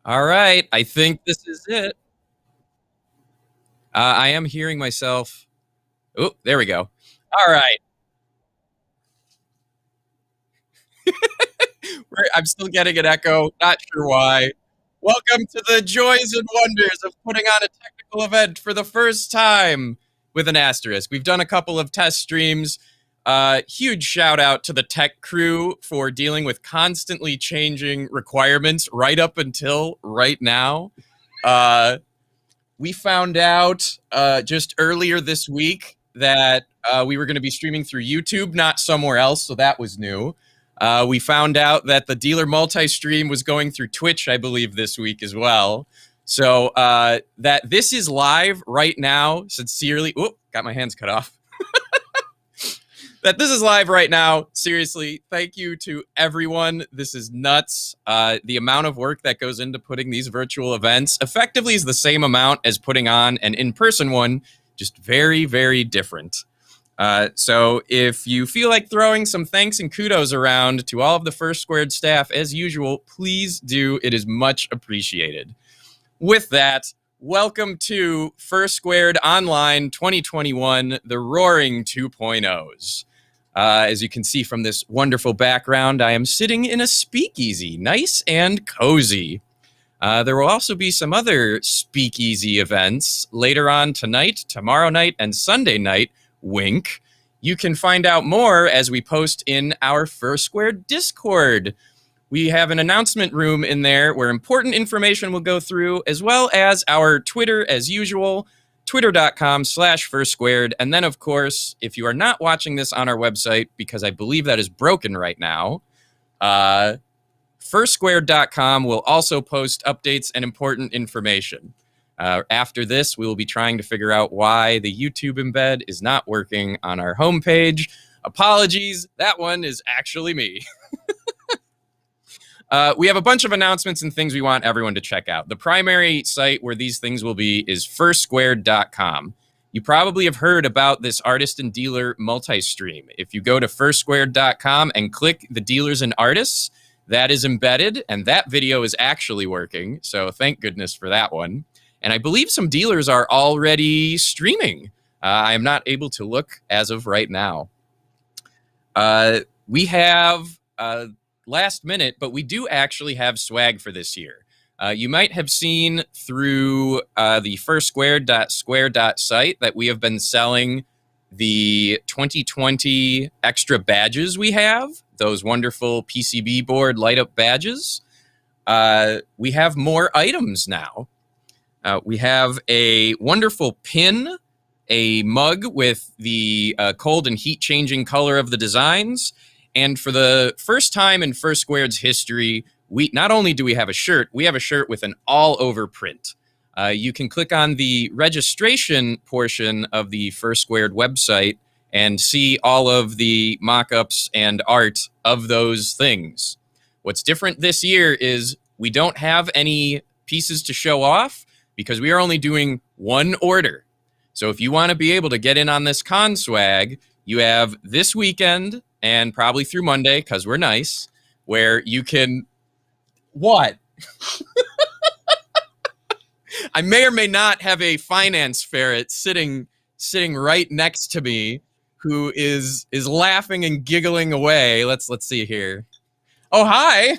All right, I think this is it. I am hearing myself. Oh, there we go. All right, I'm still getting an echo. Not sure why. Welcome to the joys and wonders of putting on a technical event for the first time with an asterisk. We've done a couple of test streams. Huge shout out to the tech crew for dealing with constantly changing requirements right up until right now. Uh, we found out just earlier this week that we were going to be streaming through YouTube, not somewhere else, so that was new. We found out that the dealer multi-stream was going through Twitch, I believe, this week as well. So that this is live right now. Sincerely, got my hands cut off. That this is live right now. Seriously, thank you to everyone. This is nuts. The amount of work that goes into putting these virtual events effectively is the same amount as putting on an in-person one, just very, very different. So if you feel like throwing some thanks and kudos around to all of the First Squared staff, as usual, please do. It is much appreciated. With that, welcome to First Squared Online 2021, the Roaring 2.0s. As you can see from this wonderful background, I am sitting in a speakeasy, nice and cozy. There will also be some other speakeasy events later on tonight, tomorrow night, and Sunday night. Wink. You can find out more as we post in our First Squared Discord. We have an announcement room in there where important information will go through, as well as our Twitter as usual, twitter.com/firstsquared. And then, of course, if you are not watching this on our website, because I believe that is broken right now, firstsquared.com will also post updates and important information. After this, we will be trying to figure out why the YouTube embed is not working on our homepage. Apologies, that one is actually me. We have a bunch of announcements and things we want everyone to check out. The primary site where these things will be is firstsquared.com. You probably have heard about this artist and dealer multi-stream. If you go to firstsquared.com and click the dealers and artists, that is embedded, and that video is actually working. So thank goodness for that one. And I believe some dealers are already streaming. I am not able to look as of right now. We have last minute, but we do actually have swag for this year. You might have seen through the firstsquared.square.site that we have been selling the 2020 extra badges we have, those wonderful PCB board light up badges. We have more items now. We have a wonderful pin, a mug with the cold and heat changing color of the designs. And for the first time in First Squared's history, we not only do we have a shirt, we have a shirt with an all over print. You can click on the registration portion of the First Squared website and see all of the mock-ups and art of those things. What's different this year is we don't have any pieces to show off because we are only doing one order. So if you want to be able to get in on this con swag, you have this weekend and probably through Monday, because we're nice, where you can... What? I may or may not have a finance ferret sitting right next to me who is laughing and giggling away. Let's see here. Oh, hi.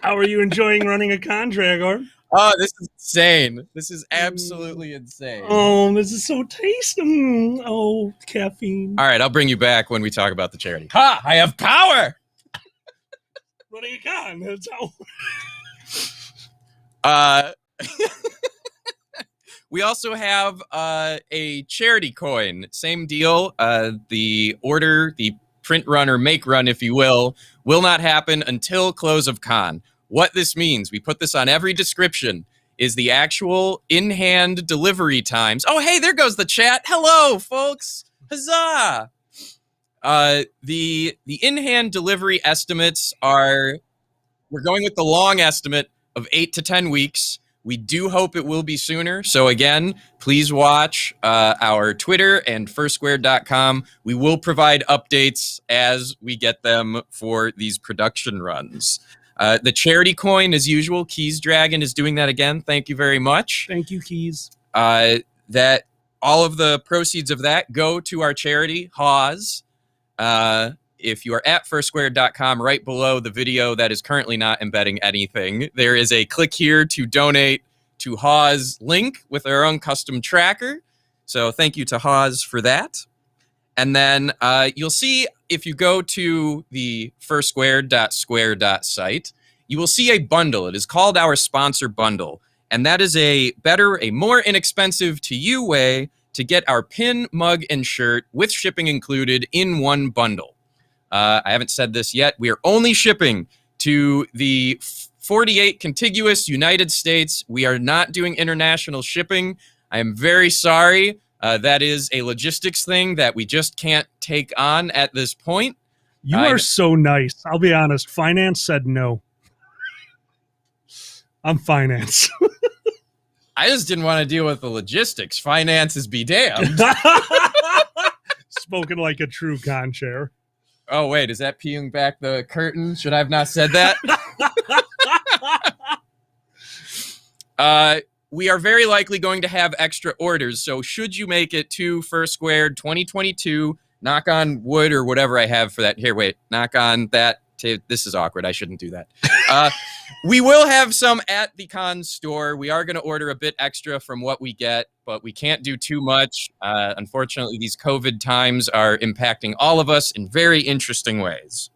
How are you enjoying running a con, Dragor? Oh, this is insane. This is absolutely insane. Oh, this is so tasty. Oh, caffeine. All right, I'll bring you back when we talk about the charity. Ha! I have power! Running a con. That's how. We also have a charity coin. Same deal. The order, the print run or make run, if you will not happen until close of con. What this means, we put this on every description, is the actual in-hand delivery times. Oh, hey, there goes the chat. Hello, folks. Huzzah! The in-hand delivery estimates are, we're going with the long estimate of 8 to 10 weeks. We do hope it will be sooner. So again, please watch our Twitter and firstsquared.com. We will provide updates as we get them for these production runs. The charity coin, as usual, Keys Dragon is doing that again. Thank you very much. Thank you, Keys. That all of the proceeds of that go to our charity, Hawes. If you are at firstsquared.com, right below the video that is currently not embedding anything, there is a click here to donate to Hawes link with our own custom tracker. So thank you to Hawes for that. And then you'll see if you go to the firstsquared.square.site, you will see a bundle. It is called our sponsor bundle. And that is a more inexpensive to you way to get our pin, mug, and shirt with shipping included in one bundle. I haven't said this yet. We are only shipping to the 48 contiguous United States. We are not doing international shipping. I am very sorry. That is a logistics thing that we just can't take on at this point. You are so nice. I'll be honest. Finance said no. I'm finance. I just didn't want to deal with the logistics. Finances be damned. Spoken like a true conchair. Oh, wait, is that peeling back the curtain? Should I have not said that? We are very likely going to have extra orders, so should you make it to First Squared 2022, knock on wood or whatever I have for that. Here, wait, knock on that. This is awkward. I shouldn't do that. We will have some at the con store. We are going to order a bit extra from what we get, but we can't do too much. Unfortunately, these COVID times are impacting all of us in very interesting ways.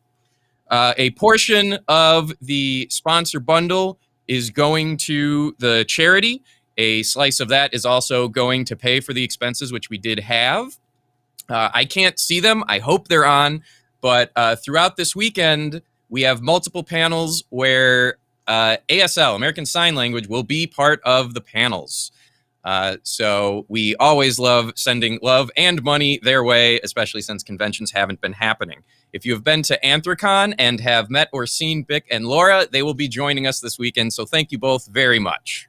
A portion of the sponsor bundle is going to the charity. A slice of that is also going to pay for the expenses, which we did have. I can't see them. I hope they're on. But throughout this weekend, we have multiple panels where ASL, American Sign Language, will be part of the panels. So we always love sending love and money their way, especially since conventions haven't been happening. If you have been to Anthrocon and have met or seen Bick and Laura, they will be joining us this weekend. So thank you both very much.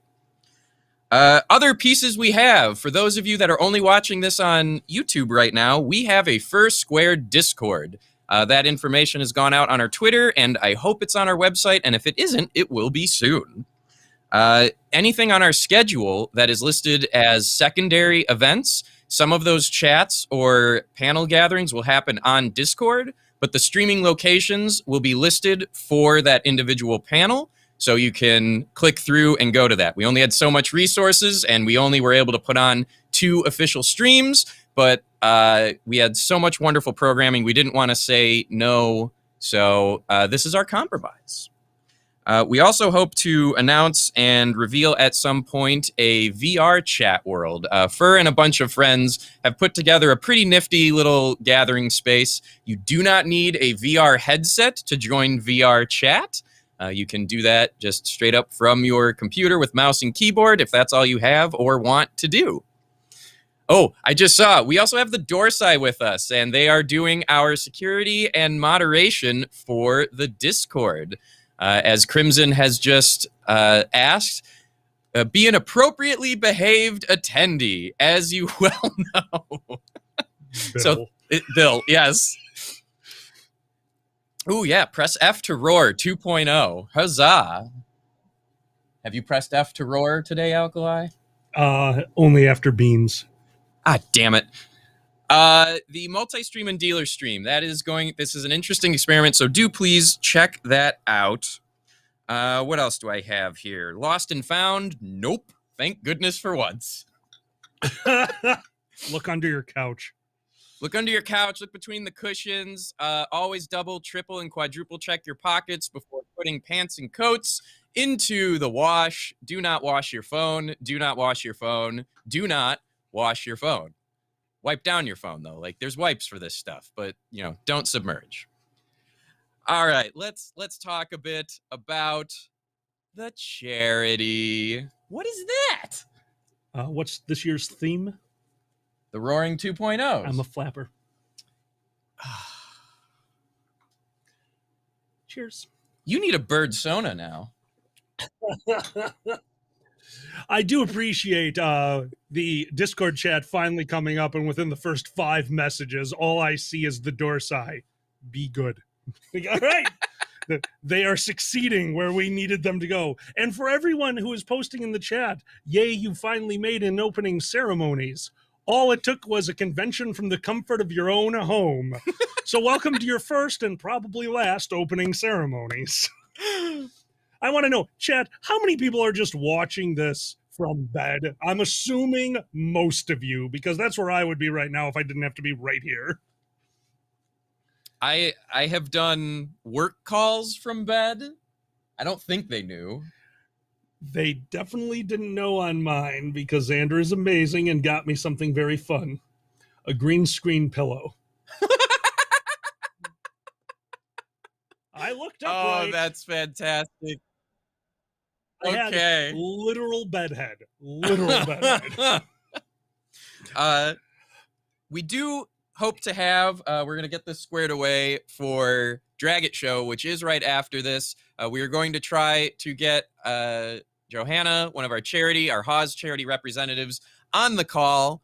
Other pieces we have, for those of you that are only watching this on YouTube right now, we have a First Squared Discord. That information has gone out on our Twitter, and I hope it's on our website, and if it isn't, it will be soon. Anything on our schedule that is listed as secondary events, some of those chats or panel gatherings will happen on Discord, but the streaming locations will be listed for that individual panel, so you can click through and go to that. We only had so much resources, and we only were able to put on 2 official streams, but we had so much wonderful programming, we didn't want to say no, so this is our compromise. We also hope to announce and reveal at some point a VR chat world. Fur and a bunch of friends have put together a pretty nifty little gathering space. You do not need a VR headset to join VR chat. You can do that just straight up from your computer with mouse and keyboard if that's all you have or want to do. Oh, I just saw, we also have the Dorsai with us, and they are doing our security and moderation for the Discord. As Crimson has just asked, be an appropriately behaved attendee, as you well know. Bill. Bill, yes. Ooh, yeah, press F to roar 2.0. Huzzah. Have you pressed F to roar today, Alkali? Only after beans. Ah, damn it. The multi-stream and dealer stream, this is an interesting experiment, so do please check that out. What else do I have here? Lost and found? Nope. Thank goodness for once. Look under your couch. Look under your couch, look between the cushions. Always double, triple, and quadruple check your pockets before putting pants and coats into the wash. Do not wash your phone. Do not wash your phone. Do not wash your phone. Wipe down your phone, though. Like, there's wipes for this stuff, but, you know, don't submerge. All right, let's talk a bit about the charity. What is that? What's this year's theme? The Roaring 2.0. I'm a flapper. Cheers. You need a bird sona now. I do appreciate the Discord chat finally coming up, and within the first 5 messages, all I see is the Dorsai. Be good. Like, all right. They are succeeding where we needed them to go. And for everyone who is posting in the chat, yay, you finally made an opening ceremonies. All it took was a convention from the comfort of your own home. So welcome to your first and probably last opening ceremonies. I want to know, chat, how many people are just watching this from bed? I'm assuming most of you, because that's where I would be right now if I didn't have to be right here. I have done work calls from bed. I don't think they knew. They definitely didn't know on mine because Xander is amazing and got me something very fun. A green screen pillow. I looked up right. That's fantastic. I had literal bedhead. Literal bedhead. We do hope to have, we're going to get this squared away for Drag It Show, which is right after this. We are going to try to get Johanna, one of our Haas charity representatives, on the call.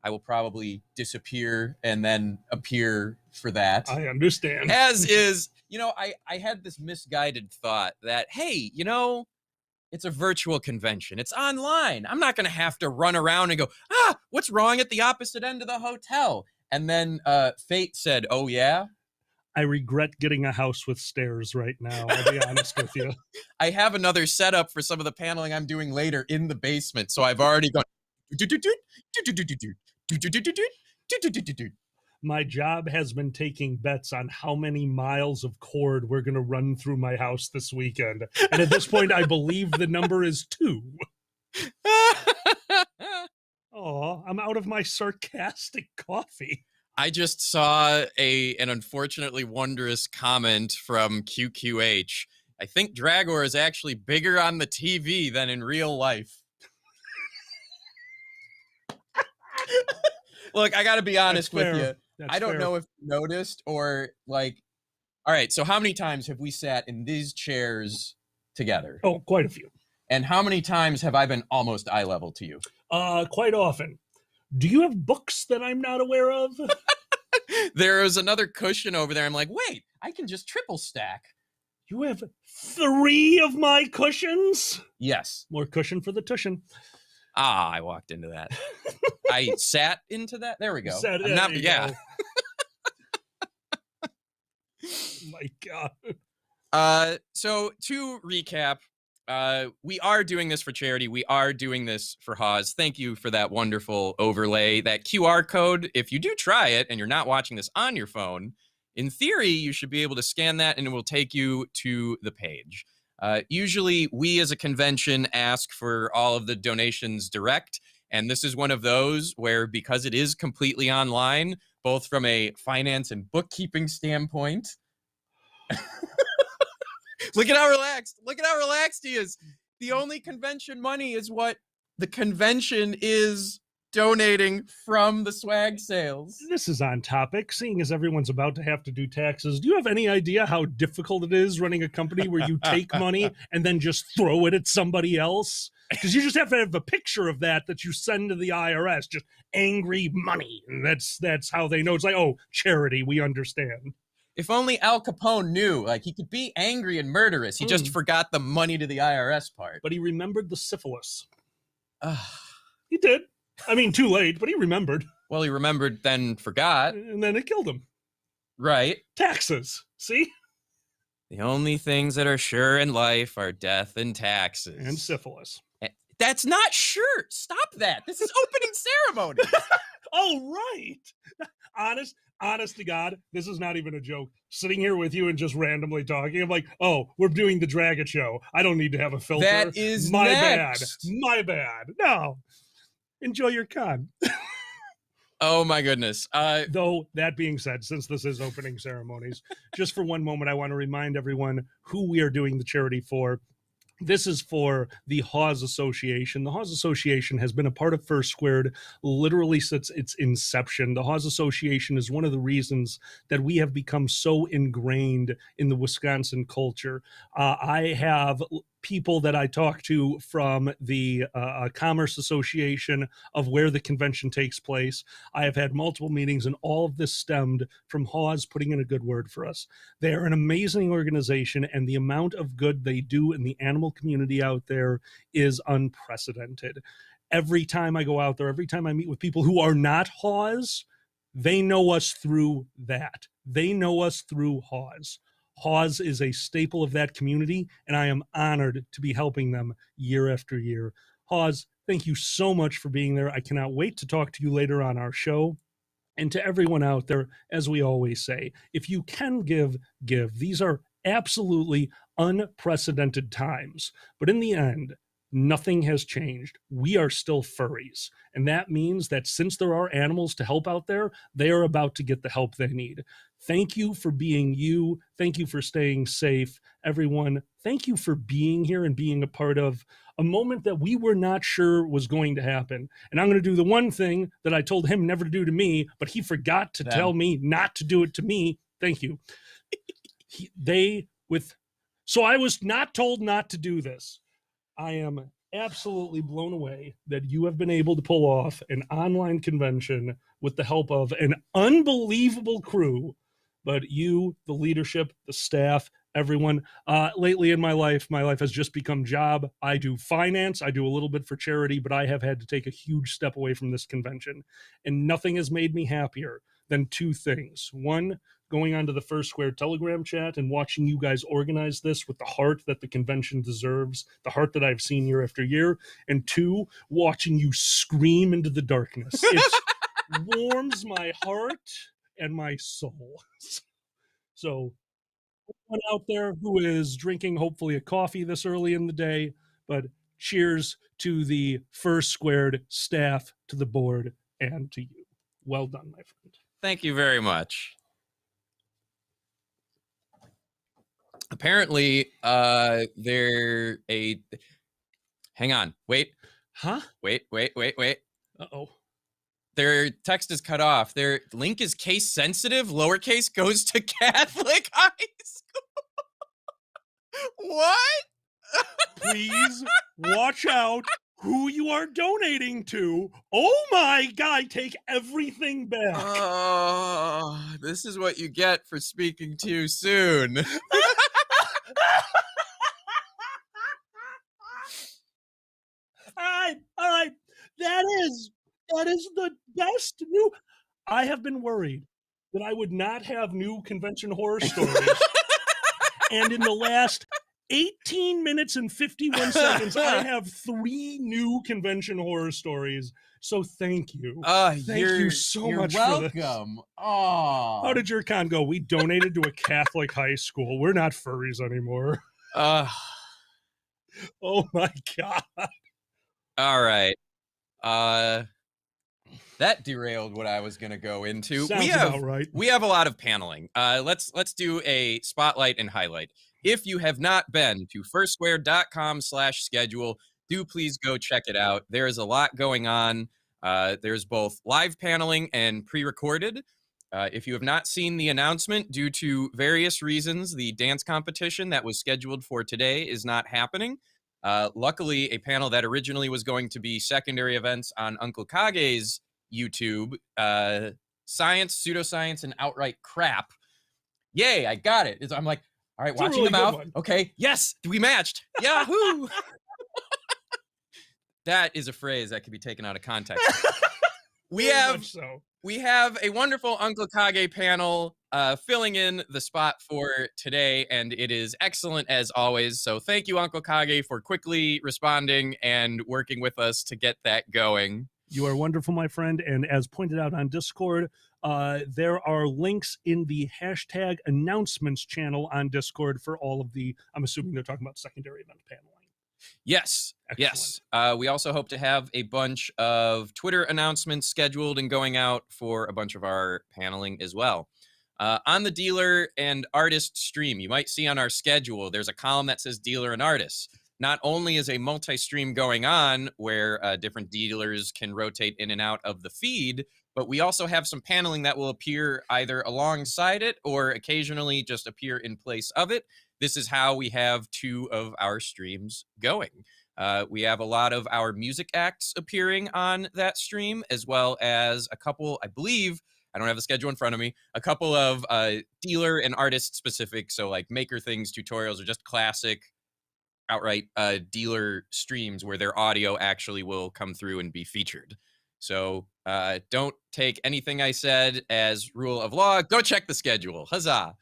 I will probably disappear and then appear for that. I understand. As is, I had this misguided thought that, hey, it's a virtual convention. It's online. I'm not going to have to run around and go, what's wrong at the opposite end of the hotel? And then fate said, oh, yeah? I regret getting a house with stairs right now. I'll be honest with you. I have another setup for some of the paneling I'm doing later in the basement. So I've already gone. My job has been taking bets on how many miles of cord we're going to run through my house this weekend. And at this point, I believe the number is 2. Oh, I'm out of my sarcastic coffee. I just saw an unfortunately wondrous comment from QQH. I think Dragor is actually bigger on the TV than in real life. Look, I got to be honest with you. I don't know if you noticed or all right, so how many times have we sat in these chairs together? Oh, quite a few. And how many times have I been almost eye level to you? Quite often. Do you have books that I'm not aware of? There is another cushion over there. I'm like, wait, I can just triple stack. You have 3 of my cushions? Yes. More cushion for the tushin. I walked into that. I sat into that. There we go. Yeah. My God. So to recap, we are doing this for charity. We are doing this for Haas. Thank you for that wonderful overlay. That QR code, if you do try it and you're not watching this on your phone, in theory, you should be able to scan that and it will take you to the page. Usually, we as a convention ask for all of the donations direct. And this is one of those where, because it is completely online, both from a finance and bookkeeping standpoint, look at how relaxed he is. The only convention money is what the convention is donating from the swag sales. This is on topic. Seeing as everyone's about to have to do taxes, do you have any idea how difficult it is running a company where you take money and then just throw it at somebody else? Because you just have to have a picture of that you send to the IRS, just angry money. And that's how they know. It's like, oh, charity, we understand. If only Al Capone knew, he could be angry and murderous. He just forgot the money to the IRS part. But he remembered the syphilis. He did. I mean, too late, but he remembered. Well, he remembered, then forgot. And then it killed him. Right. Taxes. See? The only things that are sure in life are death and taxes. And syphilis. That's not sure. Stop that. This is opening ceremony. Oh, right. Honest to God, this is not even a joke. Sitting here with you and just randomly talking, I'm like, oh, we're doing the Drag It Show. I don't need to have a filter. That is my next. bad. My bad. No. Enjoy your con. Oh, my goodness. Though, that being said, since this is opening ceremonies, just for one moment, I want to remind everyone who we are doing the charity for. This is for the Haas Association. The Haas Association has been a part of First Squared literally since its inception. The Haas Association is one of the reasons that we have become so ingrained in the Wisconsin culture. I have people that I talk to from the Commerce Association of where the convention takes place. I have had multiple meetings, and all of this stemmed from Hawes putting in a good word for us. They are an amazing organization, and the amount of good they do in the animal community out there is unprecedented. Every time I go out there, every time I meet with people who are not Hawes, they know us through that. They know us through Hawes. Hawes is a staple of that community, and I am honored to be helping them year after year. Hawes, thank you so much for being there. I cannot wait to talk to you later on our show. And to everyone out there, as we always say, if you can give, give. These are absolutely unprecedented times. But in the end, nothing has changed. We are still furries. And that means that since there are animals to help out there, they are about to get the help they need. Thank you for being you. Thank you for staying safe. Everyone, thank you for being here and being a part of a moment that we were not sure was going to happen. And I'm going to do the one thing that I told him never to do to me, but he forgot to tell me not to do it to me. Thank you. So I was not told not to do this. I am absolutely blown away that you have been able to pull off an online convention with the help of an unbelievable crew. But you, the leadership, the staff, everyone, lately in my life has just become job. I do finance, I do a little bit for charity, but I have had to take a huge step away from this convention. And nothing has made me happier than two things. One, going onto the First Square Telegram chat and watching you guys organize this with the heart that the convention deserves, the heart that I've seen year after year. And two, watching you scream into the darkness. It warms my heart and my soul. So, anyone out there who is drinking hopefully a coffee this early in the day, but cheers to the First Squared staff, to the board, and to you. Well done, my friend. Thank you very much. Apparently, hang on, wait. Huh? Wait. Uh-oh. Their text is cut off. Their link is case sensitive. Lowercase goes to Catholic high school. What? Please watch out who you are donating to. Oh my God, take everything back. Oh, this is what you get for speaking too soon. All right. That is the best new. I have been worried that I would not have new convention horror stories. And in the last 18 minutes and 51 seconds, I have 3 new convention horror stories. So thank you. Thank you so much for this. Oh. How did your con go? We donated to a Catholic high school. We're not furries anymore. Oh my God. All right. That derailed what I was going to go into. Sounds about right. We have a lot of paneling. Let's do a spotlight and highlight. If you have not been to firstsquare.com/schedule, do please go check it out. There is a lot going on. There's both live paneling and pre-recorded. If you have not seen the announcement, due to various reasons, the dance competition that was scheduled for today is not happening. Luckily, a panel that originally was going to be secondary events on Uncle Kage's YouTube, science, pseudoscience, and outright crap. Yay, I got it. I'm like, all right, watching them out. Okay, yes, we matched. Yahoo! That is a phrase that could be taken out of context. We have a wonderful Uncle Kage panel filling in the spot for today, and it is excellent as always. So thank you, Uncle Kage, for quickly responding and working with us to get that going. You are wonderful, my friend. And as pointed out on Discord, there are links in the hashtag announcements channel on Discord for all of the, I'm assuming they're talking about secondary event paneling. Yes. Excellent. Yes. We also hope to have a bunch of Twitter announcements scheduled and going out for a bunch of our paneling as well. On the dealer and artist stream, you might see on our schedule, there's a column that says dealer and artists. Not only is a multi-stream going on where different dealers can rotate in and out of the feed, but we also have some paneling that will appear either alongside it or occasionally just appear in place of it. this is how we have 2 of our streams going. We have a lot of our music acts appearing on that stream, as well as a couple, I believe, I don't have the schedule in front of me, a couple of dealer and artist specific, so like maker things, tutorials, or just classic outright dealer streams where their audio actually will come through and be featured. So don't take anything I said as rule of law. Go check the schedule. Huzzah.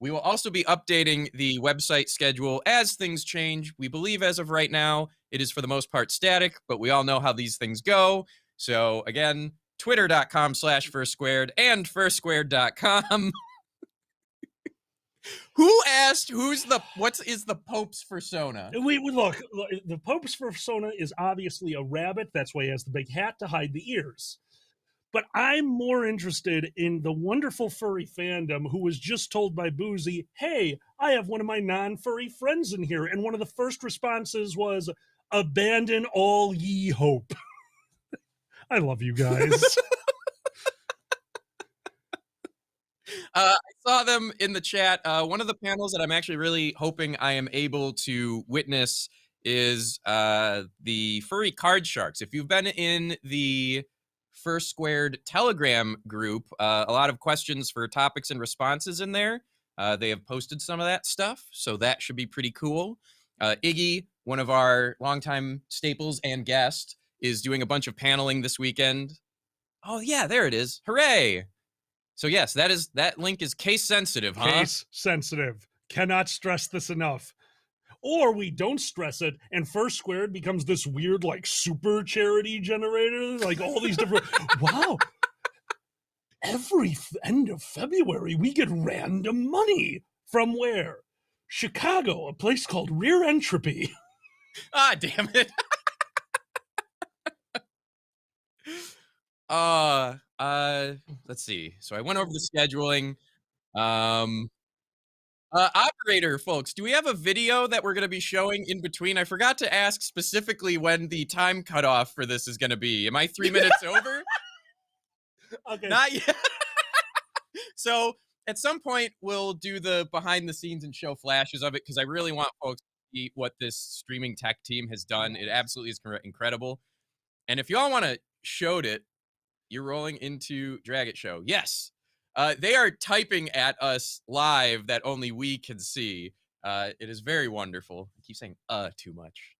We will also be updating the website schedule as things change. We believe as of right now, it is for the most part static, but we all know how these things go. So again, twitter.com/firstsquared and firstsquared.com. Who asked what is the Pope's persona? We look, the Pope's persona is obviously a rabbit. That's why he has the big hat to hide the ears. But I'm more interested in the wonderful furry fandom who was just told by Boozy, hey, I have one of my non-furry friends in here. And one of the first responses was, abandon all ye hope. I love you guys. I saw them in the chat. One of the panels that I'm actually really hoping I am able to witness is the furry card sharks. If you've been in the First Squared Telegram group, a lot of questions for topics and responses in there. They have posted some of that stuff, so that should be pretty cool. Iggy, one of our longtime staples and guest, is doing a bunch of paneling this weekend. Oh yeah, there it is. Hooray! So yes, that link is case sensitive, huh? Case sensitive. Cannot stress this enough. Or we don't stress it, and First Squared becomes this weird, like, super charity generator. Like, all these different... Wow. Every end of February, we get random money. From where? Chicago, a place called Rear Entropy. Ah, damn it. Let's see. So I went over the scheduling. Operator, folks, do we have a video that we're going to be showing in between? I forgot to ask specifically when the time cutoff for this is going to be. Am I 3 minutes over? Okay. Not yet. So at some point, we'll do the behind the scenes and show flashes of it because I really want folks to see what this streaming tech team has done. It absolutely is incredible. And if y'all want to show it, you're rolling into Drag It Show. Yes. They are typing at us live that only we can see. It is very wonderful. I keep saying too much.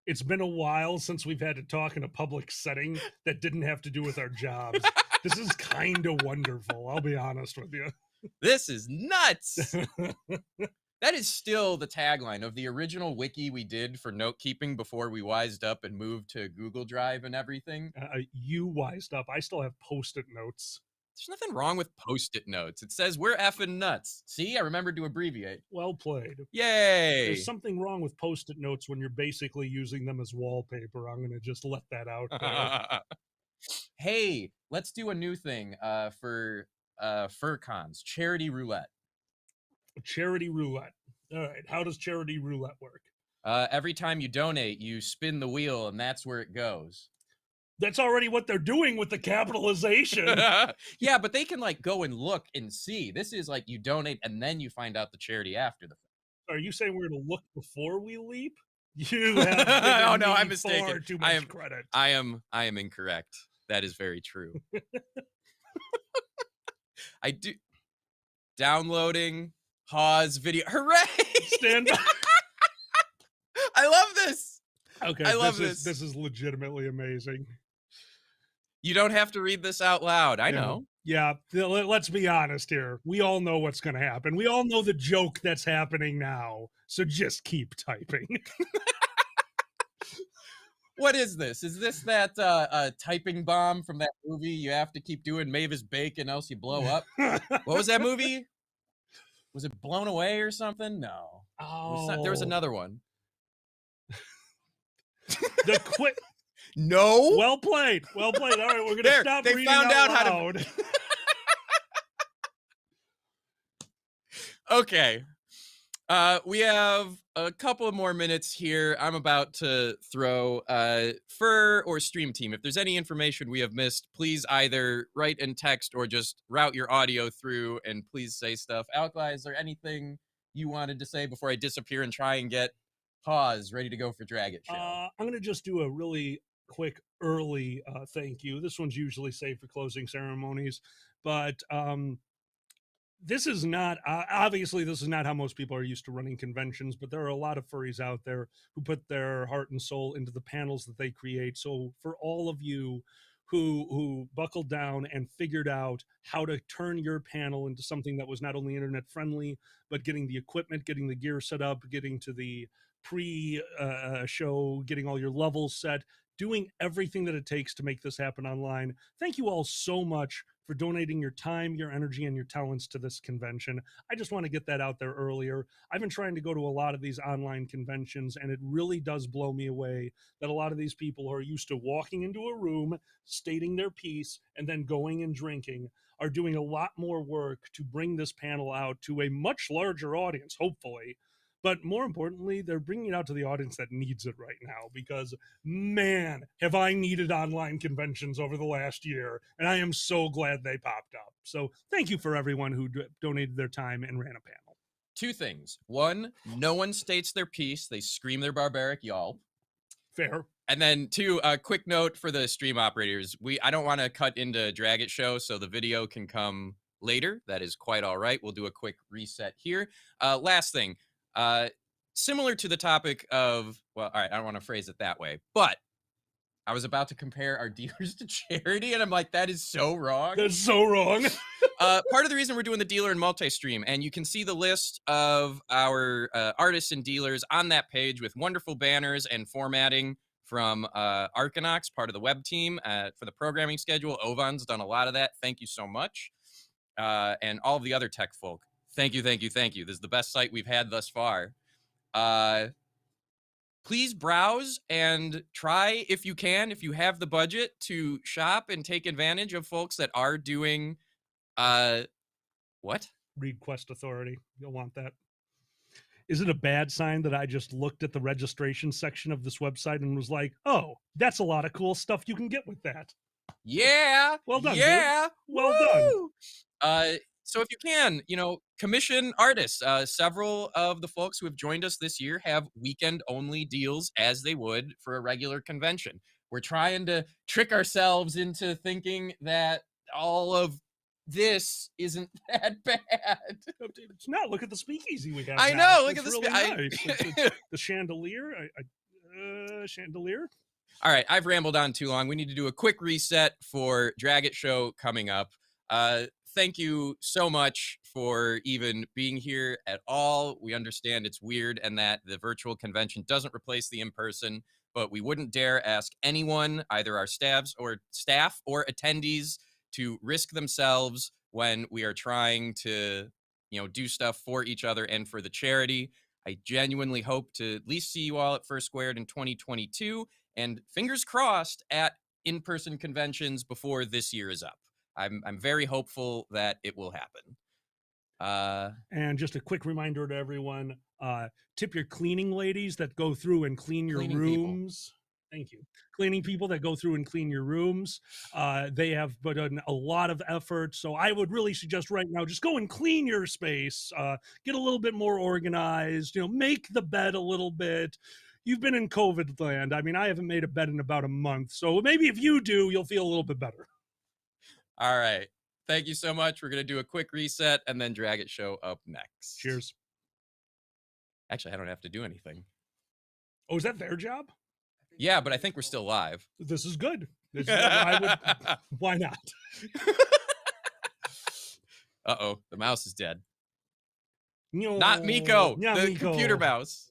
It's been a while since we've had to talk in a public setting that didn't have to do with our jobs. This is kind of wonderful, I'll be honest with you. This is nuts. That is still the tagline of the original wiki we did for note keeping before we wised up and moved to Google Drive and everything. You wised up. I still have Post-it notes. There's nothing wrong with Post-it notes. It says we're effing nuts. See, I remembered to abbreviate. Well played. Yay! There's something wrong with Post-it notes when you're basically using them as wallpaper. I'm going to just let that out there. Hey, let's do a new thing for FurCons. Charity roulette. Charity roulette. All right. How does charity roulette work? Every time you donate, you spin the wheel, and that's where it goes. That's already what they're doing with the capitalization. Yeah, but they can like go and look and see. This is like you donate and then you find out the charity after the fact. Are you saying we're going to look before we leap? You have given oh no, me I'm mistaken. far too much credit. I am incorrect. That is very true. I do downloading Hawes video. Hooray! Stand by. I love this. Okay, I love this. This is legitimately amazing. You don't have to read this out loud. I know. Yeah, let's be honest here. We all know what's going to happen. We all know the joke that's happening now. So just keep typing. What is this? Is this that typing bomb from that movie? You have to keep doing Mavis Bacon, else you blow up. What was that movie? Was it Blown Away or something? No. Oh, there was another one. The quick. No. Well played. Well played. All right, we're gonna stop they reading found out loud. how to. Okay. We have a couple of more minutes here. I'm about to throw Fur or Stream Team. If there's any information we have missed, please either write in text or just route your audio through and please say stuff. Alkali, is there anything you wanted to say before I disappear and try and get Pause ready to go for Drag It Show? I'm going to just do a really quick early thank you. This one's usually saved for closing ceremonies, but this is not obviously this is not how most people are used to running conventions, but there are a lot of furries out there who put their heart and soul into the panels that they create. So for all of you who buckled down and figured out how to turn your panel into something that was not only internet friendly, but getting the equipment, getting the gear set up, getting to the pre show, getting all your levels set, doing everything that it takes to make this happen online. Thank you all so much for donating your time, your energy, and your talents to this convention. I just want to get that out there earlier. I've been trying to go to a lot of these online conventions, and it really does blow me away that a lot of these people who are used to walking into a room, stating their piece, and then going and drinking are doing a lot more work to bring this panel out to a much larger audience, hopefully. But more importantly, they're bringing it out to the audience that needs it right now, because man, have I needed online conventions over the last year, and I am so glad they popped up. So thank you for everyone who donated their time and ran a panel. Two things. One, no one states their piece. They scream their barbaric y'all. Fair. And then two, a quick note for the stream operators. I don't want to cut into Drag It Show, so the video can come later. That is quite all right. We'll do a quick reset here. Last thing. Similar to the topic of, well, all right, I don't want to phrase it that way, but I was about to compare our dealers to charity, and I'm like, that is so wrong. That's so wrong. Part of the reason we're doing the dealer and multi-stream, and you can see the list of our artists and dealers on that page with wonderful banners and formatting from Arcanox, part of the web team, for the programming schedule. Ovan's done a lot of that. Thank you so much. And all of the other tech folk. Thank you, thank you, thank you. This is the best site we've had thus far. Please browse and try, if you can, if you have the budget, to shop and take advantage of folks that are doing, what? Read Quest Authority. You'll want that. Is it a bad sign that I just looked at the registration section of this website and was like, oh, that's a lot of cool stuff you can get with that? Yeah. Well done. Yeah. Dude. Well done. So if you can, commission artists. Several of the folks who have joined us this year have weekend-only deals as they would for a regular convention. We're trying to trick ourselves into thinking that all of this isn't that bad. It's not. Look at the speakeasy we have. I now. know. Look at this. Really nice. It's the chandelier. Chandelier. All right, I've rambled on too long. We need to do a quick reset for Drag It Show coming up. Thank you so much for even being here at all. We understand it's weird and that the virtual convention doesn't replace the in-person, but we wouldn't dare ask anyone, either our staff or attendees, to risk themselves when we are trying to, do stuff for each other and for the charity. I genuinely hope to at least see you all at First Squared in 2022, and fingers crossed at in-person conventions before this year is up. I'm very hopeful that it will happen. And just a quick reminder to everyone, tip your cleaning ladies that go through and clean your rooms. Thank you. Cleaning people that go through and clean your rooms. They have put in a lot of effort. So I would really suggest right now, just go and clean your space, get a little bit more organized, make the bed a little bit. You've been in COVID land. I mean, I haven't made a bed in about a month. So maybe if you do, you'll feel a little bit better. All right. Thank you so much. We're going to do a quick reset and then Drag It Show up next. Cheers. Actually, I don't have to do anything. Oh, is that their job? Yeah, but I think we're still live. This is good. Why not? Uh-oh, the mouse is dead. Not Miko, the Miko. Computer mouse.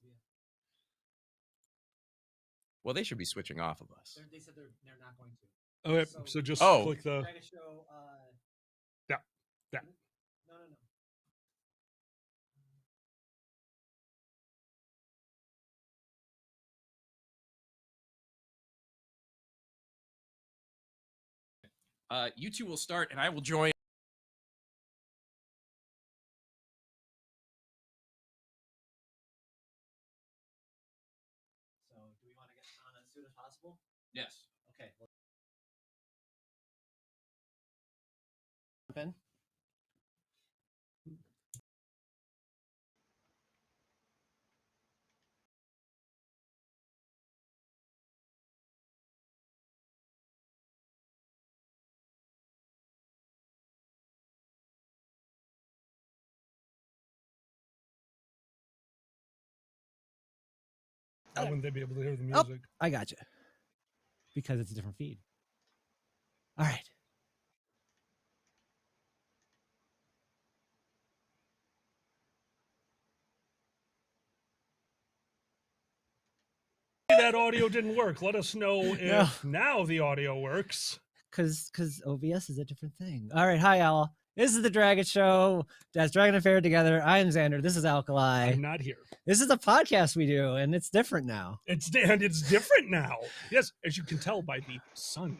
Well, they should be switching off of us. They said they're not going to. Okay, so just click the... Show, yeah. No. You two will start, and I will join. So, do we want to get on as soon as possible? Yes. Okay. Ben? Why wouldn't they be able to hear the Oh. music? I got you. Because it's a different feed. All right. That audio didn't work. Let us know if now the audio works. Because OBS is a different thing. All right. Hi, all. This is the Dragon Show. That's Dragon Affair Together. I am Xander. This is Alkali. I'm not here. This is a podcast we do, and it's different now. It's different now. Yes, as you can tell by the sun.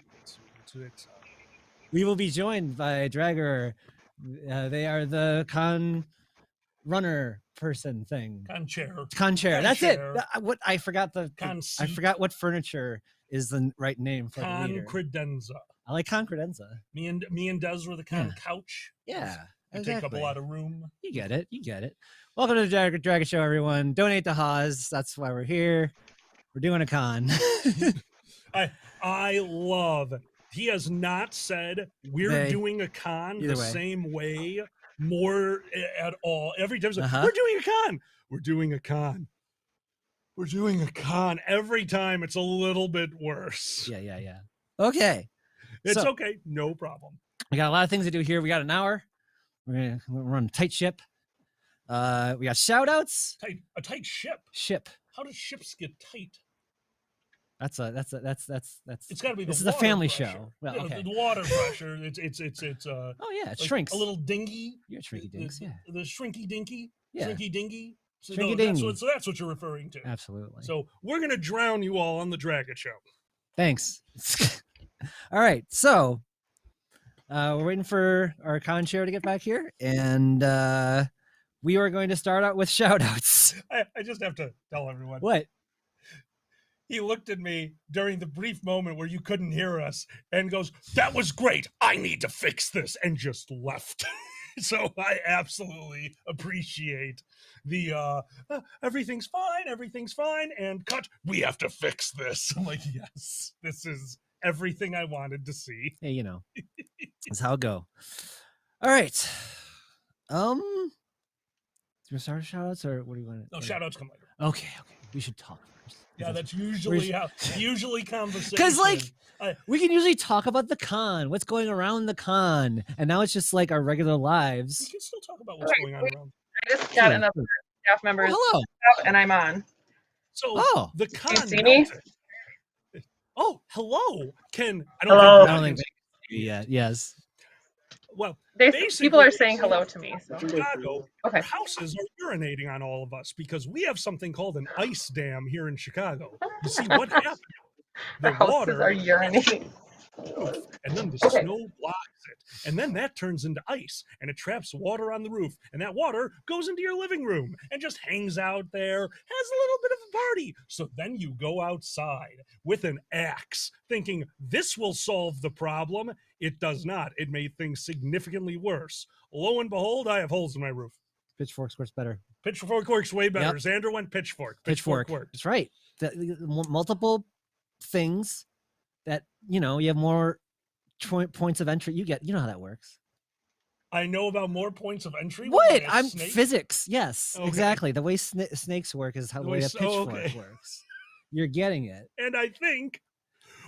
We will be joined by Dragger. They are the con runner person thing. Con chair. Con chair. Con That's chair. it. What I forgot Con I seat. forgot what furniture is the right name for the leader. Credenza. I like con credenza. Me and Des were the con couch. Yeah. You take up a lot of room. You get it. You get it. Welcome to the Dragon Show, everyone. Donate to Haas. That's why we're here. We're doing a con. I love. He has not said we're doing a con the same way more at all. Every time we're doing a con. We're doing a con. We're doing a con. Every time it's a little bit worse. Yeah. Okay. It's okay. No problem. We got a lot of things to do here. We got an hour. We're on a tight ship. We got shout outs. A tight ship. How do ships get tight? That's it's got to be. This is a family show. Well, yeah, okay. The water pressure. It's. Oh yeah, it like shrinks. A little dinghy. You're shrinky dinks. Yeah. The shrinky dinky. Yeah. Shrinky dinky. So, Shrinky dingy. So that's what you're referring to. Absolutely. So we're gonna drown you all on the Dragon Show. Thanks. All right. So we're waiting for our con chair to get back here, and we are going to start out with shout outs. I just have to tell everyone. What? He looked at me during the brief moment where you couldn't hear us and goes, "That was great. I need to fix this," and just left. So I absolutely appreciate the everything's fine, and cut. We have to fix this. I'm like, yes, this is everything I wanted to see. Hey, you know, that's how it go. All right. Do we start shout outs or what do you want to? No, shout outs come later. Okay. We should talk first. Yeah, that's usually conversation. Because we can usually talk about the con, what's going around the con, and now it's just like our regular lives. We can still talk about what's going on around. I just got another staff member, hello, and I'm on. So the con. You see me? Oh, hello. Ken. I don't think yet. Yes. Well, people are saying hello to me. So. Chicago, okay. Houses are urinating on all of us because we have something called an ice dam here in Chicago. You see what happened? The houses are urinating. And then the snow blocks it. And then that turns into ice and it traps water on the roof. And that water goes into your living room and just hangs out there, has a little bit of a party. So then you go outside with an axe thinking this will solve the problem. It does not. It made things significantly worse. Lo and behold, I have holes in my roof. Pitchfork works better. Pitchfork works way better. Yep. Xander went pitchfork. Pitchfork worked. That's right. Multiple things that, you know, you have more points of entry. You know how that works. I know about more points of entry. What? I'm physics. Yes, okay. Exactly. The way snakes work is how the way a pitchfork works. You're getting it. And I think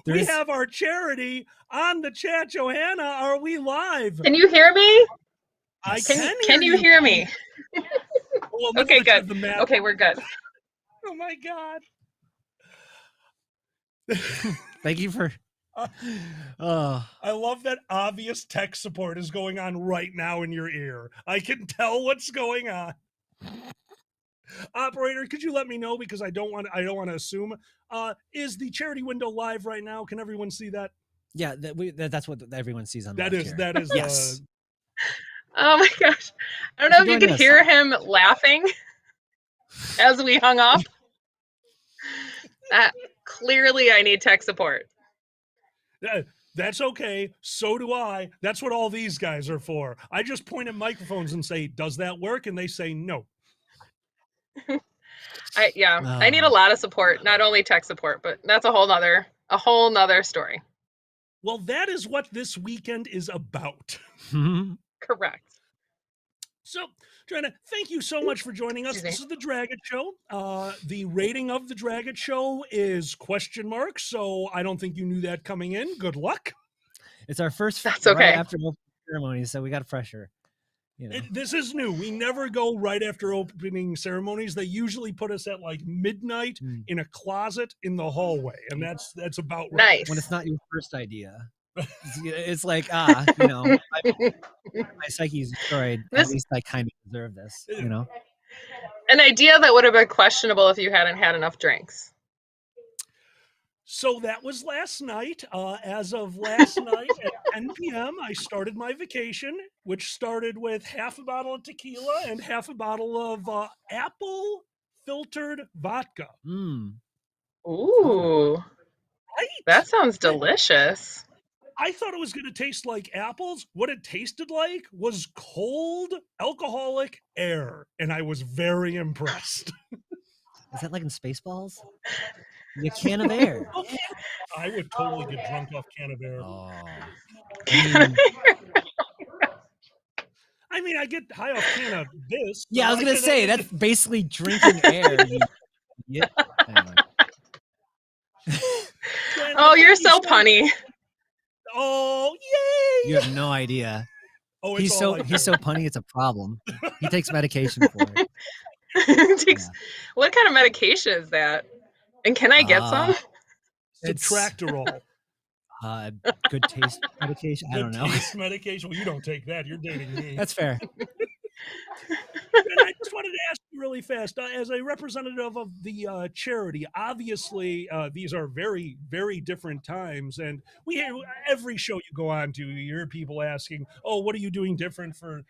we have our charity on the chat. Johanna, are we live? Can you hear me? Can you hear me? Well, okay, good. Okay, we're good. Oh my God. Thank you for. I love that obvious tech support is going on right now in your ear. I can tell what's going on. Operator, could you let me know because I don't want to assume. Is the charity window live right now? Can everyone see that? Yeah, that's what everyone sees on that is yes. Oh my gosh. I don't know if you could hear him laughing as we hung up. Clearly I need tech support. That's okay. So do I. That's what all these guys are for. I just point at microphones and say, does that work? And they say no. I need a lot of support, not only tech support, but that's a whole nother story. Well, that is what this weekend is about. Correct. So, Joanna, thank you so much for joining us. Excuse me. This is the Dragon Show. The rating of the Dragon Show is ? So I don't think you knew that coming in. Good luck. It's our first That's right okay. after opening ceremony, so we got pressure. You know. This is new. We never go right after opening ceremonies. They usually put us at like midnight in a closet in the hallway, and that's about right. Nice. When it's not your first idea. It's like, you know, my psyche is destroyed. At least I kind of deserve this, you know. An idea that would have been questionable if you hadn't had enough drinks. So that was last night. As of last night at 10 p.m., I started my vacation, which started with half a bottle of tequila and half a bottle of apple filtered vodka. Ooh, Right? that sounds delicious. I thought it was going to taste like apples. What it tasted like was cold, alcoholic air, and I was very impressed. Is that like in Spaceballs? A can of air. Okay. I would totally get drunk off can of air. Oh. I mean, I get high off can of this. Yeah, I was gonna say that's basically drinking air. Yeah. Anyway. Oh, you're so punny. Oh, yay! You have no idea. Oh, He's so punny. It's a problem. He takes medication for it. What kind of medication is that? And can I get some? Subtractorol. Good taste medication. I don't know. Taste medication. Well, you don't take that. You're dating me. That's fair. And I just wanted to ask you really fast, as a representative of the charity, obviously these are very, very different times. And we hear every show you go on to, you hear people asking, oh, what are you doing different for?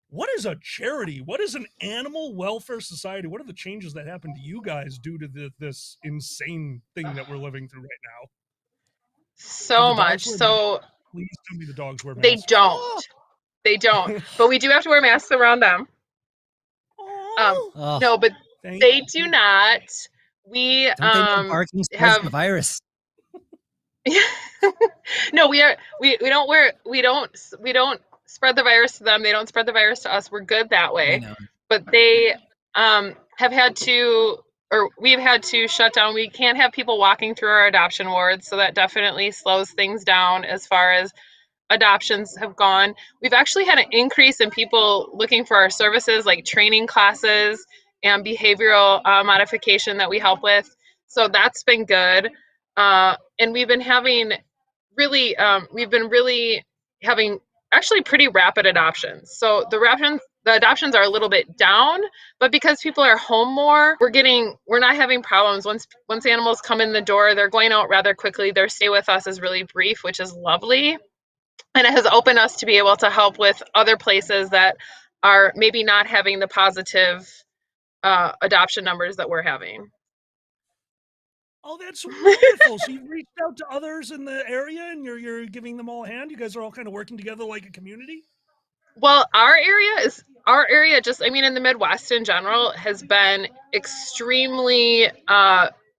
What is a charity? What is an animal welfare society? What are the changes that happen to you guys due to this insane thing that we're living through right now? So much. So please tell me the dogs wear masks. They don't. They don't. But we do have to wear masks around them. No, but they do not. We barking have the virus. No, we don't spread the virus to them. They don't spread the virus to us. We're good that way. But they have had to, or we've had to shut down. We can't have people walking through our adoption wards, so that definitely slows things down as far as adoptions have gone. We've actually had an increase in people looking for our services, like training classes and behavioral modification that we help with. So that's been good. And we've been having really having actually pretty rapid adoptions. So the adoptions are a little bit down, but because people are home more, we're not having problems. Once animals come in the door, they're going out rather quickly. Their stay with us is really brief, which is lovely. And it has opened us to be able to help with other places that are maybe not having the positive adoption numbers that we're having. Oh, that's wonderful. So you've reached out to others in the area and you're giving them all a hand. You guys are all kind of working together like a community. Well, our area just, I mean, in the Midwest in general has been extremely,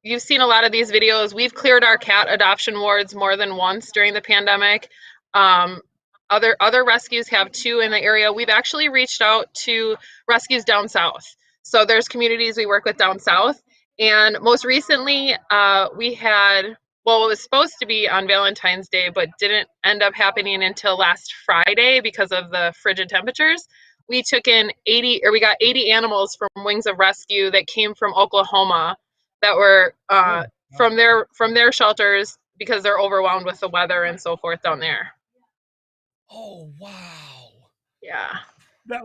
you've seen a lot of these videos. We've cleared our cat adoption wards more than once during the pandemic. Other rescues have too in the area. We've actually reached out to rescues down south. So there's communities we work with down south. And most recently, we had, well, it was supposed to be on Valentine's Day, but didn't end up happening until last Friday because of the frigid temperatures. We took in we got 80 animals from Wings of Rescue that came from Oklahoma that were from their shelters because they're overwhelmed with the weather and so forth down there. Oh, wow. Yeah.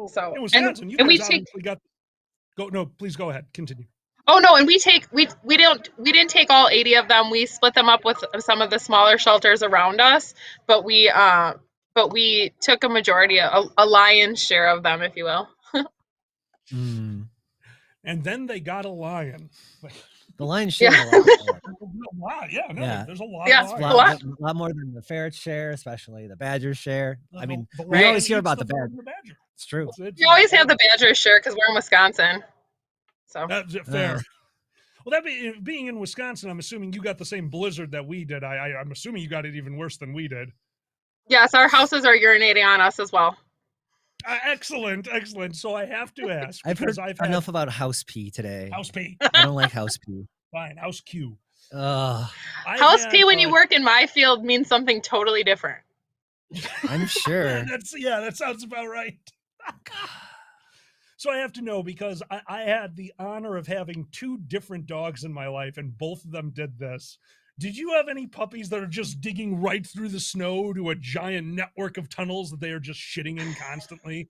So, in Wisconsin, you guys obviously got. No, please go ahead. Continue. Oh no, and we didn't take all 80 of them. We split them up with some of the smaller shelters around us, but we took a majority, a lion's share of them, if you will. And then they got a lion. The lion's share. Yeah. There's a lot. Yeah, a lot more than the ferret's share, especially the badger's share. I mean, we always hear about the badger. It's true. You always have the badger's share because we're in Wisconsin. So that's fair. Well, being in Wisconsin, I'm assuming you got the same blizzard that we did. I'm assuming you got it even worse than we did. Yes, our houses are urinating on us as well. Excellent. So I have to ask. I've heard because I've had enough about house pee today. house pee. I don't like house pee. Fine, house Q. Ugh, House pee when you work in my field means something totally different. I'm sure. That sounds about right. So I have to know, because I had the honor of having 2 different dogs in my life, and both of them did this. Did you have any puppies that are just digging right through the snow to a giant network of tunnels that they are just shitting in constantly?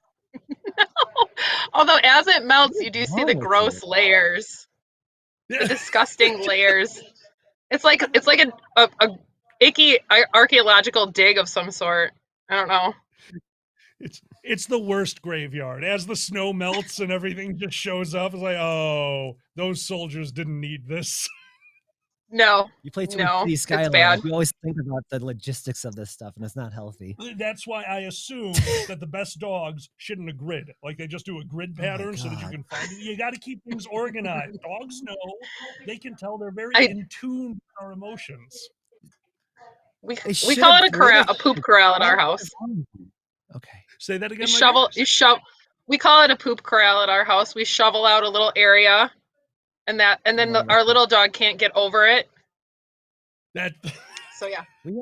Although as it melts, you do see the wrong with gross you? layers, the disgusting layers. It's like a icky archaeological dig of some sort. I don't know. It's the worst graveyard. As the snow melts and everything just shows up, it's like, oh, those soldiers didn't need this. No, You play too No, much it's Skylines. bad. You always think about the logistics of this stuff, and it's not healthy. That's why I assume that the best dogs shit in a grid. Like they just do a grid Oh my pattern so that you God. can find it. You got to keep things organized. Dogs know. They can tell. They're very I- in tune with our emotions. we shit call a it grid? a poop corral at our house. Okay. Say that again. You my dear? shove. We call it a poop corral at our house. We shovel out a little area, and then Wonderful. our little dog can't get over it. That. So yeah. We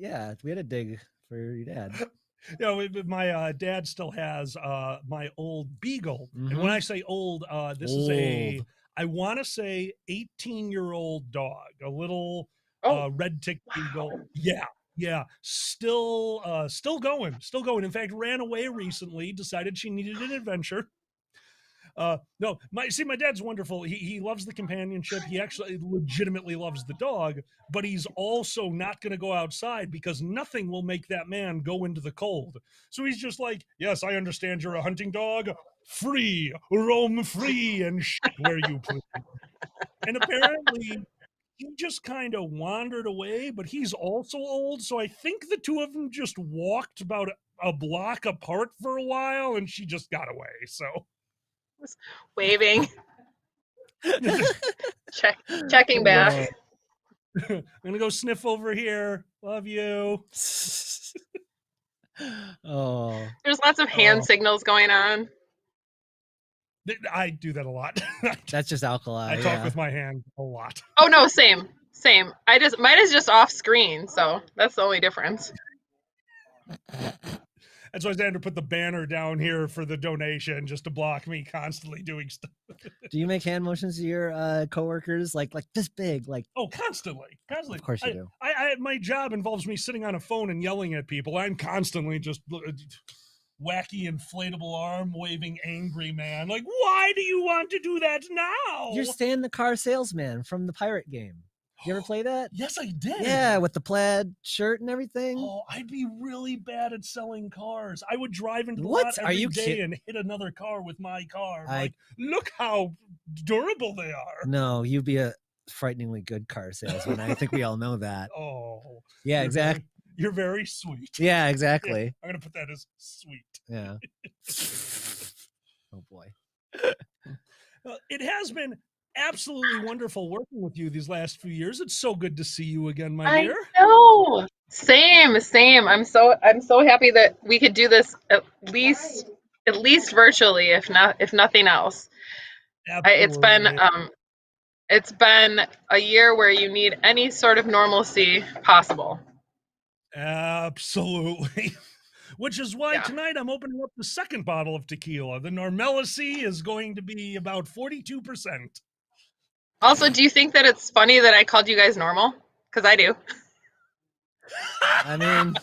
had a dig for your dad. My dad still has my old beagle, and when Mhm. I say old, this is I want to say 18-year-old dog, a little red tick beagle. Yeah, still going. In fact, ran away recently. Decided she needed an adventure. No, my dad's wonderful. He loves the companionship. He actually legitimately loves the dog, but he's also not going to go outside because nothing will make that man go into the cold. So he's just like, yes, I understand you're a hunting dog. Free, roam free and shit where you please. And apparently he just kind of wandered away, but he's also old. So I think the 2 of them just walked about a block apart for a while and she just got away. So Waving. Checking back. I'm gonna go sniff over here. Love you. Oh, There's lots of hand signals going on. I do that a lot. that's just alkali. I talk with my hand a lot. Oh no, same. Mine is just off screen, so that's the only difference. That's why Xander put the banner down here for the donation, just to block me constantly doing stuff. Do you make hand motions to your coworkers like this big? Like, Oh, constantly. of course you do. My job involves me sitting on a phone and yelling at people. I'm constantly just wacky inflatable arm waving angry man. Like, why do you want to do that now? You're Stan the Car Salesman from the Pirate game. You ever play that? Yes, I did. Yeah, with the plaid shirt and everything. Oh, I'd be really bad at selling cars. I would drive into the What? lot Are every you day and hit another car with my car. I- Like, look how durable they are. No, you'd be a frighteningly good car salesman. I think we all know that. Oh, Yeah, exactly. You're very sweet. Yeah, exactly. I'm gonna put that as sweet. Yeah. Oh boy. It has been absolutely wonderful working with you these last few years. It's so good to see you again, my I dear. know. Same. I'm so happy that we could do this at least virtually, if nothing else. Absolutely. It's been a year where you need any sort of normalcy possible. Absolutely. Which is why tonight I'm opening up the second bottle of tequila. The normalcy is going to be about 42%. Also, do you think that it's funny that I called you guys normal? Because I do. I mean,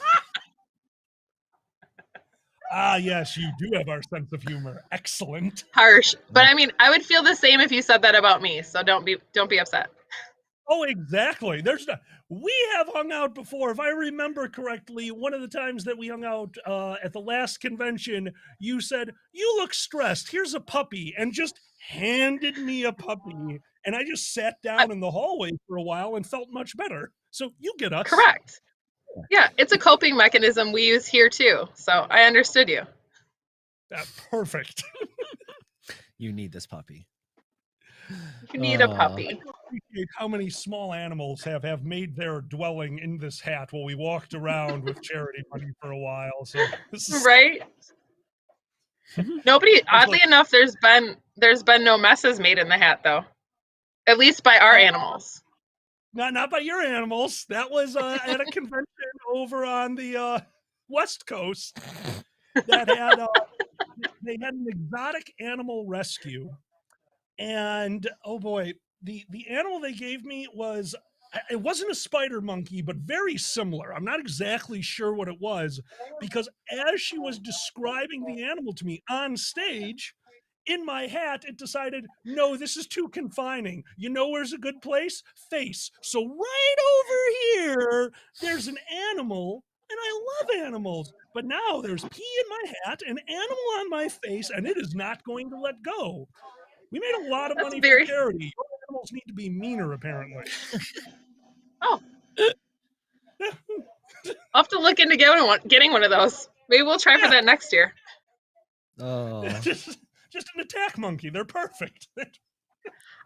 Yes, you do have our sense of humor. Excellent. Harsh. But I mean, I would feel the same if you said that about me. So don't be upset. Oh, exactly. We have hung out before. If I remember correctly, one of the times that we hung out at the last convention, you said, "You look stressed. Here's a puppy," and just handed me a puppy. And I just sat down in the hallway for a while and felt much better. So you get us. Correct. Yeah, it's a coping mechanism we use here too. So I understood you. Perfect. you need this puppy. You need a puppy. Appreciate how many small animals have made their dwelling in this hat while we walked around with charity money for a while. So this is Right? Nobody. Oddly enough, there's been no messes made in the hat though. At least by our animals. Not by your animals. That was at a convention over on the West Coast that had they had an exotic animal rescue, and oh boy, the animal they gave me was, it wasn't a spider monkey, but very similar. I'm not exactly sure what it was, because as she was describing the animal to me on stage, in my hat, it decided, no, this is too confining. You know where's a good place? Face. So right over here, there's an animal, and I love animals. But now there's pee in my hat, an animal on my face, and it is not going to let go. We made a lot of That's money very- for charity. Animals need to be meaner, apparently. Oh. I'll have to look into getting one of those. Maybe we'll try for that next year. Oh. Just an attack monkey. They're perfect.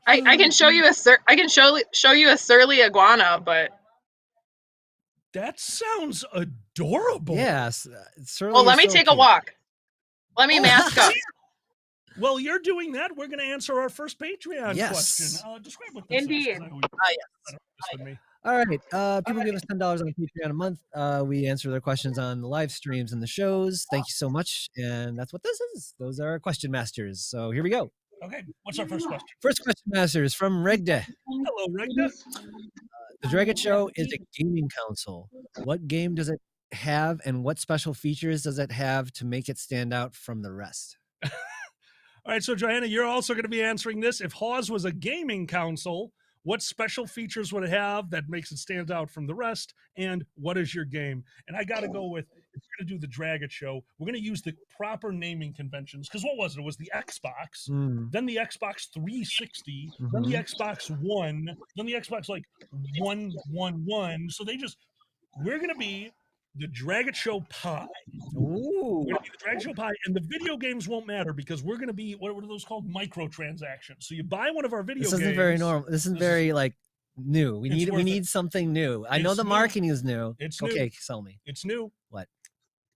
I can show you show you a surly iguana, but That sounds adorable. Yes. well, let me take a walk. Let me mask up. Well, you're doing that. We're going to answer our first Patreon Yes. question. Describe what this Indeed. is. 'Cause I always- yes. with me. All right. People give us $10 on Patreon a month. We answer their questions on the live streams and the shows. Thank you so much. And that's what this is. Those are our question masters. So here we go. Okay, what's our first question? First question master is from Regda. Hello, Regda. The Dragon Show is a gaming console. What game does it have, and what special features does it have to make it stand out from the rest? All right, so Joanna, you're also going to be answering this. If Hawes was a gaming console, what special features would it have that makes it stand out from the rest? And what is your game? And I got to go with, if we're going to do the Dragon Show, we're going to use the proper naming conventions. Because what was it? It was the Xbox, then the Xbox 360, then the Xbox One, then the Xbox like 111. So we're going to be the Dragon Show Pie. Ooh. We're going to be the Dragon Show Pie, and the video games won't matter because we're going to be, what are those called? Microtransactions. So you buy one of our video games. This isn't very normal. This isn't very like new. We need something new. I know It's the new. marketing is new. It's okay, new. sell me. It's new. What?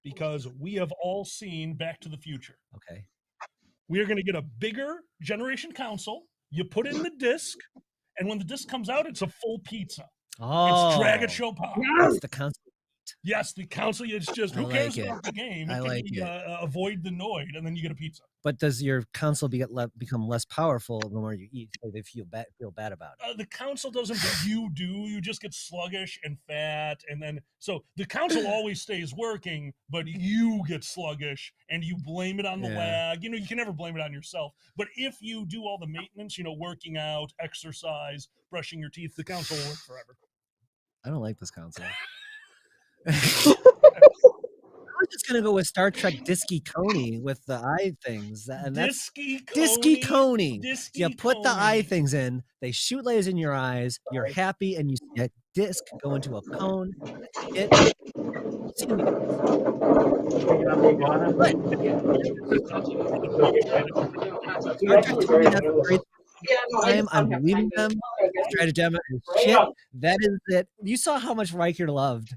Because we have all seen Back to the Future. Okay. We are going to get a bigger generation console. You put in the disc, and when the disc comes out, it's a full pizza. Oh, It's Dragon Show Pie. That's the console. Yes, the console. It's just, who I cares like it. about the game? I It can like be, it. avoid the Noid, and then you get a pizza. But does your console become less powerful the more you eat? So they feel bad about it. The console doesn't, but you do. You just get sluggish and fat, and then so the console always stays working, but you get sluggish, and you blame it on the Yeah. lag. You know, you can never blame it on yourself. But if you do all the maintenance, working out, exercise, brushing your teeth, the console will work forever. I don't like this console. I'm just gonna go with Star Trek Disky Coney with the eye things, and that's Disky Coney. You put the eye things in, they shoot lasers in your eyes. You're happy, and you see a disc go into a cone. I'm leaving them. Stratagema is shit. That is it. You saw how much Riker loved,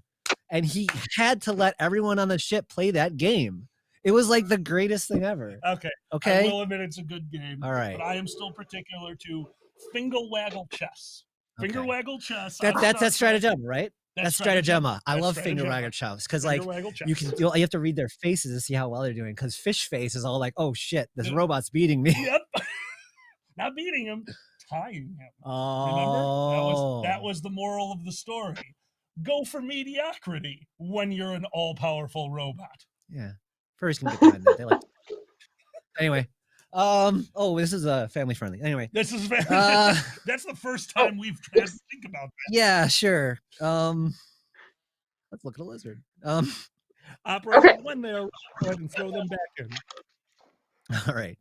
and he had to let everyone on the ship play that game. It was like the greatest thing ever. Okay. Okay. I will admit it's a good game. All right. But I am still particular to Finger Waggle Chess. Finger Okay. Waggle Chess. That's Stratagema, right? That's Stratagema. I That's love Finger Stratagema. Waggle Chess because Finger like Waggle Chess. you have to read their faces to see how well they're doing. Because Fish Face is all like, "Oh shit, this Yeah. robot's beating me." Yep. Not beating him, tying him. Oh, Remember? That was the moral of the story. Go for mediocrity when you're an all-powerful robot. yeah. Furries can get behind that. They like. Anyway, oh, this is family friendly. Anyway, This is very, Uh, that's the first time we've had to think about that. yeah, sure. Let's look at a lizard. Operator, Okay. when they're, go ahead and throw them back in. All right.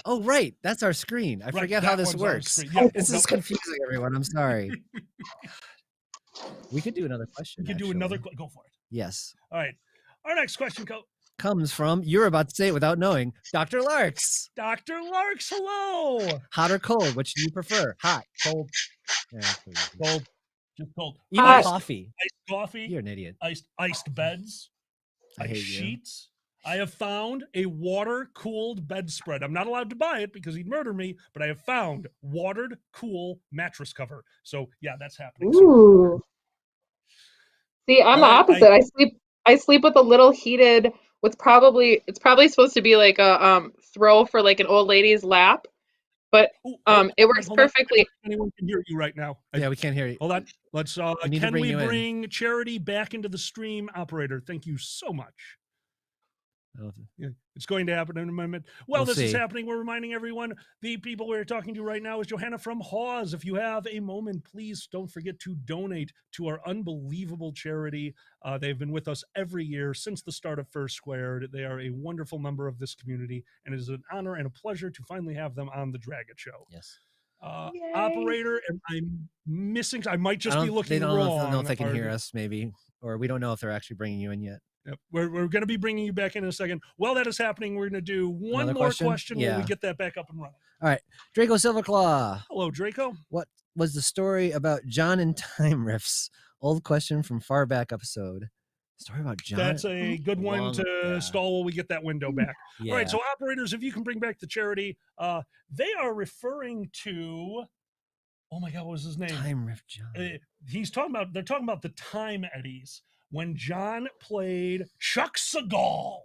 Oh, right. That's our screen. I Right, forget how that this one's our works. screen. Yeah, This no, is confusing, everyone. I'm sorry. We could do another question. We can do actually. another. Go for it. Yes. All right. Our next question Comes from, you're about to say it without knowing, Dr. Larks. Dr. Larks, hello. Hot or cold? Which do you prefer? Hot, cold? Yeah, that's pretty easy. Cold. Just cold. Even Hot. coffee. Iced coffee. You're an idiot. Iced beds. I Iced hate you. sheets. I have found a water-cooled bedspread. I'm not allowed to buy it because he'd murder me, but I have found watered, cool mattress cover. So yeah, that's happening soon. Ooh. See, I'm the opposite. I sleep with a little heated. It's probably supposed to be like a throw for like an old lady's lap, but it works perfectly. Anyone can hear you right now. Yeah, we can't hear you. Hold on. Let's. Can we bring Charity back into the stream, operator? Thank you so much. Yeah, it's going to happen in a moment. Well, this is happening. We're reminding everyone, the people we're talking to right now is Johanna from Hawes. If you have a moment, please don't forget to donate to our unbelievable charity. They've been with us every year since the start of First Squared. They are a wonderful member of this community, and it is an honor and a pleasure to finally have them on the Dragon Show. Yes. Operator, and I'm missing. I might just be looking wrong. I don't know if they can hear us, maybe, or we don't know if they're actually bringing you in yet. Yep. We're going to be bringing you back in a second. While that is happening, we're going to do one more question when we get that back up and running. All right. Draco Silverclaw. Hello, Draco. What was the story about John and time riffs? Old question from far back episode. Story about John. That's a good one to stall while we get that window back. Yeah. All right. So operators, if you can bring back the charity, they are referring to, oh my God, what was his name? Time riff John. They're talking about the Time Eddies. When John played Chuck Segal.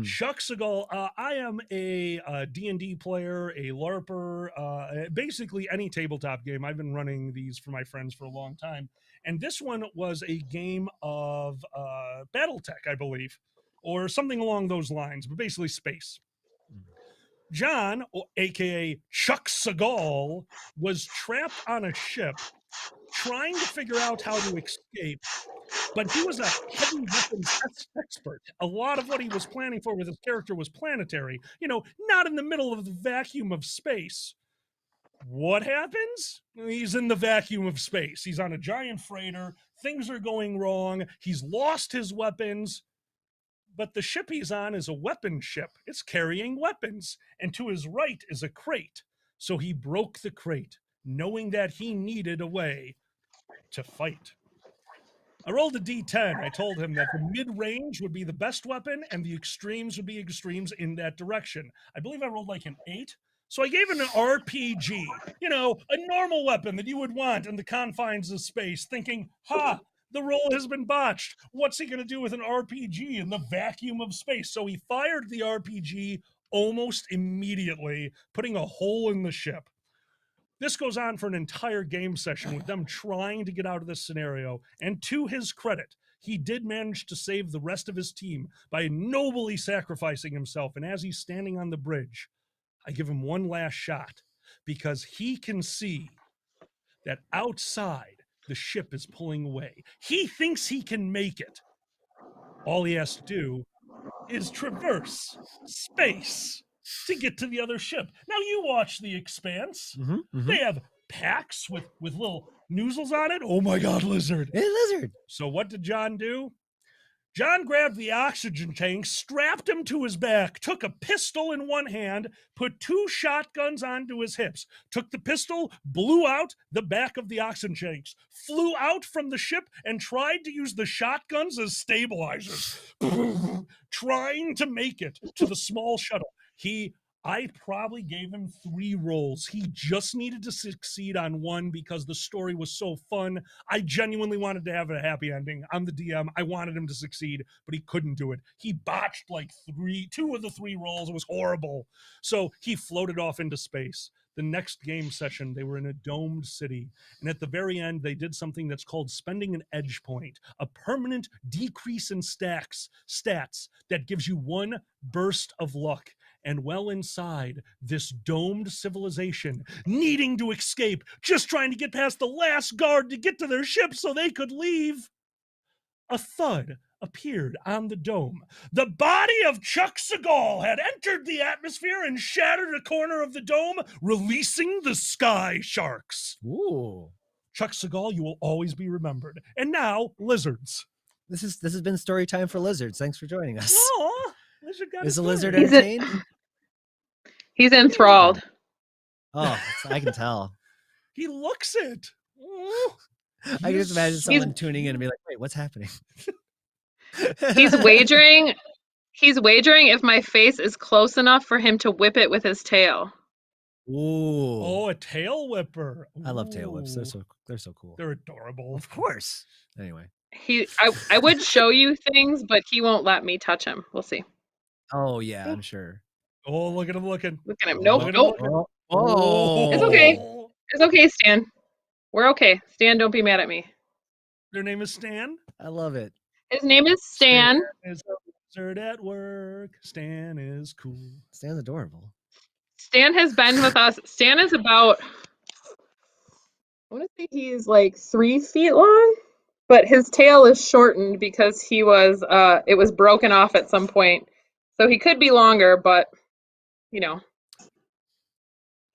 Chuck Segal, I am a D&D player, a LARPer, basically any tabletop game. I've been running these for my friends for a long time. And this one was a game of Battletech, I believe, or something along those lines, but basically space. John, a.k.a. Chuck Segal, was trapped on a ship trying to figure out how to escape. But he was a heavy weapons expert. A lot of what he was planning for with his character was planetary, not in the middle of the vacuum of space. What happens? He's in the vacuum of space. He's on a giant freighter. Things are going wrong. He's lost his weapons. But the ship he's on is a weapon ship. It's carrying weapons. And to his right is a crate. So he broke the crate, knowing that he needed a way to fight. I rolled a D10. I told him that the mid-range would be the best weapon and the extremes would be extremes in that direction. I believe I rolled like an 8. So I gave him an RPG, a normal weapon that you would want in the confines of space, thinking, the roll has been botched. What's he going to do with an RPG in the vacuum of space? So he fired the RPG almost immediately, putting a hole in the ship. This goes on for an entire game session with them trying to get out of this scenario. And to his credit, he did manage to save the rest of his team by nobly sacrificing himself. And as he's standing on the bridge, I give him one last shot because he can see that outside the ship is pulling away. He thinks he can make it. All he has to do is traverse space to get to the other ship. Now you watch The Expanse. They have packs with little noozles on it. Oh my God, lizard. Hey, lizard. So what did John do? John grabbed the oxygen tank, strapped him to his back, took a pistol in one hand, put 2 shotguns onto his hips, took the pistol, blew out the back of the oxygen tanks, flew out from the ship, and tried to use the shotguns as stabilizers, trying to make it to the small shuttle. I probably gave him 3 rolls. He just needed to succeed on 1 because the story was so fun. I genuinely wanted to have a happy ending. I'm the DM. I wanted him to succeed, but he couldn't do it. He botched like 2 of the 3 rolls. It was horrible. So he floated off into space. The next game session, they were in a domed city. And at the very end, they did something that's called spending an edge point, a permanent decrease in stats that gives you 1 burst of luck. And well inside this domed civilization, needing to escape, just trying to get past the last guard to get to their ship so they could leave, a thud appeared on the dome. The body of Chuck Segal had entered the atmosphere and shattered a corner of the dome, releasing the sky sharks. Ooh. Chuck Segal, you will always be remembered. And now, lizards. This has been story time for lizards. Thanks for joining us. Aw, lizard got Is a the lizard story. entertained? He's enthralled. Oh, I can tell. He looks it. Oh, I can just imagine someone tuning in and be like, wait, what's happening? He's wagering He's wagering if my face is close enough for him to whip it with his tail. Ooh. Oh, a tail whipper. I love tail whips. Ooh. They're so cool. They're adorable. Of course. Anyway. I would show you things, but he won't let me touch him. We'll see. Oh yeah, I'm sure. Oh, look at him looking. Look at him. Nope. Look at him Nope. looking. Oh. It's okay. It's okay, Stan. We're okay. Stan, don't be mad at me. Their name is Stan. I love it. His name is Stan. Is a wizard at work. Stan is cool. Stan's adorable. Stan has been with us. Stan is about, I want to say he's like 3 feet long, but his tail is shortened because it was broken off at some point. So he could be longer, but you know.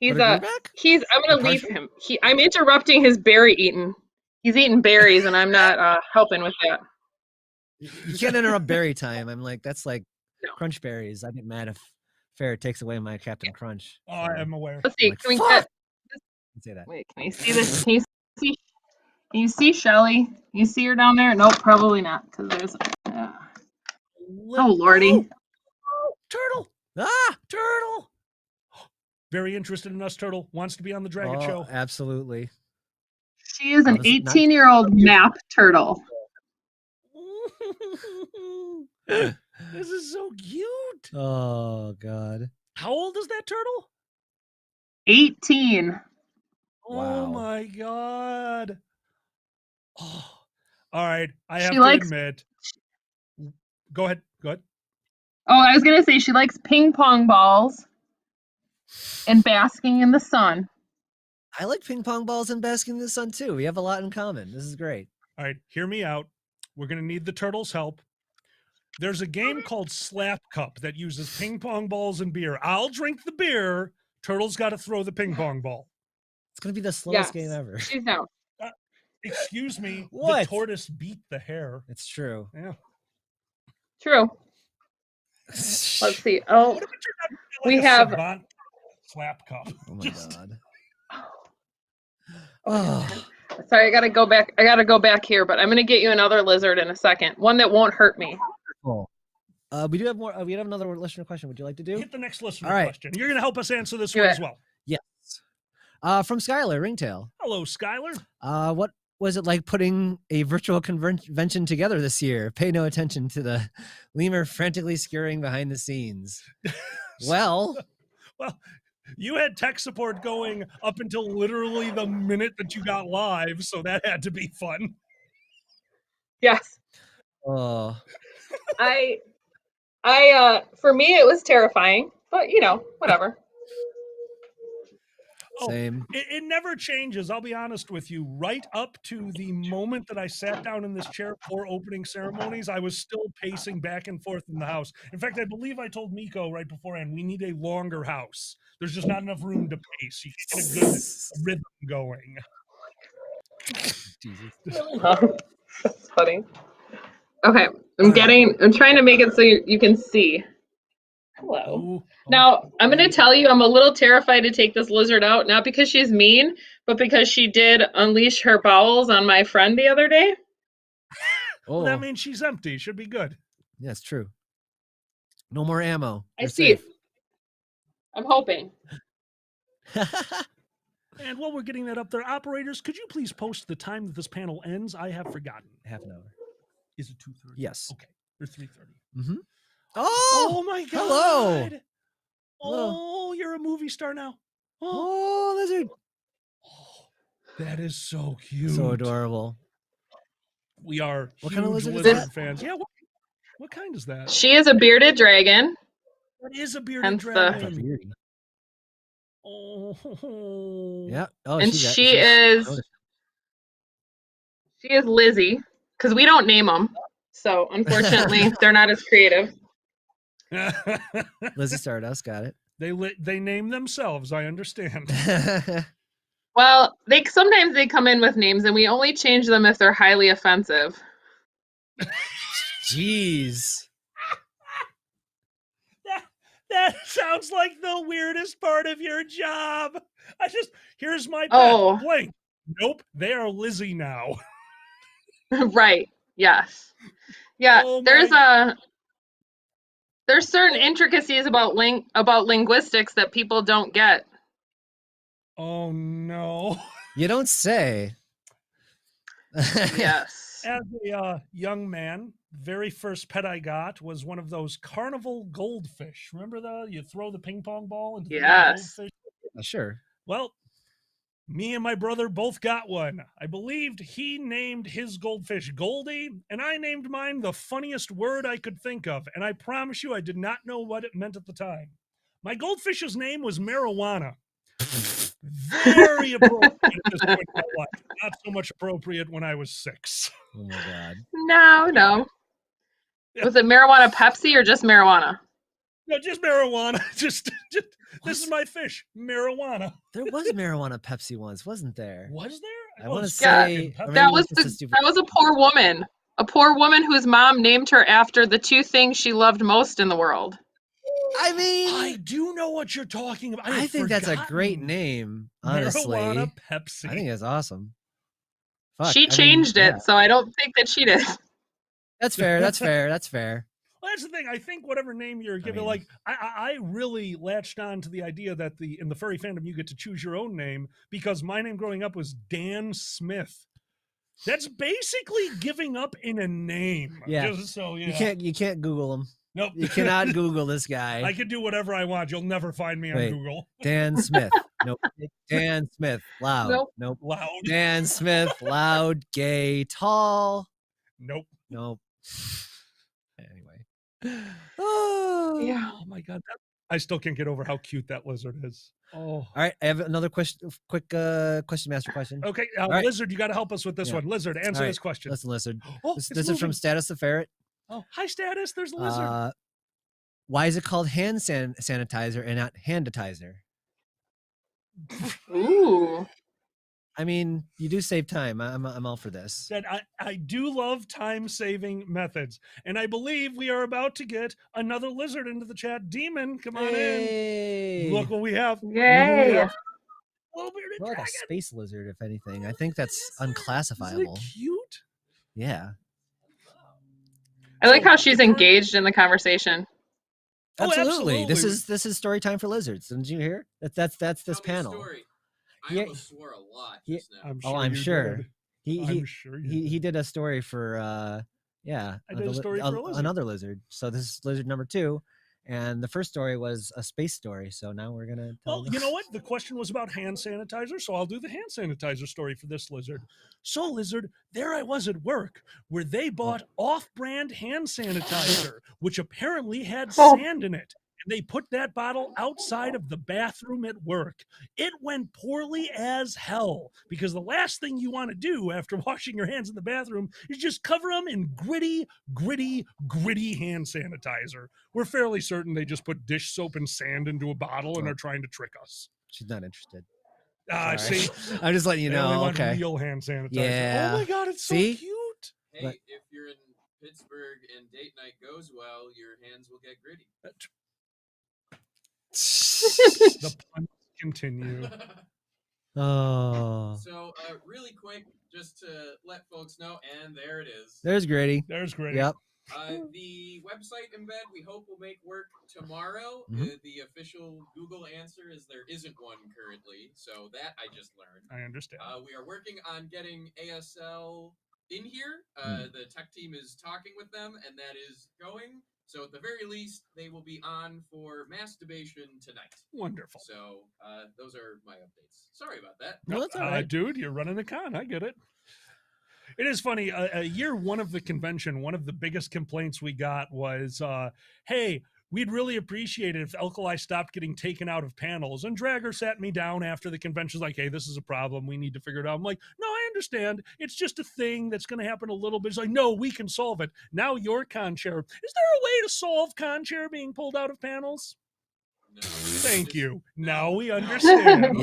I'm gonna leave him. I'm interrupting his berry eating. He's eating berries and I'm not helping with that. You can't interrupt berry time. I'm like, that's like crunch berries. I get mad if Farrah takes away my Captain Crunch. Oh, I am aware. Let's see. Like, Can we get say that. Wait, can you see this? Can you see Shelly? You see her down there? Nope, probably not, because there's oh lordy. Turtle. Ah, turtle. Very interested in us, Turtle. Wants to be on the Dragon Show. Absolutely. She is an 18-year-old map turtle. This is so cute. Oh God. How old is that turtle? 18. Oh Wow. my God. Oh. All right. I have She to likes- admit. Go ahead. Oh, I was gonna say she likes ping pong balls and basking in the sun. I like ping pong balls and basking in the sun too. We have a lot in common. This is great. All right. Hear me out. We're going to need the turtle's help. There's a game called Slap Cup that uses ping pong balls and beer. I'll drink the beer. Turtle's got to throw the ping pong ball. It's gonna be the slowest game ever. She's down. Excuse me. What? The tortoise beat the hare. It's true. Yeah. True. Let's see. Oh, What if it turned out to be we a have- savant Slap Cup. Oh my God. Oh. Sorry, I gotta go back. I gotta go back here, but I'm gonna get you another lizard in a second. One that won't hurt me. Cool. We do have more. We have another listener question. Would you like to do? Hit the next listener All right. question. You're going to help us answer this Do one it. as well. Yes. From Skylar Ringtail. Hello, Skylar. What was it like putting a virtual convention together this year? Pay no attention to the lemur frantically scurrying behind the scenes. Well, you had tech support going up until literally the minute that you got live, so that had to be fun. Yes. oh, For me, it was terrifying, but whatever. Oh, same. It never changes. I'll be honest with you. Right up to the moment that I sat down in this chair for opening ceremonies, I was still pacing back and forth in the house. In fact, I believe I told Miko right beforehand, we need a longer house. There's just not enough room to pace. You get a good rhythm going. Jesus. That's funny. Okay, I'm trying to make it so you can see. Hello. Oh, Now, I'm going to tell you, I'm a little terrified to take this lizard out, not because she's mean, but because she did unleash her bowels on my friend the other day. Oh, that means she's empty. Should be good. yeah, it's true. No more ammo. I You're see. I'm hoping. safe. And while we're getting that up there, operators, could you please post the time that this panel ends? I have forgotten. Half an hour. Is it 2:30? Yes. Okay. Or 3:30. Mm-hmm. Oh, Oh, my God. hello. Hello. Oh, you're a movie star now. Oh, lizard. Oh, that is so cute. So adorable. We are What huge kind of lizard is lizard that? fans. Yeah, what kind is that? She is a bearded dragon. That is a bearded Hence the- dragon. Oh. Yeah. Oh, And she's she is Lizzie, because we don't name them. So unfortunately, they're not as creative. Lizzie Stardust. Got it. They name themselves. I understand. Well, sometimes they come in with names, and we only change them if they're highly offensive. Jeez. That sounds like the weirdest part of your job. Here's my pet. Oh. Blank. Nope, they are Lizzie now. Right. Yes. Yeah. Oh there's my- There's certain intricacies about linguistics that people don't get. Oh no. You don't say. Yes. As a young man, very first pet I got was one of those carnival goldfish. Remember you throw the ping pong ball into the goldfish? Sure. Well, me and my brother both got one. I believed he named his goldfish Goldie, and I named mine the funniest word I could think of. And I promise you, I did not know what it meant at the time. My goldfish's name was Marijuana. Very appropriate at this point in my life. Not so much appropriate when I was 6. Oh my God. No. Was it marijuana Pepsi or just marijuana? No, just marijuana. Just this is my fish, marijuana. There was marijuana Pepsi once, wasn't there? Was there? I want to say that was a poor woman. A poor woman whose mom named her after the two things she loved most in the world. I mean, I do know what you're talking about. I think that's a great name, honestly. Marijuana Pepsi. I think that's awesome. Fuck, she changed it, so I don't think that she did. That's fair. That's fair. That's fair. Well, that's the thing. I think whatever name you're giving, I really latched on to the idea that in the furry fandom you get to choose your own name, because my name growing up was Dan Smith. That's basically giving up in a name. Yeah. Just so you can't Google him. Nope. You cannot Google this guy. I can do whatever I want. You'll never find me on Google. Dan Smith. Nope. Dan Smith. Loud. Nope. Loud. Dan Smith. Loud. Gay. Tall. Nope. Anyway. Yeah. Oh my God. I still can't get over how cute that lizard is. Oh. All right. I have another question. Quick question master question. Okay. Right. Lizard, you got to help us with this one. Lizard, answer this question. Listen, Lizard. Oh, this is from Status the Ferret. Oh, hi, Status. There's a lizard. Why is it called hand sanitizer and not handitizer? Ooh. I mean, you do save time. I'm all for this. That I do love time-saving methods, and I believe we are about to get another lizard into the chat. Demon, come on in. Look what we have. Yay. More like a space lizard, if anything. I think that's unclassifiable. Isn't it cute? Yeah. I like how she's engaged in the conversation. Absolutely. This is story time for lizards. Didn't you hear? That's this panel. Story. I almost swore a lot just now. I'm sure. Did. He did a story for I did a story for a lizard. Another lizard. So this is lizard number 2. And the first story was a space story. So now we're going to Well, you know what? The question was about hand sanitizer, so I'll do the hand sanitizer story for this lizard. So, lizard, there I was at work where they bought off-brand hand sanitizer, which apparently had sand in it. And they put that bottle outside of the bathroom at work. It went poorly as hell, because the last thing you want to do after washing your hands in the bathroom is just cover them in gritty hand sanitizer. We're fairly certain they just put dish soap and sand into a bottle and are trying to trick us. She's not interested. See, I'm just letting you know. Okay. Real hand sanitizer. Yeah. Oh my God, it's so cute. Hey, if you're in Pittsburgh and date night goes well, your hands will get gritty. The puns continue. Oh. So, really quick, just to let folks know, and there it is. There's Grady. There's Grady. Yep. The website embed we hope will make work tomorrow. Mm-hmm. The official Google answer is there isn't one currently, so that I just learned. I understand. We are working on getting ASL in here. The tech team is talking with them, and that is going. So at the very least, they will be on for masturbation tonight. Wonderful. So those are my updates. Sorry about that. No, that's all right. Dude, you're running a con. I get it. It is funny. Year one of the convention, one of the biggest complaints we got was, hey, we'd really appreciate it if Alkali stopped getting taken out of panels. And Dragger sat me down after the convention, like, hey, this is a problem. We need to figure it out. I'm like, no, I understand. It's just a thing that's going to happen a little bit. It's like, no, we can solve it. Now you're con chair. Is there a way to solve con chair being pulled out of panels? No. Thank you. Now we understand.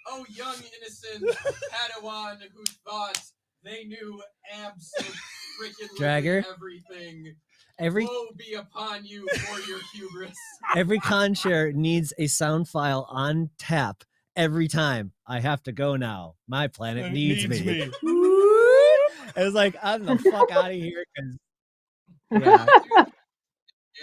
Oh, young innocent Padawan who thought they knew absolutely Dragger. everything. Woe be upon you for your hubris. Every con chair needs a sound file on tap every time. I have to go now. My planet needs me. It was like, I'm the fuck out of here. Yeah.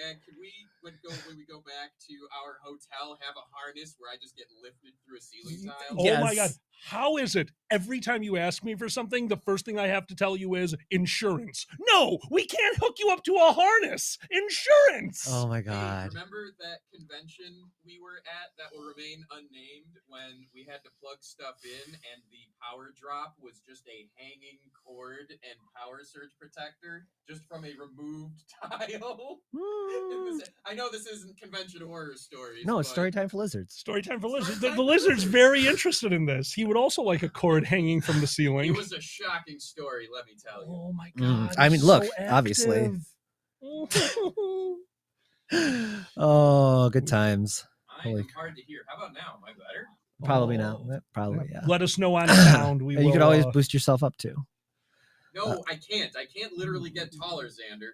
Yeah, could we when we go back to our hotel have a harness where I just get lifted through a ceiling tile? Oh my God. Yes. How is it every time you ask me for something, the first thing I have to tell you is insurance? No, we can't hook you up to a harness. Insurance. Oh my Hey, God. remember that convention we were at that will remain unnamed when we had to plug stuff in and the power drop was just a hanging cord and power surge protector just from a removed tile? I know this isn't convention horror stories. No, it's but story time for lizards. Story time for lizards. Story time The for lizard's lizards. very interested in this. He would also like a cord hanging from the ceiling. It was a shocking story, let me tell you. Oh my Mm, God. I mean, he's look, so obviously. active. Oh, good times. I am hard to hear. How about now? Am I better? Probably Oh. not. Probably, yeah. Let us know on sound. We You will, could always boost yourself up too. No, I can't. I can't literally get taller, Xander.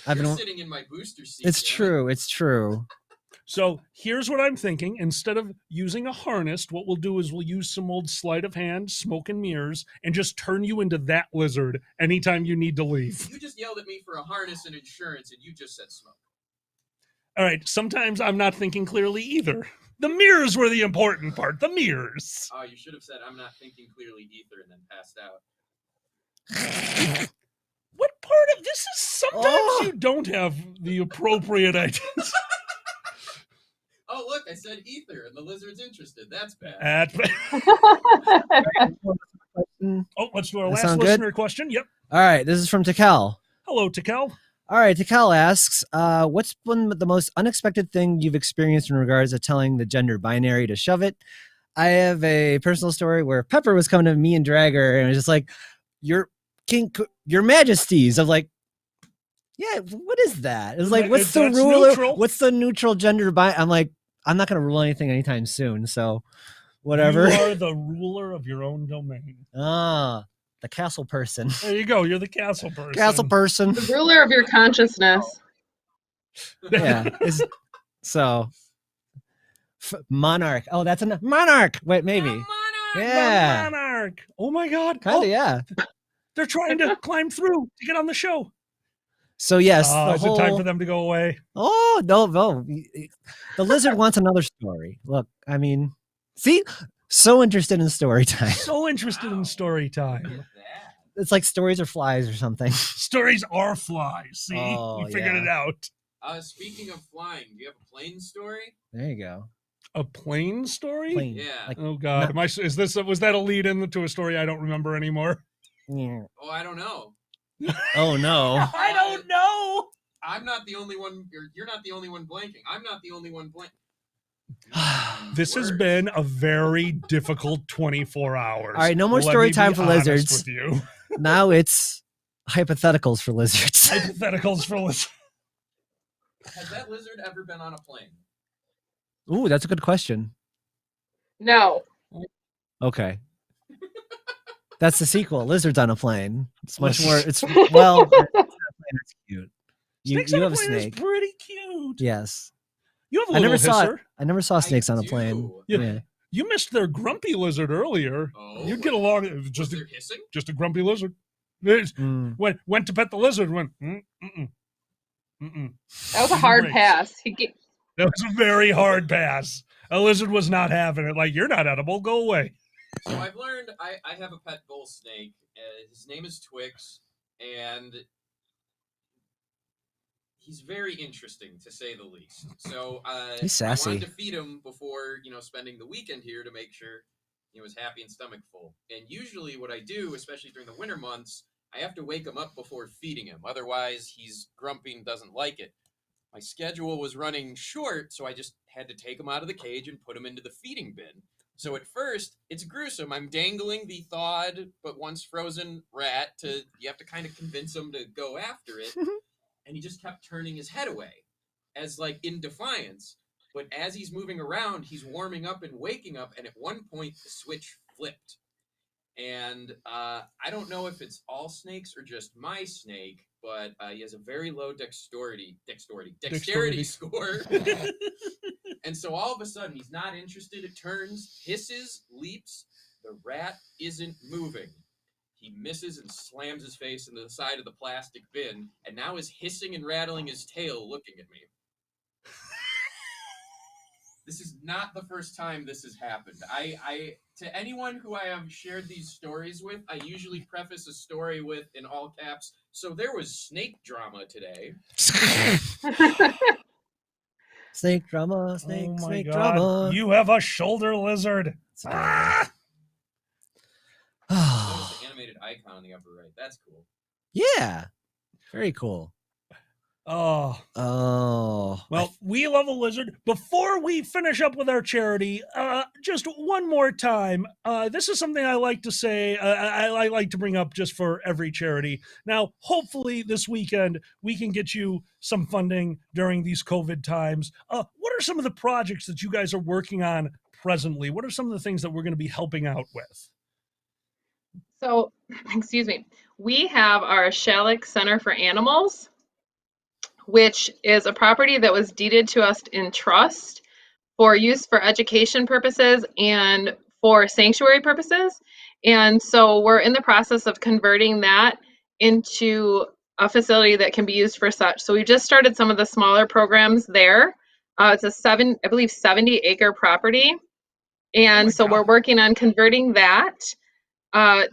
I've You're been. sitting in my booster seat. It's damn it. true. It's true. So here's what I'm thinking. Instead of using a harness, what we'll do is we'll use some old sleight of hand, smoke and mirrors, and just turn you into that lizard anytime you need to leave. You just yelled at me for a harness and insurance, and you just said smoke. All right. Sometimes I'm not thinking clearly either. The mirrors were the important part. The mirrors. Oh, you should have said I'm not thinking clearly either, and then passed out. What part of this is sometimes Oh. you don't have the appropriate ideas. Oh, look, I said ether, and the lizard's interested. That's bad. Let's do our That last sound good? listener question. Yep. All right. This is from Takel. Hello, Takel. All right. Takel asks, what's been the most unexpected thing you've experienced in regards to telling the gender binary to shove it? I have a personal story where Pepper was coming to me and Dragger, and it was just like, your majesties. I'm like, yeah, what is that? It's like, what's the That's ruler? neutral. What's the neutral gender I'm like, I'm not going to rule anything anytime soon. So whatever. You are the ruler of your own domain. Ah, the castle person. There you go. You're the castle person. Castle person. The ruler of your consciousness. Yeah. Monarch. Oh, that's a monarch. Wait, maybe. Monarch! Yeah. The monarch. Oh my God. Kind of, Oh, yeah. they're trying to climb through to get on the show. So yes, Is it time for them to go away? Oh no. The lizard wants another story. Look, I mean, see, so interested in story time. So interested in story Look time. at that. It's like stories or flies or something. Stories are flies. See, Oh, we figured yeah. it out. Speaking of flying, do you have a plane story? There you go. A plane story? Plane. Yeah. Like, Oh God, was that a lead into a story I don't remember anymore? yeah. Oh, I don't know. Oh no. I don't know. I'm not the only one. You're not the only one blanking. I'm not the only one blanking. This has Words. been a very difficult 24 hours. All right, no more Let story me be time for honest lizards. With you. Now it's hypotheticals for lizards. Hypotheticals for lizards. Has that lizard ever been on a plane? Ooh, that's a good question. No. Okay. That's the sequel. Lizards on a plane. It's much more. It's well. It's cute. Snakes You on have a plane is snake. pretty cute. Yes. You have a I little never saw it. hisser. I never saw snakes on a plane. do. Yeah. Yeah. You missed their grumpy lizard earlier. Oh, You'd get along. Was Just there hissing? a grumpy lizard. It Mm. went to pet the lizard. Went. That was a hard Breaks. pass. That was a very hard pass. A lizard was not having it. Like, you're not edible. Go away. So I've learned I have a pet bull snake. His name is Twix, and he's very interesting to say the least. So He's sassy. I wanted to feed him before spending the weekend here to make sure he was happy and stomach full. And usually, what I do, especially during the winter months, I have to wake him up before feeding him. Otherwise, he's grumpy and doesn't like it. My schedule was running short, so I just had to take him out of the cage and put him into the feeding bin. So at first, it's gruesome. I'm dangling the thawed but once frozen rat you have to kind of convince him to go after it. And he just kept turning his head away as like in defiance. But as he's moving around, he's warming up and waking up. And at one point, the switch flipped. And I don't know if it's all snakes or just my snake, but he has a very low dexterity score. And so all of a sudden, he's not interested. It turns, hisses, leaps. The rat isn't moving. He misses and slams his face into the side of the plastic bin, and now is hissing and rattling his tail looking at me. This is not the first time this has happened. I to anyone who I have shared these stories with, I usually preface a story with, in all caps, so there was snake drama today. Snake drama, snake, oh my snake God. drama. You have a shoulder lizard. Notice the animated icon on the upper right. That's cool. Yeah, very cool. Oh. Well, we love a lizard. Before we finish up with our charity, just one more time. This is something I like to say. I like to bring up just for every charity. Now, hopefully this weekend we can get you some funding during these COVID times. What are some of the projects that you guys are working on presently? What are some of the things that we're going to be helping out with? So, excuse me. We have our Shalleck Center for Animals, which is a property that was deeded to us in trust for use for education purposes and for sanctuary purposes. And so we're in the process of converting that into a facility that can be used for such. So we just started some of the smaller programs there. It's a 70-acre property. And so we're working on converting that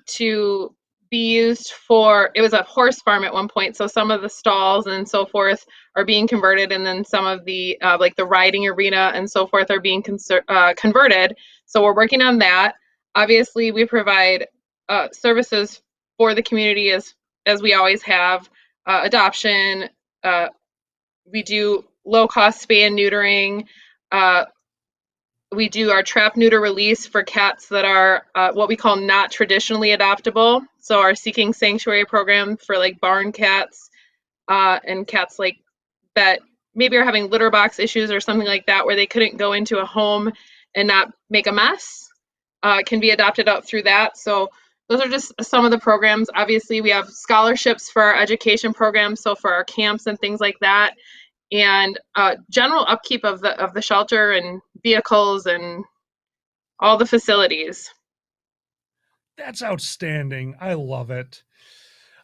to be used for, it was a horse farm at one point, so some of the stalls and so forth are being converted, and then some of the like the riding arena and so forth are being converted. So we're working on that. Obviously we provide services for the community as we always have. Adoption, we do low-cost spay and neutering. We do our trap, neuter, release for cats that are what we call not traditionally adoptable. So our Seeking Sanctuary program for like barn cats and cats like that maybe are having litter box issues or something like that, where they couldn't go into a home and not make a mess, can be adopted out through that. So those are just some of the programs. Obviously, we have scholarships for our education programs, so for our camps and things like that. And general upkeep of the shelter and vehicles and all the facilities. That's outstanding. I love it.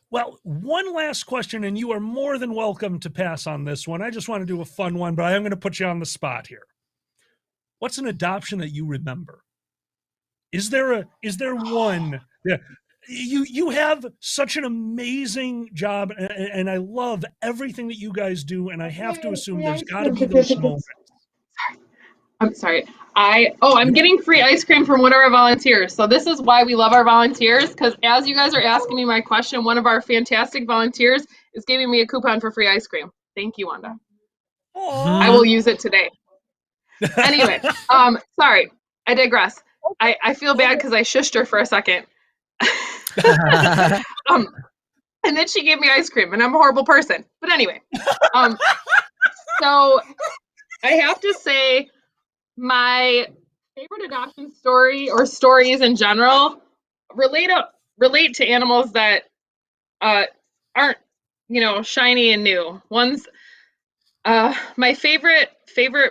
Well, one last question, and you are more than welcome to pass on this one. I just want to do a fun one, but I am going to put you on the spot here. What's an adoption that you remember? Is there one? Yeah. You have such an amazing job, and I love everything that you guys do, and I have to assume there's got to be those moments. I'm sorry. I'm getting free ice cream from one of our volunteers. So this is why we love our volunteers, because as you guys are asking me my question, one of our fantastic volunteers is giving me a coupon for free ice cream. Thank you, Wanda. I will use it today. Anyway, sorry, I digress. I feel bad because I shushed her for a second. And then she gave me ice cream, and I'm a horrible person. But anyway, so I have to say my favorite adoption story, or stories in general, relate to animals that aren't, shiny and new. One's my favorite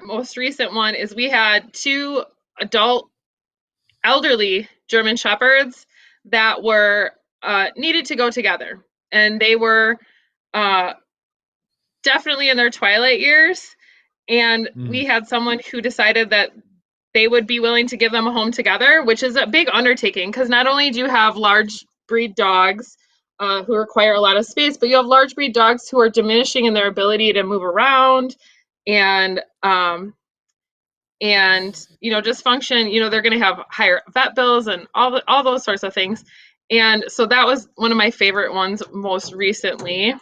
most recent one is we had 2 adult elderly German Shepherds that were needed to go together, and they were definitely in their twilight years, and we had someone who decided that they would be willing to give them a home together, which is a big undertaking, because not only do you have large breed dogs who require a lot of space, but you have large breed dogs who are diminishing in their ability to move around and just function. They're going to have higher vet bills and all those sorts of things. And so that was one of my favorite ones most recently.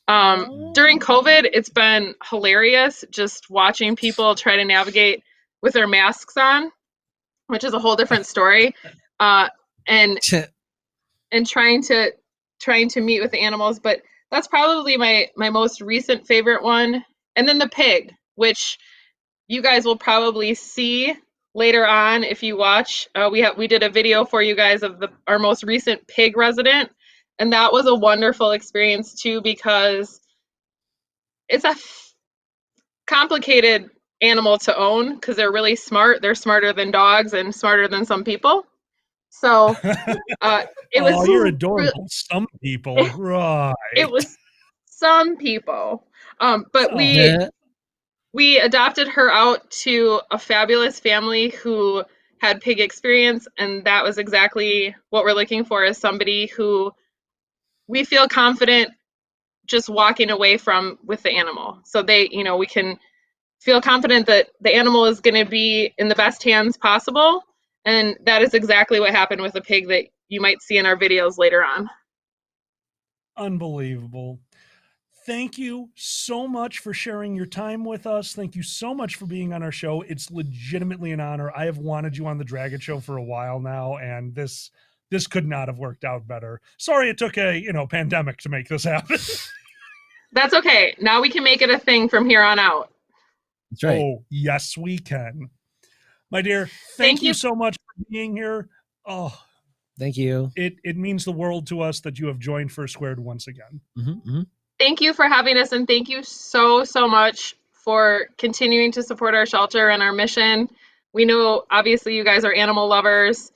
During COVID, it's been hilarious just watching people try to navigate with their masks on, which is a whole different story. And trying to meet with the animals, but that's probably my most recent favorite one. And then the pig, which you guys will probably see later on if you watch. We did a video for you guys of our most recent pig resident, and that was a wonderful experience too, because it's a complicated animal to own, because they're really smart. They're smarter than dogs and smarter than some people. So it was. Oh, you're adorable. Some people, right? It was some people, but we adopted her out to a fabulous family who had pig experience, and that was exactly what we're looking for, is somebody who we feel confident just walking away from with the animal. So they, we can feel confident that the animal is going to be in the best hands possible. And that is exactly what happened with the pig that you might see in our videos later on. Unbelievable. Thank you so much for sharing your time with us. Thank you so much for being on our show. It's legitimately an honor. I have wanted you on the Dragon Show for a while now, and this could not have worked out better. Sorry it took a, pandemic to make this happen. That's okay. Now we can make it a thing from here on out. That's right. Oh, yes, we can. My dear, thank you so much for being here. Oh, thank you. It means the world to us that you have joined First Squared once again. Thank you for having us, and thank you so much for continuing to support our shelter and our mission. We know, obviously, you guys are animal lovers,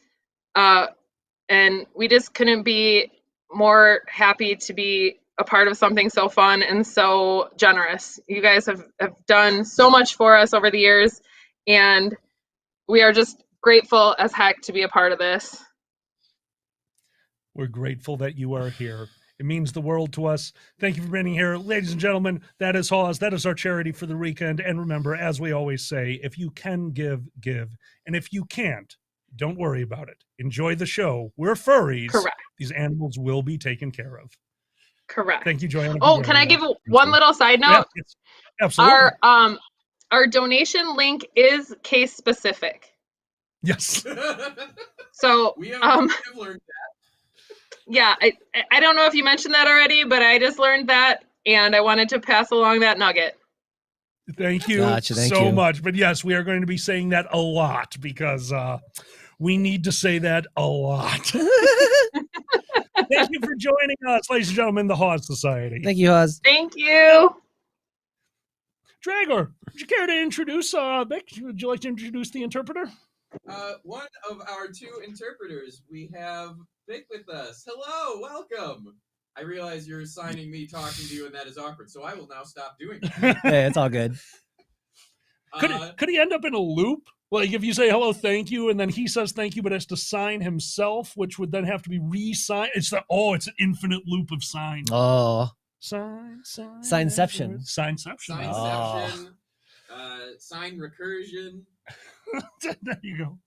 and we just couldn't be more happy to be a part of something so fun and so generous. You guys have done so much for us over the years, and we are just grateful as heck to be a part of this. We're grateful that you are here. It means the world to us. Thank you for being here. Ladies and gentlemen, that is Hawes. That is our charity for the weekend. And remember, as we always say, if you can give, give. And if you can't, don't worry about it. Enjoy the show. We're furries. Correct. These animals will be taken care of. Correct. Thank you, Joanna. Oh, can I give one little side note? Yeah, absolutely. Our donation link is case specific. Yes. So we have learned that. Yeah, I don't know if you mentioned that already, but I just learned that, and I wanted to pass along that nugget. Thank you so much. But yes, we are going to be saying that a lot because we need to say that a lot. Thank you for joining us, ladies and gentlemen, the Hawes Society. Thank you, Hawes. Thank you. Dragor, would you care to introduce Vic? Would you like to introduce the interpreter? One of our two interpreters, we have Vic with us. Hello, welcome. I realize you're assigning me talking to you, and that is awkward, so I will now stop doing that. Hey, it's all good. Could he end up in a loop? Like if you say hello, thank you, and then he says thank you, but has to sign himself, which would then have to be re-signed. It's an infinite loop of signs. Oh. Signception. Signception. Sign recursion. There you go.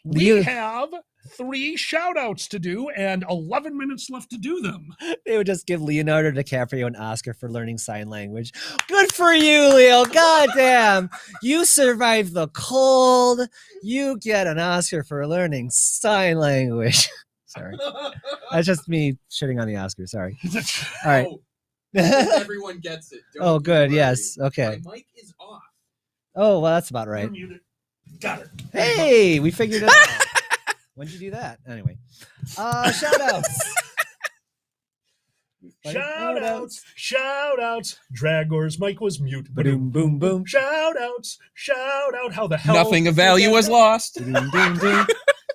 We have 3 shout-outs to do and 11 minutes left to do them. They would just give Leonardo DiCaprio an Oscar for learning sign language. Good for you, Leo. Goddamn. You survived the cold. You get an Oscar for learning sign language. Sorry. That's just me shitting on the Oscar. Sorry. All right. Everyone gets it. Oh, good. Yes. Okay. My mic is off. Oh, well, that's about right. Got it. Hey, we figured it out. When did you do that? Anyway. Shout outs. Shout outs. Dragor's mic was mute. Boom, boom, boom. Shout outs. How the hell? Nothing of value was lost. Doom, doom, doom.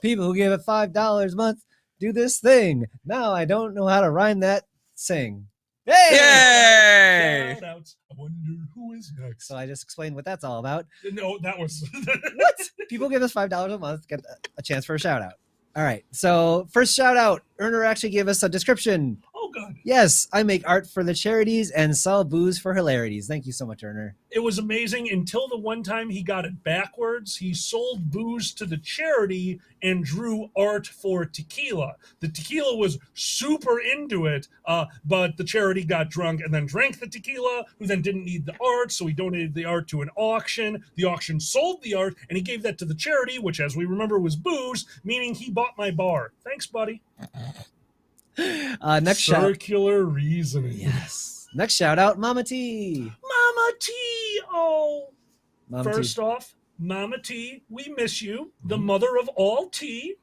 People who give it $5 a month do this thing. Now I don't know how to rhyme that. Sing. Hey! Shout outs. I wonder who is next. So I just explained what that's all about. No, that was what? People give us $5 a month to get a chance for a shout out. All right. So first shout out, Erner actually gave us a description. Oh, God. Yes, I make art for the charities and sell booze for hilarities. Thank you so much, Erner. It was amazing until the one time he got it backwards. He sold booze to the charity and drew art for tequila. The tequila was super into it, but the charity got drunk and then drank the tequila, who then didn't need the art, so he donated the art to an auction. The auction sold the art, and he gave that to the charity, which, as we remember, was booze, meaning he bought my bar. Thanks, buddy. Next circular reasoning. Yes. Next shout out, Mama T. Mama T. Oh. First T. off, Mama T, we miss you. The mother of all tea.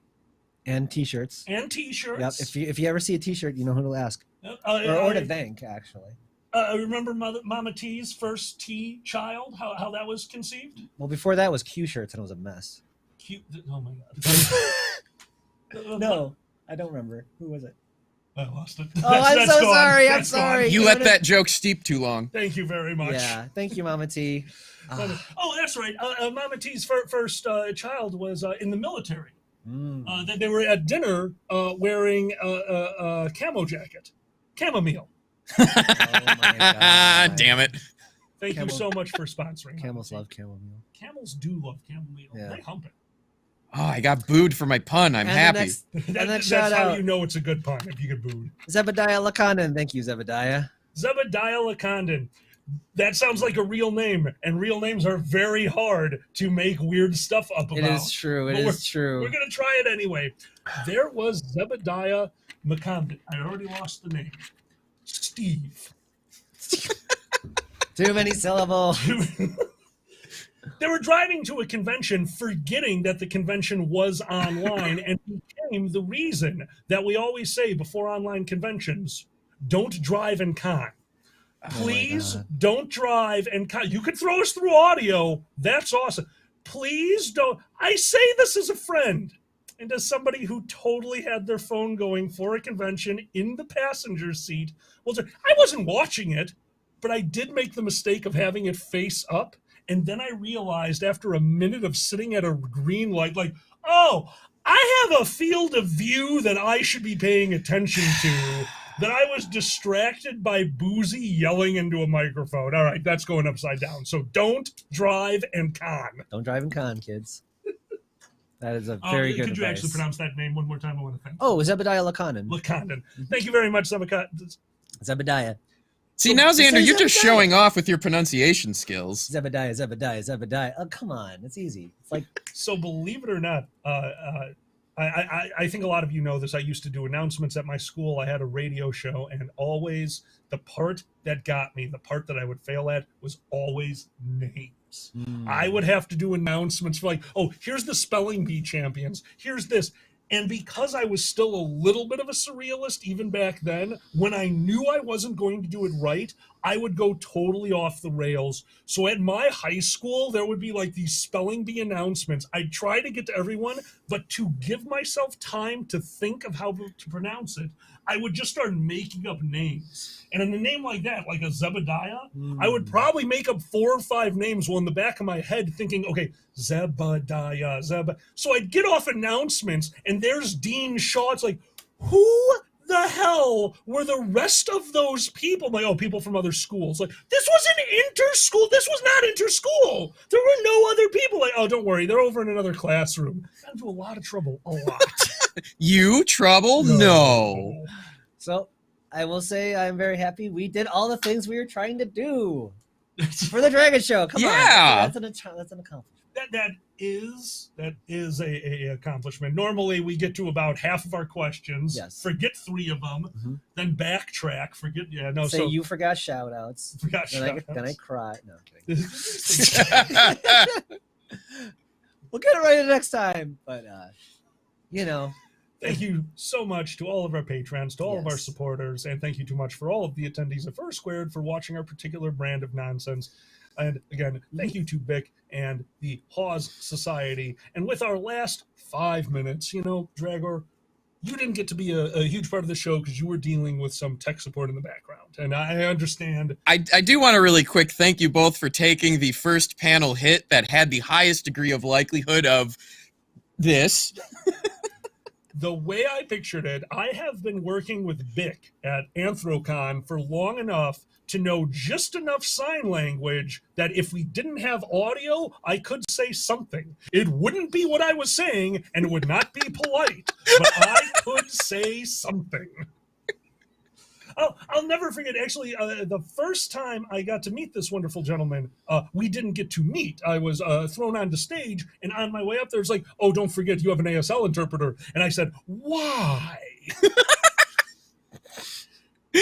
And t-shirts. And t-shirts. Yep. If you ever see a t-shirt, you know who to ask. Or to thank, actually. Remember Mama T's first tea child? How that was conceived? Well, before that was Q shirts, and it was a mess. Oh my God. No, I don't remember. Who was it? I lost it. Oh, I'm so gone. sorry. I'm That's gone. sorry. You let that joke steep too long. Thank you very much. Yeah, thank you, Mama T. Oh, that's right. Mama T's first child was in the military. They were at dinner wearing a camo jacket. Chamomile. Oh my God. Damn it. Thank you so much for sponsoring. Camels love chamomile. Camels do love chamomile. Yeah. They hump it. Oh, I got booed for my pun. I'm happy. That's shout how out you know it's a good pun, if you get booed. Zebediah Lakandan. Thank you, Zebediah. Zebediah Lakandan. That sounds like a real name, and real names are very hard to make weird stuff up about. It is true. It is true. We're going to try it anyway. There was Zebediah McCondon. I already lost the name. Steve. Too many syllables. They were driving to a convention, forgetting that the convention was online, and became the reason that we always say before online conventions, don't drive and con. Please don't drive and con. You could throw us through audio. That's awesome. Please don't. I say this as a friend and as somebody who totally had their phone going for a convention in the passenger seat. Well, I wasn't watching it, but I did make the mistake of having it face up. And then I realized after a minute of sitting at a green light, like, oh, I have a field of view that I should be paying attention to, that I was distracted by Boozy yelling into a microphone. All right, that's going upside down. So don't drive and con. Don't drive and con, kids. That is a very good Could you advice. actually pronounce that name one more time? I want to thank you. Oh, Zebediah Lakandan. Lakandan. Thank you very much, Zebediah. See, now, Xander, you're just Zebediah. showing off with your pronunciation skills. Zebediah. Oh, come on. It's easy. It's like... So believe it or not, I think a lot of you know this. I used to do announcements at my school. I had a radio show, and always the part that got me, the part that I would fail at, was always names. I would have to do announcements for like, oh, here's the spelling bee champions. Here's this. And because I was still a little bit of a surrealist even back then, when I knew I wasn't going to do it right, I would go totally off the rails. So at my high school, there would be like these spelling bee announcements. I'd try to get to everyone, but to give myself time to think of how to pronounce it, I would just start making up names. And in a name like that, like a Zebediah, I would probably make up 4 or 5 names while in the back of my head thinking, okay, Zebediah, So I'd get off announcements, and there's Dean Shaw. It's like, who the hell were the rest of those people? I'm like, oh, people from other schools. Like, this was an inter-school. This was not inter-school. There were no other people. Like, oh, don't worry. They're over in another classroom. Got into a lot of trouble. A lot. You trouble? No. So I will say I'm very happy we did all the things we were trying to do for the Dragon Show. Come on. That's an accomplishment. That is a accomplishment. Normally we get to about half of our questions, forget 3 of them, then backtrack, Say you forgot shout outs. Then I cry. No, I'm kidding. We'll get it right the next time. But thank you so much to all of our patrons, to all of our supporters, and thank you too much for all of the attendees of First Squared for watching our particular brand of nonsense. And again, thank you to Bick and the Hawes Society. And with our last 5 minutes, Dragor, you didn't get to be a huge part of the show because you were dealing with some tech support in the background. And I understand. I do want to really quick thank you both for taking the first panel hit that had the highest degree of likelihood of this. The way I pictured it, I have been working with Bick at Anthrocon for long enough to know just enough sign language that if we didn't have audio, I could say something. It wouldn't be what I was saying, and it would not be polite, but I could say something. I'll never forget, actually, the first time I got to meet this wonderful gentleman, we didn't get to meet. I was thrown onto stage, and on my way up there, it's like, oh, don't forget, you have an ASL interpreter. And I said, why?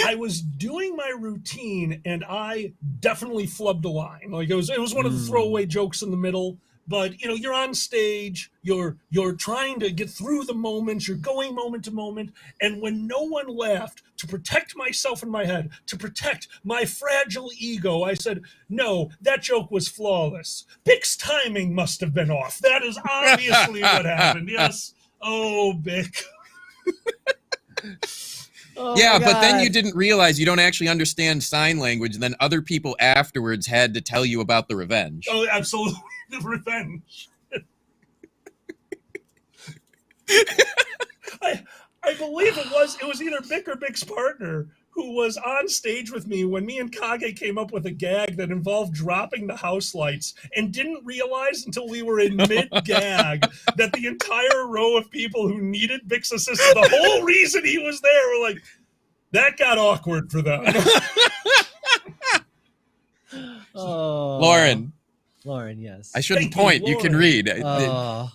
I was doing my routine, and I definitely flubbed a line. Like it was one of the throwaway jokes in the middle. But you're on stage, you're trying to get through the moments, you're going moment to moment, and when no one laughed, to protect myself in my head, to protect my fragile ego, I said, no, that joke was flawless. Bick's timing must have been off. That is obviously what happened. Yes, Oh, Bick. Oh yeah, my but then God. you didn't realize you don't actually understand sign language, and then other people afterwards had to tell you about the revenge. Oh, absolutely. The revenge. I believe it was either Bick or Bick's partner who was on stage with me when me and Kage came up with a gag that involved dropping the house lights and didn't realize until we were in mid-gag that the entire row of people who needed Bick's assistance, the whole reason he was there, were like, that got awkward for them. Oh. Lauren, yes. I shouldn't Thank you, point. You can Lauren. read. Oh.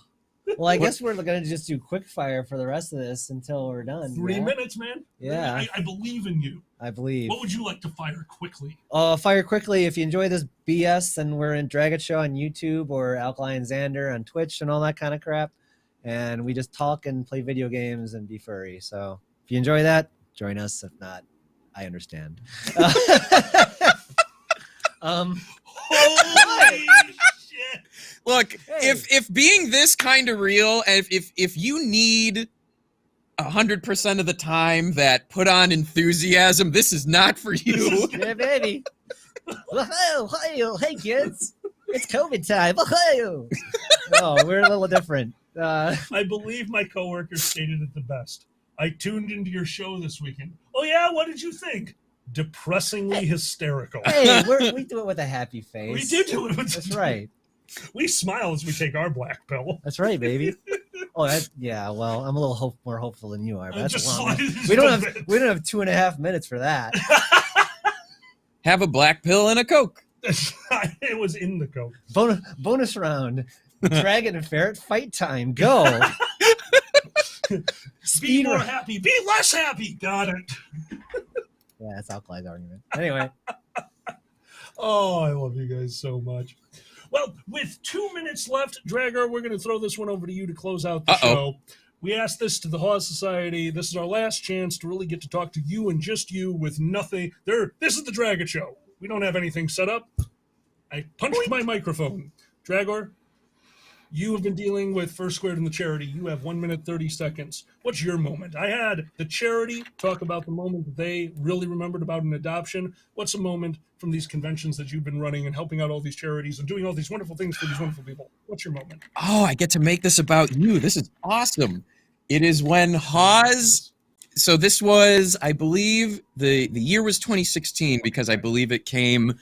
Well, I guess we're going to just do quick fire for the rest of this until we're done. 3 minutes, man. Yeah. I believe in you. I believe. What would you like to fire quickly? Fire quickly. If you enjoy this BS, then we're in Dragon Show on YouTube or Alkaline Xander on Twitch and all that kind of crap. And we just talk and play video games and be furry. So if you enjoy that, join us. If not, I understand. Holy shit. Look, Hey. if being this kind of real, and if you need 100% of the time that put on enthusiasm, this is not for you. Yeah, baby. Hey, kids. It's COVID time. Oh, we're a little different. I believe my coworker stated it the best. I tuned into your show this weekend. Oh, yeah? What did you think? Depressingly hysterical. Hey, we do it with a happy face. We do it. That's right. We smile as we take our black pill. That's right, baby. Oh, yeah. Well, I'm a little more hopeful than you are. But that's Just a long. slide- We don't have 2.5 minutes for that. Have a black pill and a Coke. It was in the coke. Bonus round. Dragon and ferret fight time. Go. Be more round. happy. Be less happy. Got it. Yeah, that's Alkali's argument. Anyway. Oh, I love you guys so much. Well, with 2 minutes left, Dragger, we're going to throw this one over to you to close out the show. We asked this to the Hawes Society. This is our last chance to really get to talk to you and just you with nothing. This is the Dragger Show. We don't have anything set up. I punched my microphone. Dragor, you have been dealing with First Squared and the charity. You have 1 minute, 30 seconds. What's your moment? I had the charity talk about the moment that they really remembered about an adoption. What's a moment from these conventions that you've been running and helping out all these charities and doing all these wonderful things for these wonderful people? What's your moment? Oh, I get to make this about you. This is awesome. It is when Hawes. So this was, I believe, the year was 2016 because I believe it came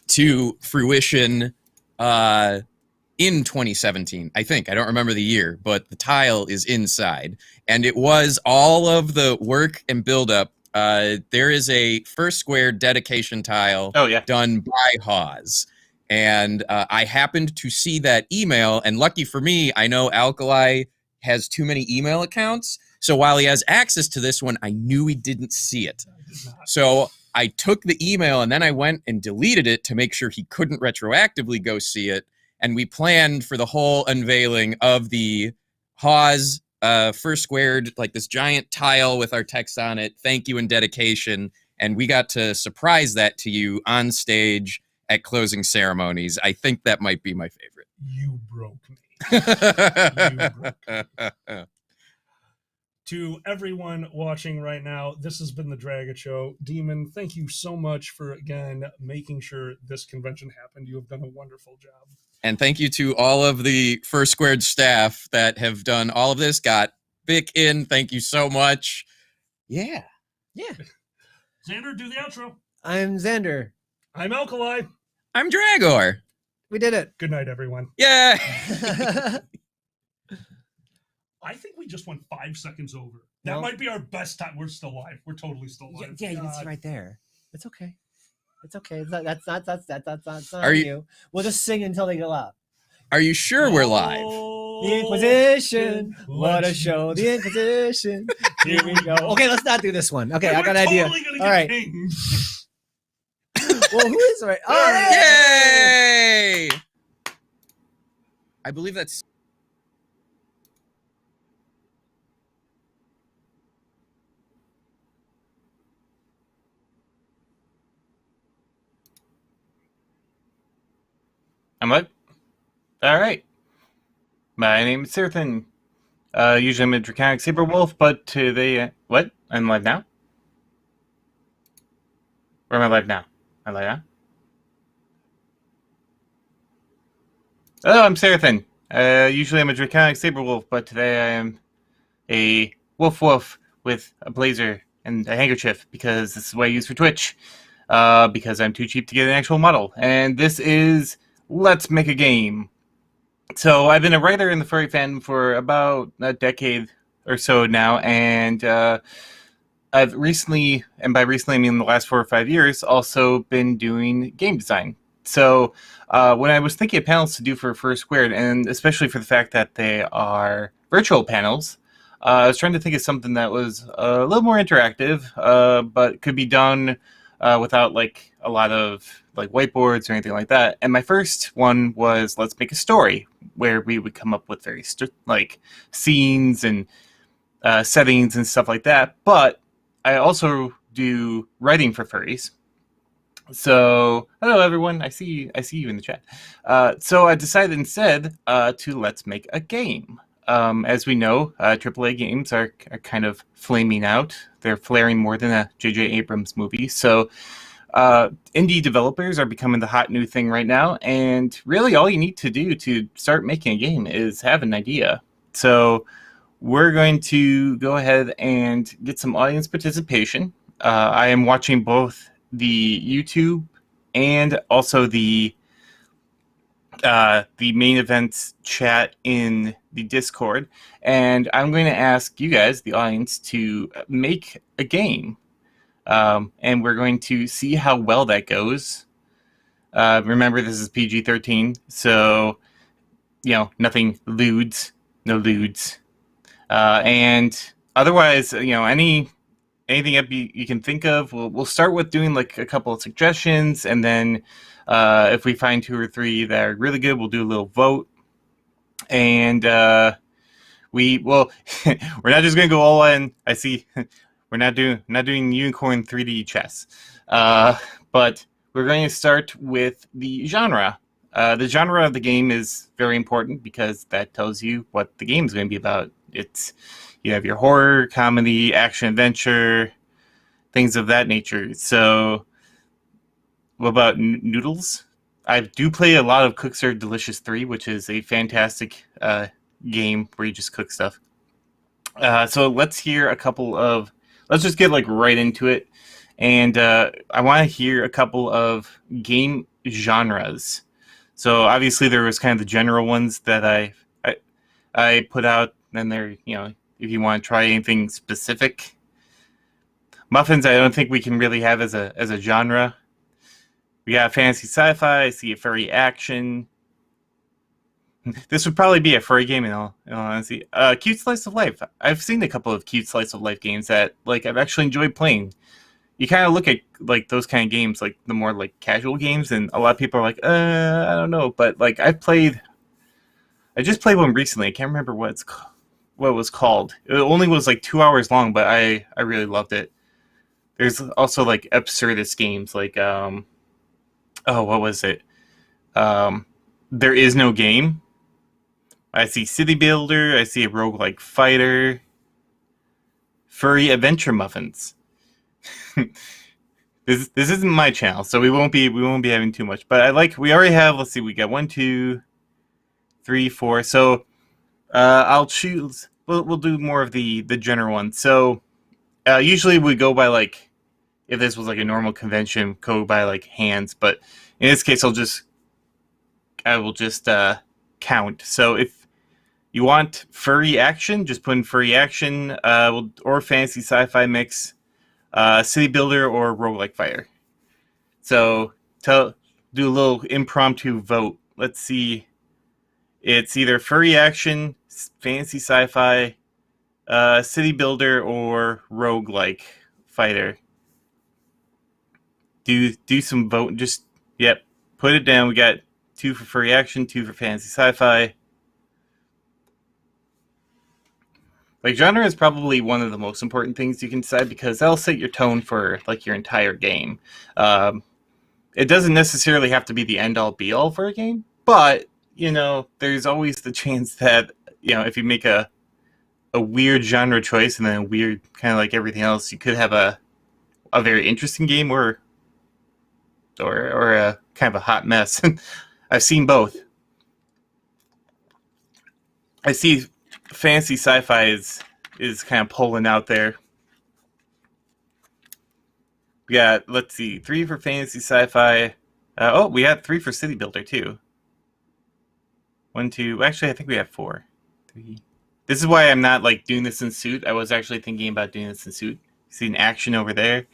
to fruition in 2017. I think. I don't remember the year, but the tile is inside. And it was all of the work and buildup. There is a First Square dedication tile done by Hawes. And I happened to see that email, and lucky for me, I know Alkali has too many email accounts. So while he has access to this one, I knew he didn't see it. So I took the email and then I went and deleted it to make sure he couldn't retroactively go see it. And we planned for the whole unveiling of the Hawes First Squared, like this giant tile with our text on it, thank you and dedication. And we got to surprise that to you on stage at closing ceremonies. I think that might be my favorite. You broke me. To everyone watching right now, this has been the Dragon Show. Demon, thank you so much for, again, making sure this convention happened. You have done a wonderful job. And thank you to all of the First Squared staff that have done all of this. Got Vic in. Thank you so much. Yeah. Xander, do the outro. I'm Xander. I'm Alkali. I'm Dragor. We did it. Good night, everyone. Yeah. I think we just went 5 seconds over. That Well- might be our best time. We're still live. We're totally still live. Yeah, you can see right there. It's okay. It's okay. It's not, that's not Are on you- you. We'll just sing until they go up. Are you sure we're live? The Inquisition. What a show. The Inquisition. Here we go. Okay, let's not do this one. Okay, I got an idea. Totally gonna All right. get pinged. Well, who is right? Oh, Yay! I believe that's. I'm what? All right. My name is Sirthan. Usually I'm a Draconic Saber Wolf, but today... what? I'm live now? Or am I live now? Am I live now? Oh, I'm Seraphim. Usually I'm a Draconic Saber Wolf, but today I am a wolf with a blazer and a handkerchief, because this is what I use for Twitch. Because I'm too cheap to get an actual model. And this is Let's Make a Game. So I've been a writer in the furry fandom for about a decade or so now, and I've recently, and by recently I mean the last 4 or 5 years, also been doing game design. So when I was thinking of panels to do for Fur Squared, and especially for the fact that they are virtual panels, I was trying to think of something that was a little more interactive, but could be done without like a lot of like whiteboards or anything like that. And my first one was Let's Make a Story, where we would come up with very like scenes and settings and stuff like that. But I also do writing for furries. So hello everyone, I see you in the chat. So I decided instead to Let's Make a Game. As we know, AAA games are kind of flaming out. They're flaring more than a J.J. Abrams movie. So indie developers are becoming the hot new thing right now. And really all you need to do to start making a game is have an idea. So we're going to go ahead and get some audience participation. I am watching both the YouTube and also the main events chat in the Discord, and I'm going to ask you guys, the audience, to make a game, and we're going to see how well that goes. Remember, this is PG-13, so nothing lewds, no lewds, and otherwise, anything you can think of. We'll start with doing like a couple of suggestions, and then if we find 2 or 3 that are really good, we'll do a little vote. And we're not just gonna go all in. I see we're not doing unicorn 3D chess, but we're going to start with the genre. The genre of the game is very important because that tells you what the game is going to be about. You have your horror, comedy, action, adventure, things of that nature. So, what about Noodles? I do play a lot of Cook Serve Delicious 3, which is a fantastic game where you just cook stuff. So let's hear let's just get like right into it. And I want to hear a couple of game genres. So obviously there was kind of the general ones that I put out, and there, if you want to try anything specific. Muffins, I don't think we can really have as a genre. We got fantasy sci-fi. I see a furry action. This would probably be a furry game in all honesty. Cute slice of life. I've seen a couple of cute slice of life games that like I've actually enjoyed playing. You kind of look at like those kind of games, like the more like casual games, and a lot of people are like, I don't know, but like I just played one recently. I can't remember what it was called. It only was like 2 hours long, but I really loved it. There's also like absurdist games like what was it? There Is No Game. I see City Builder. I see a roguelike fighter. Furry Adventure Muffins. This isn't my channel, so we won't be having too much. But we already have. Let's see. We got 1, 2, 3, 4. So I'll choose. We'll do more of the general one. So usually we go by like, if this was like a normal convention, go by like hands. But in this case, I will just count. So if you want furry action, just put in furry action, or fantasy sci-fi mix, city builder, or roguelike fighter. So do a little impromptu vote. Let's see. It's either furry action, fantasy sci-fi, city builder, or roguelike fighter. Do some vote. Just put it down. We got 2 for furry action, 2 for fantasy sci-fi. Like, genre is probably one of the most important things you can decide, because that'll set your tone for like your entire game. It doesn't necessarily have to be the end-all be-all for a game, but there's always the chance that if you make a a weird genre choice and then a weird kind of like everything else. You could have a very interesting game or a kind of a hot mess. I've seen both. I see fantasy sci-fi is kind of pulling out there. We got, let's see, 3 for fantasy sci-fi. We had 3 for city builder too. 1, 2. Actually, I think we have 4. 3. This is why I'm not like doing this in suit. I was actually thinking about doing this in suit. See an action over there.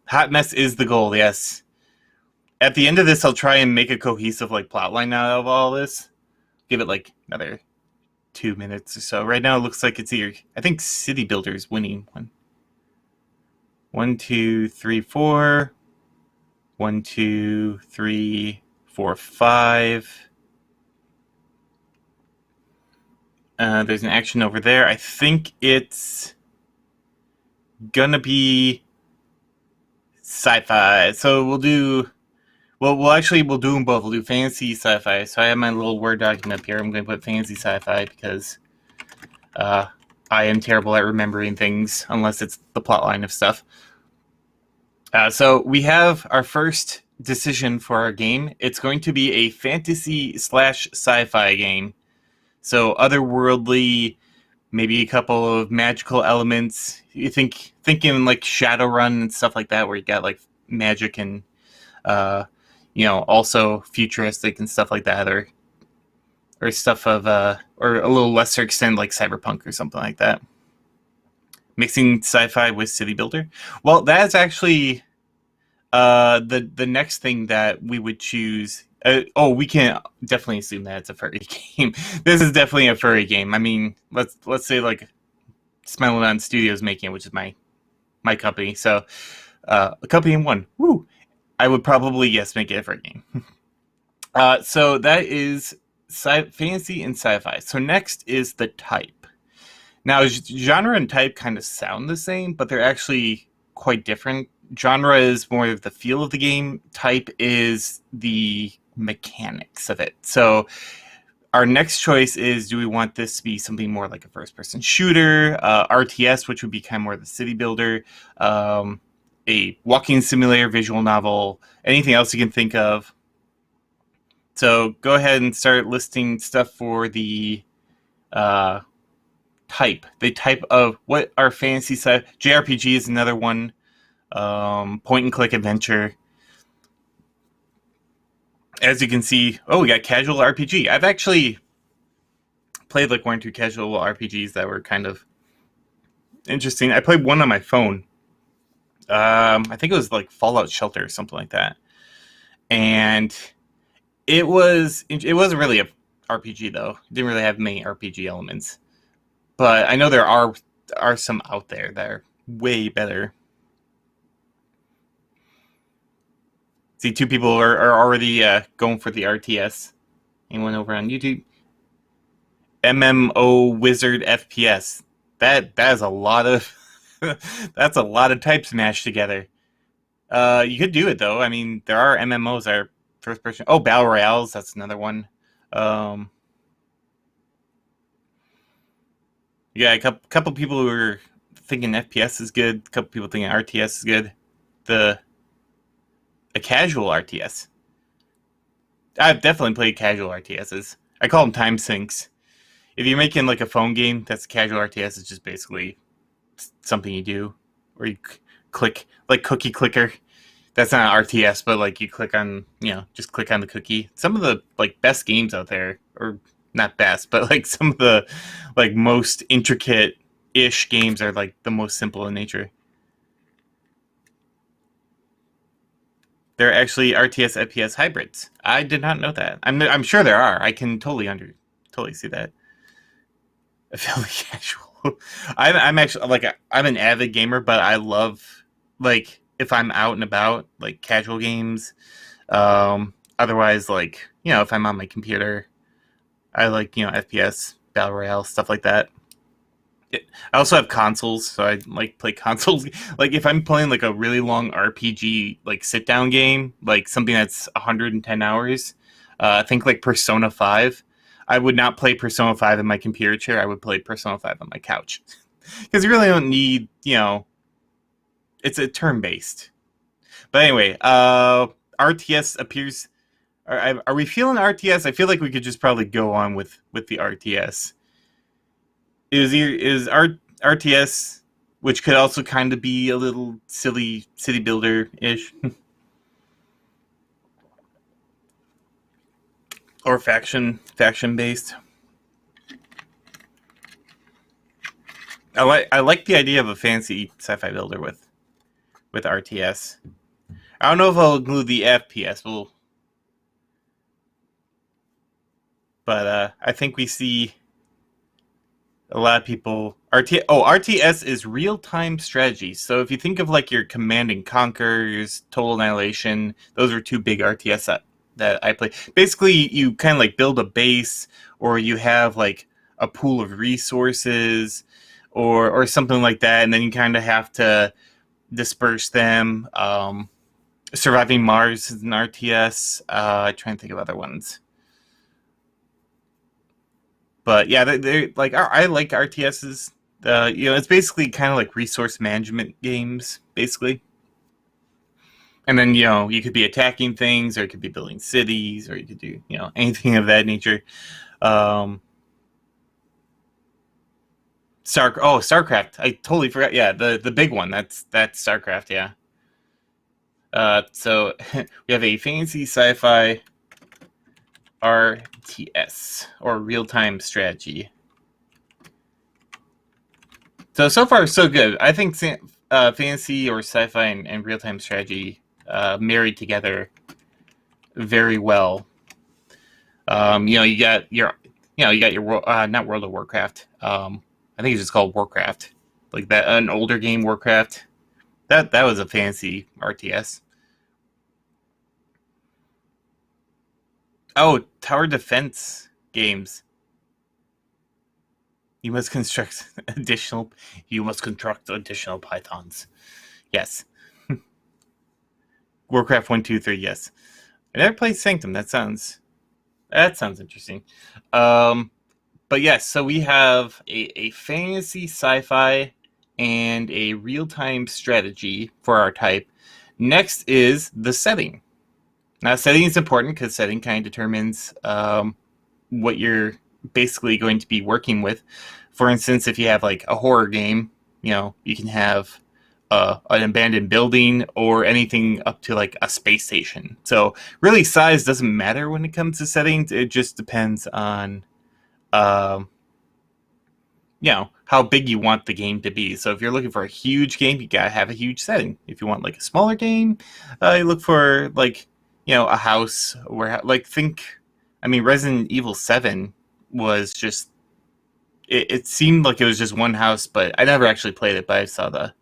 Hot mess is the goal. Yes. At the end of this, I'll try and make a cohesive like plot line out of all this. Give it like another 2 minutes or so. Right now, it looks like it's either, I think city builder is winning one. 1, 2, 3, 4. 1, 2, 3, 4, 5. There's an action over there. I think it's gonna be sci-fi. So we'll do. We'll do them both. We'll do fantasy sci-fi. So I have my little Word document up here. I'm going to put fantasy sci-fi because I am terrible at remembering things unless it's the plotline of stuff. So we have our first decision for our game. It's going to be a fantasy/sci-fi game. So otherworldly, maybe a couple of magical elements. You thinking like Shadowrun and stuff like that, where you got like magic and also futuristic and stuff like that, or stuff of or a little lesser extent like Cyberpunk or something like that. Mixing sci-fi with city builder. Well, that's actually the next thing that we would choose. We can definitely assume that it's a furry game. This is definitely a furry game. I mean, let's say like Smilodon Studios making it, which is my company. So a company in one. Woo! I would probably make it a furry game. So that is fantasy and sci-fi. So next is the type. Now, genre and type kind of sound the same, but they're actually quite different. Genre is more of the feel of the game. Type is the mechanics of it. So our next choice is, do we want this to be something more like a first-person shooter, RTS, which would be kind of more the city builder, a walking simulator, visual novel, anything else you can think of. So go ahead and start listing stuff for the type. The type of what our fantasy side. JRPG is another one. Point and click adventure. As you can see, we got casual RPG. I've actually played like 1 or 2 casual RPGs that were kind of interesting. I played one on my phone. I think it was like Fallout Shelter or something like that. And it wasn't really a RPG though. It didn't really have many RPG elements. But I know there are some out there that are way better. See, 2 people are already going for the RTS. Anyone over on YouTube? MMO Wizard FPS. That is a lot of that's a lot of types mashed together. You could do it though. I mean, there are MMOs that are first person. Oh, Battle Royales, that's another one. Yeah, a couple people who are thinking FPS is good. A couple people thinking RTS is good. A casual RTS. I've definitely played casual RTSs. I call them time sinks. If you're making like a phone game, that's a casual RTS. It's just basically something you do, or you click like cookie clicker. That's not an RTS, but like you click on, just click on the cookie. Some of the like best games out there, or not best, but like some of the like most intricate-ish games are like the most simple in nature. They're actually RTS FPS hybrids. I did not know that. I'm sure there are. I can totally see that. I feel like casual. I'm actually like I'm an avid gamer, but I love like if I'm out and about like casual games. Otherwise, like if I'm on my computer, I like FPS, Battle Royale, stuff like that. I also have consoles, so I like play consoles. Like if I'm playing like a really long RPG, like sit down game, like something that's 110 hours, I think like Persona 5. I would not play Persona 5 in my computer chair. I would play Persona 5 on my couch. Because you really don't need, it's a turn-based. But anyway, RTS appears... Are we feeling RTS? I feel like we could just probably go on with the RTS. Is RTS, which could also kind of be a little silly city builder-ish. Or faction-based. I like the idea of a fancy sci-fi builder with RTS. I don't know if I'll include the FPS, but I think we see a lot of people. RTS is real-time strategy. So if you think of like your Command and Conquer's Total Annihilation, those are two big RTS that I play. Basically, you kind of like build a base, or you have like a pool of resources, or something like that, and then you kind of have to disperse them. Surviving Mars is an RTS. I try and think of other ones. But yeah, they're like, I like RTSs. It's basically kind of like resource management games, basically. And then, you could be attacking things, or you could be building cities, or you could do, anything of that nature. StarCraft. I totally forgot. Yeah, the big one. That's StarCraft, yeah. So we have a fantasy sci-fi RTS, or real-time strategy. So far, so good. I think fantasy or sci-fi and real-time strategy married together very well. You got your not World of Warcraft. I think it's just called Warcraft, like that, an older game, Warcraft. That was a fantasy RTS. Oh, tower defense games. You must construct additional Pythons. Yes. Warcraft 1, 2, 3, yes. I never played Sanctum. That sounds interesting. But yes, so we have a fantasy sci-fi and a real-time strategy for our type. Next is the setting. Now, setting is important because setting kind of determines what you're basically going to be working with. For instance, if you have like a horror game, you can have an abandoned building or anything up to like a space station. So really, size doesn't matter when it comes to settings. It just depends on how big you want the game to be. So if you're looking for a huge game, you gotta have a huge setting. If you want like a smaller game, you look for like a house where Resident Evil 7 was just it seemed like it was just one house, but I never actually played it. But I saw the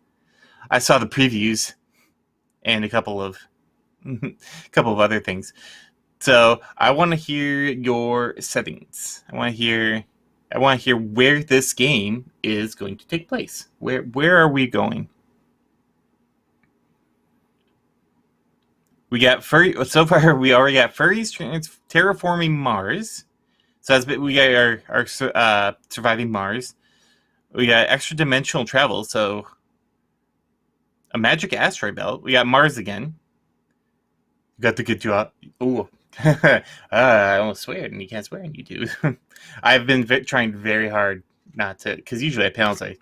previews and a couple of other things. So I want to hear your settings. I want to hear where this game is going to take place. Where are we going? We got so far. We already got furries terraforming Mars. So we got our surviving Mars. We got extra dimensional travel. So a magic asteroid belt. We got Mars again. We got to get you out. Ooh. I almost swear, and you can't swear on YouTube. I've been trying very hard not to, because usually at panels I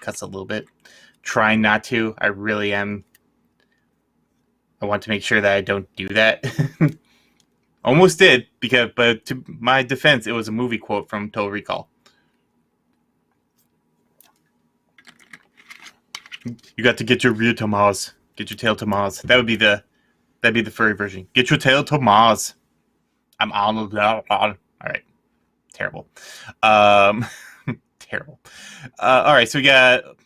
cuss a little bit. Trying not to. I really am. I want to make sure that I don't do that. Almost did, but to my defense, it was a movie quote from Total Recall. You got to get your rear to Mars. Get your tail to Mars. That'd be the furry version. Get your tail to Mars. I'm on. All right. Terrible. Terrible. All right. So we got, let's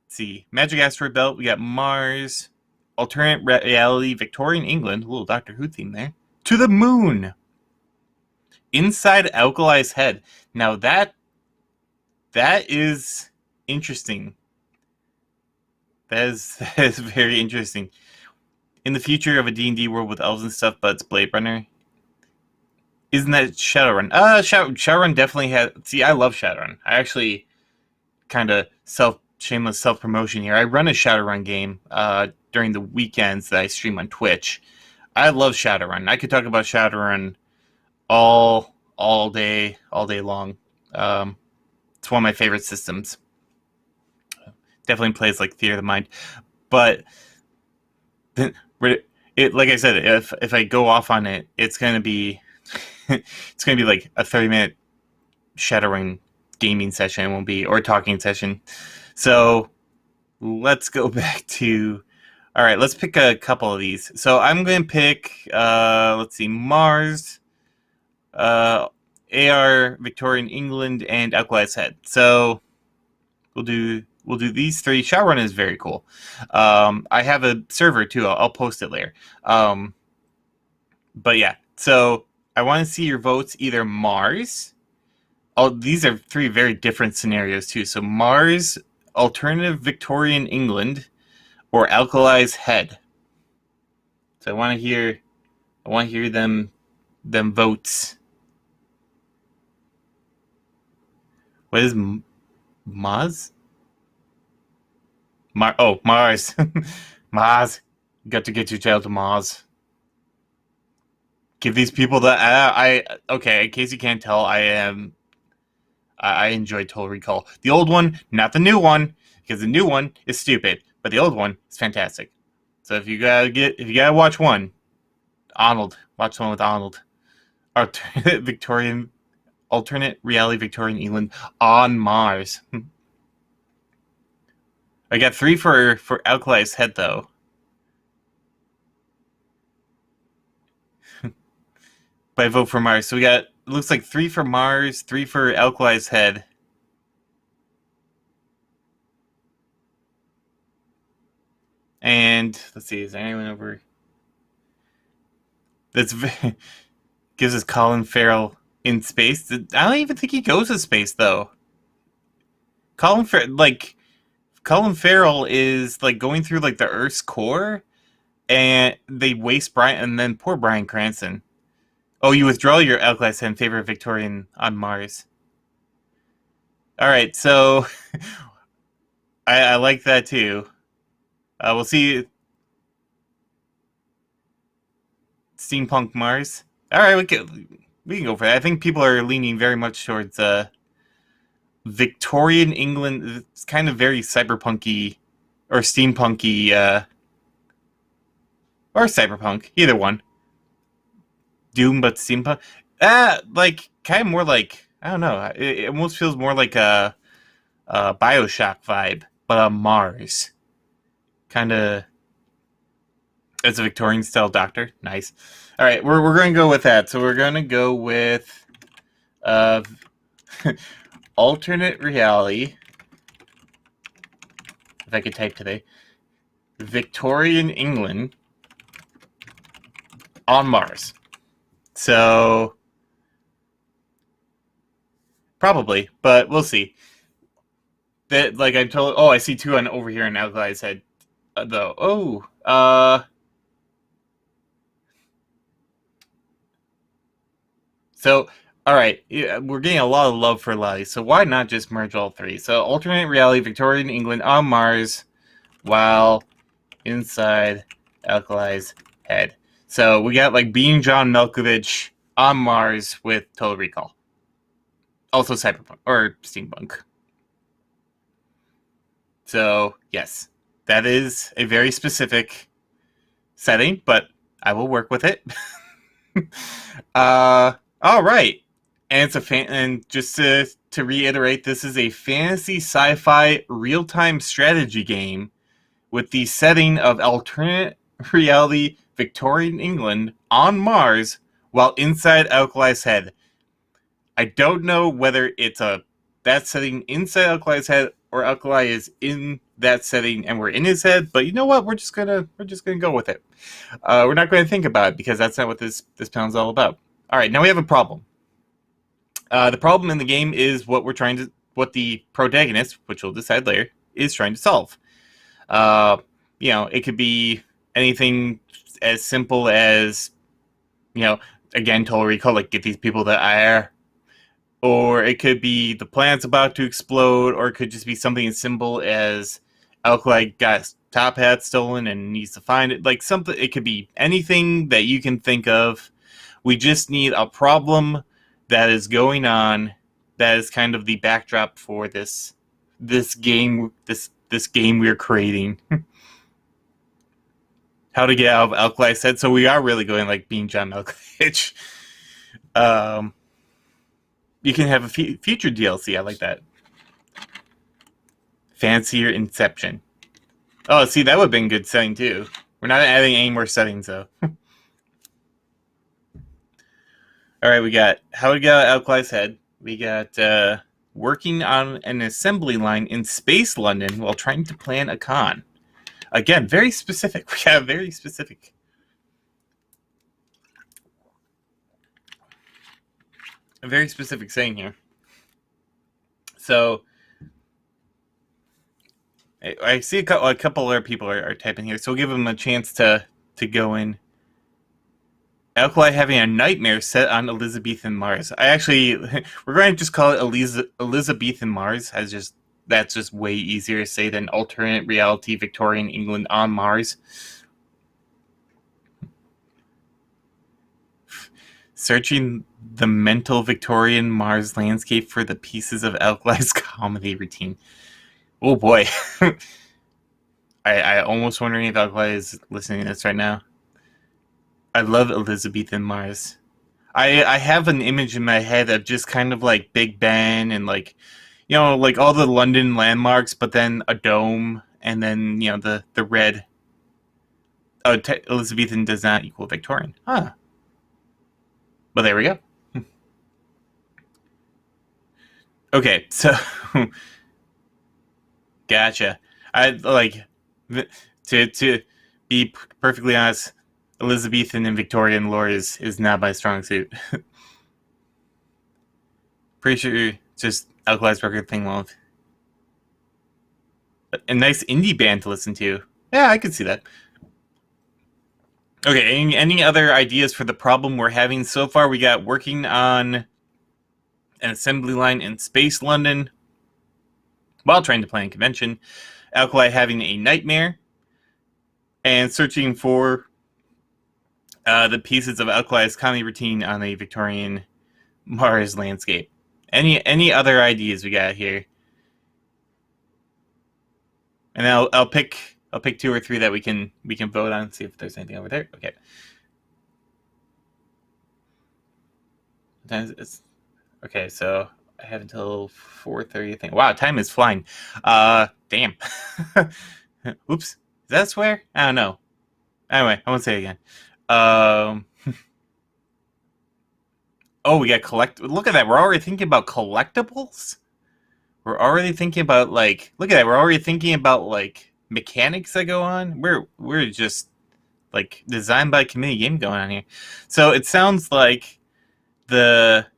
see, Magic Asteroid Belt. We got Mars. Alternate reality, Victorian England. A little Doctor Who theme there. To the moon. Inside Alkali's head. Now that is interesting. That is very interesting. In the future of a D&D world with elves and stuff, but it's Blade Runner. Isn't that Shadowrun? Shadowrun definitely has. See, I love Shadowrun. I actually kind of shameless self promotion here. I run a Shadowrun game during the weekends that I stream on Twitch. I love Shadowrun. I could talk about Shadowrun all day long. It's one of my favorite systems. Definitely plays like Theater of the Mind, but then like I said, if I go off on it, it's gonna be like a 30-minute Shadowrun gaming session. It won't be, or talking session. So let's go back to. All right, let's pick a couple of these. So I'm going to pick, let's see, Mars, AR, Victorian England, and Alkali's Head. So we'll do these three. Shadowrun is very cool. I have a server too. I'll post it later. But yeah, so I want to see your votes. Either Mars. Oh, these are three very different scenarios too. So Mars, alternative Victorian England, or Alkali's Head. So I want to hear them votes. What is Mars? Mars. Mars. Got to get your child to Mars. Give these people the okay, in case you can't tell, I enjoy Total Recall. The old one, not the new one, because the new one is stupid. But the old one is fantastic. So if you gotta watch one, Arnold, watch the one with Arnold. Alternate reality Victorian England on Mars. I got 3 for Alkali's Head though. But I vote for Mars. So we got, it looks like 3 for Mars, 3 for Alkali's Head. And let's see, is there anyone over? That's gives us Colin Farrell in space. I don't even think he goes to space though. Colin Farrell is like going through like the Earth's core, and they waste Brian, and then poor Bryan Cranston. Oh, you withdraw your Alkali's Head in favor of Victorian on Mars. All right, so I like that too. We'll see. Steampunk Mars. All right, we can go for that. I think people are leaning very much towards Victorian England. It's kind of very cyberpunky or steampunky, or cyberpunk. Either one. Doom, but steampunk. Like kind of more like, I don't know. It almost feels more like a BioShock vibe, but on Mars. Kind of as a Victorian style doctor. Nice. All right, we're going to go with that. So we're going to go with alternate reality. If I could type today. Victorian England on Mars. So probably, but we'll see. That, like I'm told. Oh, I see 2 on over here on Alkali's Head. Though. So, all right, we're getting a lot of love for Lottie, so why not just merge all 3? So, alternate reality, Victorian England on Mars, while inside Alkali's Head. So, we got like Being John Malkovich on Mars with Total Recall. Also cyberpunk, or steampunk. So, yes. That is a very specific setting, but I will work with it. All right, and it's and just to reiterate, this is a fantasy sci-fi real-time strategy game with the setting of alternate reality Victorian England on Mars while inside Alkali's Head. I don't know whether it's that setting inside Alkali's Head or Alkali is in that setting and we're in his head, but you know what? We're just gonna go with it. We're not going to think about it because that's not what this panel is all about. All right, now we have a problem. The problem in the game is what the protagonist, which we'll decide later, is trying to solve. It could be anything as simple as, again, Total Recall, like get these people to air. Or it could be the planet's about to explode, or it could just be something as simple as Alkali got his top hat stolen and needs to find it. Like something, it could be anything that you can think of. We just need a problem that is going on that is kind of the backdrop for this game we're creating. How to get out of Alkali's head. So we are really going like being John Malkovich. You can have a future DLC. I like that. Fancier Inception. Oh, see, that would have been good setting too. We're not adding any more settings though. All right, we got how to get out of Alkali's head. We got working on an assembly line in Space London while trying to plan a con. Again, very specific. We got very specific. A very specific saying here. So, I see a couple other people are typing here, so we'll give them a chance to go in. Alkali having a nightmare set on Elizabethan Mars. We're going to just call it Elizabethan Mars. That's just way easier to say than alternate reality Victorian England on Mars. Searching the mental Victorian Mars landscape for the pieces of Alkali's comedy routine. Oh boy. I almost wondering if Alkali is listening to this right now. I love Elizabethan Mars. I have an image in my head of just kind of like Big Ben and like, you know, like all the London landmarks, but then a dome and then, you know, the red. Oh, Elizabethan does not equal Victorian. Huh. But there we go. Okay, so gotcha. I like to be perfectly honest, Elizabethan and Victorian lore is not my strong suit. Pretty sure just Alkali's record thing won't. A nice indie band to listen to. Yeah, I could see that. Okay, any other ideas for the problem we're having so far? We got working on an assembly line in Space London while trying to plan a convention. Alkali having a nightmare and searching for the pieces of Alkali's comedy routine on a Victorian Mars landscape. Any other ideas we got here? And I'll pick 2 or 3 that we can vote on and see if there's anything over there. Okay. Okay, so I have until 4:30. I think. Wow, time is flying. Damn. Oops. Is that a swear? I don't know. Anyway, I won't say it again. Oh, we got collect. Look at that. We're already thinking about collectibles. We're already thinking about like. Look at that. We're already thinking about like mechanics that go on. We're just like designed by committee game going on here. So it sounds like the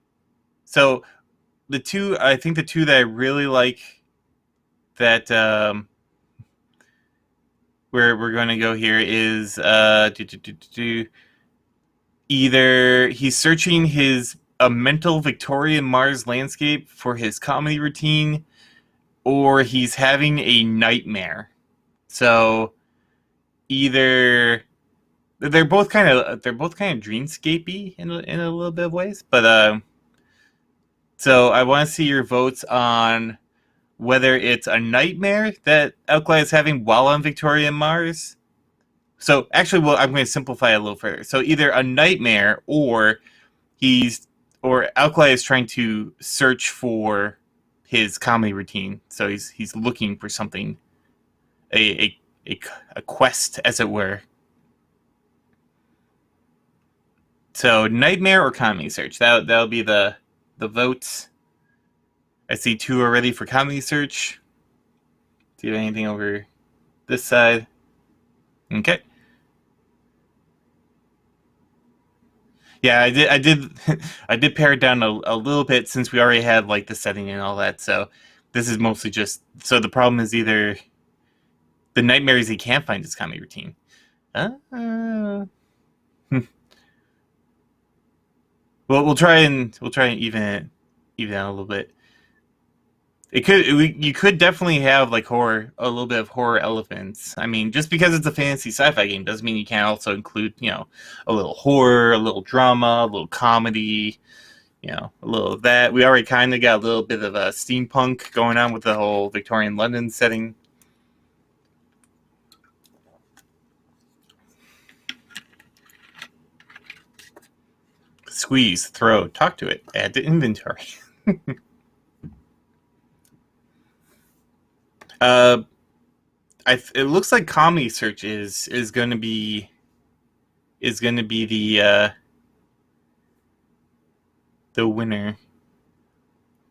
two. I think the two that I really like that we're going to go here is either he's searching a mental Victorian Mars landscape for his comedy routine, or he's having a nightmare. So either they're both kind of dreamscapey in a little bit of ways, but so I want to see your votes on whether it's a nightmare that Alkali is having while on Victorian Mars. So actually, well, I'm going to simplify it a little further. So either a nightmare, or Alkali is trying to search for his comedy routine. So he's looking for something, a quest, as it were. So nightmare or comedy search. That'll be the votes. I see 2 already for comedy search. Do you have anything over this side? Okay. Yeah, I did pare it down a little bit since we already had like the setting and all that. So this is mostly just so the problem is either the nightmare is he can't find his comedy routine. we'll try and even it out a little bit. You could definitely have like a little bit of horror elements. I mean, just because it's a fantasy sci-fi game doesn't mean you can't also include, a little horror, a little drama, a little comedy, a little of that. We already kind of got a little bit of a steampunk going on with the whole Victorian London setting. Squeeze, throw, talk to it, add to inventory. It looks like comedy search is going to be the winner.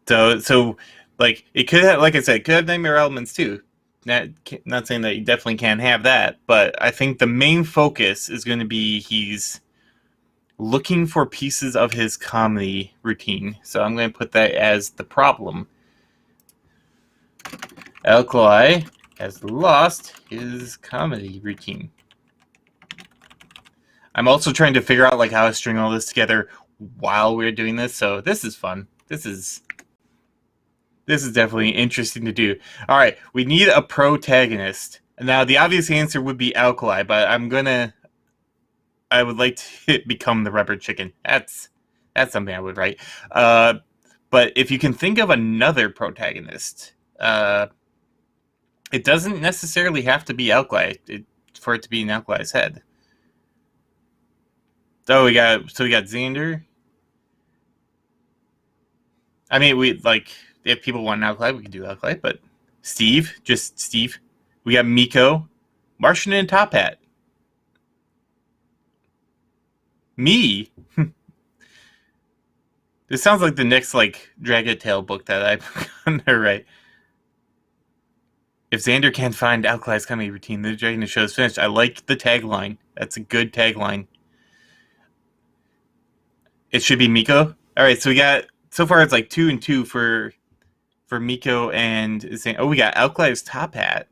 So like it could have, like I said, it could have nightmare elements too. Not saying that you definitely can't have that, but I think the main focus is going to be he's looking for pieces of his comedy routine. So I'm going to put that as the problem. Alkali has lost his comedy routine. I'm also trying to figure out like how to string all this together while we're doing this, so this is fun. This is definitely interesting to do. All right, we need a protagonist. Now the obvious answer would be Alkali, but I would like to become the rubber chicken. That's something I would write. But if you can think of another protagonist, it doesn't necessarily have to be Alkali for it to be in Alkali's head. So we got Xander. I mean, if people want an Alkali, we can do Alkali, but just Steve. We got Miko, Martian, and Top Hat. Me. This sounds like the next Dragon Tale book that I'm gonna write. If Xander can't find Alkali's comedy routine, the Dragon show is finished. I like the tagline. That's a good tagline. It should be Miko. All right, so we got so far it's 2 and 2 for Miko and Xander. Oh, we got Alkali's Top Hat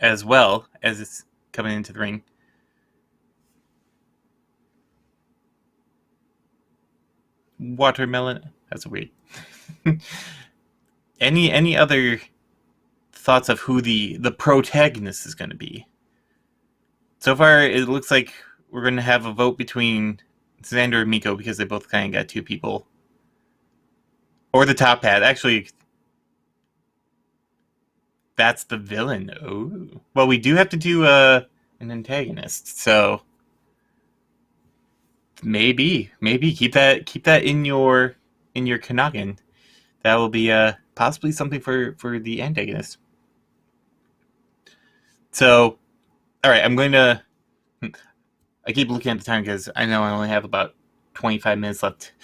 as well as it's coming into the ring. Watermelon. That's weird. Any other thoughts of who the protagonist is going to be? So far, it looks like we're going to have a vote between Xander and Miko because they both kind of got 2 people. Or the Top Hat. Actually, that's the villain. Oh, well, we do have to do an antagonist, so maybe keep that in your Kanagin. That will be possibly something for the antagonist. So, all right, I'm going to. I keep looking at the time because I know I only have about 25 minutes left.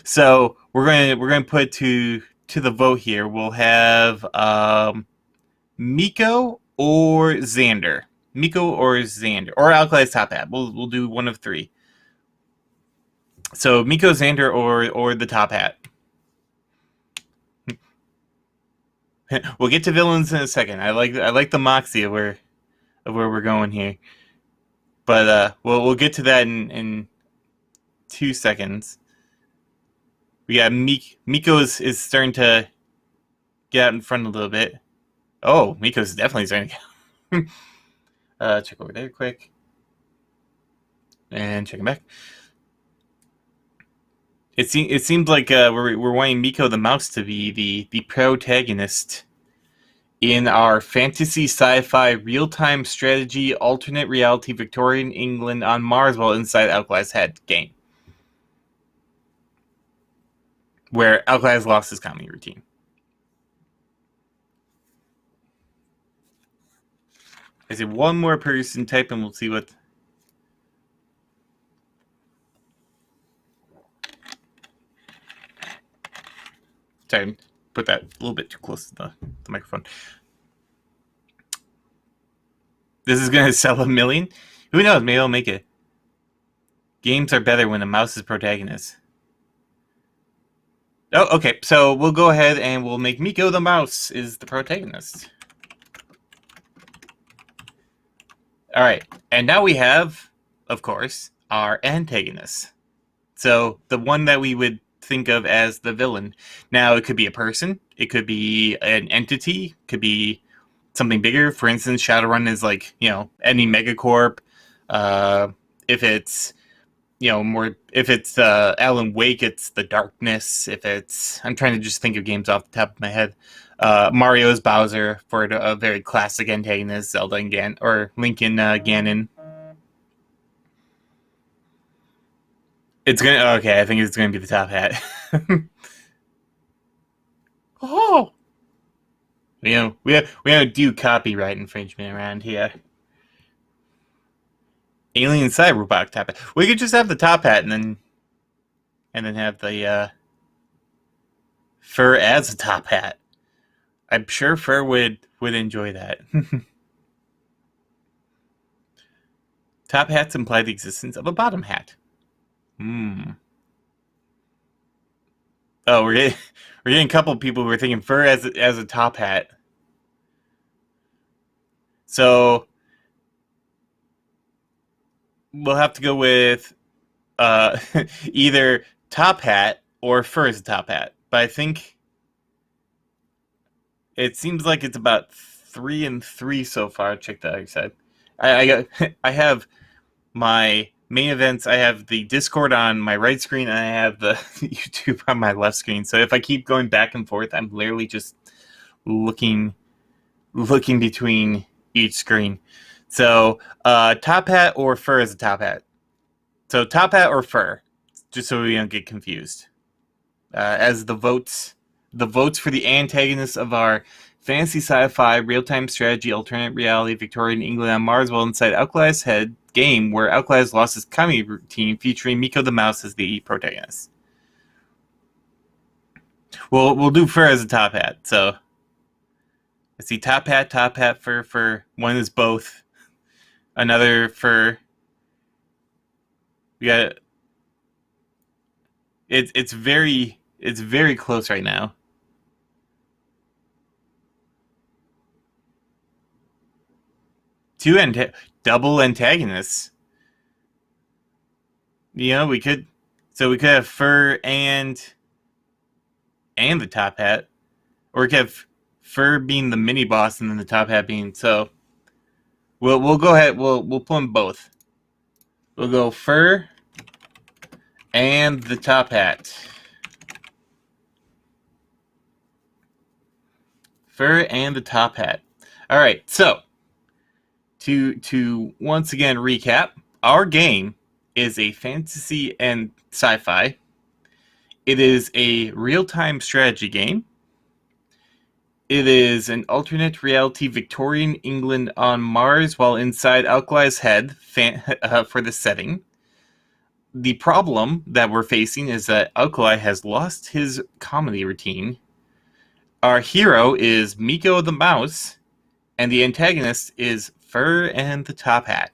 So we're going to put to the vote here. We'll have Miko or Xander. Miko or Xander or Alkali's Top Hat. We'll do one of 3. So Miko, Xander, or the Top Hat. We'll get to villains in a second. I like the moxie of where we're going here, but we'll get to that in 2 seconds. We got Miko is starting to get out in front a little bit. Oh, Miko's definitely starting to get. Check over there quick, and check him back. It seems like we're wanting Miko the Mouse to be the protagonist in our fantasy sci-fi real-time strategy alternate reality Victorian England on Mars while inside Alkali's head game, where Alkali has lost his comedy routine. I said one more person type and we'll see what. Sorry, put that a little bit too close to the microphone. This is going to sell 1 million? Who knows? Maybe I'll make it. Games are better when a mouse is protagonist. Oh, okay. So we'll go ahead and we'll make Miko the Mouse is the protagonist. All right. And now we have, of course, our antagonist. So the one that we would think of as the villain. Now, it could be a person, it could be an entity, it could be something bigger. For instance, Shadowrun is like, any megacorp. If it's if it's Alan Wake, it's the darkness. If it's, I'm trying to just think of games off the top of my head. Mario's Bowser for a very classic antagonist, Zelda and Link and Ganon. It's okay. I think it's gonna be the Top Hat. Oh, we don't do copyright infringement around here. Alien Cyberbot Top Hat. We could just have the Top Hat and then have the Fur as a Top Hat. I'm sure Fur would enjoy that. Top hats imply the existence of a bottom hat. Oh, we're getting a couple of people who are thinking Fur as a top hat. So we'll have to go with either Top Hat or Fur as a top hat. But I think it seems like it's about 3 and 3 so far. Check the other side. I have my main events. I have the Discord on my right screen, and I have the YouTube on my left screen. So if I keep going back and forth, I'm literally just looking between each screen. So Top Hat or Fur as a top hat. So Top Hat or Fur, just so we don't get confused. As the votes for the antagonists of our fantasy sci-fi real-time strategy alternate reality Victorian England on Mars while inside Alkali's head game where Alkali's lost his comedy routine featuring Miko the Mouse as the protagonist. We'll do Fur as a top hat. So I see top hat, fur. One is both. Another Fur. We got it's very close right now. Double antagonists. We could have Fur and the top hat, or we could have Fur being the mini boss and then the top hat being. So we'll go ahead. We'll pull them both. We'll go Fur and the top hat. Fur and the top hat. All right. So to once again recap, our game is a fantasy and sci-fi. It is a real-time strategy game. It is an alternate reality Victorian England on Mars while inside Alkali's head for the setting. The problem that we're facing is that Alkali has lost his comedy routine. Our hero is Miko the Mouse, and the antagonist is Fur and the top hat.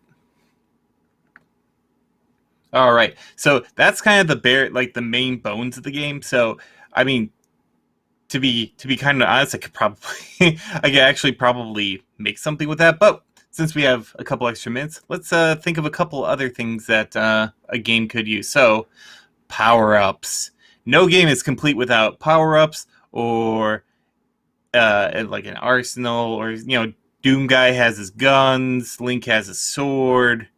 All right, so that's kind of the main bones of the game. So, I mean, to be kind of honest, I could actually probably make something with that. But since we have a couple extra minutes, let's think of a couple other things that a game could use. So, power-ups. No game is complete without power-ups or like an arsenal, or Doom Guy has his guns, Link has his sword.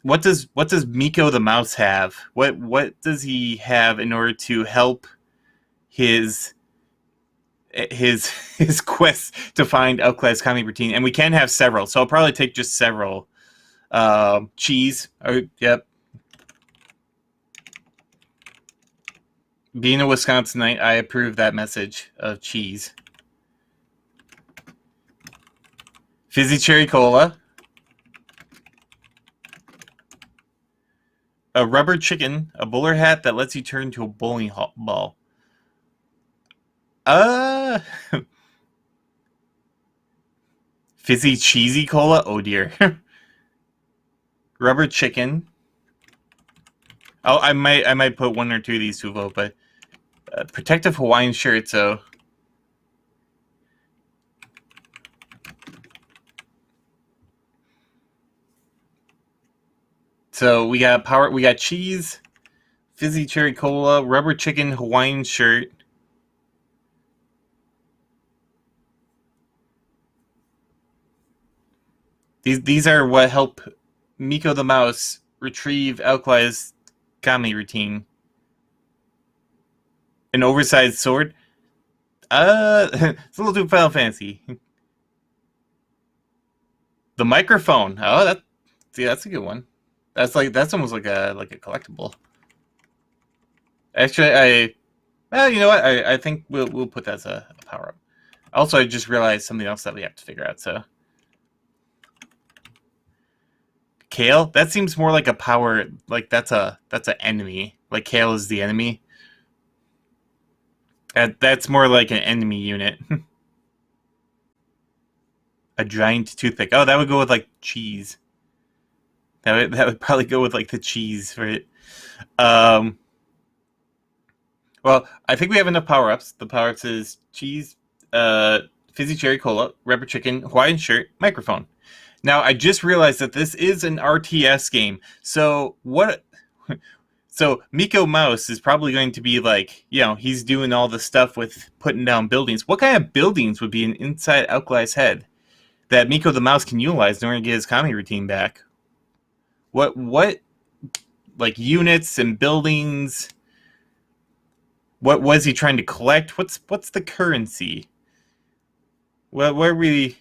What does Miko the Mouse have? What does he have in order to help his quest to find Alkali's comedy routine? And we can have several, so I'll probably take just several. Cheese. Oh, yep. Being a Wisconsinite, I approve that message of cheese. Fizzy Cherry Cola. A rubber chicken. A bowler hat that lets you turn into a bowling ball. Fizzy Cheesy Cola? Oh dear. Rubber chicken. Oh, I might put one or two of these to a vote, but protective Hawaiian shirt, so... So we got cheese, Fizzy Cherry Cola, Rubber Chicken Hawaiian Shirt. These are what help Miko the Mouse retrieve Alkali's Kami routine. An oversized sword? It's a little too Final Fantasy. The microphone. Oh, that's a good one. That's almost like a collectible. Actually, you know what? I think we'll put that as a power up. Also, I just realized something else that we have to figure out. So, Kale. That seems more like a power. Like that's an enemy. Like Kale is the enemy. That's more like an enemy unit. A giant toothpick. Oh, that would go with like cheese. That would probably go with like the cheese, right? Well, I think we have enough power-ups. The power-ups is cheese, fizzy cherry cola, rubber chicken, Hawaiian shirt, microphone. Now, I just realized that this is an RTS game. So what? So Miko Mouse is probably going to be like, you know, he's doing all the stuff with putting down buildings. What kind of buildings would be inside Alkali's head that Miko the Mouse can utilize in order to get his Kami routine back? What like units and buildings? What was he trying to collect? What's the currency? Where we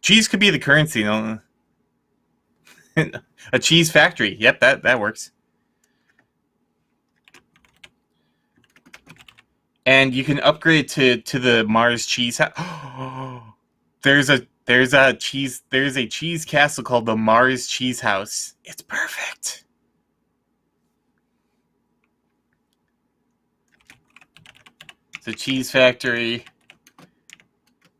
cheese could be the currency, no? A cheese factory. Yep, that works. And you can upgrade to the Mars cheese. There's a cheese castle called the Mars Cheese House. It's perfect. It's a cheese factory,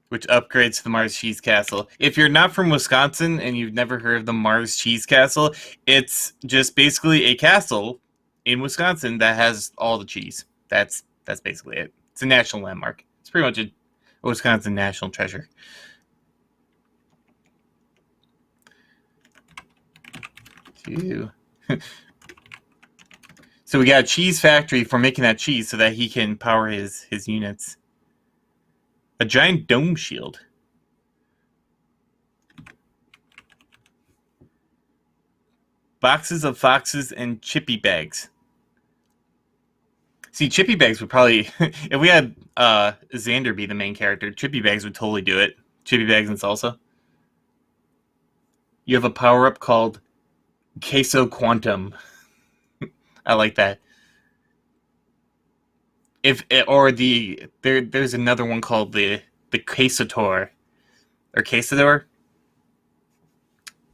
which upgrades to the Mars Cheese Castle. If you're not from Wisconsin and you've never heard of the Mars Cheese Castle, it's just basically a castle in Wisconsin that has all the cheese. That's basically it. It's a national landmark. It's pretty much a Wisconsin national treasure. So we got a cheese factory for making that cheese so that he can power his units. A giant dome shield. Boxes of foxes and chippy bags. See, chippy bags would probably, if we had Xander be the main character, chippy bags would totally do it. Chippy bags and salsa. You have a power-up called Queso Quantum. I like that. There's another one called the Quesator or Quesador.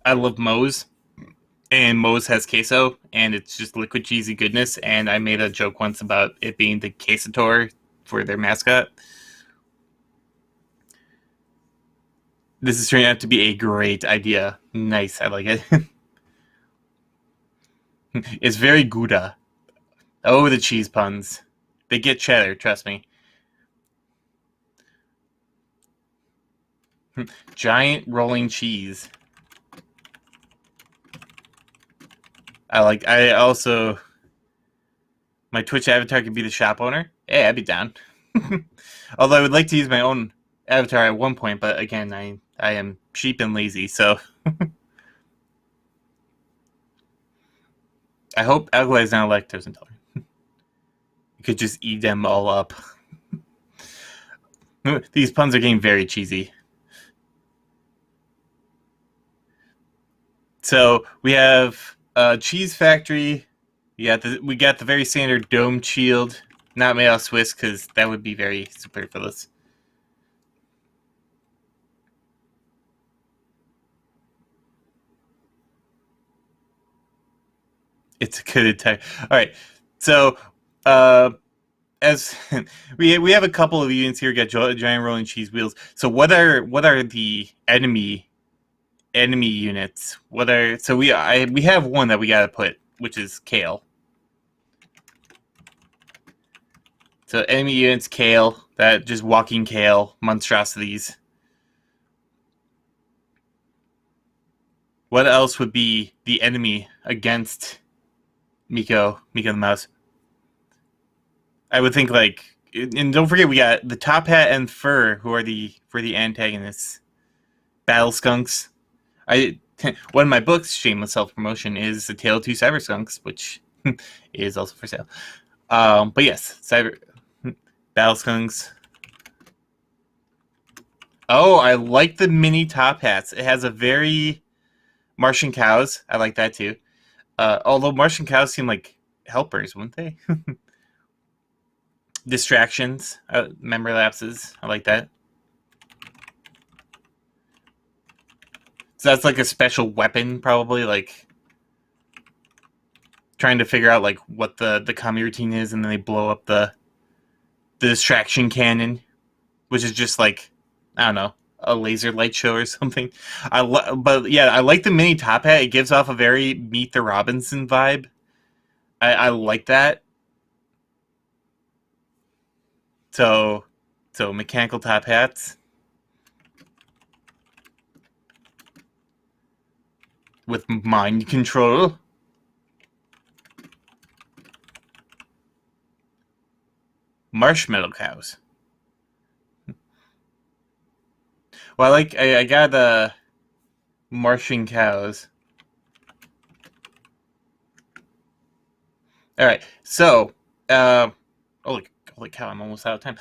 I love Moe's, and Moe's has queso, and it's just liquid cheesy goodness. And I made a joke once about it being the Quesator for their mascot. This is turning out to be a great idea. Nice, I like it. It's very Gouda. Oh, the cheese puns. They get cheddar, trust me. Giant rolling cheese. I also... My Twitch avatar could be the shop owner. Yeah, I'd be down. Although I would like to use my own avatar at one point, but again, I am cheap and lazy, so... I hope Alkali is not lactose intolerant. You could just eat them all up. These puns are getting very cheesy. So we have a cheese factory. We got the very standard dome shield, not made out of Swiss because that would be very superfluous. It's a good attack. All right, so as we have a couple of units here, got giant rolling cheese wheels. So what are the enemy units? So we have one that we gotta put, which is Kale. So enemy units, Kale, that just walking Kale monstrosities. What else would be the enemy against Miko the Mouse. I would think like, and don't forget we got the Top Hat and Fur who are the antagonists. Battle Skunks. One of my books, shameless self-promotion, is A Tale of Two Cyber Skunks, which is also for sale. But yes, Battle Skunks. Oh, I like the mini top hats. It has a very Martian cows. I like that too. Although Martian cows seem like helpers, wouldn't they? Distractions, memory lapses. I like that. So that's like a special weapon, probably, like trying to figure out like what the Kami routine is, and then they blow up the distraction cannon, which is just like, I don't know, a laser light show or something. But yeah, I like the mini top hat. It gives off a very Meet the Robinson vibe. I like that. So mechanical top hats with mind control. Marshmallow cows. Well, I got Martian cows. All right, so holy cow, I'm almost out of time.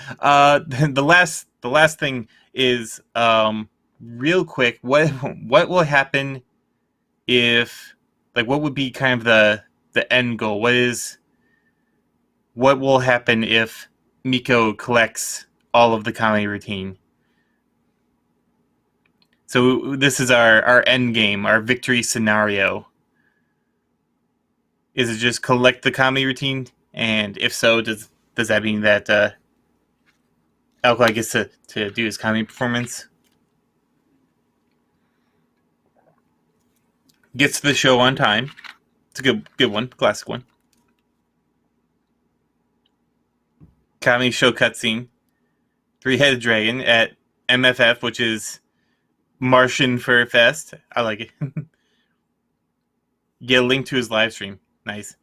The last thing is real quick. What will happen if, like, what would be kind of the end goal? What will happen if Miko collects all of the Kami routine? So this is our end game, our victory scenario. Is it just collect the Kami routine? And if so, does that mean that Alkali gets to do his Kami performance? Gets to the show on time. It's a good one, classic one. Kami show cutscene. Three-headed dragon at MFF, which is Martian Fur Fest. I like it. Get a link to his live stream. Nice.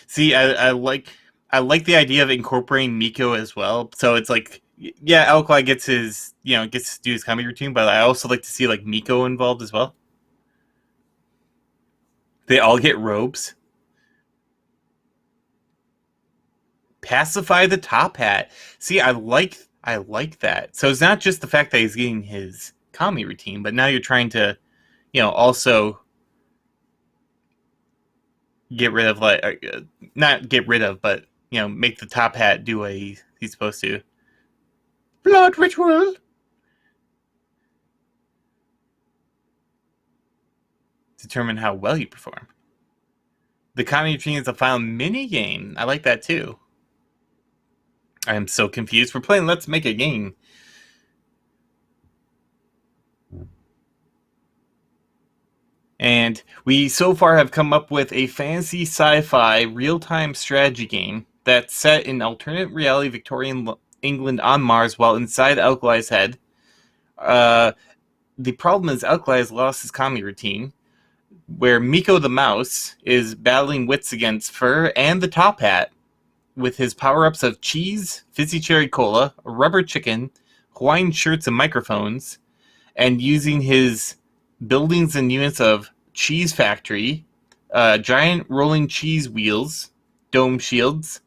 See, I like the idea of incorporating Miko as well. So it's like, yeah, Alkali gets to do his Kami routine, but I also like to see like Miko involved as well. They all get robes. Pacify the Top Hat. See, I like that. So it's not just the fact that he's getting his Kami routine, but now you're trying to, also get rid of, like, not get rid of, but make the Top Hat do what he's supposed to. Blood ritual. Determine how well you perform. The Kami routine is the final mini game. I like that too. I am so confused. We're playing Let's Make a Game. And we so far have come up with a fantasy sci-fi real-time strategy game that's set in alternate reality Victorian England on Mars while inside Alkali's head. The problem is Alkali has lost his Kami routine, where Miko the Mouse is battling wits against Fur and the Top Hat with his power-ups of cheese, fizzy cherry cola, rubber chicken, Hawaiian shirts and microphones, and using his buildings and units of cheese factory, giant rolling cheese wheels, dome shields,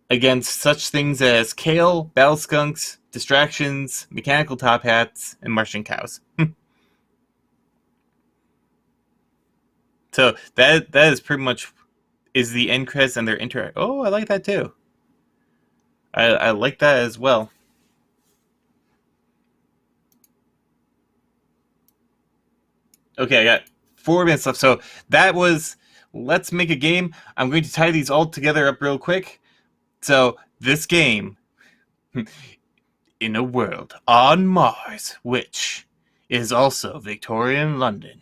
against such things as kale, battle skunks, distractions, mechanical top hats, and Martian cows. So that is pretty much is the end credits and their interact. Oh, I like that too. I like that as well. Okay, I got 4 minutes left. So that was Let's Make a Game. I'm going to tie these all together up real quick. So this game, in a world on Mars, which is also Victorian London,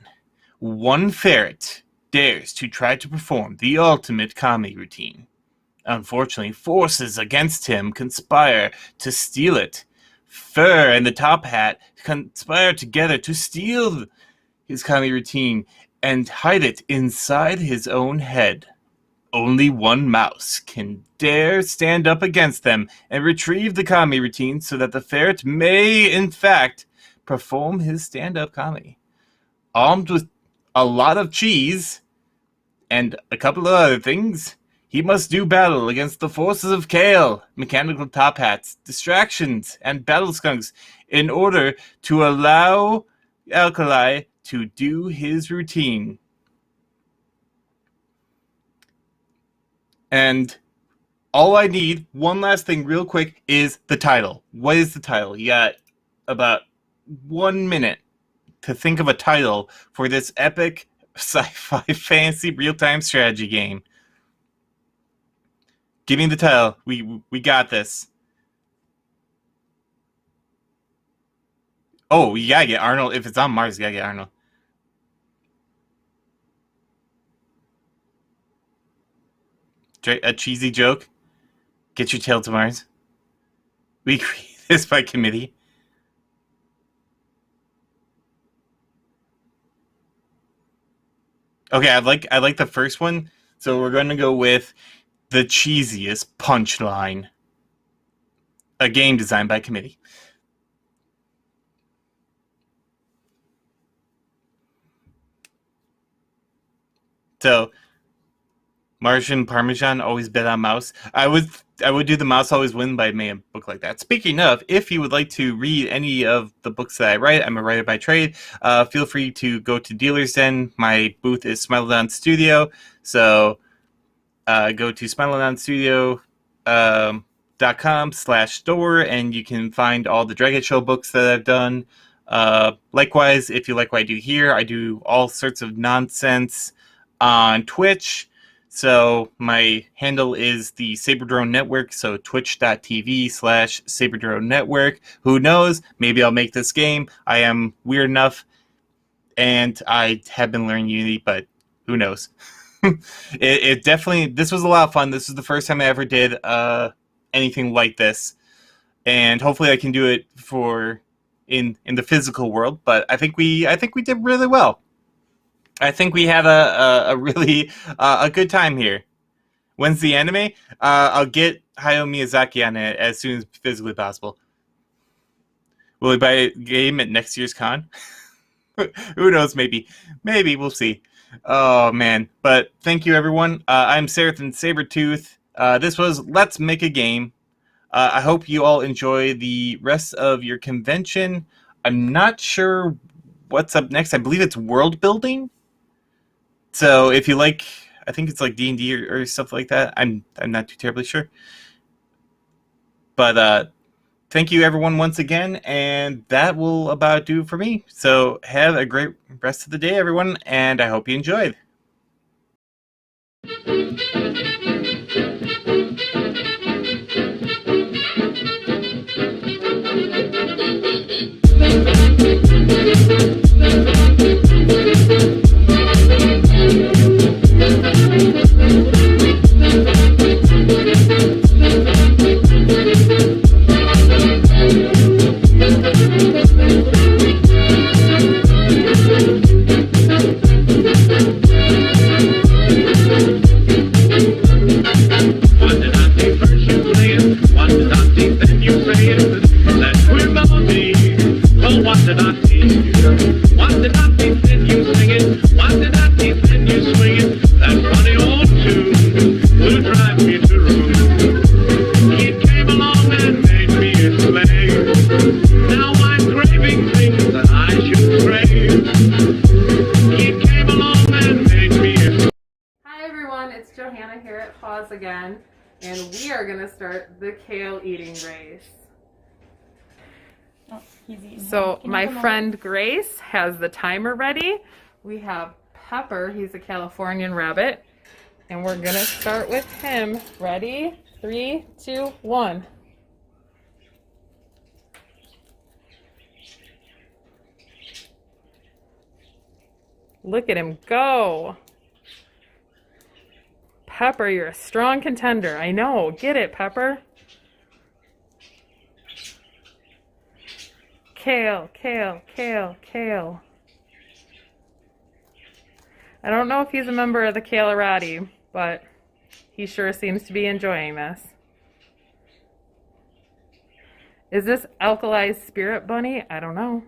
one ferret dares to try to perform the ultimate Kami routine. Unfortunately, forces against him conspire to steal it. Fur and the Top Hat conspire together to steal his kami routine and hide it inside his own head. Only one mouse can dare stand up against them and retrieve the kami routine so that the ferret may, in fact, perform his stand-up comedy. Armed with a lot of cheese and a couple of other things, he must do battle against the forces of Kale, mechanical top hats, distractions, and battle skunks in order to allow Alkali to do his routine. And all I need, one last thing real quick, is the title. What is the title? You got about 1 minute to think of a title for this epic sci-fi fantasy real-time strategy game. Give me the title. We got this. Oh, you gotta get Arnold. If it's on Mars, you gotta get Arnold. A cheesy joke. Get your tail to Mars. We create this by committee. Okay, I like the first one, so we're going to go with the cheesiest punchline. A game designed by committee. So, Martian Parmesan always bet on mouse. I would do the mouse always win by a book like that. Speaking of, if you would like to read any of the books that I write, I'm a writer by trade. Feel free to go to Dealer's Den. My booth is Smilodon Studio. So go to smilodonstudio.com/store and you can find all the Dragon Show books that I've done. Likewise, if you like what I do here, I do all sorts of nonsense on Twitch. So my handle is the Saberdrone Network, so twitch.tv/Saberdrone Network. Who knows? Maybe I'll make this game. I am weird enough, and I have been learning Unity, but who knows? It definitely, this was a lot of fun. This is the first time I ever did anything like this, and hopefully I can do it in the physical world. But I think we did really well. I think we had a really a good time here. When's the anime? I'll get Hayao Miyazaki on it as soon as physically possible. Will he buy a game at next year's con? Who knows? Maybe we'll see. Oh man! But thank you, everyone. I'm Seraphim Sabertooth. This was Let's Make a Game. I hope you all enjoy the rest of your convention. I'm not sure what's up next. I believe it's world building. So if you like, I think it's like D&D or stuff like that. I'm not too terribly sure. But thank you everyone once again, and that will about do it for me. So have a great rest of the day, everyone, and I hope you enjoyed. Again, and we are going to start the kale eating race. Oh, so my friend Grace has the timer ready. We have Pepper, he's a Californian rabbit, and we're going to start with him. Ready? 3, 2, 1. Look at him go. Pepper, you're a strong contender. I know. Get it, Pepper. Kale, kale, kale, kale. I don't know if he's a member of the Kalerati, but he sure seems to be enjoying this. Is this Alkali's Spirit Bunny? I don't know.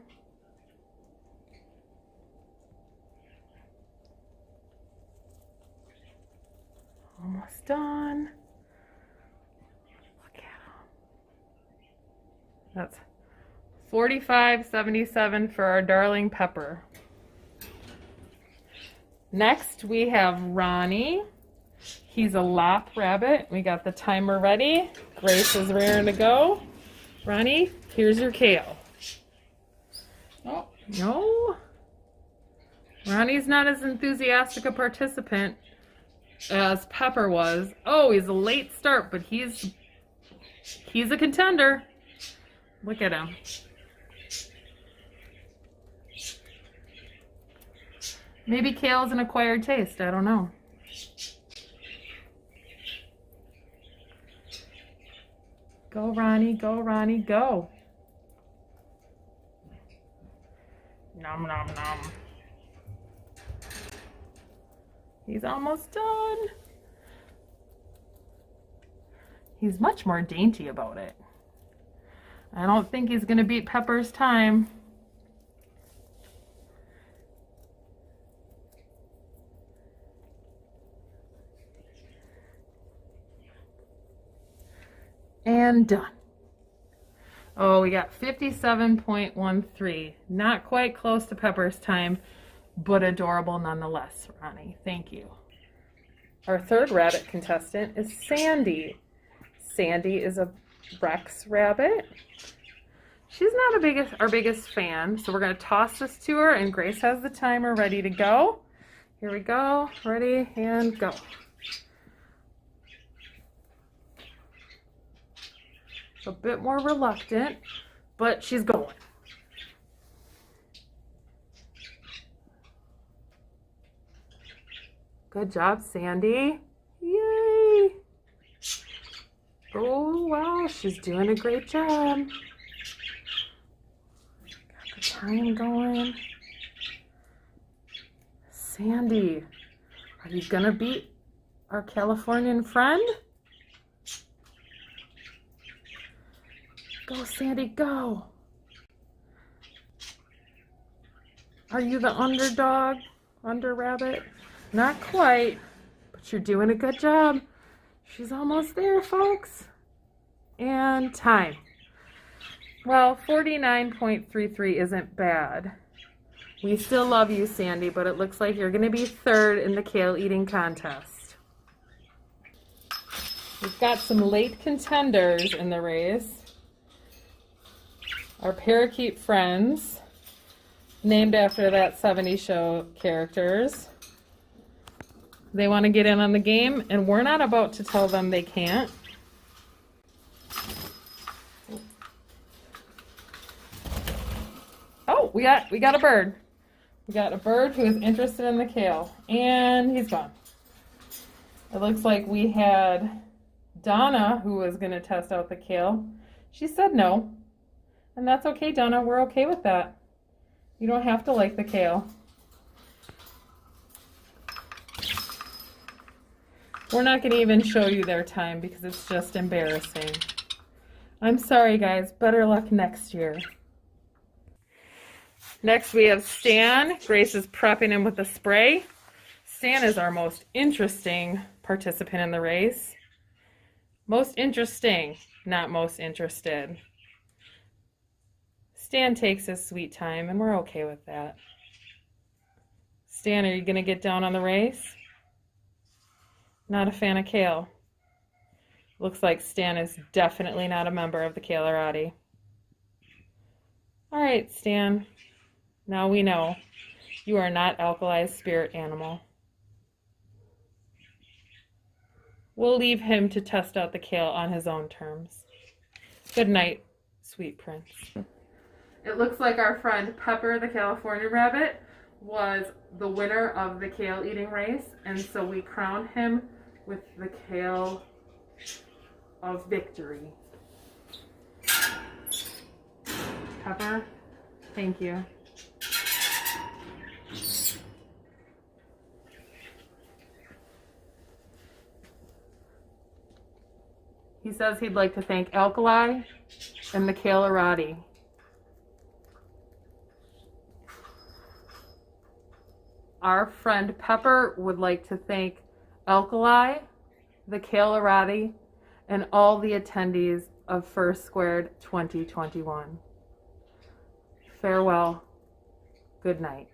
Almost done. Look at him. That's 45.77 for our darling Pepper. Next we have Ronnie. He's a lop rabbit. We got the timer ready. Grace is raring to go. Ronnie, here's your kale. Oh, no. Ronnie's not as enthusiastic a participant as Pepper was. Oh, he's a late start, but he's a contender. Look at him. Maybe kale's an acquired taste. I don't know. Go, Ronnie. Go, Ronnie. Go. Nom, nom, nom. He's almost done. He's much more dainty about it. I don't think he's going to beat Pepper's time. And done. Oh, we got 57.13. Not quite close to Pepper's time, but adorable nonetheless, Ronnie. Thank you. Our third rabbit contestant is Sandy. Sandy is a Rex rabbit. She's not our biggest fan, so we're going to toss this to her, and Grace has the timer ready to go. Here we go. Ready, and go. A bit more reluctant, but she's going. Good job, Sandy. Yay! Oh, wow, she's doing a great job. Got the time going. Sandy, are you gonna beat our Californian friend? Go, Sandy, go. Are you the underdog, under rabbit? Not quite, but you're doing a good job. She's almost there, folks. And time. Well, 49.33 isn't bad. We still love you, Sandy, but it looks like you're going to be third in the kale eating contest. We've got some late contenders in the race. Our parakeet friends, named after that 70s show characters. They want to get in on the game, and we're not about to tell them they can't. Oh, we got a bird. We got a bird who is interested in the kale, and he's gone. It looks like we had Donna, who was going to test out the kale. She said no. And that's okay, Donna. We're okay with that. You don't have to like the kale. We're not going to even show you their time because it's just embarrassing. I'm sorry, guys. Better luck next year. Next, we have Stan. Grace is prepping him with a spray. Stan is our most interesting participant in the race. Most interesting, not most interested. Stan takes his sweet time, and we're okay with that. Stan, are you going to get down on the race? Not a fan of kale. Looks like Stan is definitely not a member of the Kalerati. All right, Stan. Now we know you are not Alkali's spirit animal. We'll leave him to test out the kale on his own terms. Good night, sweet prince. It looks like our friend Pepper the California rabbit was the winner of the kale eating race, and so we crowned him with the kale of victory. Pepper, thank you. He says he'd like to thank Alkali and Mikhail Arati. Our friend Pepper would like to thank Alkali, the Kale Arati, and all the attendees of First Squared 2021. Farewell. Good night.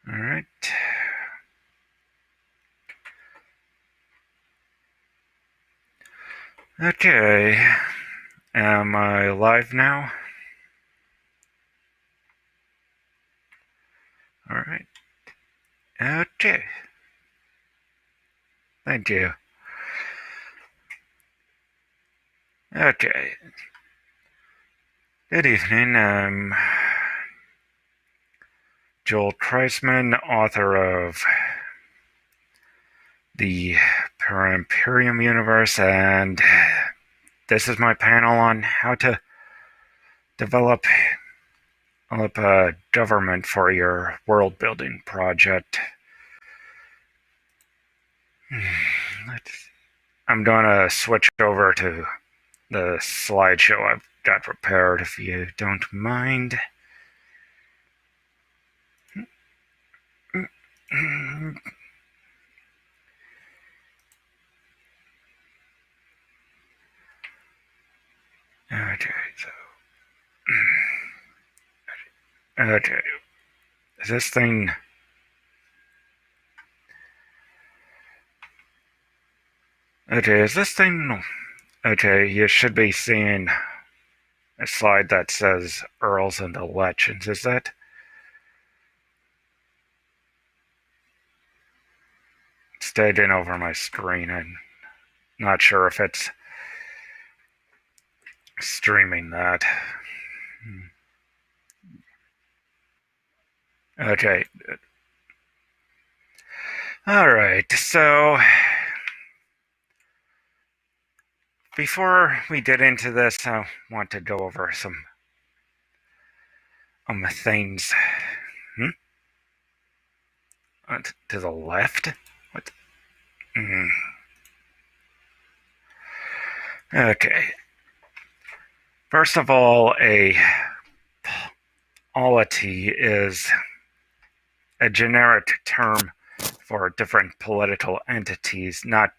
All right. Okay. Am I live now? All right. Okay. Thank you. Okay. Good evening. I'm Joel Kreisman, author of the Imperium universe, and this is my panel on how to develop up a government for your world building project. I'm gonna switch over to the slideshow I've got prepared, if you don't mind. Okay, so okay, is this thing? Okay, is this thing? Okay, you should be seeing a slide that says Earls and Elections. Is that? Stayed in over my screen. I'm not sure if it's streaming that. Okay. Alright, so before we get into this, I want to go over some things. To the left? What? Okay. First of all, a polity is a generic term for different political entities, not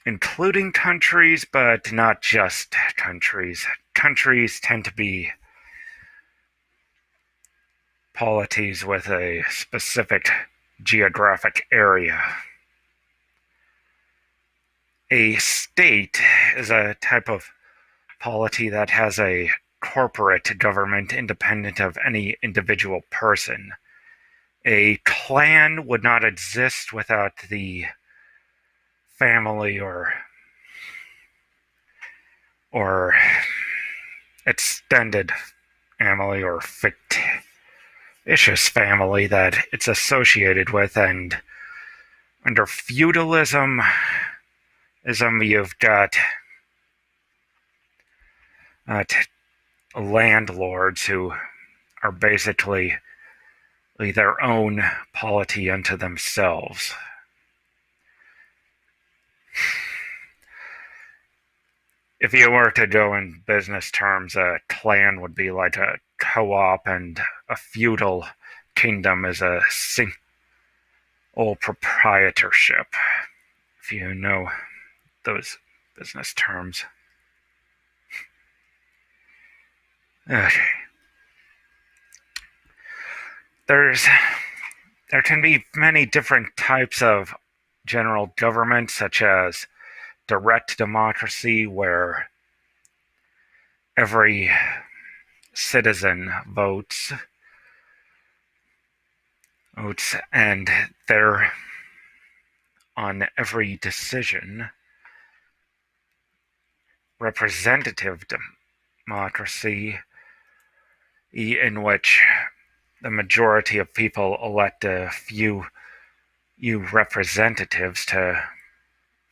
including countries, but not just countries. Countries tend to be polities with a specific geographic area. A state is a type of polity that has a corporate government independent of any individual person. A clan would not exist without the family or extended family or fictitious family that it's associated with. And under feudalism, you've got landlords who are basically their own polity unto themselves. If you were to go in business terms, a clan would be like a co-op, and a feudal kingdom is a single proprietorship, if you know those business terms. Okay. There can be many different types of general government, such as direct democracy, where every citizen votes, and they're on every decision. Representative democracy, in which the majority of people elect a few representatives to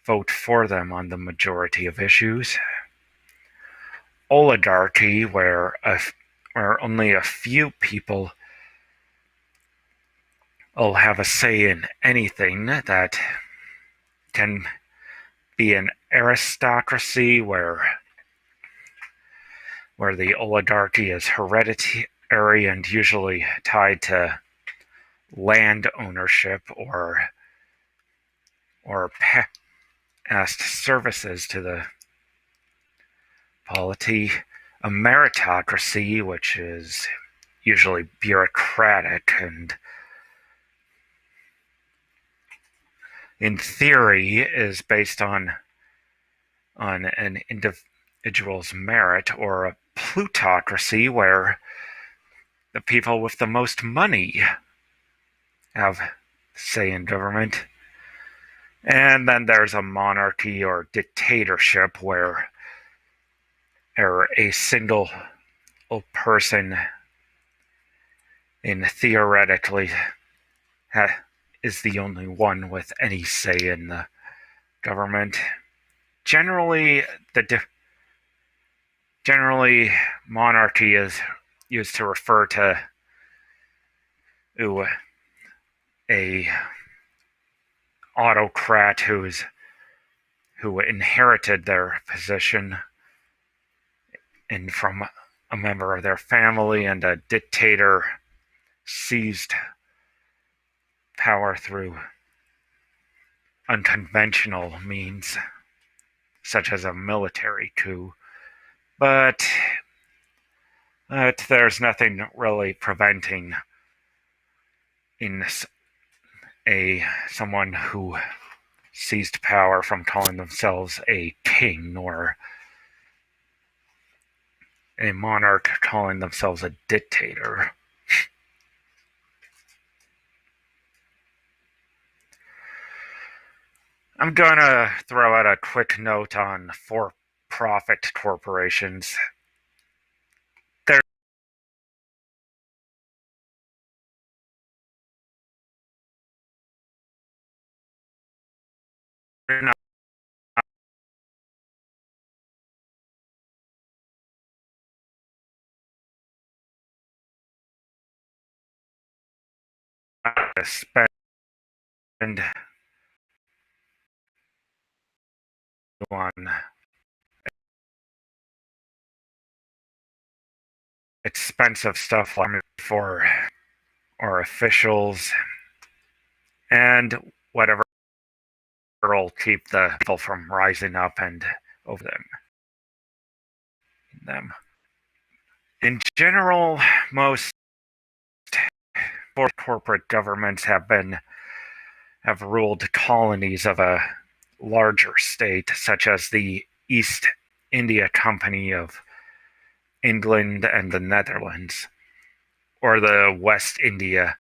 vote for them on the majority of issues. Oligarchy, where only a few people will have a say in anything. That can be an aristocracy, where the oligarchy is hereditary and usually tied to land ownership or past services to the polity. A meritocracy, which is usually bureaucratic and in theory is based on an individual's merit. Or a plutocracy, where the people with the most money have say in government. And then there's a monarchy or dictatorship, where a single person theoretically is the only one with any say in the government. Generally, monarchy is used to refer to a autocrat who inherited their position and from a member of their family, and a dictator seized power through unconventional means, such as a military coup. But there's nothing really preventing someone who seized power from calling themselves a king, or a monarch calling themselves a dictator. I'm gonna throw out a quick note on for-profit corporations. They're not to spend on expensive stuff like for our officials and whatever will keep the people from rising up and over them. In general, most corporate governments have ruled colonies of a larger state, such as the East India Company of England and the Netherlands, or the West India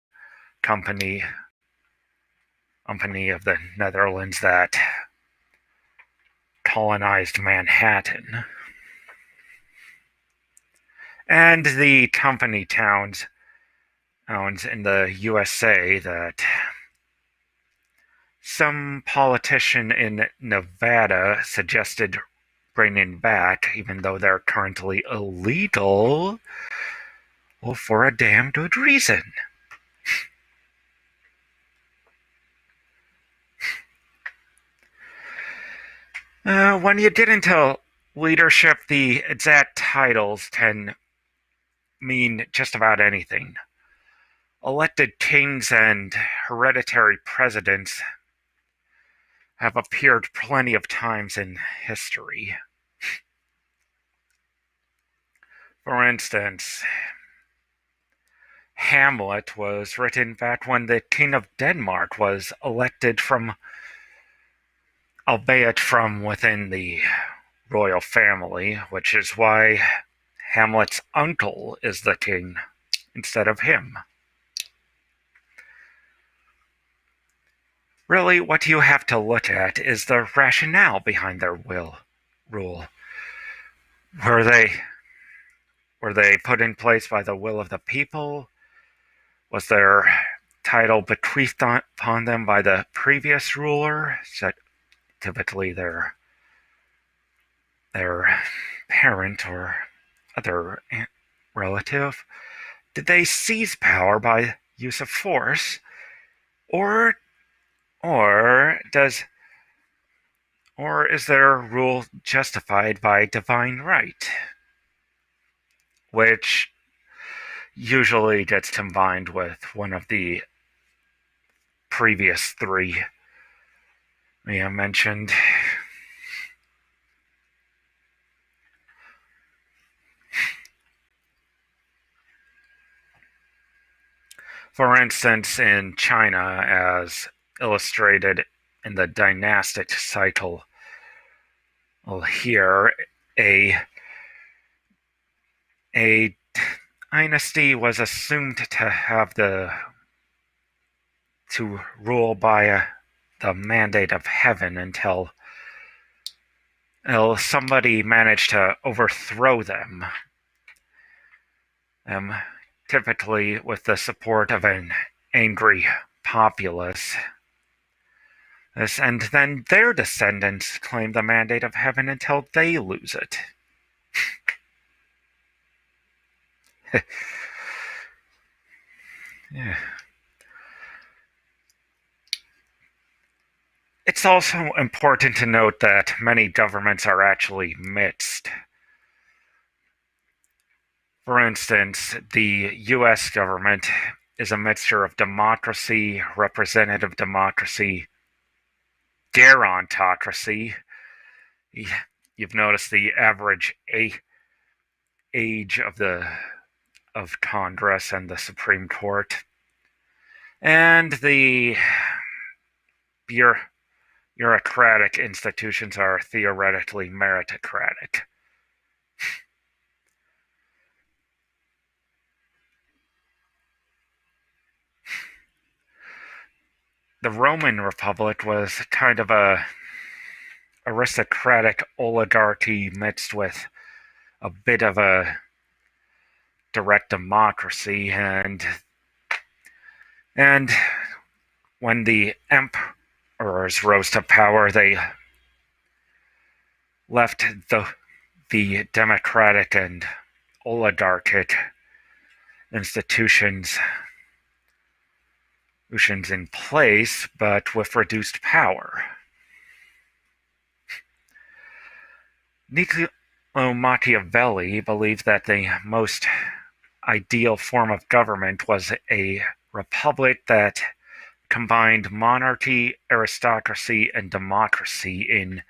Company of the Netherlands that colonized Manhattan, and the company towns in the USA that some politician in Nevada suggested bringing back, even though they're currently illegal, well, for a damn good reason. When you get into leadership, the exact titles can mean just about anything. Elected kings and hereditary presidents have appeared plenty of times in history. For instance, Hamlet was written back when the King of Denmark was elected albeit from within the royal family, which is why Hamlet's uncle is the king instead of him. Really, what you have to look at is the rationale behind their rule. Were they put in place by the will of the people? Was their title bequeathed upon them by the previous ruler, typically their parent or other relative? Did they seize power by use of force, or is their rule justified by divine right, which usually gets combined with one of the previous three we have mentioned. For instance, in China, as illustrated in the dynastic cycle here, a dynasty was assumed to rule by the mandate of heaven until somebody managed to overthrow them, typically with the support of an angry populace. And then their descendants claim the mandate of heaven until they lose it. Yeah. It's also important to note that many governments are actually mixed. For instance, the US government is a mixture of democracy, representative democracy, gerontocracy. You've noticed the average age of Congress and the Supreme Court, and the bureaucratic institutions are theoretically meritocratic. The Roman Republic was kind of a aristocratic oligarchy mixed with a bit of a direct democracy, and when the emperors rose to power, they left the democratic and oligarchic institutions in place, but with reduced power. Niccolo Machiavelli believed that the most ideal form of government was a republic that combined monarchy, aristocracy, and democracy in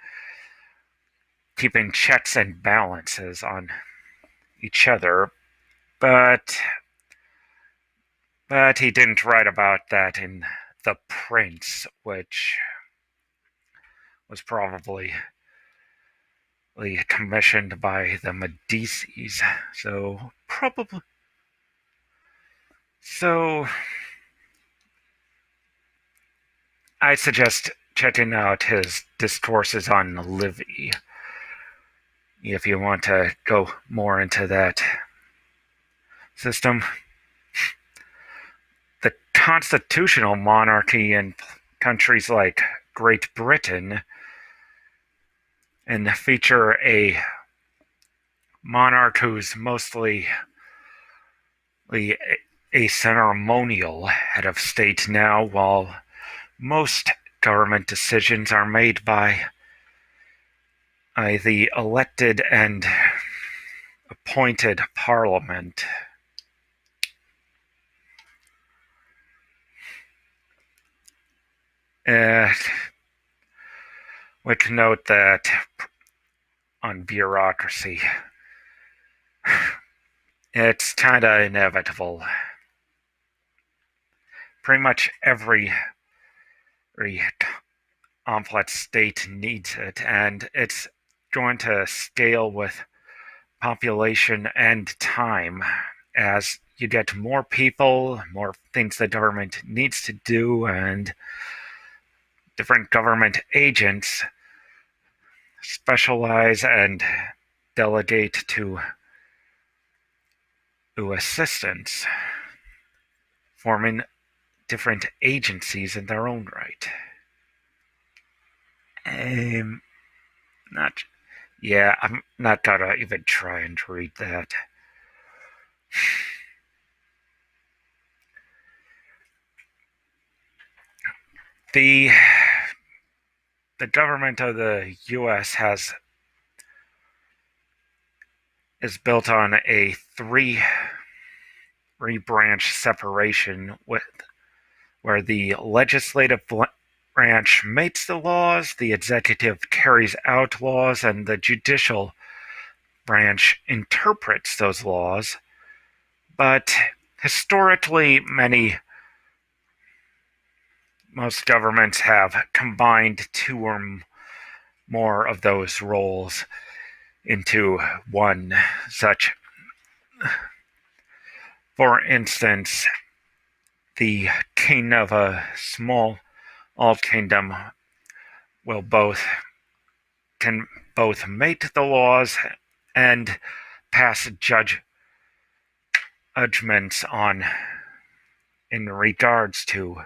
keeping checks and balances on each other, but he didn't write about that in The Prince, which was probably commissioned by the Medicis. So I suggest checking out his discourses on Livy if you want to go more into that system. The constitutional monarchy in countries like Great Britain and feature a monarch who's mostly a ceremonial head of state now, while most government decisions are made by the elected and appointed parliament. We can note that on bureaucracy, it's kind of inevitable. Pretty much every complex state needs it, and it's going to scale with population and time. As you get more people, more things the government needs to do, and different government agents specialize and delegate to assistants, forming different agencies in their own right. I'm not gonna even try and read that. The government of the U.S. is built on a three branch separation where the legislative branch makes the laws, the executive carries out laws, and the judicial branch interprets those laws. But historically, most governments have combined two or more of those roles into one. Such, for instance, the king of a small kingdom can both make the laws and pass judgments in regards to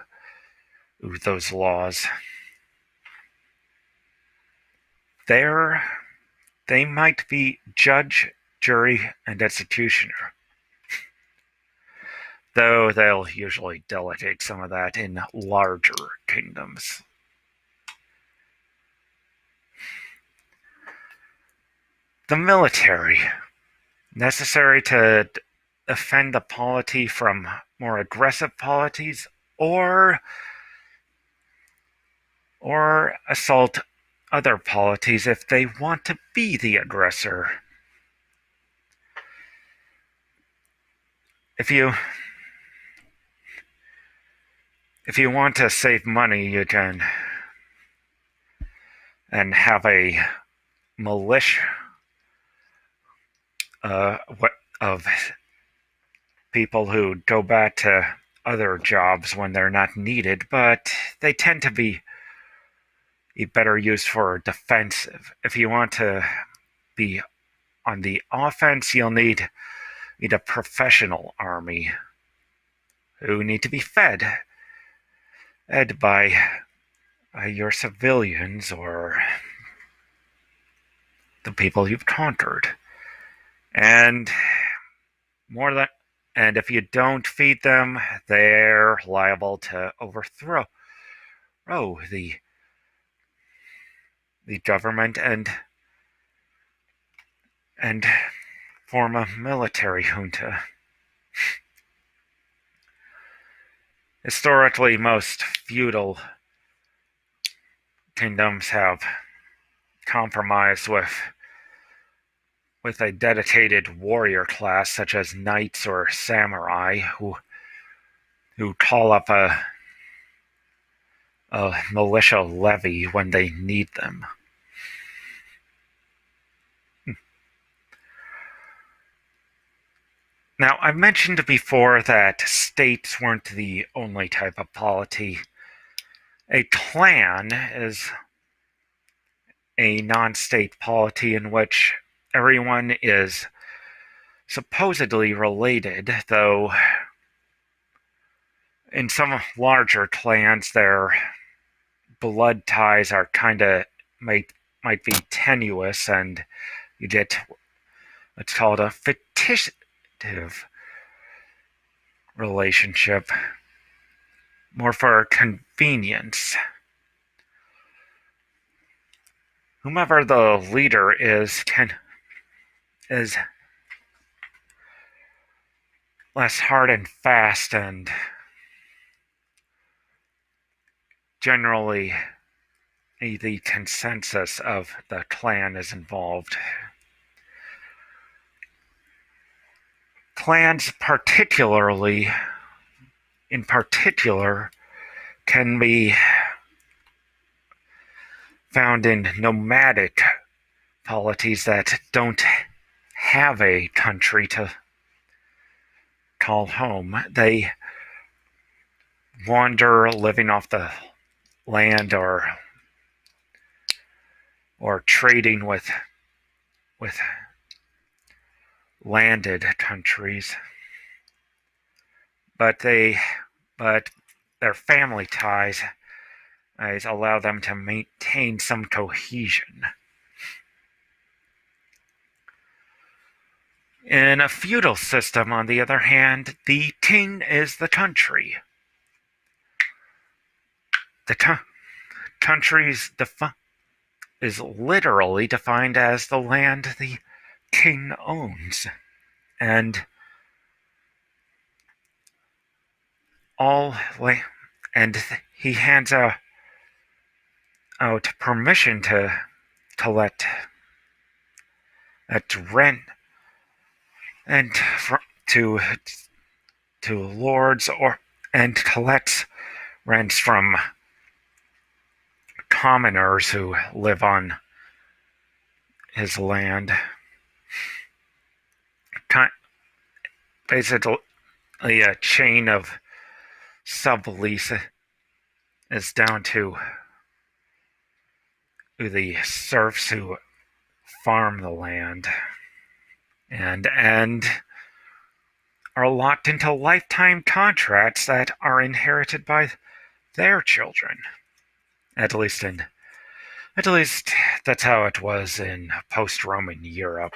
those laws. They might be judge, jury, and executioner. though they'll usually delegate some of that in larger kingdoms. The military, necessary to defend the polity from more aggressive polities, or assault other polities if they want to be the aggressor. If you want to save money, you can and have a militia of people who go back to other jobs when they're not needed, but they tend to be better used for defensive. If you want to be on the offense, you'll need a professional army who need to be fed by your civilians or the people you've conquered. And if you don't feed them, they're liable to overthrow the government and form a military junta. Historically, most feudal kingdoms have compromised with a dedicated warrior class, such as knights or samurai, who call up a militia levy when they need them. Now, I've mentioned before that states weren't the only type of polity. A clan is a non-state polity in which everyone is supposedly related, though in some larger clans their blood ties are might be tenuous, and you get what's called a fictitious relationship, more for convenience. Whomever the leader is less hard and fast, and generally the consensus of the clan is involved. Clans in particular, can be found in nomadic polities that don't have a country to call home. They wander, living off the land or trading with landed countries, but their family ties allow them to maintain some cohesion. In a feudal system, on the other hand, the king is the country. The country is literally defined as the land the king owns, and he hands out permission to let rent and to lords and collects rents from commoners who live on his land. Basically, a chain of sublease is down to the serfs who farm the land and are locked into lifetime contracts that are inherited by their children. At least that's how it was in post-Roman Europe.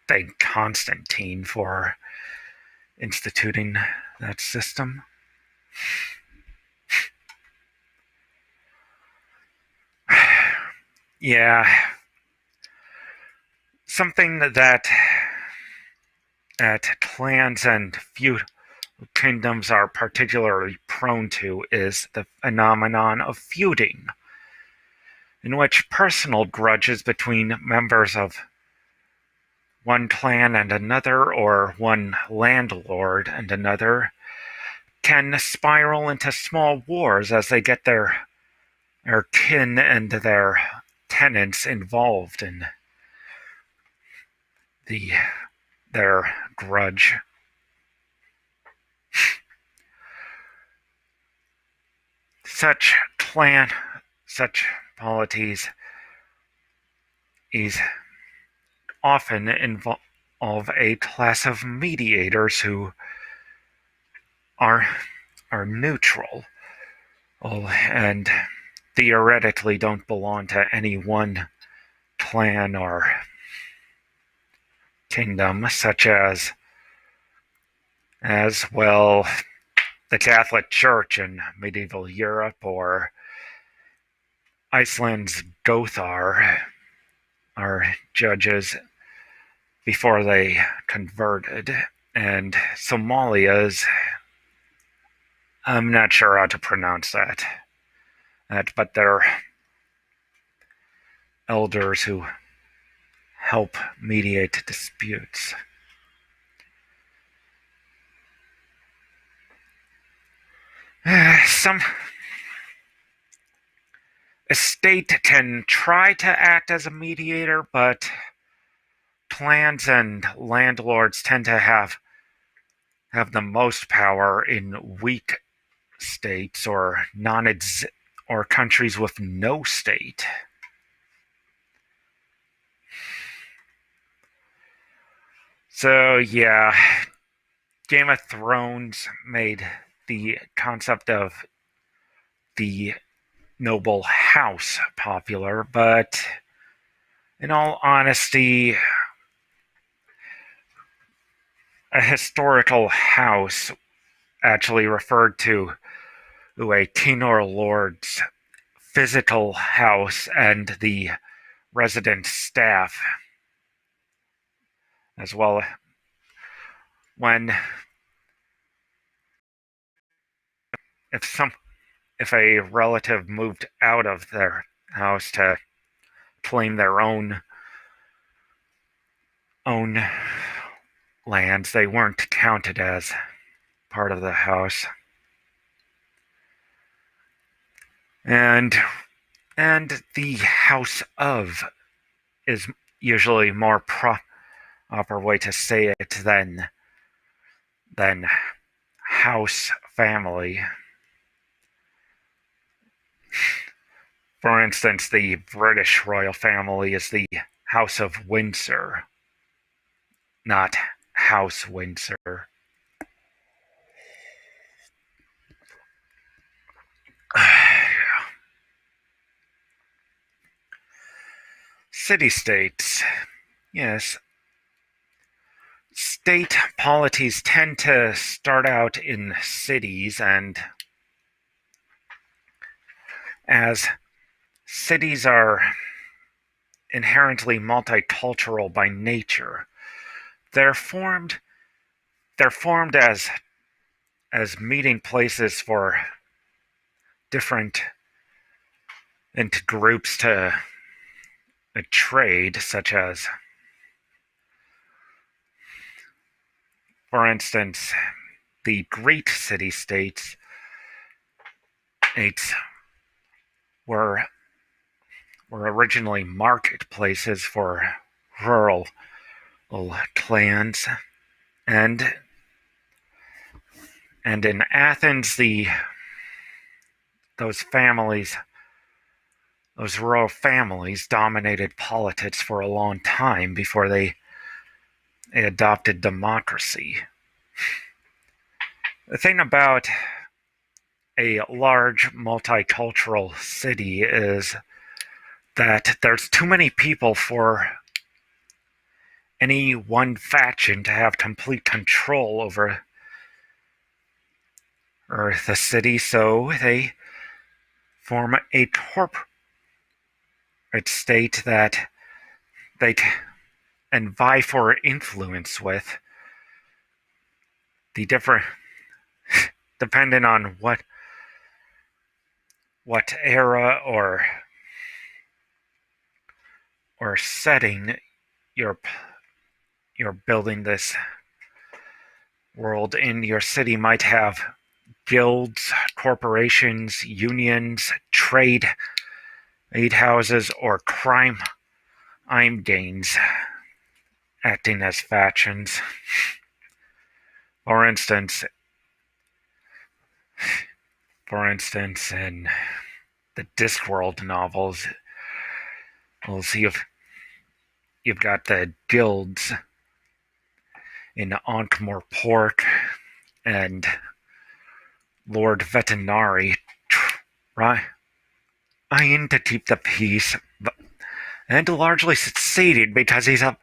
Thank Constantine for instituting that system. Yeah, something that clans and feudal kingdoms are particularly prone to is the phenomenon of feuding, in which personal grudges between members of one clan and another, or one landlord and another, can spiral into small wars as they get their kin and their tenants involved in their grudge. Such polities is often involve a class of mediators who are neutral and theoretically don't belong to any one clan or kingdom, such as well the Catholic Church in medieval Europe, or Iceland's Gothar, are judges before they converted, and Somalia's, I'm not sure how to pronounce that, but they're elders who help mediate disputes. A state can try to act as a mediator, but clans and landlords tend to have the most power in weak states or or countries with no state. So yeah, Game of Thrones made the concept of the noble house popular, but in all honesty, a historical house actually referred to a king or lord's physical house and the resident staff, as well. When if a relative moved out of their house to claim their own lands, they weren't counted as part of the house. And the house of is usually more proper way to say it than house family. For instance, the British royal family is the House of Windsor, not House Windsor. City-states. Yes. State polities tend to start out in cities, and as cities are inherently multicultural by nature, they're formed as meeting places for different into groups to trade, such as, for instance, the Greek city-states were originally marketplaces for rural clans, and in Athens, those rural families dominated politics for a long time before they adopted democracy. The thing about a large multicultural city is that there's too many people for any one faction to have complete control over or the city, so they form a corporate state that they and vie for influence with the different, depending on what era or setting you're building this world in. Your city might have guilds, corporations, unions, trade aid houses, or crime gangs acting as factions. For instance, in the Discworld novels, we'll see if you've got the guilds in Ankh-Morpork and Lord Vetinari trying to keep the peace, and largely succeeded because he's a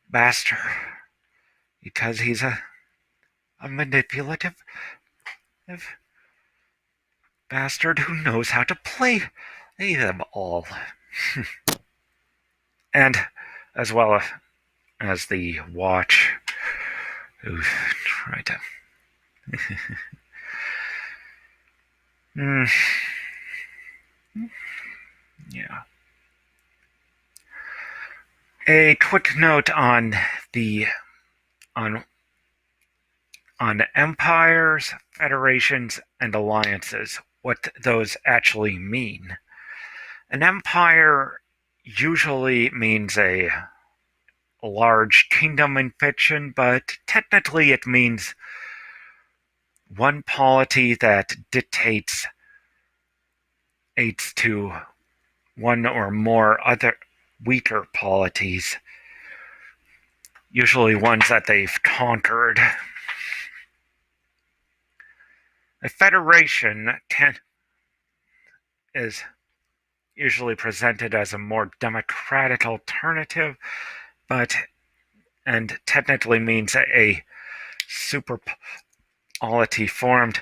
bastard. Because he's a manipulative bastard who knows how to play them all. And as well as the Watch, who tried to yeah. A quick note on empires, federations, and alliances, what those actually mean. An empire usually means a large kingdom in fiction, but technically it means one polity that dictates aids to one or more other weaker polities, usually ones that they've conquered. A federation is usually presented as a more democratic alternative, and technically means a super polity formed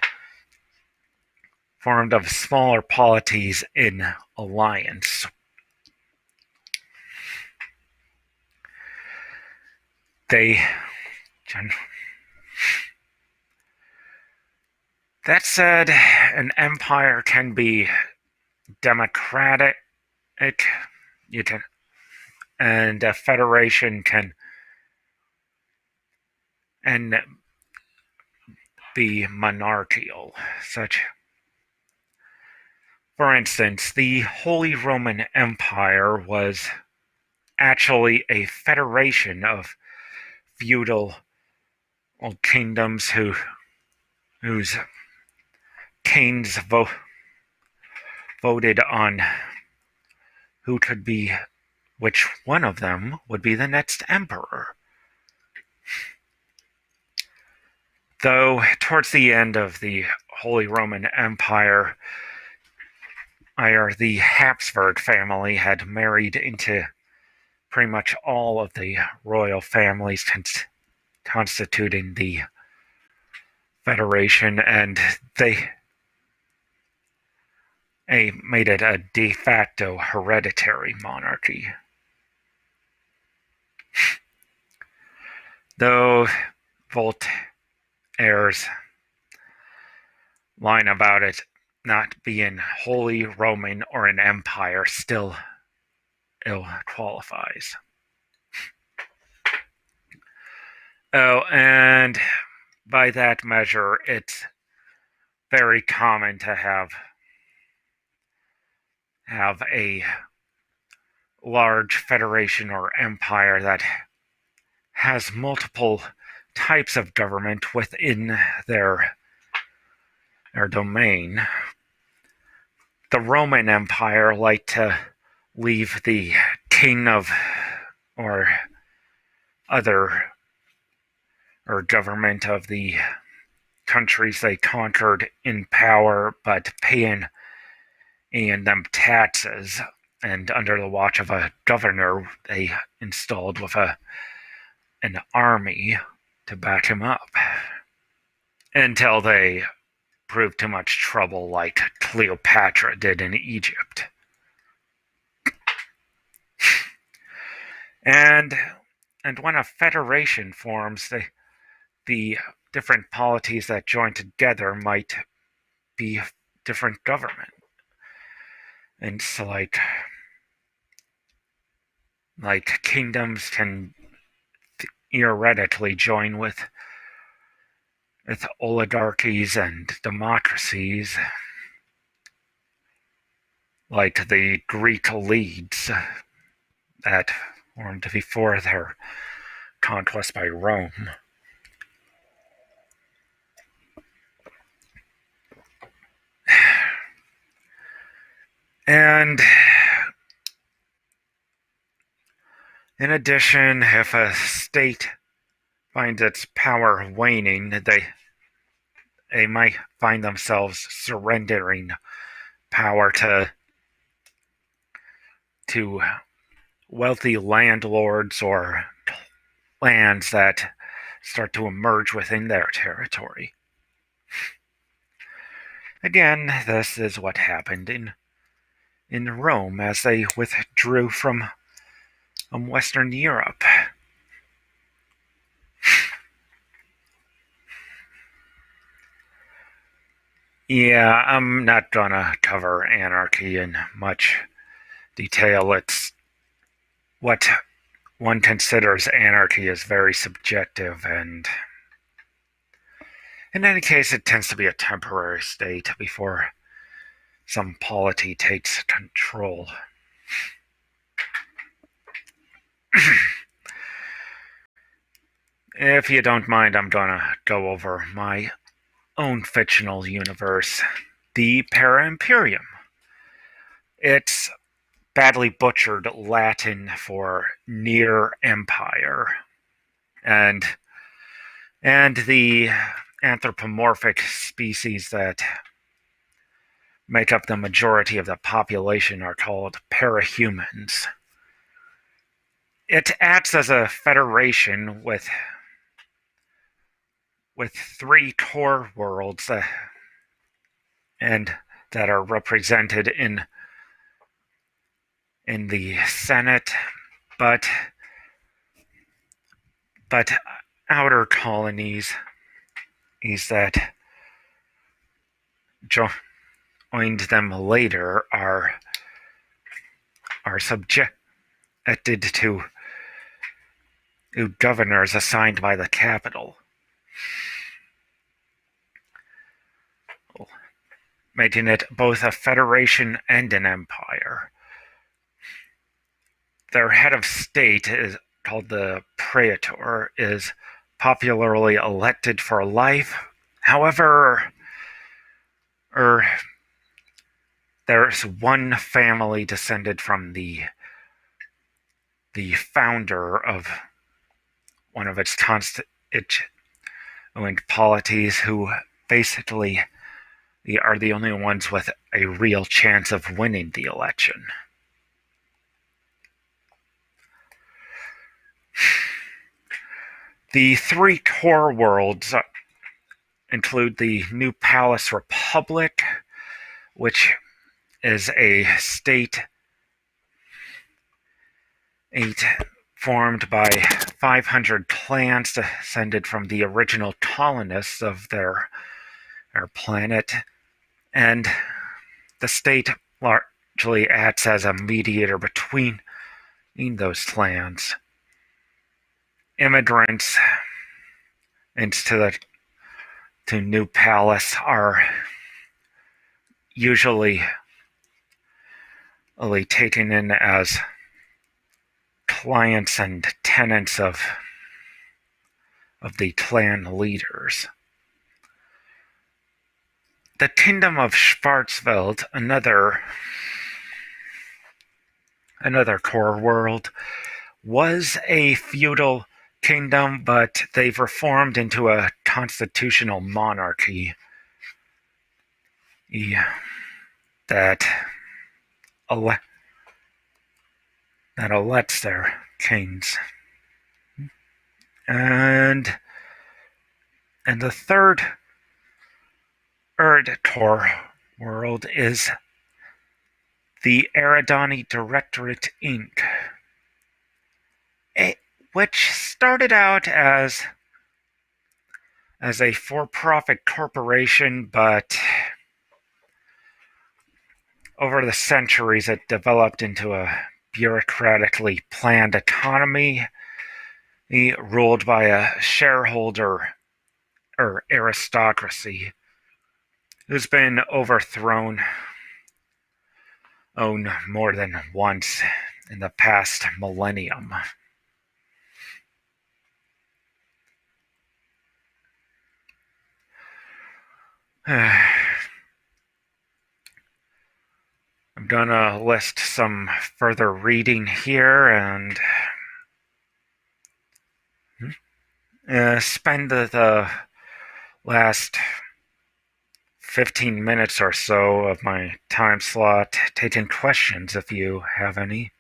of smaller polities in alliance. That said, an empire can be democratic, and a federation can be monarchical. For instance, the Holy Roman Empire was actually a federation of feudal kingdoms whose kings voted on which one of them would be the next emperor. Though towards the end of the Holy Roman Empire, the Habsburg family had married into pretty much all of the royal families constituting the federation, and they made it a de facto hereditary monarchy. Though Voltaire's line about it not being Holy Roman or an empire still ill qualifies. Oh, and by that measure, it's very common to have a large federation or empire that has multiple types of government within their domain. The Roman Empire liked to leave the king or government of the countries they conquered in power, but paying them taxes, and under the watch of a governor they installed with an army to back him up, until they prove too much trouble like Cleopatra did in Egypt. And when a federation forms, the different polities that join together might be different government. And so like kingdoms can theoretically join with oligarchies and democracies, like the Greek leads that formed before their conquest by Rome. And in addition, if a state finds its power waning, they might find themselves surrendering power to wealthy landlords or lands that start to emerge within their territory. Again, this is what happened in Rome as they withdrew from Western Europe. Yeah, I'm not gonna cover anarchy in much detail. It's what one considers anarchy is very subjective, and in any case, it tends to be a temporary state before some polity takes control. If you don't mind, I'm gonna go over my own fictional universe, the Para-Imperium. It's badly butchered Latin for near empire, and the anthropomorphic species that make up the majority of the population are called parahumans. It acts as a federation with 3 core worlds and that are represented in the Senate, but outer colonies is that joined them later are subjected to governors assigned by the capital, making it both a federation and an empire. Their head of state is called the Praetor, is popularly elected for life. However, there's one family descended from the founder of one of its constituent polities, who basically are the only ones with a real chance of winning the election. The 3 core worlds include the New Palace Republic, which is a state formed by 500 clans descended from the original colonists of their planet, and the state largely acts as a mediator between those clans. Immigrants to New Palace are usually taken in as clients and tenants of the clan leaders. The Kingdom of Schwarzwald, another core world, was a feudal kingdom, but they've reformed into a constitutional monarchy that elects their kings. And the third Erdtor world is the Eridani Directorate Inc., which started out as a for-profit corporation, but over the centuries it developed into a bureaucratically planned economy ruled by a shareholder or aristocracy who's been overthrown more than once in the past millennium. I'm gonna list some further reading here and spend the last 15 minutes or so of my time slot taking questions if you have any.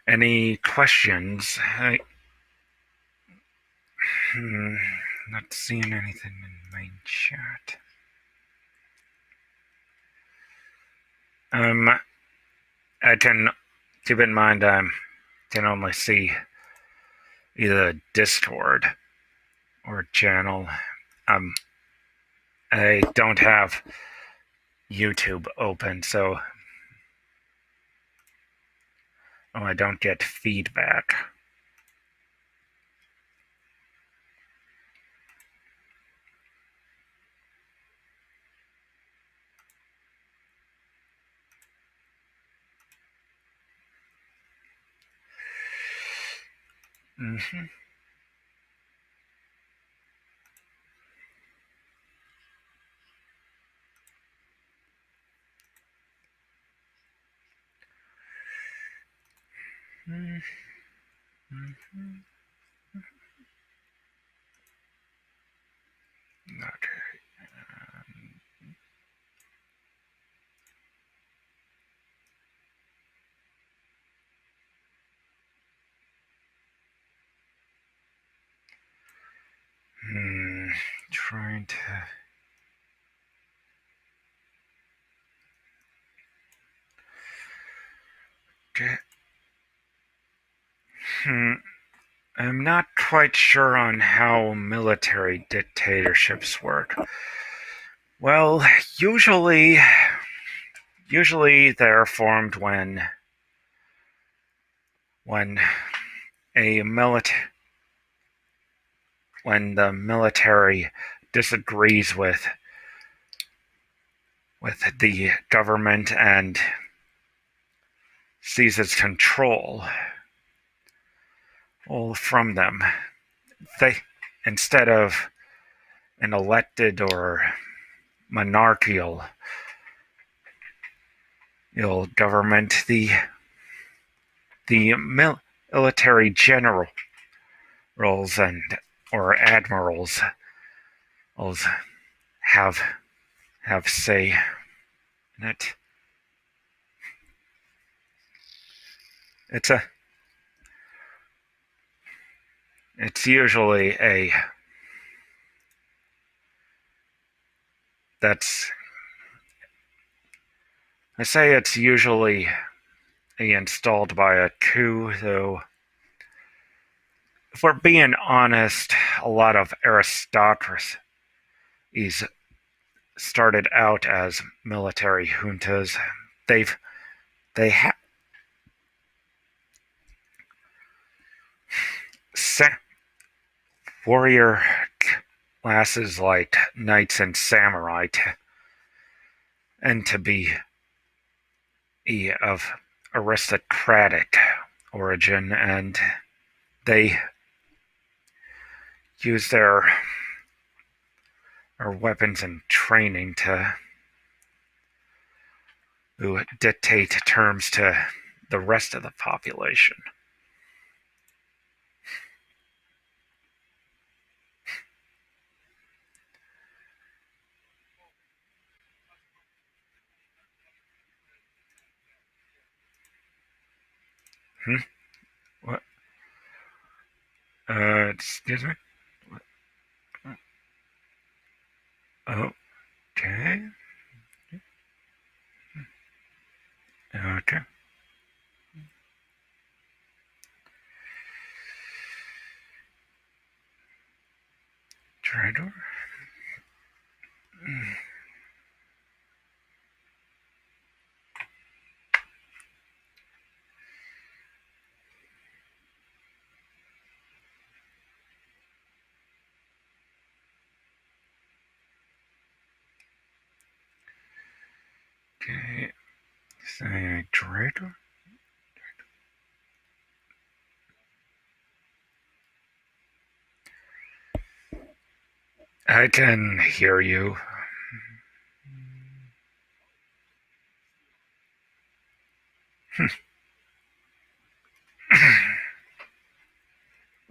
Any questions? Not seeing anything in the main chat. I can keep in mind I can only see either Discord or channel. I don't have YouTube open, so I don't get feedback. Trying to... Okay. I'm not quite sure on how military dictatorships work. Well, usually they're formed when the military disagrees with the government and seizes control from them. They, instead of an elected or monarchical government, the military generals or admirals have say in it. It's usually it's usually installed by a coup, though if we're being honest, a lot of aristocracies started out as military juntas. They have warrior classes like knights and samurai and to be of aristocratic origin, and they use their weapons and training to dictate terms to the rest of the population. What? Excuse me? Okay. Okay. Traitor? Okay. Say traitor? I can hear you.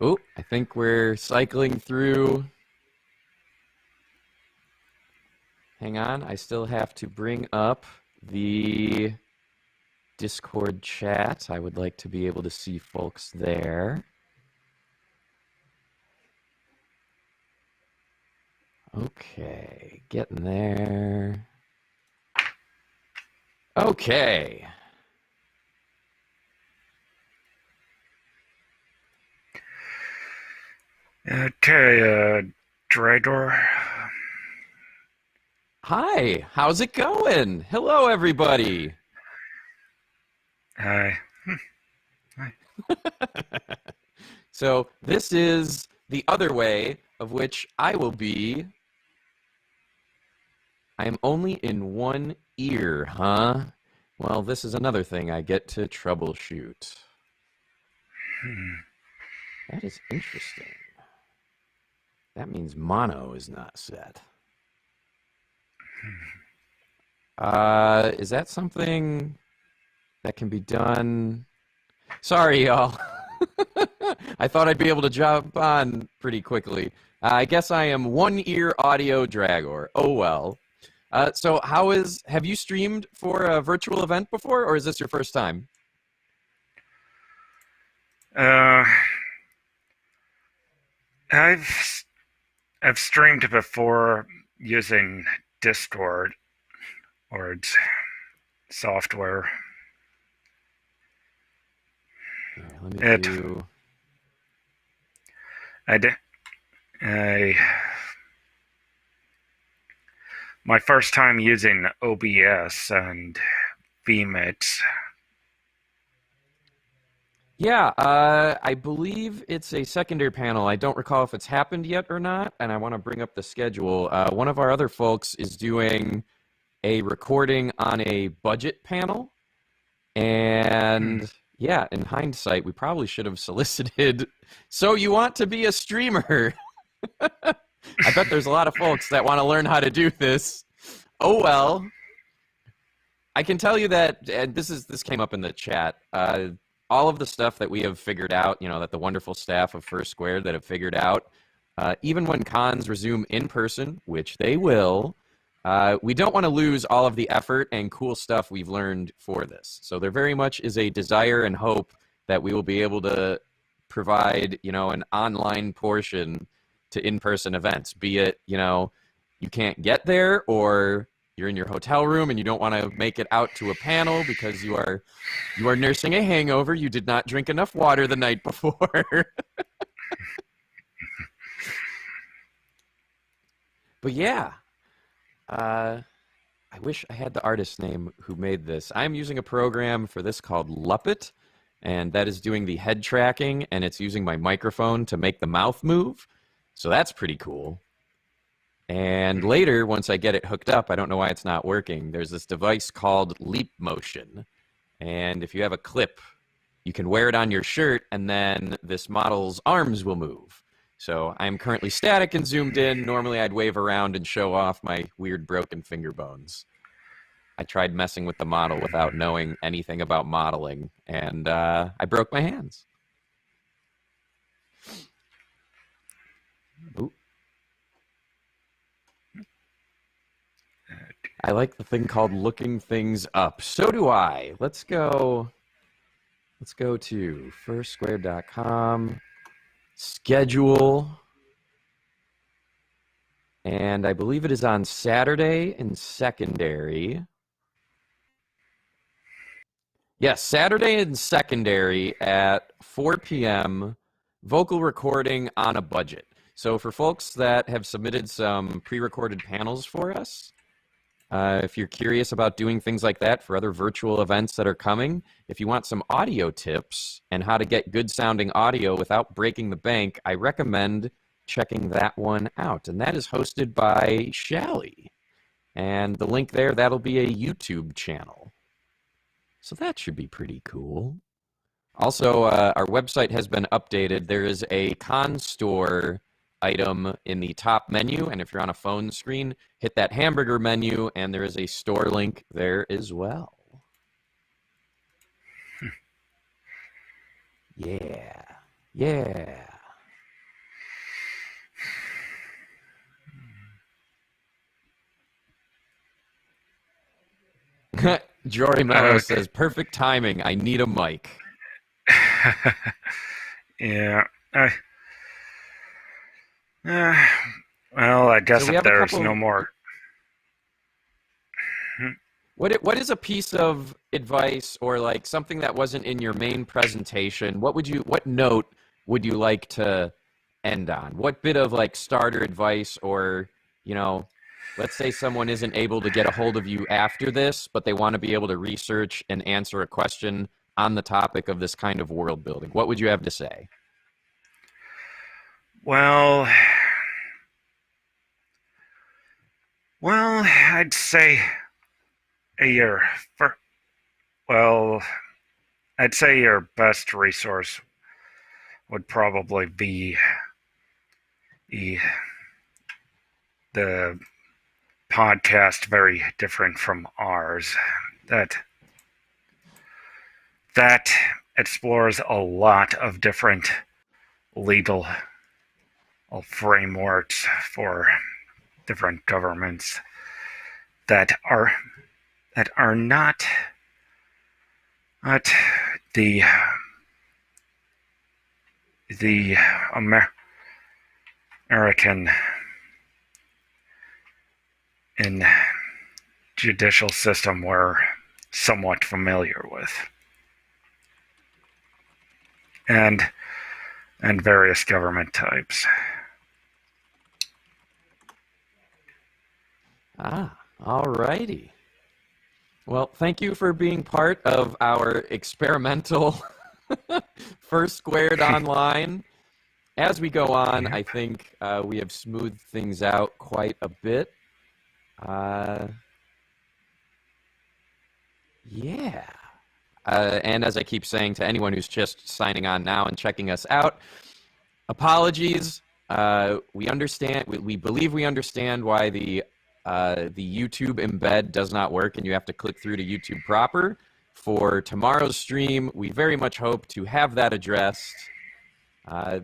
Oh, I think we're cycling through. Hang on, I still have to bring up the Discord chat. I would like to be able to see folks there. Okay, getting there. Okay. Okay, Drador. Hi, how's it going? Hello, everybody. Hi. Hi. So this is the other way of which I will be. I am only in one ear, huh? Well, this is another thing I get to troubleshoot. That is interesting. That means mono is not set. Is that something that can be done? Sorry, y'all. I thought I'd be able to jump on pretty quickly. I guess I am one ear audio Dragor. Oh well. So have you streamed for a virtual event before, or is this your first time? I've streamed before using Discord or its software. Here, let me do... My first time using OBS and vMix. Yeah, I believe it's a secondary panel. I don't recall if it's happened yet or not, and I want to bring up the schedule. One of our other folks is doing a recording on a budget panel, and yeah, in hindsight, we probably should have solicited, so you want to be a streamer? I bet there's a lot of folks that want to learn how to do this. Oh well. I can tell you that, and this came up in the chat, all of the stuff that we have figured out, that the wonderful staff of First Squared that have figured out, even when cons resume in person, which they will, we don't want to lose all of the effort and cool stuff we've learned for this. So there very much is a desire and hope that we will be able to provide, an online portion to in-person events, be it, you can't get there, or you're in your hotel room and you don't want to make it out to a panel because you are nursing a hangover. You did not drink enough water the night before. But yeah, I wish I had the artist's name who made this. I'm using a program for this called Luppet, and that is doing the head tracking, and it's using my microphone to make the mouth move. So that's pretty cool. And later, once I get it hooked up, I don't know why it's not working, there's this device called Leap Motion. And if you have a clip you can wear it on your shirt, and then this model's arms will move. So I'm currently static and zoomed in. Normally I'd wave around and show off my weird broken finger bones. I tried messing with the model without knowing anything about modeling, and I broke my hands. Ooh. I like the thing called looking things up. So do I. Let's go to firstsquared.com, schedule, and I believe it is on Saturday in secondary. Yes, Saturday in secondary at 4 p.m., vocal recording on a budget. So for folks that have submitted some pre-recorded panels for us, if you're curious about doing things like that for other virtual events that are coming, if you want some audio tips and how to get good sounding audio without breaking the bank, I recommend checking that one out. And that is hosted by Shally. And the link there, that'll be a YouTube channel. So that should be pretty cool. Also, our website has been updated. There is a ConStore item in the top menu, and if you're on a phone screen, hit that hamburger menu, and there is a store link there as well. Yeah. Jory Mello says, perfect timing. I need a mic. Yeah. Well, I guess so if there's no more. What is a piece of advice or like something that wasn't in your main presentation? What note would you like to end on? What bit of like starter advice, or, you know, let's say someone isn't able to get a hold of you after this, but they want to be able to research and answer a question on the topic of this kind of world building. What would you have to say? Well, I'd say your best resource would probably be the podcast Very Different from Ours. That explores a lot of different legal frameworks for different governments that are not the American and judicial system we're somewhat familiar with, and various government types. All righty. Well, thank you for being part of our experimental First Squared Online. As we go on, I think we have smoothed things out quite a bit. Yeah. And as I keep saying to anyone who's just signing on now and checking us out, apologies. We understand. We believe we understand why the YouTube embed does not work, and you have to click through to YouTube proper. For tomorrow's stream, we very much hope to have that addressed.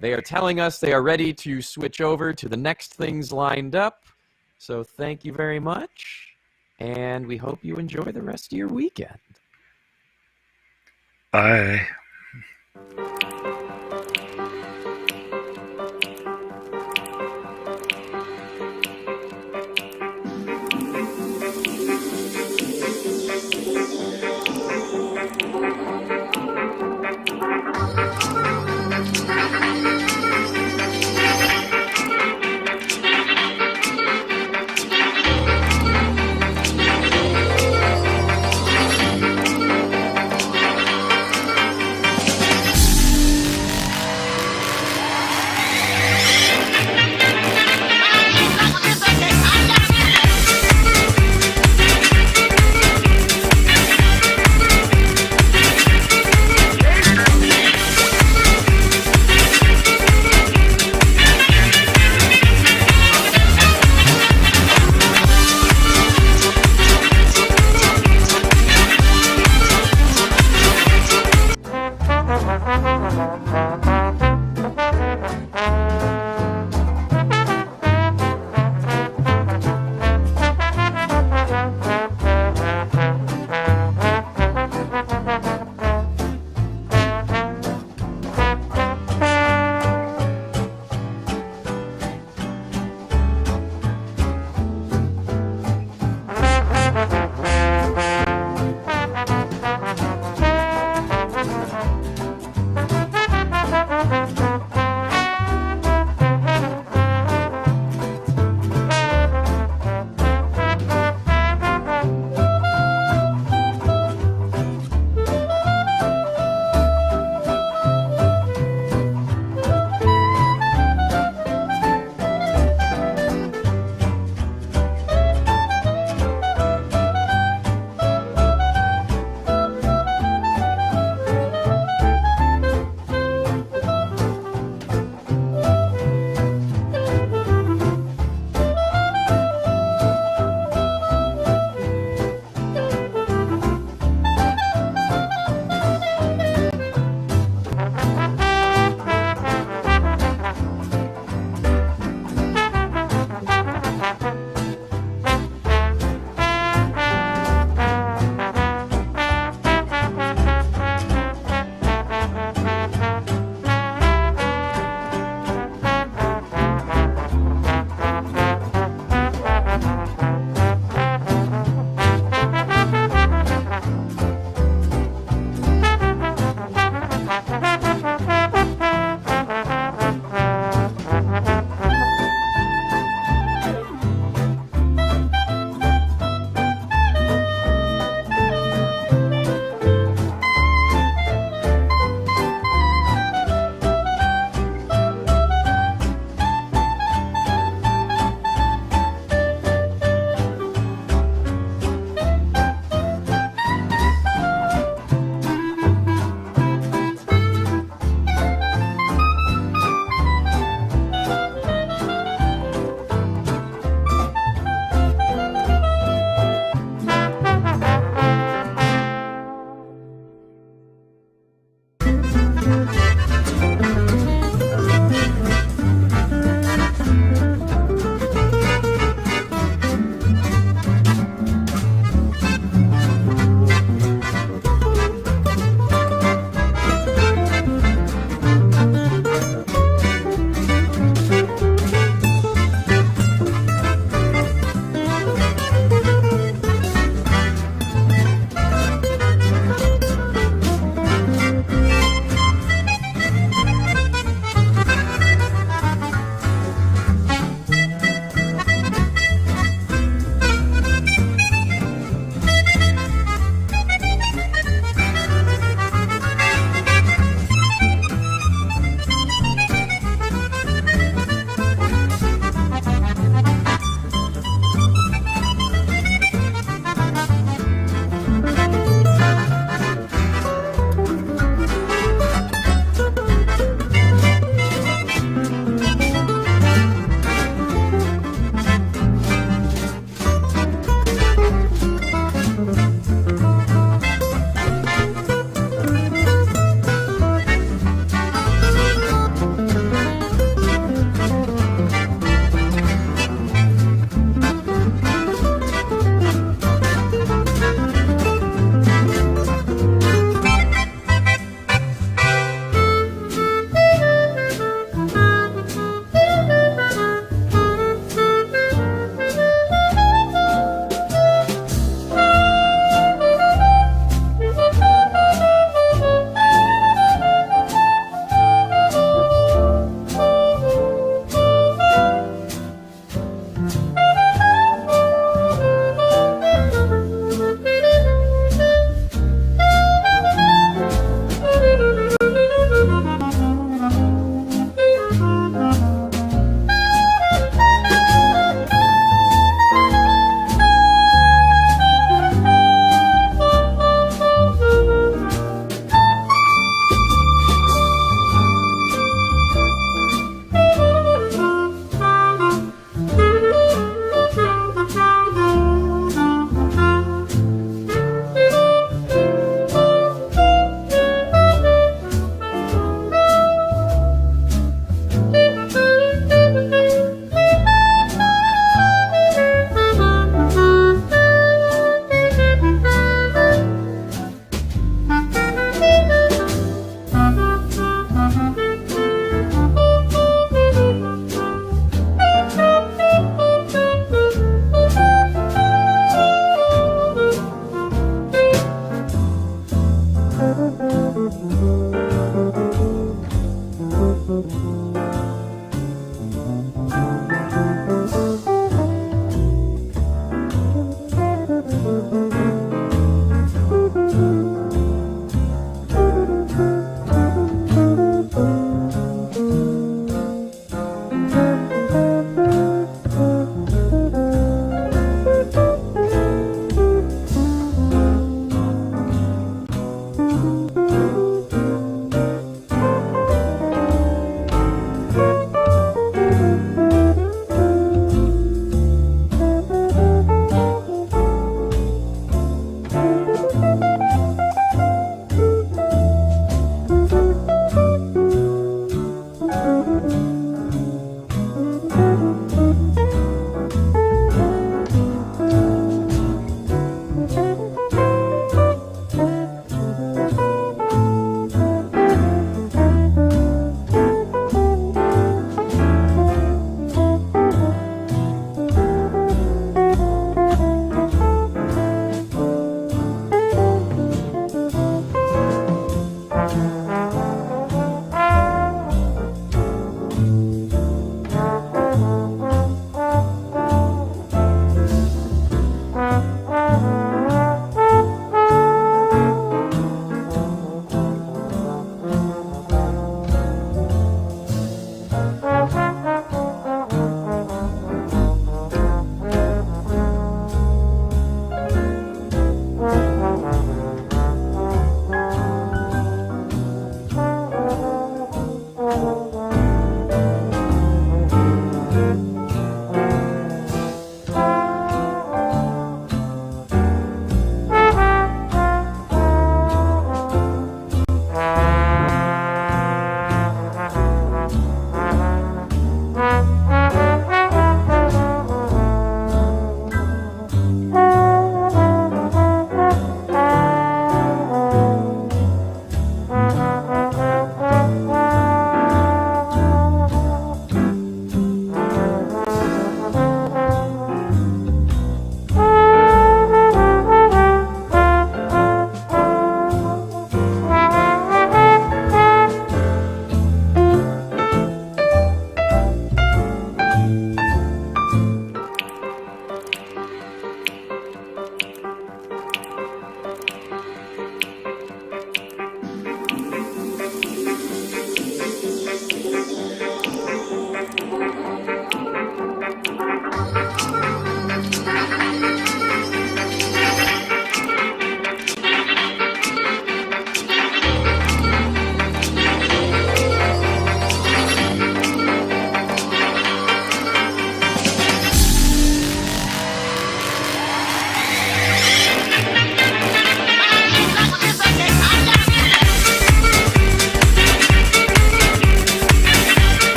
They are telling us they are ready to switch over to the next things lined up. So thank you very much, and we hope you enjoy the rest of your weekend. Bye.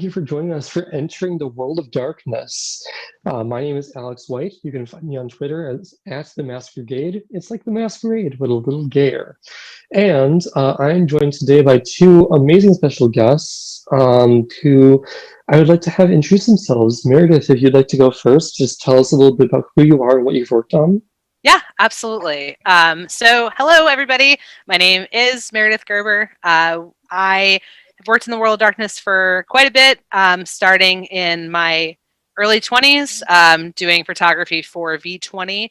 you for joining us for Entering the World of Darkness. My name is Alex White. You can find me on Twitter as @TheMaskBrigade. It's like the masquerade, but a little gayer. And I'm joined today by two amazing special guests who I would like to have introduce themselves. Meredith, if you'd like to go first, just tell us a little bit about who you are and what you've worked on. Yeah, absolutely. So hello, everybody. My name is Meredith Gerber. I have worked in the world of darkness for quite a bit, starting in my early 20s, doing photography for V20,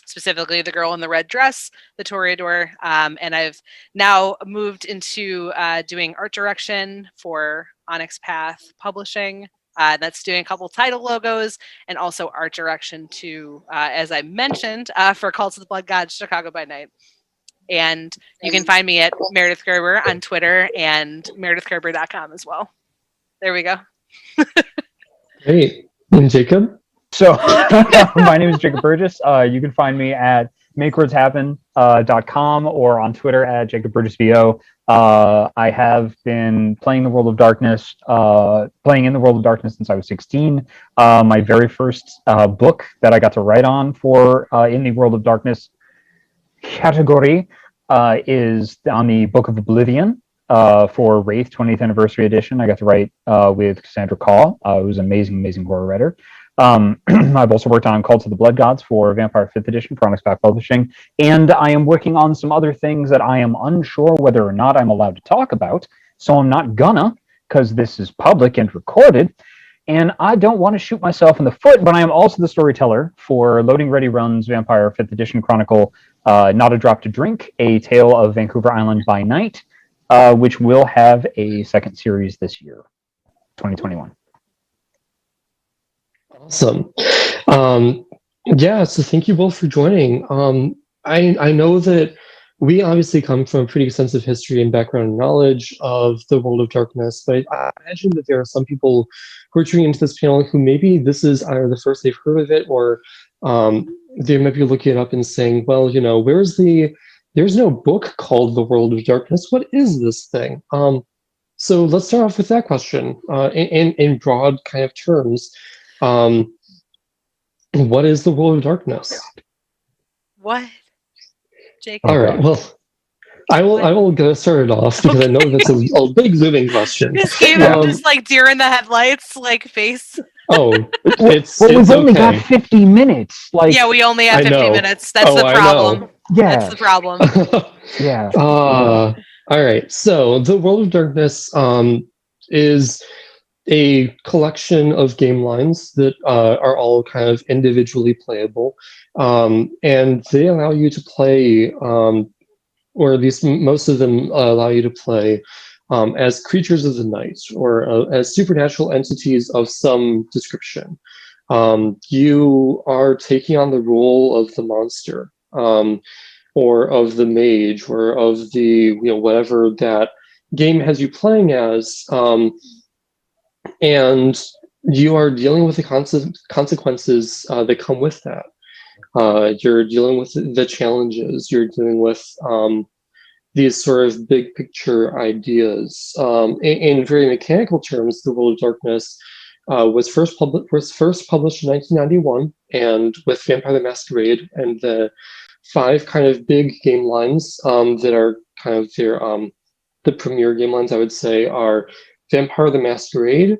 specifically The Girl in the Red Dress, The Toreador, and I've now moved into doing art direction for Onyx Path Publishing. That's doing a couple title logos and also art direction to, as I mentioned, for Cults of the Blood Gods, Chicago by Night. And you can find me at Meredith Gerber on Twitter and meredithgerber.com as well. There we go. Great. And Jacob? So my name is Jacob Burgess. You can find me at makewordshappen.com or on Twitter at JacobBurgessVO. I have been playing the World of Darkness, playing in the World of Darkness since I was 16. My very first book that I got to write on for in the World of Darkness category is on the Book of Oblivion for Wraith 20th Anniversary Edition. I got to write with Cassandra Caw, who's an amazing horror writer. I've also worked on Cults of the Blood Gods for Vampire 5th Edition for Onyx Path Publishing, and I am working on some other things that I am unsure whether or not I'm allowed to talk about, so I'm not gonna, because this is public and recorded, and I don't want to shoot myself in the foot, but I am also the storyteller for Loading Ready Run's Vampire 5th Edition Chronicle, Not a Drop to Drink, A Tale of Vancouver Island by Night, which will have a second series this year, 2021. Awesome. Yeah, so thank you both for joining. I know that we obviously come from a pretty extensive history and background knowledge of the World of Darkness, but I imagine that there are some people who are tuning into this panel who maybe this is either the first they've heard of it, or they might be looking it up and saying, well, you know, there's no book called The World of Darkness. What is this thing? So let's start off with that question in broad kind of terms. What is the World of Darkness? What? Jacob? All right. Well, I will get started off because I know that's a big looming question. This gave him just like deer in the headlights, like face. Oh, we've only got 50 minutes. Like, yeah, we only have 50 minutes. That's the problem. Yeah, that's the problem. Yeah. All right. So the World of Darkness is a collection of game lines that are all kind of individually playable, and they allow you to play, or at least most of them allow you to play as creatures of the night, or as supernatural entities of some description. You are taking on the role of the monster, or of the mage, or of the, whatever that game has you playing as. And you are dealing with the consequences that come with that. You're dealing with the challenges. You're dealing with these sort of big picture ideas. In very mechanical terms, the World of Darkness was first published in 1991, and with Vampire the Masquerade and the 5 kind of big game lines that are kind of the premier game lines, I would say, are Vampire the Masquerade,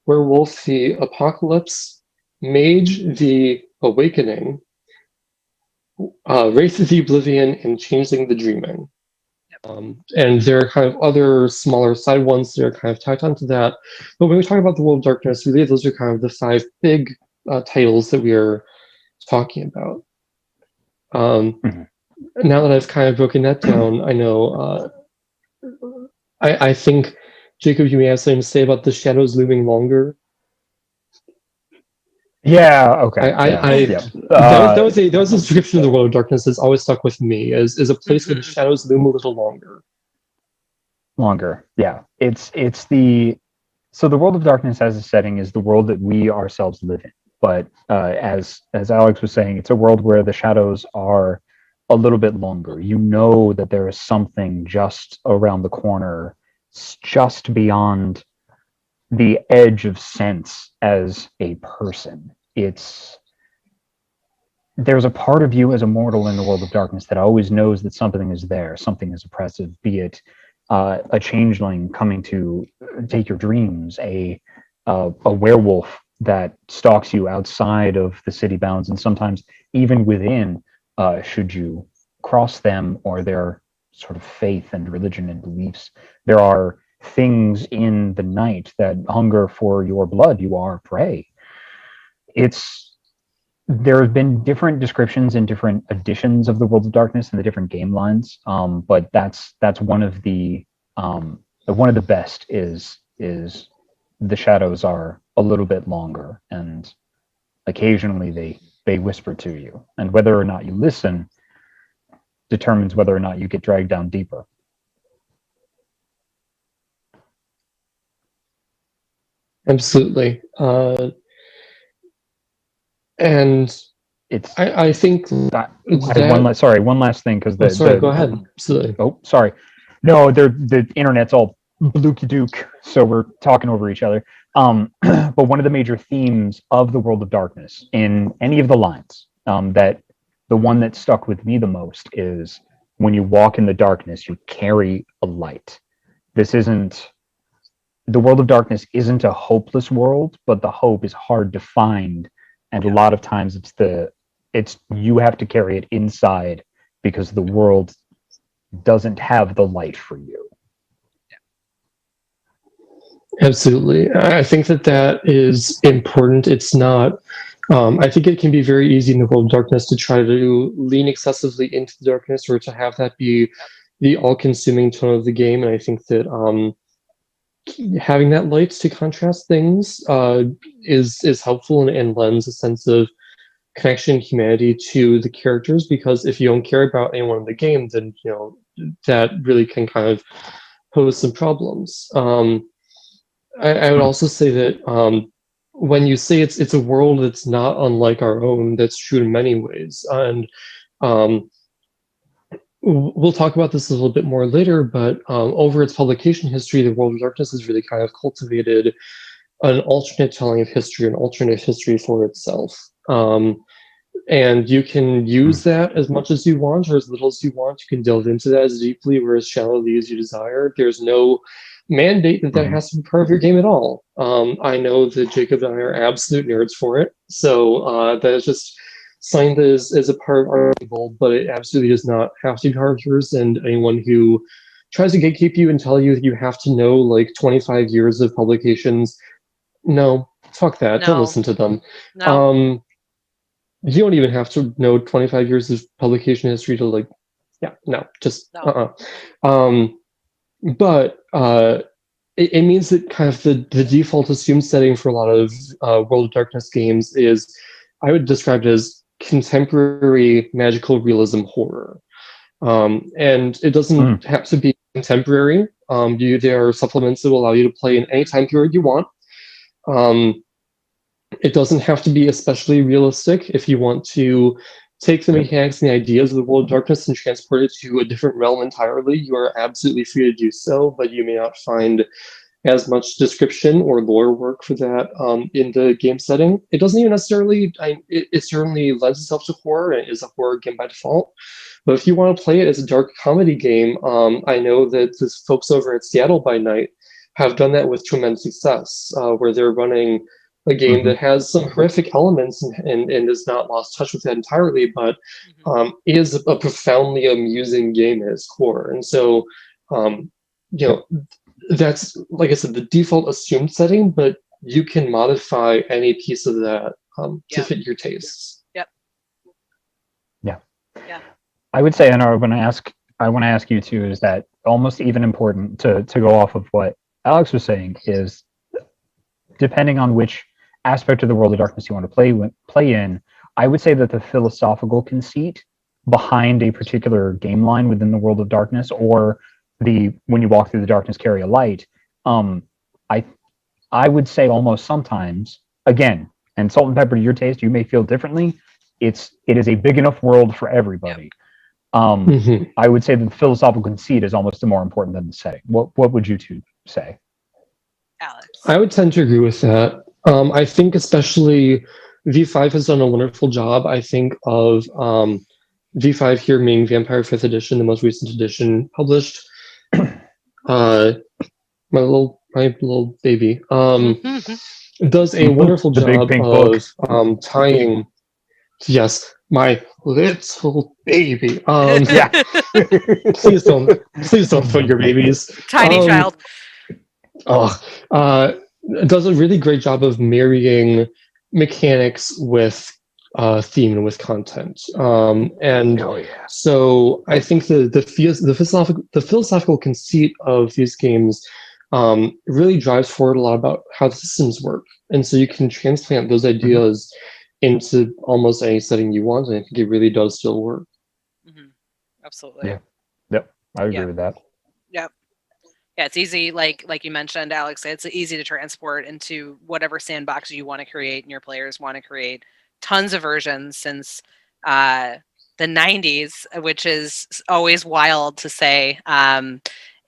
Werewolf the Apocalypse, Mage the Awakening, Wraith the Oblivion, and Changeling the Dreaming. And there are kind of other smaller side ones that are kind of tacked onto that. But when we talk about the World of Darkness, really those are kind of the 5 big titles that we are talking about. Now that I've kind of broken that down, I know I think, Jacob, you may have something to say about the shadows looming longer. Yeah. Okay. That was a description of the World of Darkness that's always stuck with me as a place where the shadows loom a little longer. Yeah. It's the World of Darkness as a setting is the world that we ourselves live in. But as Alex was saying, it's a world where the shadows are a little bit longer. You know that there is something just around the corner, just beyond the edge of sense as a person. There's a part of you as a mortal in the world of darkness that always knows that something is there, something is oppressive, be it a changeling coming to take your dreams, a werewolf that stalks you outside of the city bounds, and sometimes even within, should you cross them or their sort of faith and religion and beliefs. There are things in the night that hunger for your blood. You are prey. There have been different descriptions and different editions of the World of Darkness and the different game lines, but that's one of the best is the shadows are a little bit longer, and occasionally they whisper to you, and whether or not you listen determines whether or not you get dragged down deeper. Absolutely. And I think one last thing, because go ahead. Absolutely. Oh, sorry. No, the internet's all blooky dook, so we're talking over each other. But one of the major themes of the World of Darkness in any of the lines, that the one that stuck with me the most is when you walk in the darkness, you carry a light. The World of Darkness isn't a hopeless world, but the hope is hard to find. And a lot of times it's you have to carry it inside because the world doesn't have the light for you. Absolutely. I think that is important. It's not, I think it can be very easy in the World of Darkness to try to lean excessively into the darkness, or to have that be the all-consuming tone of the game. And I think that having that light to contrast things is helpful and lends a sense of connection, humanity to the characters, because if you don't care about anyone in the game, then that really can kind of pose some problems. I would also say that when you say it's a world that's not unlike our own, that's true in many ways. And we'll talk about this a little bit more later, but over its publication history, the World of Darkness has really kind of cultivated an alternate telling of history, an alternate history for itself. And you can use that as much as you want or as little as you want. You can delve into that as deeply or as shallowly as you desire. There's no mandate that has to be part of your game at all. I know that Jacob and I are absolute nerds for it, so that is just signed as a part of our goal, but it absolutely does not have to be part of yours. And anyone who tries to gatekeep you and tell you that you have to know like 25 years of publications, no, fuck that. No. Don't listen to them. No. You don't even have to know 25 years of publication history to but it means that kind of the default assumed setting for a lot of World of Darkness games is, I would describe it as contemporary magical realism horror. And it doesn't have to be contemporary. There are supplements that will allow you to play in any time period you want. It doesn't have to be especially realistic. If you want to take the mechanics and the ideas of the World of Darkness and transport it to a different realm entirely, you are absolutely free to do so, but you may not find as much description or lore work for that in the game setting. It doesn't even necessarily, it certainly lends itself to horror, and it is a horror game by default. But if you want to play it as a dark comedy game, I know that the folks over at Seattle by Night have done that with tremendous success, where they're running a game that has some horrific elements and has not lost touch with that entirely, but is a profoundly amusing game at its core. And so, that's, like I said, the default assumed setting, but you can modify any piece of that to fit your tastes. Yep. Yeah. I would say, and I want to ask you too, is that almost even important to go off of what Alex was saying is, depending on which aspect of the World of Darkness you want to play in, I would say that the philosophical conceit behind a particular game line within the World of Darkness, or when you walk through the darkness, carry a light, I would say almost sometimes, again, and salt and pepper to your taste, you may feel differently. It is a big enough world for everybody. I would say that the philosophical conceit is almost more important than the setting. What would you two say? Alex? I would tend to agree with that. I think especially V5 has done a wonderful job. I think of V5 here being Vampire 5th edition, the most recent edition published. My little baby does a wonderful The big job pink of tying. Yes, my little baby. Yeah. please don't put your babies. Tiny child. Does a really great job of marrying mechanics with theme and with content. So I think the philosophical conceit of these games really drives forward a lot about how the systems work, and so you can transplant those ideas into almost any setting you want, and I think it really does still work. Absolutely. Yeah. Yep. I agree with that. Yep. Yeah, it's easy, like you mentioned, Alex, it's easy to transport into whatever sandbox you want to create and your players want to create. Tons of versions since the 90s, which is always wild to say.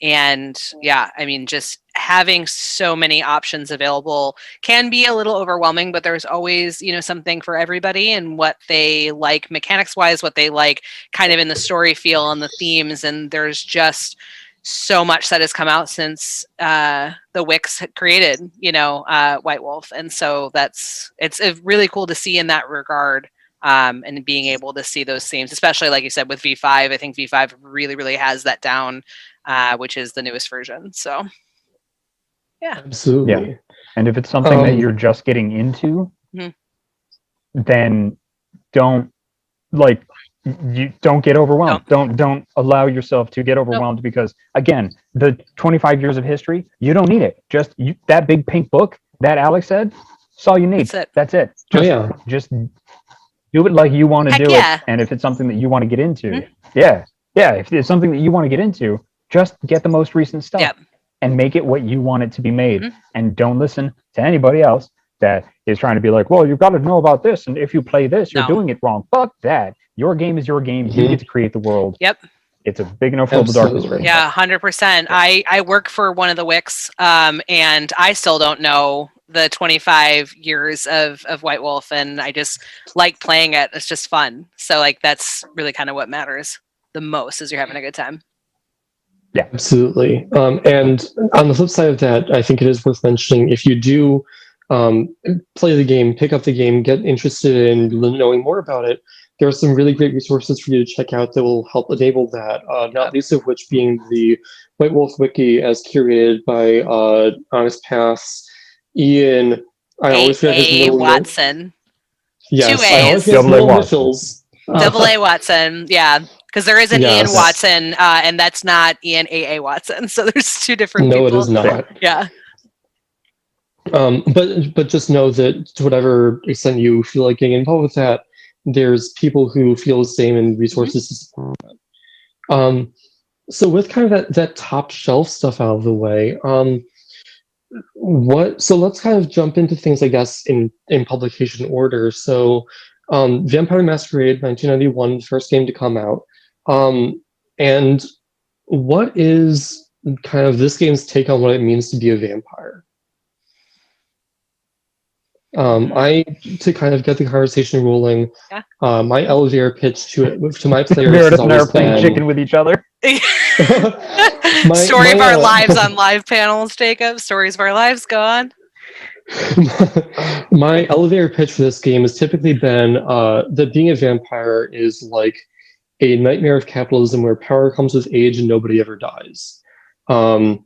And yeah, I mean, just having so many options available can be a little overwhelming, but there's always, something for everybody and what they like mechanics wise, what they like kind of in the story feel and the themes. And there's just so much that has come out since the Wix had created, White Wolf. And so it's really cool to see in that regard. And being able to see those themes, especially like you said with V5, I think V5 really, really has that down, which is the newest version. So, yeah, absolutely. Yeah. And if it's something that you're just getting into, then don't get overwhelmed. No. Don't allow yourself to get overwhelmed because again, the 25 years of history, you don't need it. Just that big pink book that Alex said, that's all you need. That's it. Just do it like you want to do it. And if it's something that you want to get into, if it's something that you want to get into, just get the most recent stuff and make it what you want it to be made. And don't listen to anybody else that is trying to be like, well, you've got to know about this. And if you play this, you're doing it wrong. Fuck that. Your game is your game. You get to create the world. Yep. It's a big enough world of darkness right now. 100%. I work for one of the Wix, and I still don't know the 25 years of White Wolf, and I just like playing it. It's just fun. So that's really kind of what matters the most, is you're having a good time. Yeah, absolutely. And on the flip side of that, I think it is worth mentioning, if you do play the game, pick up the game, get interested in knowing more about it, there are some really great resources for you to check out that will help enable that, not least of which being the White Wolf Wiki as curated by Honest Paths, Ian, I always forget his middle Watson. Name. Yes, 2 A's. I always forget his middle initials. AA Watson, yeah. Because there is an Ian Watson, and that's not Ian AA Watson. So there's two different people. No, it is not. Yeah. But just know that to whatever extent you feel like getting involved with that, there's people who feel the same and resources to support that. So with kind of that top shelf stuff out of the way, so let's kind of jump into things, I guess, in publication order. So Vampire Masquerade 1991, the first game to come out. And what is kind of this game's take on what it means to be a vampire? To kind of get the conversation rolling, my elevator pitch to my players Meredith and I are playing chicken with each other. Story of our lives on live panels, Jacob. Stories of our lives, go on. My elevator pitch for this game has typically been that being a vampire is like a nightmare of capitalism where power comes with age and nobody ever dies. And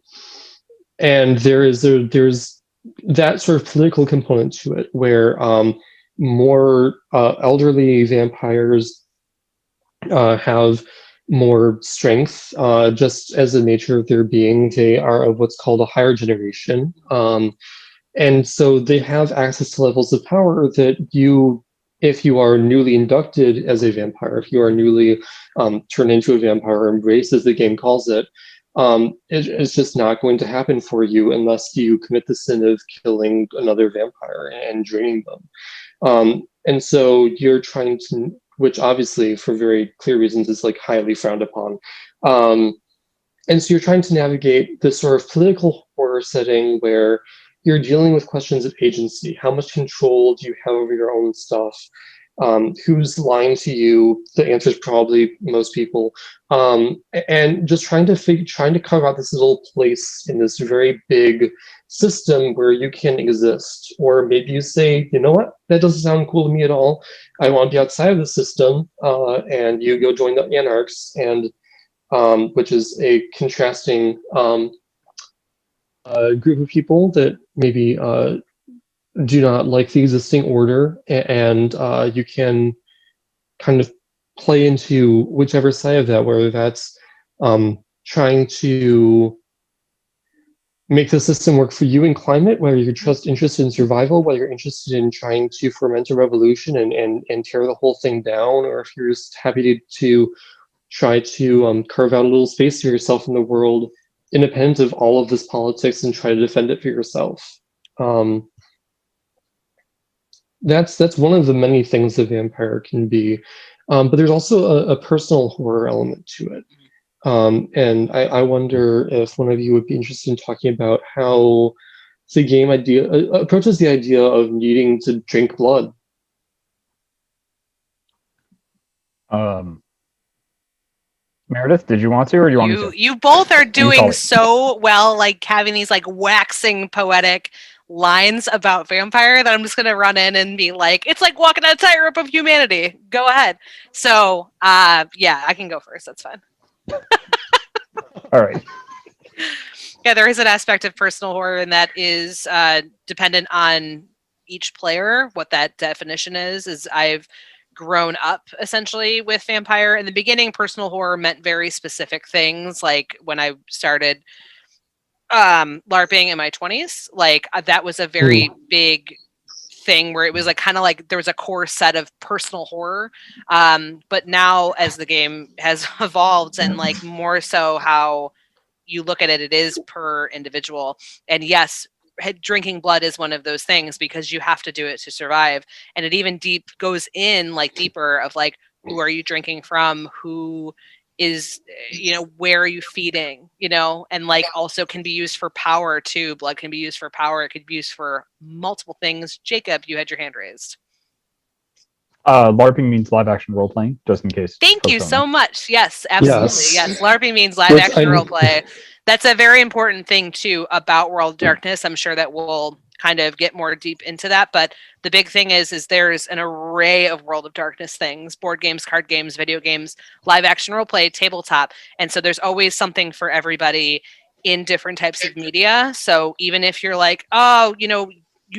there's that sort of political component to it where more elderly vampires have more strength, just as the nature of their being. They are of what's called a higher generation. And so they have access to levels of power that if you are newly inducted as a vampire, if you are newly turned into a vampire, embraced as the game calls it, it's just not going to happen for you unless you commit the sin of killing another vampire and draining them. And so you're trying to, which obviously for very clear reasons is highly frowned upon. And so you're trying to navigate this sort of political horror setting where you're dealing with questions of agency. How much control do you have over your own stuff? Who's lying to you? The answer is probably most people. And just trying to carve out this little place in this very big system where you can exist. Or maybe you say, you know what, that doesn't sound cool to me at all. I want to be outside of the system, and you go join the Anarchs, and which is a contrasting group of people that maybe do not like the existing order, and you can kind of play into whichever side of that, whether that's trying to make the system work for you in climate, whether you're just interested in survival, whether you're interested in trying to ferment a revolution and tear the whole thing down, or if you're just happy to try to carve out a little space for yourself in the world, independent of all of this politics, and try to defend it for yourself. That's one of the many things that Vampire can be, but there's also a personal horror element to it. And I wonder if one of you would be interested in talking about how the game approaches the idea of needing to drink blood. Meredith, did you want to, or do you want me to? You both are doing so well, like having these like waxing poetic lines about Vampire, that I'm just gonna run in and be like, it's like walking on a tightrope of humanity. Go ahead. So yeah, I can go first. That's fine. All right. Yeah, there is an aspect of personal horror, and that is dependent on each player. What that definition is I've grown up essentially with Vampire. In the beginning, personal horror meant very specific things. Like when I started LARPing in my 20s, like that was a very big thing where it was like kind of like there was a core set of personal horror. But now as the game has evolved, and like more so how you look at it, it is per individual. And yes, drinking blood is one of those things, because you have to do it to survive. And it even goes in like deeper of like, who are you drinking from? Who is, where are you feeding, and like also can be used for power too. Blood can be used for power. It could be used for multiple things. Jacob, you had your hand raised. LARPing means live action role playing, just in case. Thank you so much. Yes, absolutely. Yes. LARPing means live action role play. That's a very important thing too about World of Darkness. I'm sure that we'll kind of get more deep into that, but the big thing is there's an array of World of Darkness things: board games, card games, video games, live action role play, tabletop. And so there's always something for everybody in different types of media. So even if you're like, oh,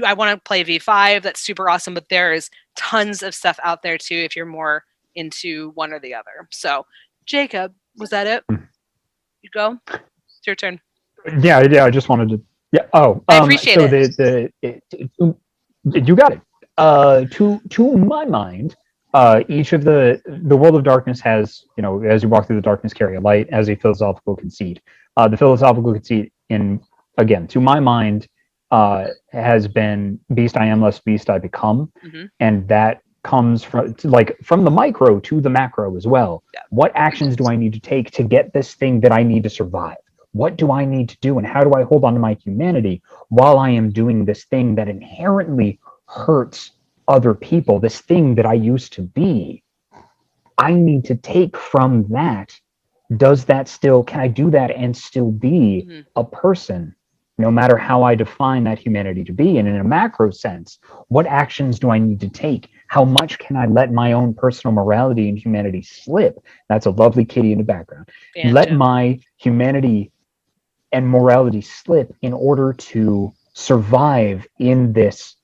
I want to play V5, that's super awesome, but there's tons of stuff out there too if you're more into one or the other. So Jacob, was that it? You go. It's your turn. Yeah, I just wanted to. Yeah. Oh, I appreciate it. You got it. To my mind, each of the World of Darkness has, as you walk through the darkness, carry a light as a philosophical conceit. The philosophical conceit, to my mind, has been beast I am, less beast I become, and that comes from the micro to the macro as well. Yeah. What actions do I need to take to get this thing that I need to survive? What do I need to do, and how do I hold on to my humanity while I am doing this thing that inherently hurts other people, this thing that I used to be? I need to take from that. Can I do that and still be a person, no matter how I define that humanity to be? And in a macro sense, what actions do I need to take? How much can I let my own personal morality and humanity slip? That's a lovely kitty in the background. Banjo. Let my humanity and morality slip in order to survive in this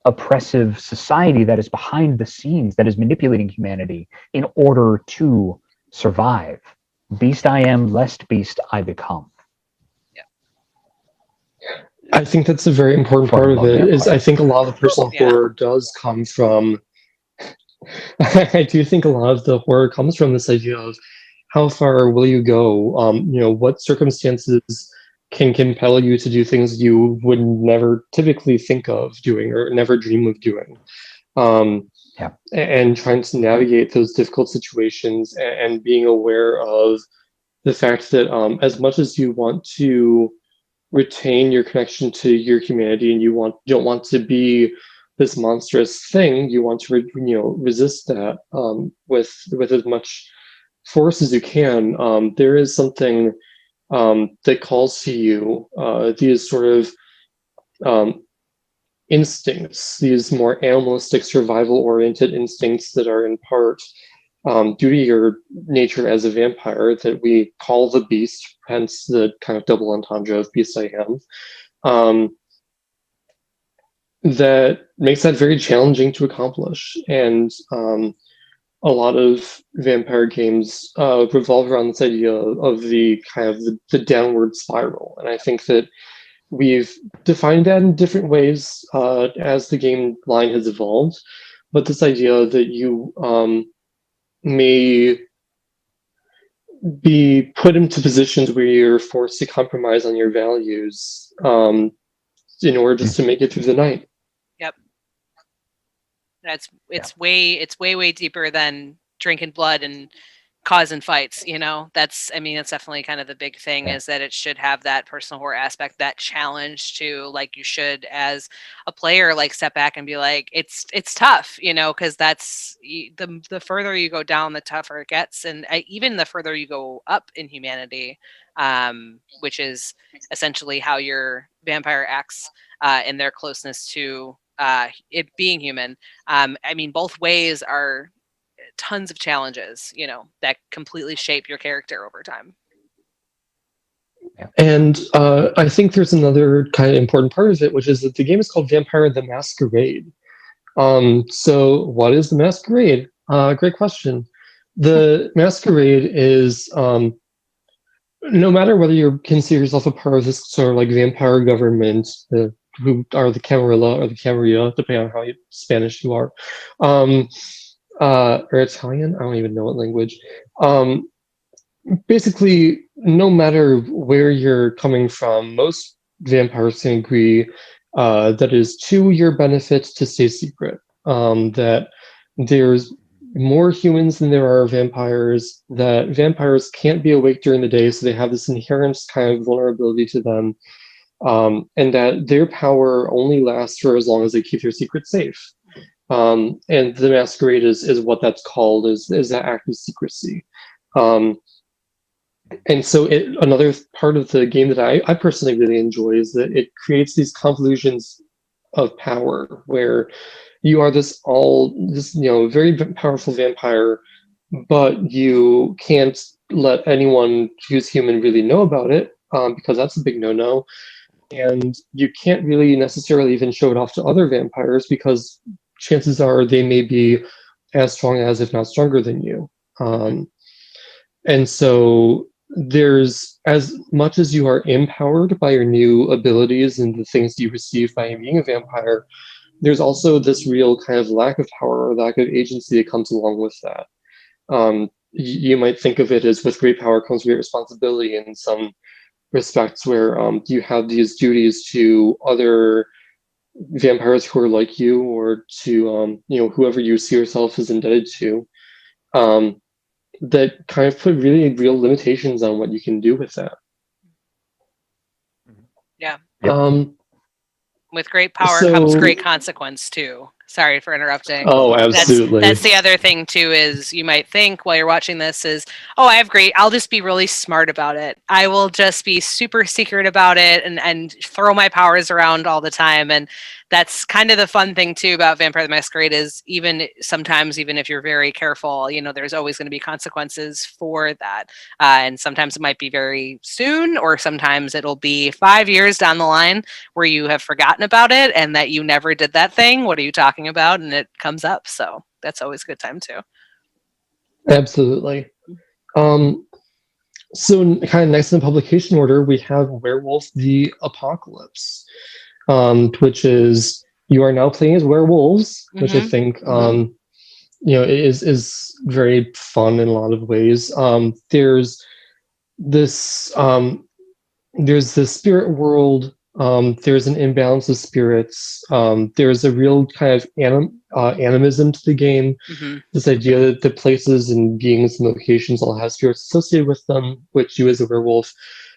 oppressive society that is behind the scenes, that is manipulating humanity in order to survive. Beast I am, lest beast I become. I think that's a very important part of it. I think a lot of the personal horror does come from. I do think a lot of the horror comes from this idea of how far will you go? What circumstances can compel you to do things you would never typically think of doing or never dream of doing. And trying to navigate those difficult situations and being aware of the fact that as much as you want to retain your connection to your humanity, and you don't want to be this monstrous thing. You want to resist that with as much force as you can. There is something that calls to you, these sort of instincts, these more animalistic, survival-oriented instincts that are in part due to your nature as a vampire, that we call the beast, hence the kind of double entendre of beast I am. That makes that very challenging to accomplish. And a lot of vampire games revolve around this idea of the kind of the downward spiral. And I think that we've defined that in different ways as the game line has evolved. But this idea that you may be put into positions where you're forced to compromise on your values in order just to make it through the night. Yep. It's way deeper than drinking blood and causing fights, that's definitely kind of the big thing, is that it should have that personal horror aspect, that challenge to, like, you should as a player, like, step back and be like, it's tough, because that's the further you go down, the tougher it gets. And even the further you go up in humanity, which is essentially how your vampire acts in their closeness to it being human. Both ways are tons of challenges, that completely shape your character over time. And I think there's another kind of important part of it, which is that the game is called Vampire the Masquerade. So what is the Masquerade? Great question. The Masquerade is, no matter whether you consider yourself a part of this sort of like vampire government, who are the Camarilla or the Camarilla, depending on how Spanish you are, or Italian, I don't even know what language. Basically, no matter where you're coming from, most vampires can agree that it is to your benefit to stay secret. That there's more humans than there are vampires, that vampires can't be awake during the day, so they have this inherent kind of vulnerability to them, and that their power only lasts for as long as they keep their secret safe. And the Masquerade is what that's called, is that act of secrecy. And so another part of the game that I personally really enjoy is that it creates these convolutions of power, where you are this very powerful vampire, but you can't let anyone who's human really know about it, because that's a big no-no. And you can't really necessarily even show it off to other vampires, because chances are they may be as strong as, if not stronger than you. And so there's, as much as you are empowered by your new abilities and the things you receive by being a vampire, there's also this real kind of lack of power or lack of agency that comes along with that. You might think of it as with great power comes great responsibility in some respects, where you have these duties to other vampires who are like you, or to whoever you see yourself as indebted to, that kind of put really real limitations on what you can do with that. Yeah. Yep. With great power comes great consequence too. Sorry for interrupting. Oh, absolutely. That's the other thing too, is you might think while you're watching this is, I'll just be really smart about it. I will just be super secret about it and throw my powers around all the time. And that's kind of the fun thing too about Vampire the Masquerade, is sometimes even if you're very careful, there's always going to be consequences for that. And sometimes it might be very soon, or sometimes it'll be 5 years down the line where you have forgotten about it and that you never did that thing. What are you talking about? And it comes up. So that's always a good time too. Absolutely. So kind of next in the publication order, we have Werewolf the Apocalypse, which is, you are now playing as werewolves, which I think is very fun in a lot of ways. There's this spirit world. There's an imbalance of spirits. There's a real kind of animism to the game. This idea that the places and beings and locations all have spirits associated with them, which you as a werewolf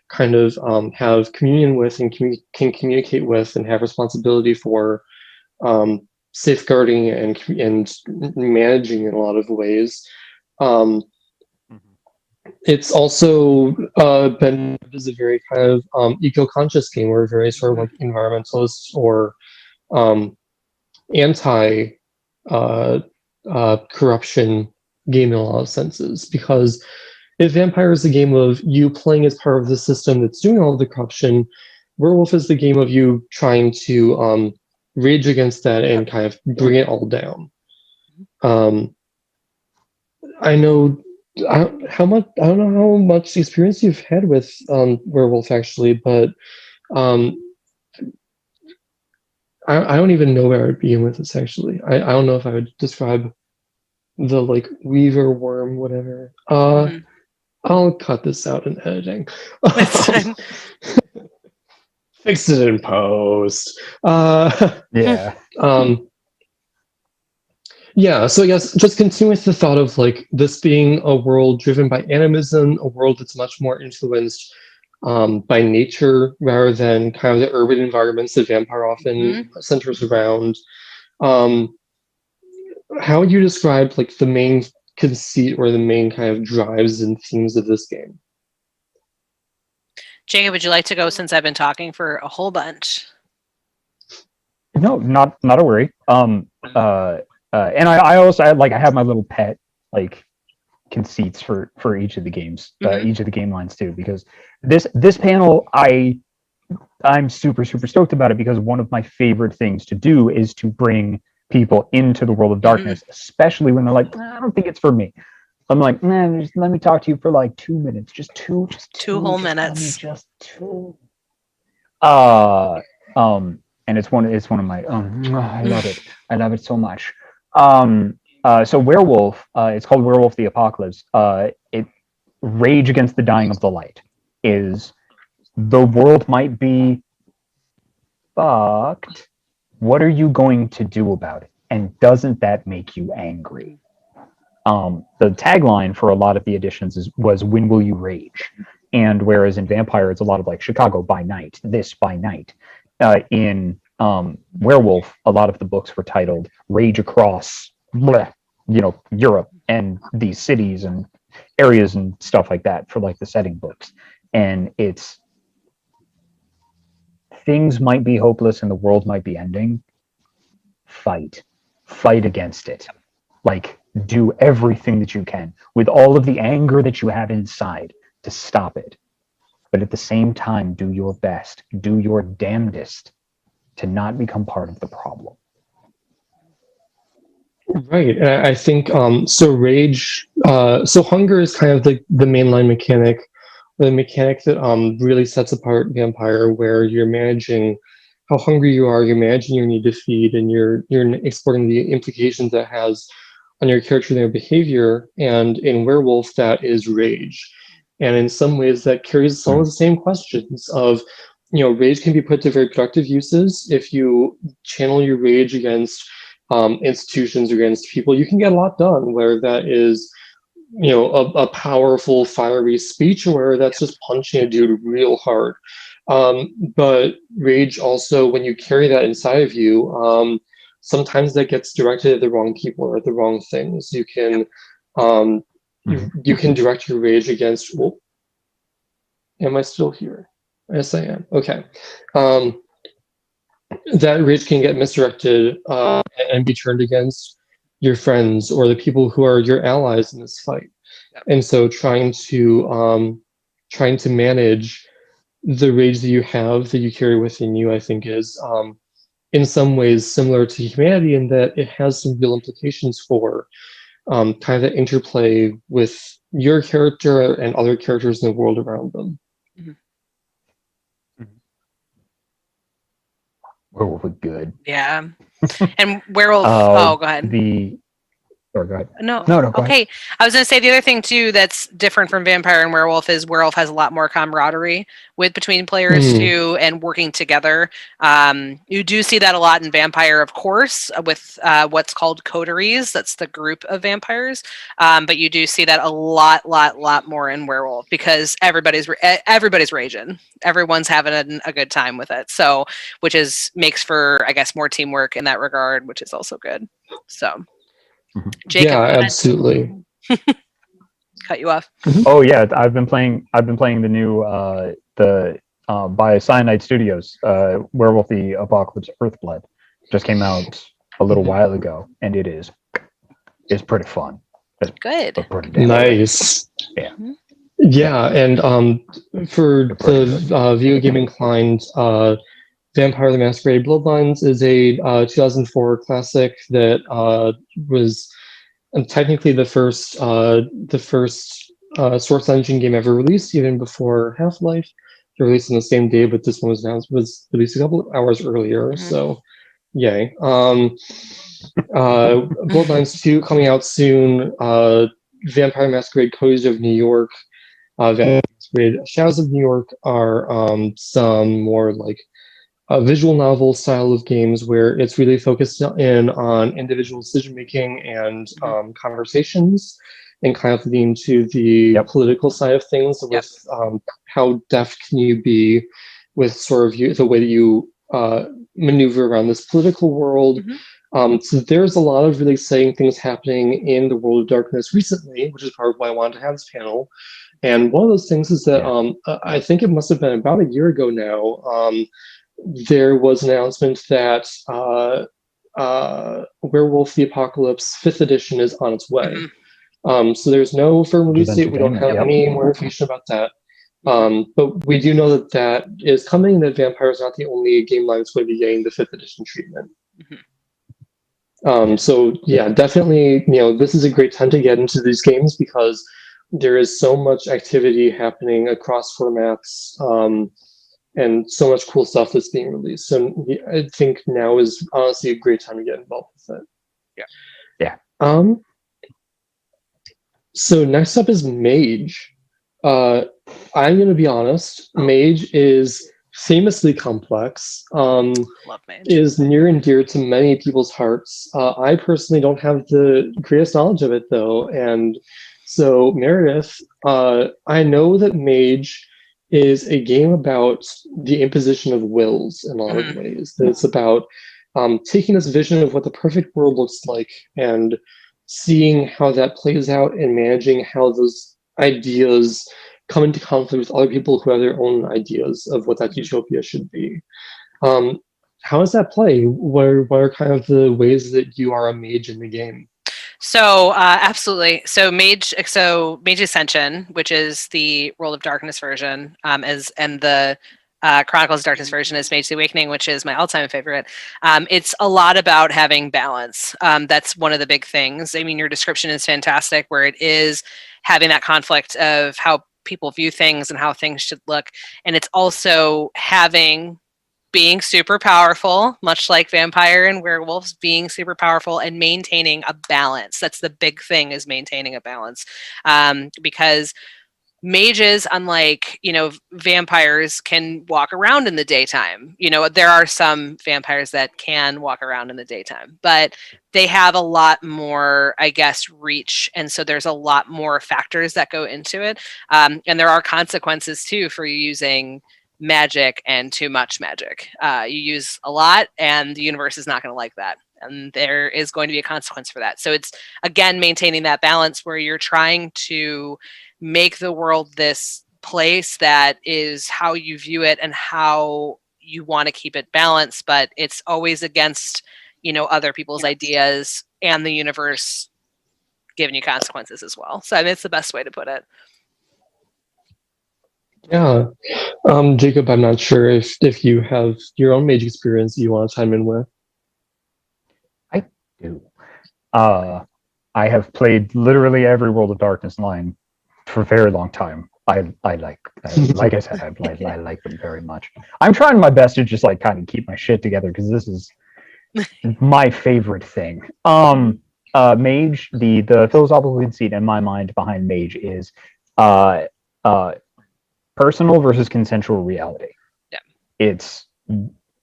kind of have communion with and can communicate with and have responsibility for safeguarding and managing in a lot of ways. It's also been as a very kind of eco-conscious game, or very sort of like environmentalist or anti corruption game in a lot of senses. Because if Vampire is a game of you playing as part of the system that's doing all the corruption, Werewolf is the game of you trying to rage against that and kind of bring it all down. I know I don't know how much experience you've had with Werewolf actually, but I don't even know where I'd begin with this actually. I don't know if I would describe the like weaver worm, whatever. I'll cut this out in editing. Fix it in post. Yeah. Yeah, so I guess just continue with the thought of like this being a world driven by animism, a world that's much more influenced by nature rather than kind of the urban environments that Vampire often centers around. How would you describe like the main conceit or the main kind of drives and themes of this game? Jacob, would you like to go since I've been talking for a whole bunch? No, not a worry. And I also I have my little pet like conceits for each of the games, each of the game lines too, because this panel I'm super stoked about it, because one of my favorite things to do is to bring people into the world of darkness, especially when they're like, I don't think it's for me. I'm like, man, just let me talk to you for like 2 minutes, just two whole minutes, just two. And it's one of my I love it so much. So Werewolf, it's called Werewolf the Apocalypse. It rage against the dying of the light is the world might be fucked. What are you going to do about it? And doesn't that make you angry? The tagline for a lot of the editions was "When will you rage?" And whereas in Vampire it's a lot of like Chicago by night, this by night. In Werewolf, a lot of the books were titled "Rage Across," Europe and these cities and areas and stuff like that for like the setting books. And it's things might be hopeless and the world might be ending. Fight against it. Like, do everything that you can with all of the anger that you have inside to stop it. But at the same time, do your best, do your damnedest to not become part of the problem. Right. And I think so rage, so hunger is kind of the mainline mechanic, the mechanic that really sets apart Vampire, where you're managing how hungry you are, you're managing your need to feed, and you're exploring the implications that has on your character and their behavior. And in Werewolf, that is rage. And in some ways that carries some of the same questions of, rage can be put to very productive uses. If you channel your rage against institutions, against people, you can get a lot done, where that is, a powerful, fiery speech, or where that's just punching a dude real hard. But rage also, when you carry that inside of you, sometimes that gets directed at the wrong people or at the wrong things. You can you can direct your rage against. Well, am I still here? Yes, I am. Okay. That rage can get misdirected and be turned against your friends or the people who are your allies in this fight. Yep. And so trying to manage the rage that you have, that you carry within you, I think is in some ways similar to humanity, in that it has some real implications for kind of the interplay with your character and other characters in the world around them. Werewolf was good. Yeah. And Werewolf, go ahead. Sorry, go ahead. No, go ahead. okay. I was going to say the other thing too that's different from vampire and werewolf is werewolf has a lot more camaraderie between players too, and working together. You do see that a lot in vampire, of course, with what's called coteries. That's the group of vampires. But you do see that a lot more in werewolf because everybody's raging. Everyone's having a good time with it. So, which makes for, I guess, more teamwork in that regard, which is also good. So. Jacob, yeah, absolutely. Cut you off. Oh yeah, I've been playing the new by Cyanide Studios, Werewolf the Apocalypse Earthblood. Just came out a little while ago, and it's pretty fun. It's good. Pretty damn nice. Yeah. Yeah, and for the video game inclined, Vampire the Masquerade Bloodlines is a 2004 classic that was technically the first Source Engine game ever released, even before Half-Life. They released on the same day, but this one was released a couple of hours earlier. So, yay! Bloodlines 2 coming out soon. Vampire Masquerade Codes of New York, Vampire Masquerade Shadows of New York are some more like visual novel style of games where it's really focused in on individual decision making and conversations, and kind of lean to the political side of things with how deft can you be with sort of the way that you maneuver around this political world. So there's a lot of really exciting things happening in the World of Darkness recently, which is part of why I wanted to have this panel. And one of those things is that I think it must have been about a year ago now, there was an announcement that Werewolf the Apocalypse 5th edition is on its way. So there's no firm release date. We don't have any more information about that. But we do know that that is coming, that Vampire is not the only game line that's going to be getting the 5th edition treatment. So yeah, definitely, this is a great time to get into these games because there is so much activity happening across formats, and so much cool stuff that's being released. So I think now is honestly a great time to get involved with it. Yeah. So next up is Mage. I'm going to be honest. Mage is famously complex. Love Mage. Is near and dear to many people's hearts. I personally don't have the greatest knowledge of it though, and so Meredith, I know that Mage is a game about the imposition of wills in a lot of ways. That it's about taking this vision of what the perfect world looks like and seeing how that plays out and managing how those ideas come into conflict with other people who have their own ideas of what that utopia should be. How does that play? What are kind of the ways that you are a mage in the game? So absolutely. So Mage Ascension, which is the World of Darkness version, and the Chronicles of Darkness version is Mage the Awakening, which is my all-time favorite. It's a lot about having balance. That's one of the big things. I mean, your description is fantastic, where it is having that conflict of how people view things and how things should look, and it's also being super powerful, much like vampire and werewolves, being super powerful and maintaining a balance. That's the big thing, is maintaining a balance. Because mages, unlike, vampires, can walk around in the daytime. There are some vampires that can walk around in the daytime, but they have a lot more, I guess, reach. And so there's a lot more factors that go into it. And there are consequences too for using magic and too much magic. You use a lot and the universe is not going to like that. And there is going to be a consequence for that. So it's, again, maintaining that balance where you're trying to make the world this place that is how you view it and how you want to keep it balanced, but it's always against, other people's ideas and the universe giving you consequences as well. So I mean, it's the best way to put it. Yeah. Jacob, I'm not sure if you have your own mage experience you want to chime in with. I do. I have played literally every World of Darkness line for a very long time. I like I said, I like them very much. I'm trying my best to just kind of keep my shit together because this is my favorite thing. Mage, the philosophical conceit in my mind behind Mage is personal versus consensual reality. Yeah.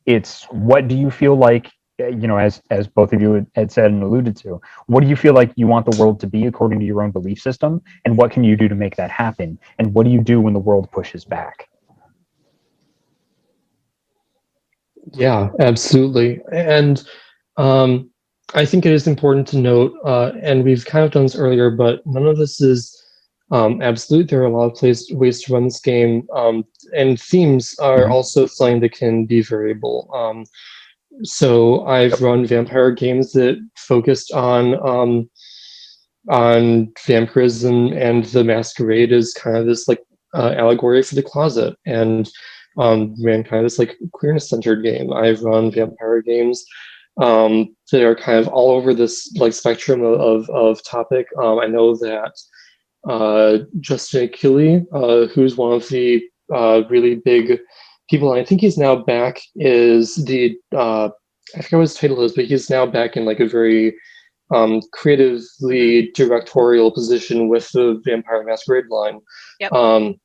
It's what do you feel like, as both of you had said and alluded to, what do you feel like you want the world to be according to your own belief system, and what can you do to make that happen, and what do you do when the world pushes back? Yeah, absolutely. And I think it is important to note, and we've kind of done this earlier, but none of this is absolute. There are a lot of ways to run this game, and themes are also something that can be variable. So I've run vampire games that focused on vampirism, and the masquerade is kind of this like allegory for the closet, and ran kind of this like queerness centered game. I've run vampire games that are kind of all over this like spectrum of topic. I know that Justin Achille, who's one of the really big people, and I think he's now back, is the I forget what his title is, but he's now back in like a very creatively directorial position with the Vampire Masquerade line. Yep.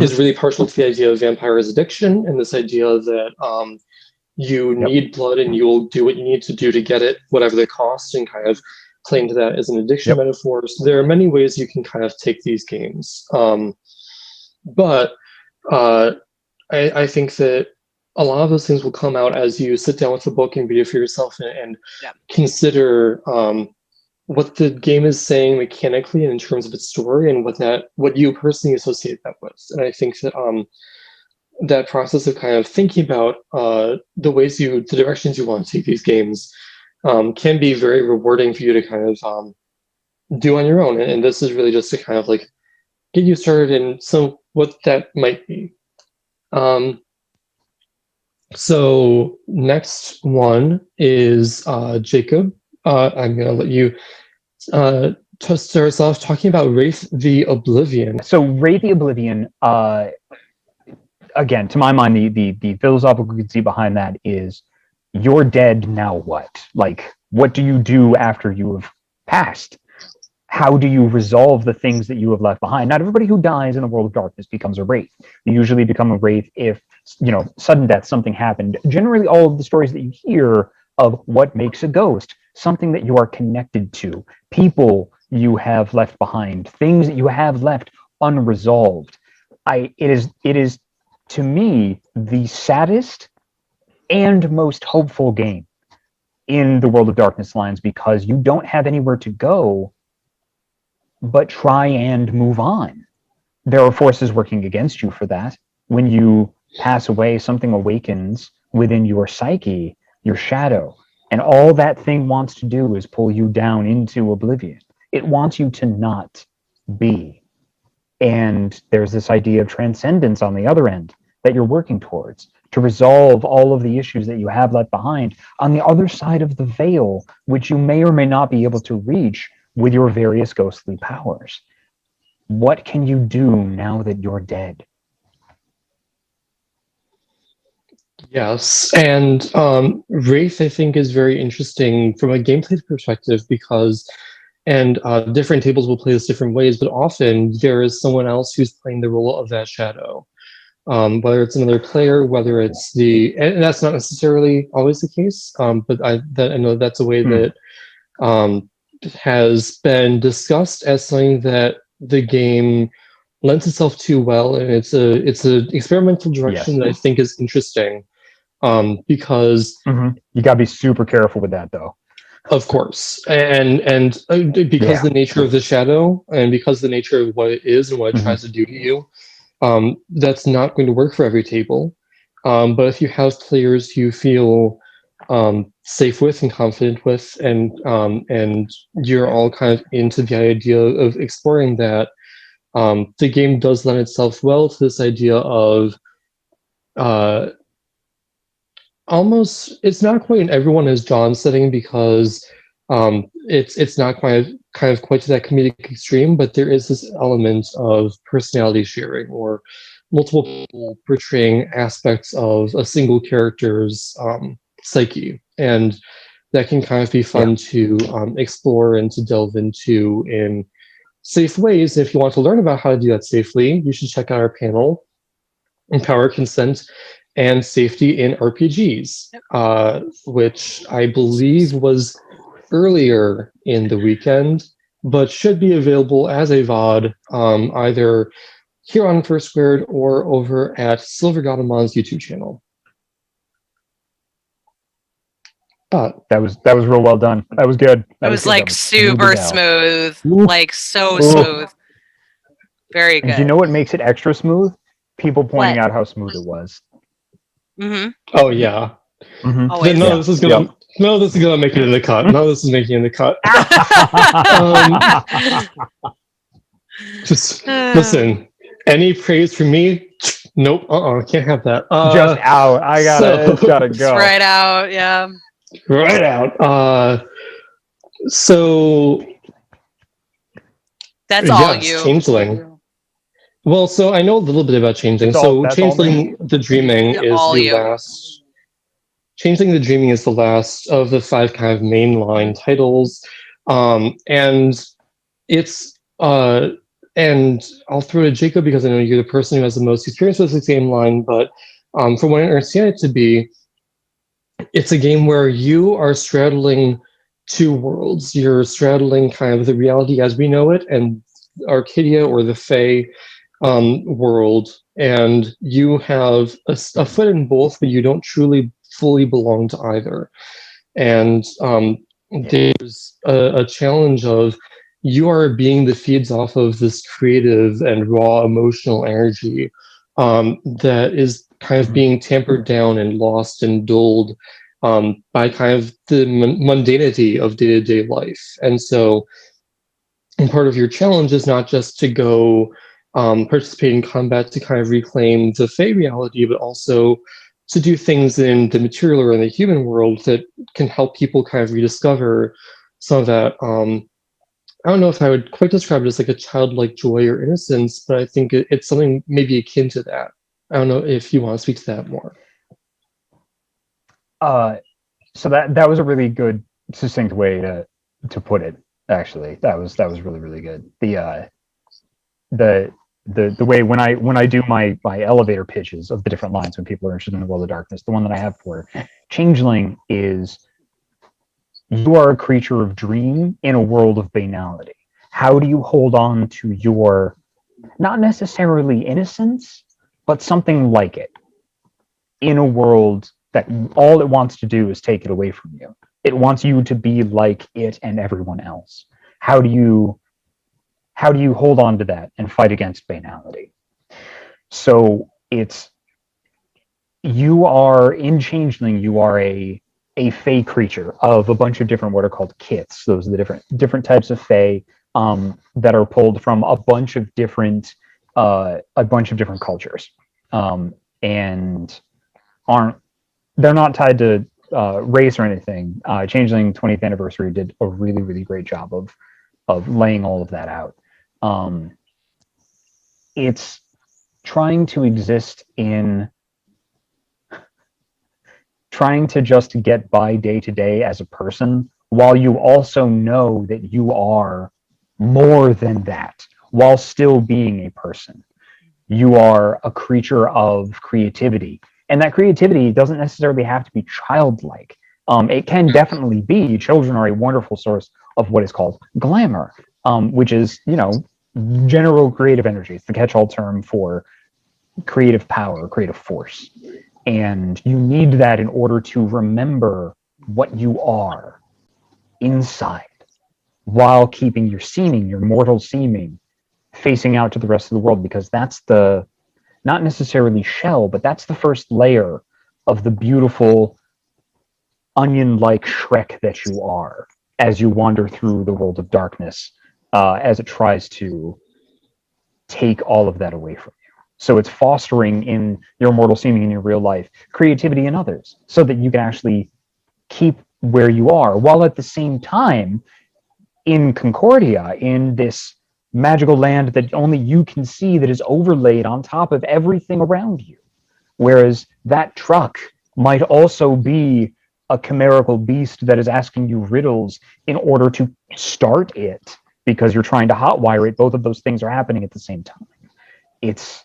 Is really partial to the idea of vampires' addiction, and this idea that you need blood and you'll do what you need to do to get it, whatever the cost, and kind of claim to that as an addiction metaphor. So there are many ways you can kind of take these games. But I think that a lot of those things will come out as you sit down with the book and read it for yourself, and consider what the game is saying mechanically and in terms of its story, and what you personally associate that with. And I think that that process of kind of thinking about the directions you want to take these games can be very rewarding for you to kind of do on your own. And this is really just to kind of like get you started in what that might be. So next one is Jacob. I'm going to let you start us off talking about Wraith the Oblivion. So Wraith the Oblivion, again, to my mind, the philosophical conceit behind that is, you're dead, now what? Like, what do you do after you have passed? How do you resolve the things that you have left behind? Not everybody who dies in the world of darkness becomes a wraith. You usually become a wraith if, sudden death, something happened. Generally, all of the stories that you hear of what makes a ghost, something that you are connected to, people you have left behind, things that you have left unresolved. It is to me the saddest and most hopeful game in the World of Darkness lines, because you don't have anywhere to go but try and move on. There are forces working against you for that. When you pass away, something awakens within your psyche, your shadow, and all that thing wants to do is pull you down into oblivion. It wants you to not be. And there's this idea of transcendence on the other end that you're working towards, to resolve all of the issues that you have left behind on the other side of the veil, which you may or may not be able to reach with your various ghostly powers. What can you do now that you're dead? Yes, and Wraith, I think, is very interesting from a gameplay perspective, because, and different tables will play this different ways, but often there is someone else who's playing the role of that shadow. Whether it's another player, whether it's and that's not necessarily always the case, but I know that's a way that has been discussed as something that the game lends itself to well, and it's an experimental direction that I think is interesting, because you gotta be super careful with that, though. Of course, and because the nature of the shadow, and because the nature of what it is and what it tries to do to you, that's not going to work for every table. But if you have players you feel safe with and confident with, and you're all kind of into the idea of exploring that, the game does lend itself well to this idea of almost, it's not quite an everyone is John setting, because it's not quite to that comedic extreme, but there is this element of personality sharing, or multiple people portraying aspects of a single character's psyche. And that can kind of be fun to explore and to delve into in safe ways. If you want to learn about how to do that safely, you should check out our panel, Empower Consent and Safety in RPGs, which I believe was earlier in the weekend, but should be available as a VOD either here on First Squared or over at Silver Gaudamon's YouTube channel. But that was real well done. That was good. It was like super smooth, like so smooth. Very good. And you know what makes it extra smooth? People pointing out how smooth it was. Mm-hmm. Oh yeah. Mm-hmm. No, this is gonna. No, this is gonna make it in the cut. No, this is making it in the cut. Just listen. Any praise from me? Nope. Can't have that. Just out. I gotta. It's gotta go. Right out. Yeah. Right out. So. That's all you. Changeling. Well, so I know a little bit about Changeling. Changeling the Dreaming is the last. Changeling the Dreaming is the last of the 5 kind of mainline titles, and it's and I'll throw it to Jacob because I know you're the person who has the most experience with this game line. But from what I understand it to be, it's a game where you are straddling 2 worlds. You're straddling kind of the reality as we know it and Arcadia or the Fae world, and you have a foot in both, but you don't truly fully belong to either. And there's a challenge of you are a being that feeds off of this creative and raw emotional energy that is kind of being tampered down and lost and dulled by kind of the mundanity of day-to-day life. And so part of your challenge is not just to go participate in combat to kind of reclaim the Fae reality, but also to do things in the material or in the human world that can help people kind of rediscover some of that. I don't know if I would quite describe it as like a childlike joy or innocence, but I think it's something maybe akin to that. I don't know if you want to speak to that more. So that was a really good, succinct way to put it. Actually, that was really, really good. The way when I do my elevator pitches of the different lines when people are interested in the World of Darkness, the one that I have for Changeling is, you are a creature of dream in a world of banality. How do you hold on to your, not necessarily innocence, but something like it, in a world that all it wants to do is take it away from you? It wants you to be like it and everyone else. How do you hold on to that and fight against banality? So you are in Changeling, you are a Fae creature of a bunch of different what are called kiths. Those are the different types of Fae that are pulled from a bunch of different cultures, and they're not tied to race or anything. Changeling 20th Anniversary did a really, really great job of laying all of that out. It's trying to exist in trying to just get by day to day as a person, while you also know that you are more than that, while still being a person. You are a creature of creativity, and that creativity doesn't necessarily have to be childlike. It can definitely be. Children are a wonderful source of what is called glamour, which is, general creative energy. It's the catch-all term for creative power, creative force. And you need that in order to remember what you are inside, while keeping your seeming, your mortal seeming, facing out to the rest of the world, because that's the, not necessarily shell, but that's the first layer of the beautiful onion-like Shrek that you are as you wander through the World of Darkness, as it tries to take all of that away from you. So it's fostering in your mortal seeming in your real life creativity in others, so that you can actually keep where you are, while at the same time in Concordia, in this magical land that only you can see, that is overlaid on top of everything around you. Whereas that truck might also be a chimerical beast that is asking you riddles in order to start it because you're trying to hotwire it. Both of those things are happening at the same time. It's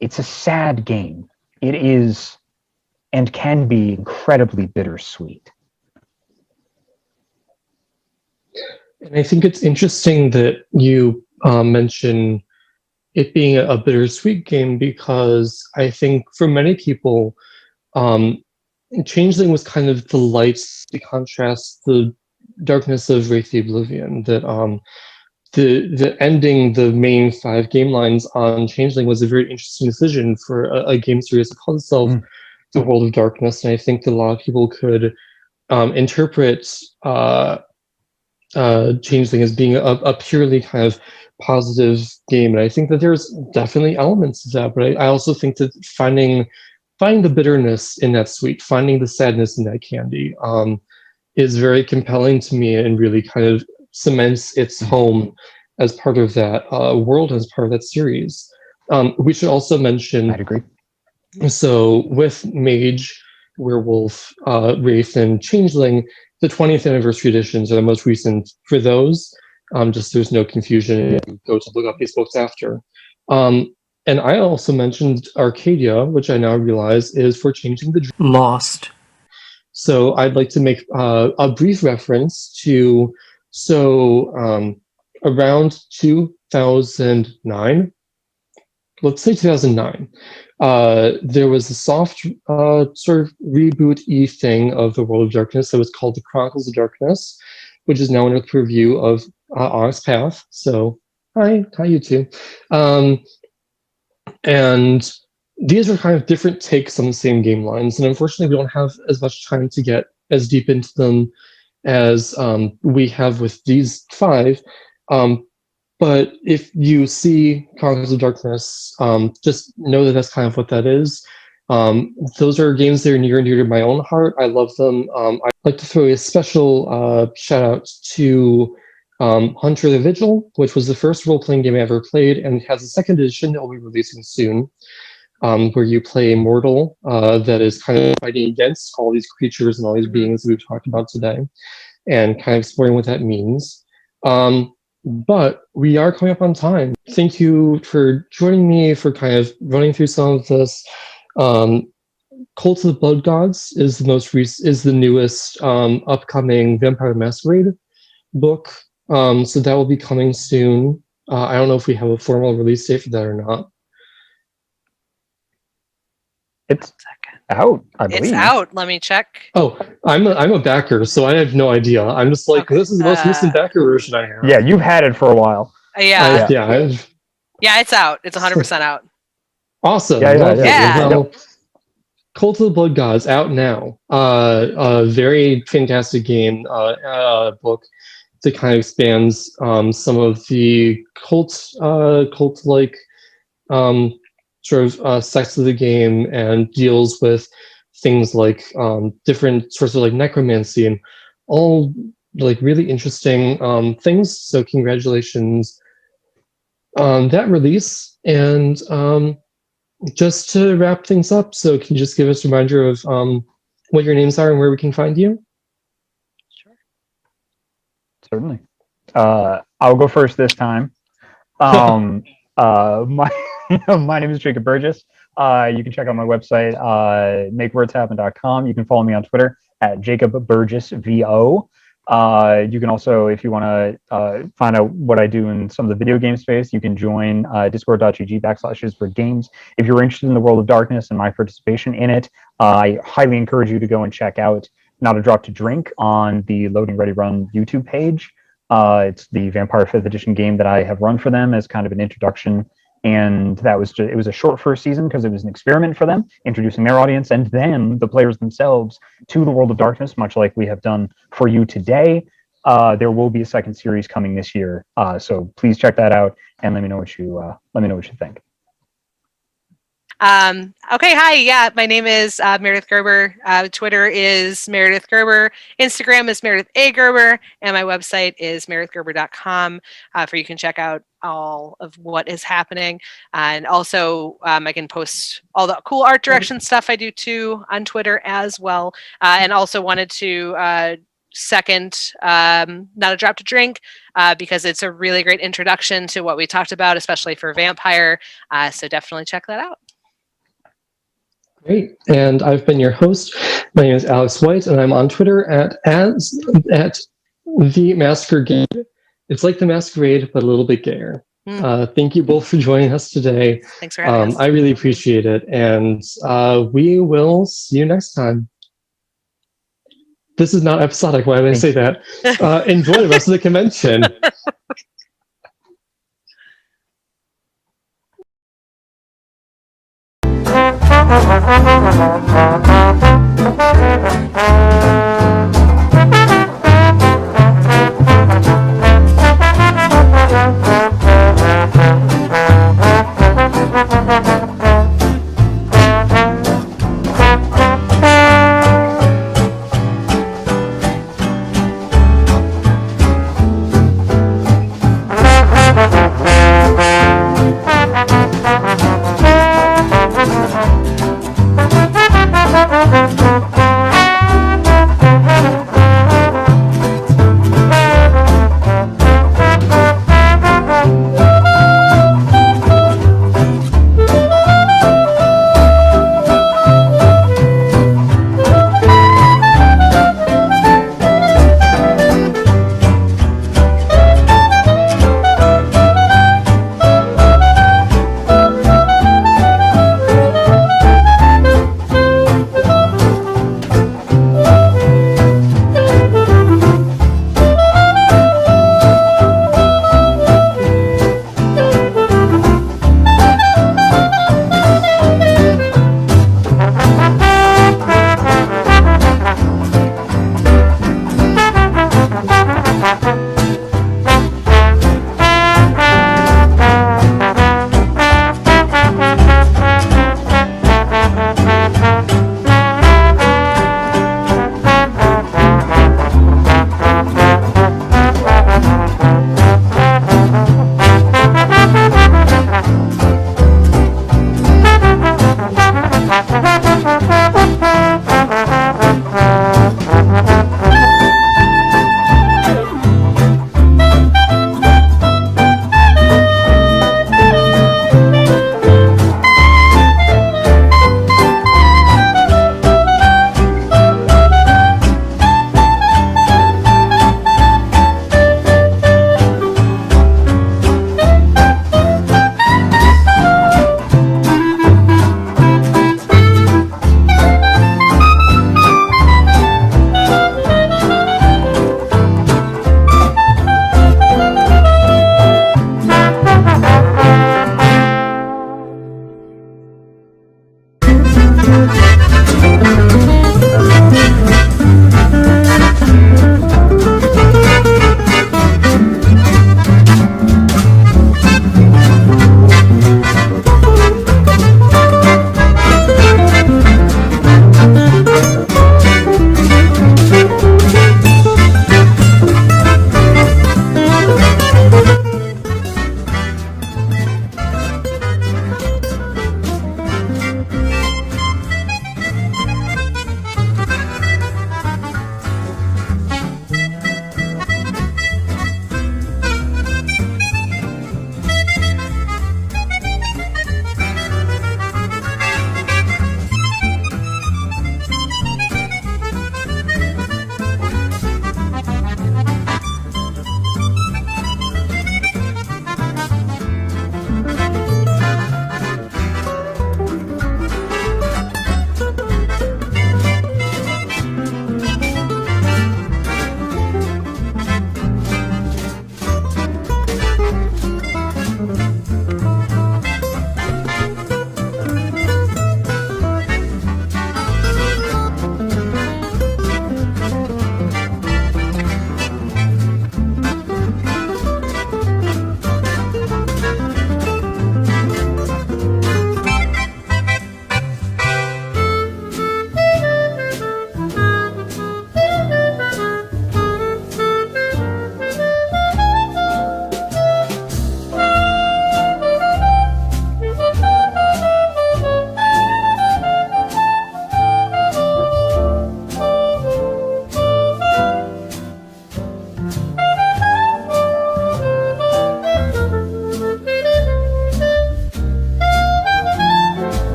a sad game. It is and can be incredibly bittersweet. And I think it's interesting that you mention it being a bittersweet game, because I think for many people, Changeling was kind of the light to contrast the darkness of Wraith the Oblivion. That the ending the main 5 game lines on Changeling was a very interesting decision for a game series that calls itself The World of Darkness, and I think that a lot of people could interpret Changeling as being a purely kind of positive game, and I think that there's definitely elements of that. But I also think that finding the bitterness in that sweet, finding the sadness in that candy, is very compelling to me and really kind of cements its home as part of that world, as part of that series. We should also mention, I'd agree. So with Mage, Werewolf, Wraith, and Changeling, the 20th anniversary editions are the most recent for those. Just so there's no confusion, and go to look up these books after. And I also mentioned Arcadia, which I now realize is for Changing the Dream. Lost. So I'd like to make a brief reference to, around 2009, let's say 2009, there was a soft sort of reboot-y thing of the World of Darkness that was called The Chronicles of Darkness, which is now under the purview of Honest Path. So hi you two. And these are kind of different takes on the same game lines, and unfortunately we don't have as much time to get as deep into them as we have with these 5. But if you see Chronicles of Darkness, just know that that's kind of what that is. Those are games that are near and dear to my own heart. I love them. I'd like to throw a special shout out to Hunter the Vigil, which was the first role-playing game I ever played, and it has a second edition that will be releasing soon, where you play a mortal that is kind of fighting against all these creatures and all these beings that we've talked about today, and kind of exploring what that means. But we are coming up on time. Thank you for joining me for kind of running through some of this. Cult of the Blood Gods is the newest upcoming Vampire Masquerade book. So that will be coming soon. I don't know if we have a formal release date for that or not. It's out, I believe. It's out. Let me check. Oh, I'm a backer, so I have no idea. I'm just like, this is the most recent backer version I have. Yeah, you've had it for a while. Yeah. Yeah, it's out. It's 100% out. Awesome. Yeah. Well, Cult of the Blood Gods out now. A very fantastic game, book that kind of expands some of the cult-like sort of sects of the game, and deals with things like different sorts of like necromancy and all like really interesting things. So congratulations on that release. And just to wrap things up, so can you just give us a reminder of what your names are and where we can find you? Certainly. I'll go first this time. My name is Jacob Burgess. You can check out my website, makewordshappen.com. You can follow me on Twitter at JacobBurgessVO. You can also, if you want to find out what I do in some of the video game space, you can join discord.gg/isforgames. If you're interested in the World of Darkness and my participation in it, I highly encourage you to go and check out Not a Drop to Drink on the Loading Ready Run YouTube page. It's the Vampire 5th Edition game that I have run for them as kind of an introduction. And that was it was a short first season because it was an experiment for them, introducing their audience and then the players themselves to the World of Darkness, much like we have done for you today. There will be a second series coming this year, so please check that out and let me know what you think. Okay, hi. Yeah, my name is Meredith Gerber. Twitter is Meredith Gerber. Instagram is Meredith A. Gerber. And my website is meredithgerber.com, for you can check out all of what is happening. And also, I can post all the cool art direction stuff I do too on Twitter as well. And also wanted to second Not a Drop to Drink, because it's a really great introduction to what we talked about, especially for Vampire. So definitely check that out. Great. And I've been your host. My name is Alex White, and I'm on Twitter at The Masquerade. It's like The Masquerade, but a little bit gayer. Thank you both for joining us today. Thanks for having us. I really appreciate it. And we will see you next time. This is not episodic. Why did I say that? Enjoy the rest of the convention.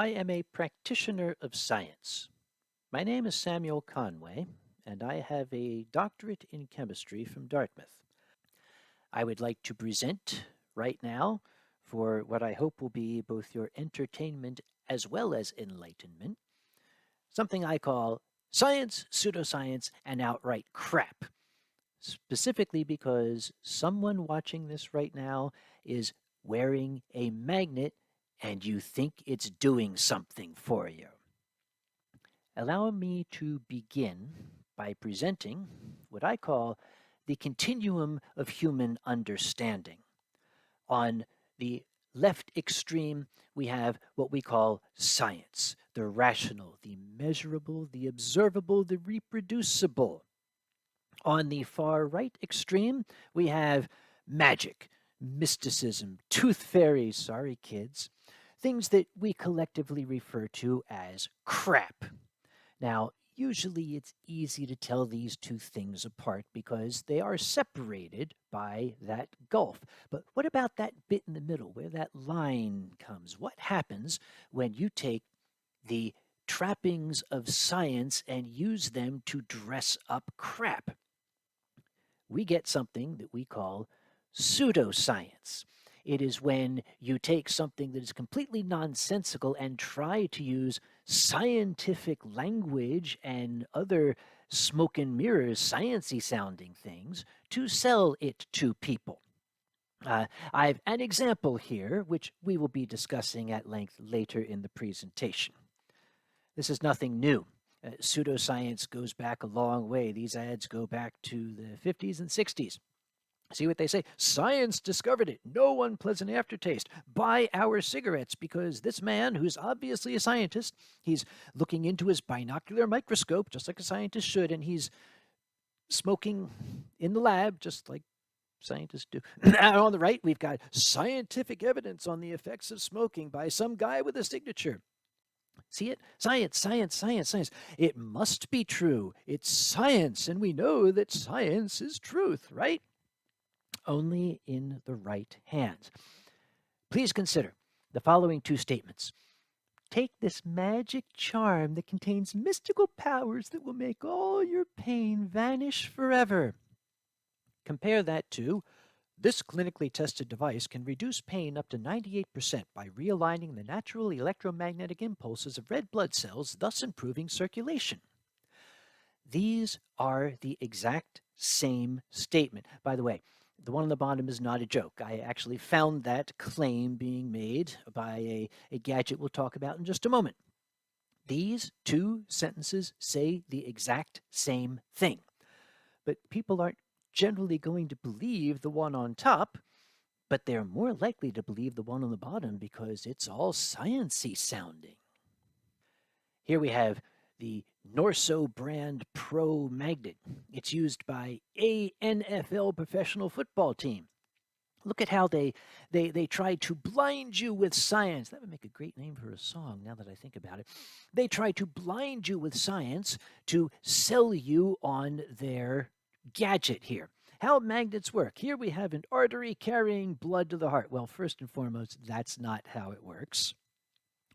I am a practitioner of science. My name is Samuel Conway, and I have a doctorate in chemistry from Dartmouth. I would like to present right now for what I hope will be both your entertainment as well as enlightenment, something I call science, pseudoscience, and outright crap. Specifically because someone watching this right now is wearing a magnet and you think it's doing something for you. Allow me to begin by presenting what I call the continuum of human understanding. On the left extreme, we have what we call science, the rational, the measurable, the observable, the reproducible. On the far right extreme, we have magic, mysticism, tooth fairies, sorry kids, things that we collectively refer to as crap. Now, usually it's easy to tell these two things apart because they are separated by that gulf. But what about that bit in the middle where that line comes? What happens when you take the trappings of science and use them to dress up crap? We get something that we call pseudoscience. It is when you take something that is completely nonsensical and try to use scientific language and other smoke and mirrors, science-y sounding things to sell it to people. I have an example here, which we will be discussing at length later in the presentation. This is nothing new. Pseudoscience goes back a long way. These ads go back to the 50s and 60s. See what they say? Science discovered it. No unpleasant aftertaste. Buy our cigarettes because this man, who's obviously a scientist, he's looking into his binocular microscope, just like a scientist should, and he's smoking in the lab, just like scientists do. And on the right, we've got scientific evidence on the effects of smoking by some guy with a signature. See it? Science, science, science, science. It must be true. It's science, and we know that science is truth, right? Only in the right hands. Please consider the following two statements. Take this magic charm that contains mystical powers that will make all your pain vanish forever. Compare that to, this clinically tested device can reduce pain up to 98% by realigning the natural electromagnetic impulses of red blood cells, thus improving circulation. These are the exact same statement. By the way, the one on the bottom is not a joke. I actually found that claim being made by a gadget we'll talk about in just a moment. These two sentences say the exact same thing. But people aren't generally going to believe the one on top, but they're more likely to believe the one on the bottom because it's all sciencey sounding. Here we have the Norso brand Pro Magnet. It's used by a NFL professional football team. Look at how they try to blind you with science. That would make a great name for a song now that I think about it. They try to blind you with science to sell you on their gadget here. How magnets work. Here we have an artery carrying blood to the heart. Well, first and foremost, that's not how it works.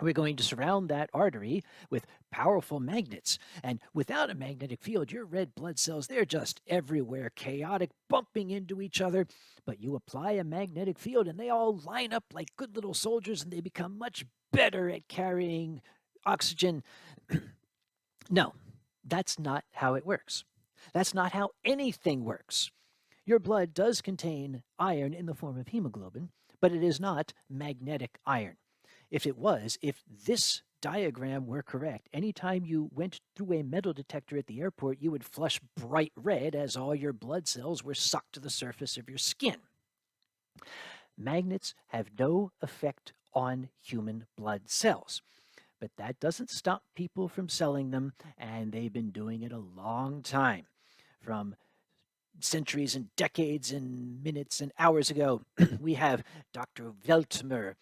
We're going to surround that artery with powerful magnets. And without a magnetic field, your red blood cells, they're just everywhere, chaotic, bumping into each other. But you apply a magnetic field and they all line up like good little soldiers and they become much better at carrying oxygen. No, that's not how it works. That's not how anything works. Your blood does contain iron in the form of hemoglobin, but it is not magnetic iron. If it was, if this diagram were correct, anytime you went through a metal detector at the airport, you would flush bright red as all your blood cells were sucked to the surface of your skin. Magnets have no effect on human blood cells, but that doesn't stop people from selling them, and they've been doing it a long time. From centuries and decades and minutes and hours ago, we have Dr. Weltmer.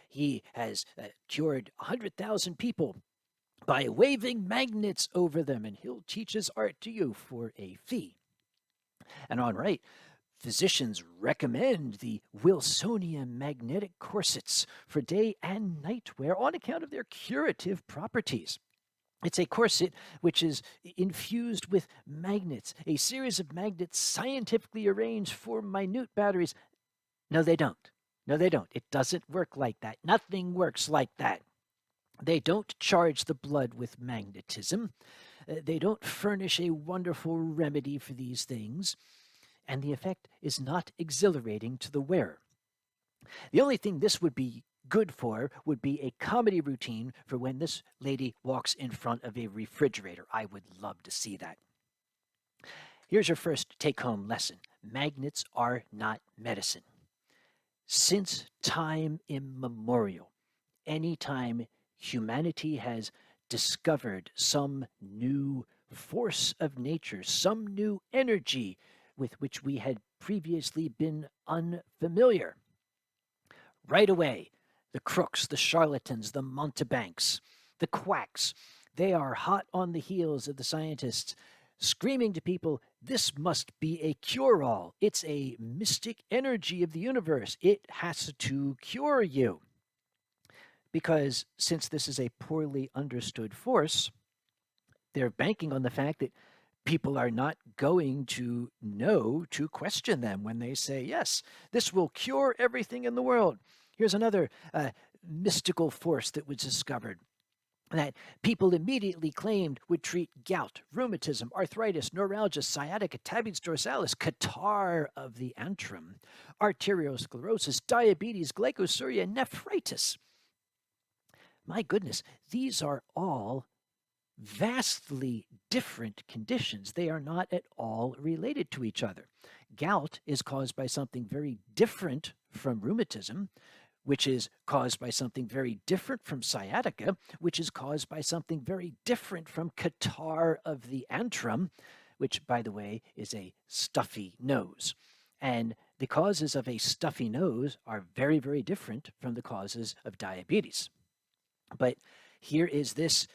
He has cured 100,000 people by waving magnets over them, and he'll teach his art to you for a fee. And on right, physicians recommend the Wilsonian magnetic corsets for day and night wear on account of their curative properties. It's a corset which is infused with magnets, a series of magnets scientifically arranged for minute batteries. No, they don't. No, they don't. It doesn't work like that. Nothing works like that. They don't charge the blood with magnetism. They don't furnish a wonderful remedy for these things. And the effect is not exhilarating to the wearer. The only thing this would be good for would be a comedy routine for when this lady walks in front of a refrigerator. I would love to see that. Here's your first take-home lesson. Magnets are not medicine. Since time immemorial, anytime humanity has discovered some new force of nature, some new energy with which we had previously been unfamiliar, right away, the crooks, the charlatans, the mountebanks, the quacks, they are hot on the heels of the scientists, screaming to people, this must be a cure-all. It's a mystic energy of the universe. It has to cure you. Because since this is a poorly understood force, they're banking on the fact that people are not going to know to question them when they say, yes, this will cure everything in the world. Here's another mystical force that was discovered. that people immediately claimed would treat gout, rheumatism, arthritis, neuralgia, sciatica, tabes dorsalis, catarrh of the antrum, arteriosclerosis, diabetes, glycosuria, nephritis. My goodness, these are all vastly different conditions. They are not at all related to each other. Gout is caused by something very different from rheumatism, which is caused by something very different from sciatica, which is caused by something very different from catarrh of the antrum, which, by the way, is a stuffy nose. And the causes of a stuffy nose are very, very different from the causes of diabetes. But here is this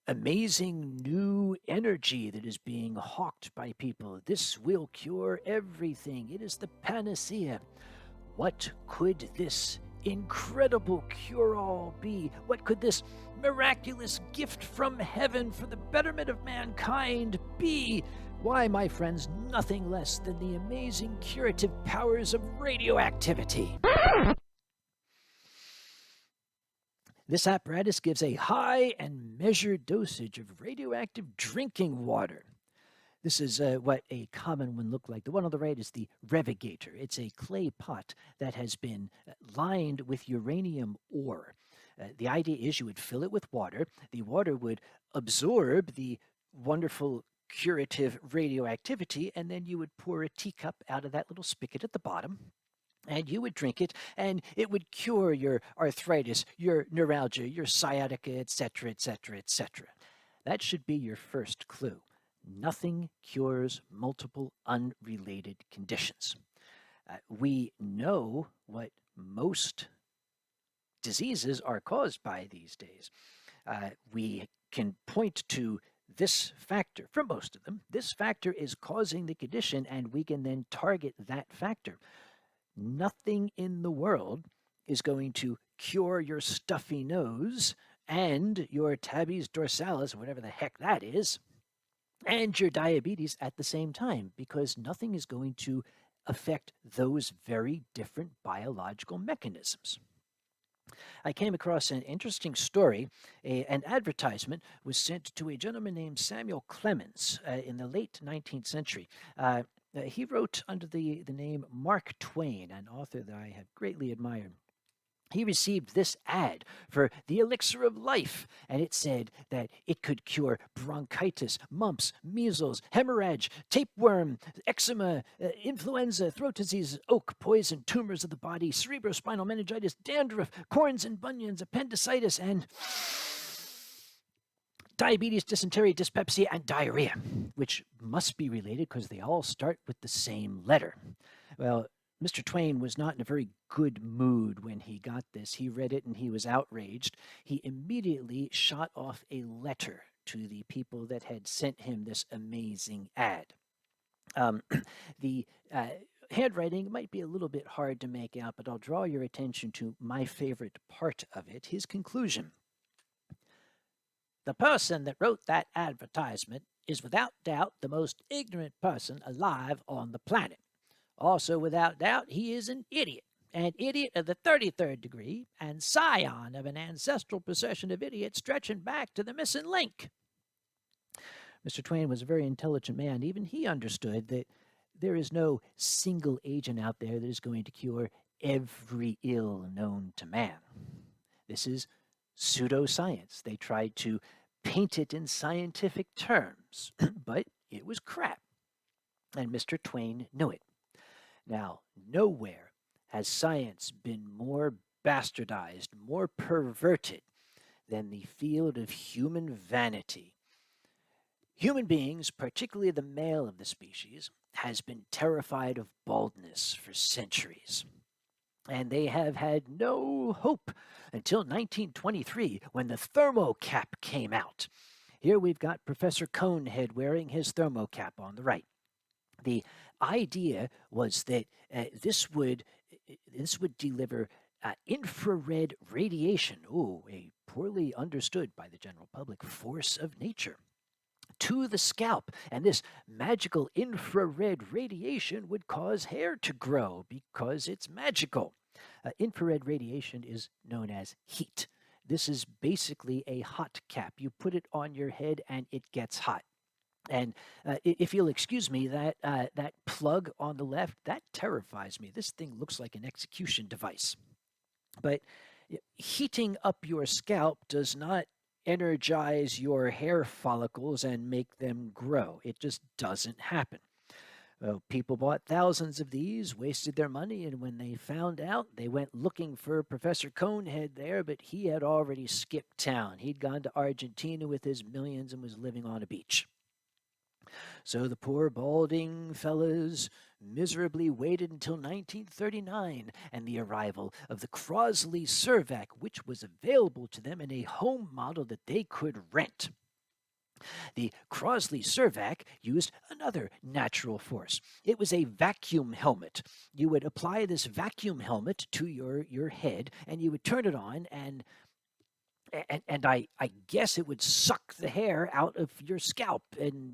amazing new energy that is being hawked by people. This will cure everything. It is the panacea. What could this incredible cure-all be? What could this miraculous gift from heaven for the betterment of mankind be? Why, my friends, nothing less than the amazing curative powers of radioactivity. This apparatus gives a high and measured dosage of radioactive drinking water. This is what a common one looked like. The one on the right is the Revigator. It's a clay pot that has been lined with uranium ore. The idea is you would fill it with water. The water would absorb the wonderful curative radioactivity, and then you would pour a teacup out of that little spigot at the bottom, and you would drink it, and it would cure your arthritis, your neuralgia, your sciatica, etc., etc., etc. That should be your first clue. Nothing cures multiple unrelated conditions. We know what most diseases are caused by these days. We can point to this factor for most of them. This factor is causing the condition, and we can then target that factor. Nothing in the world is going to cure your stuffy nose and your tabes dorsalis, whatever the heck that is, and your diabetes at the same time, because nothing is going to affect those very different biological mechanisms. I came across an interesting story. An advertisement was sent to a gentleman named Samuel Clemens in the late 19th century. He wrote under the name Mark Twain, an author that I have greatly admired. He received this ad for the elixir of life, and it said that it could cure bronchitis, mumps, measles, hemorrhage, tapeworm, eczema, influenza, throat disease, oak, poison, tumors of the body, cerebrospinal meningitis, dandruff, corns and bunions, appendicitis, and diabetes, dysentery, dyspepsia, and diarrhea, which must be related because they all start with the same letter. Well, Mr. Twain was not in a very good mood when he got this. He read it and he was outraged. He immediately shot off a letter to the people that had sent him this amazing ad. The handwriting might be a little bit hard to make out, but I'll draw your attention to my favorite part of it, his conclusion. The person that wrote that advertisement is without doubt the most ignorant person alive on the planet. Also, without doubt, he is an idiot of the 33rd degree, and scion of an ancestral procession of idiots stretching back to the missing link. Mr. Twain was a very intelligent man. Even he understood that there is no single agent out there that is going to cure every ill known to man. This is pseudoscience. They tried to paint it in scientific terms, but it was crap. And Mr. Twain knew it. Now, nowhere has science been more bastardized, more perverted than the field of human vanity. Human beings, particularly the male of the species, has been terrified of baldness for centuries. And they have had no hope until 1923 when the thermocap came out. Here we've got Professor Conehead wearing his thermocap on the right. The idea was that this would deliver infrared radiation, a poorly understood by the general public force of nature, to the scalp. And this magical infrared radiation would cause hair to grow because it's magical. Infrared radiation is known as heat. This is basically a hot cap. You put it on your head and it gets hot. And if you'll excuse me, that plug on the left, that terrifies me. This thing looks like an execution device. But heating up your scalp does not energize your hair follicles and make them grow. It just doesn't happen. Well, people bought thousands of these, wasted their money, and when they found out, they went looking for Professor Conehead there, but he had already skipped town. He'd gone to Argentina with his millions and was living on a beach. So the poor balding fellas miserably waited until 1939 and the arrival of the Crosley Servac, which was available to them in a home model that they could rent. The Crosley Servac used another natural force. It was a vacuum helmet. You would apply this vacuum helmet to your head, and you would turn it on, and I guess it would suck the hair out of your scalp and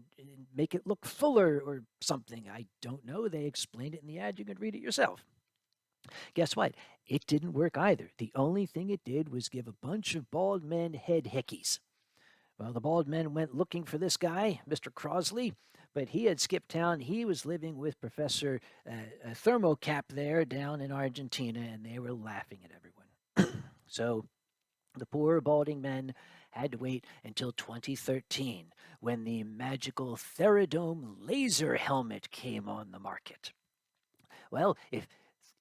make it look fuller or something. I don't know. They explained it in the ad. You can read it yourself. Guess what? It didn't work either. The only thing it did was give a bunch of bald men head hickeys. Well, the bald men went looking for this guy, Mr. Crosley, but he had skipped town. He was living with Professor Thermocap there down in Argentina, and they were laughing at everyone. So the poor balding men had to wait until 2013 when the magical Theradome laser helmet came on the market. Well, if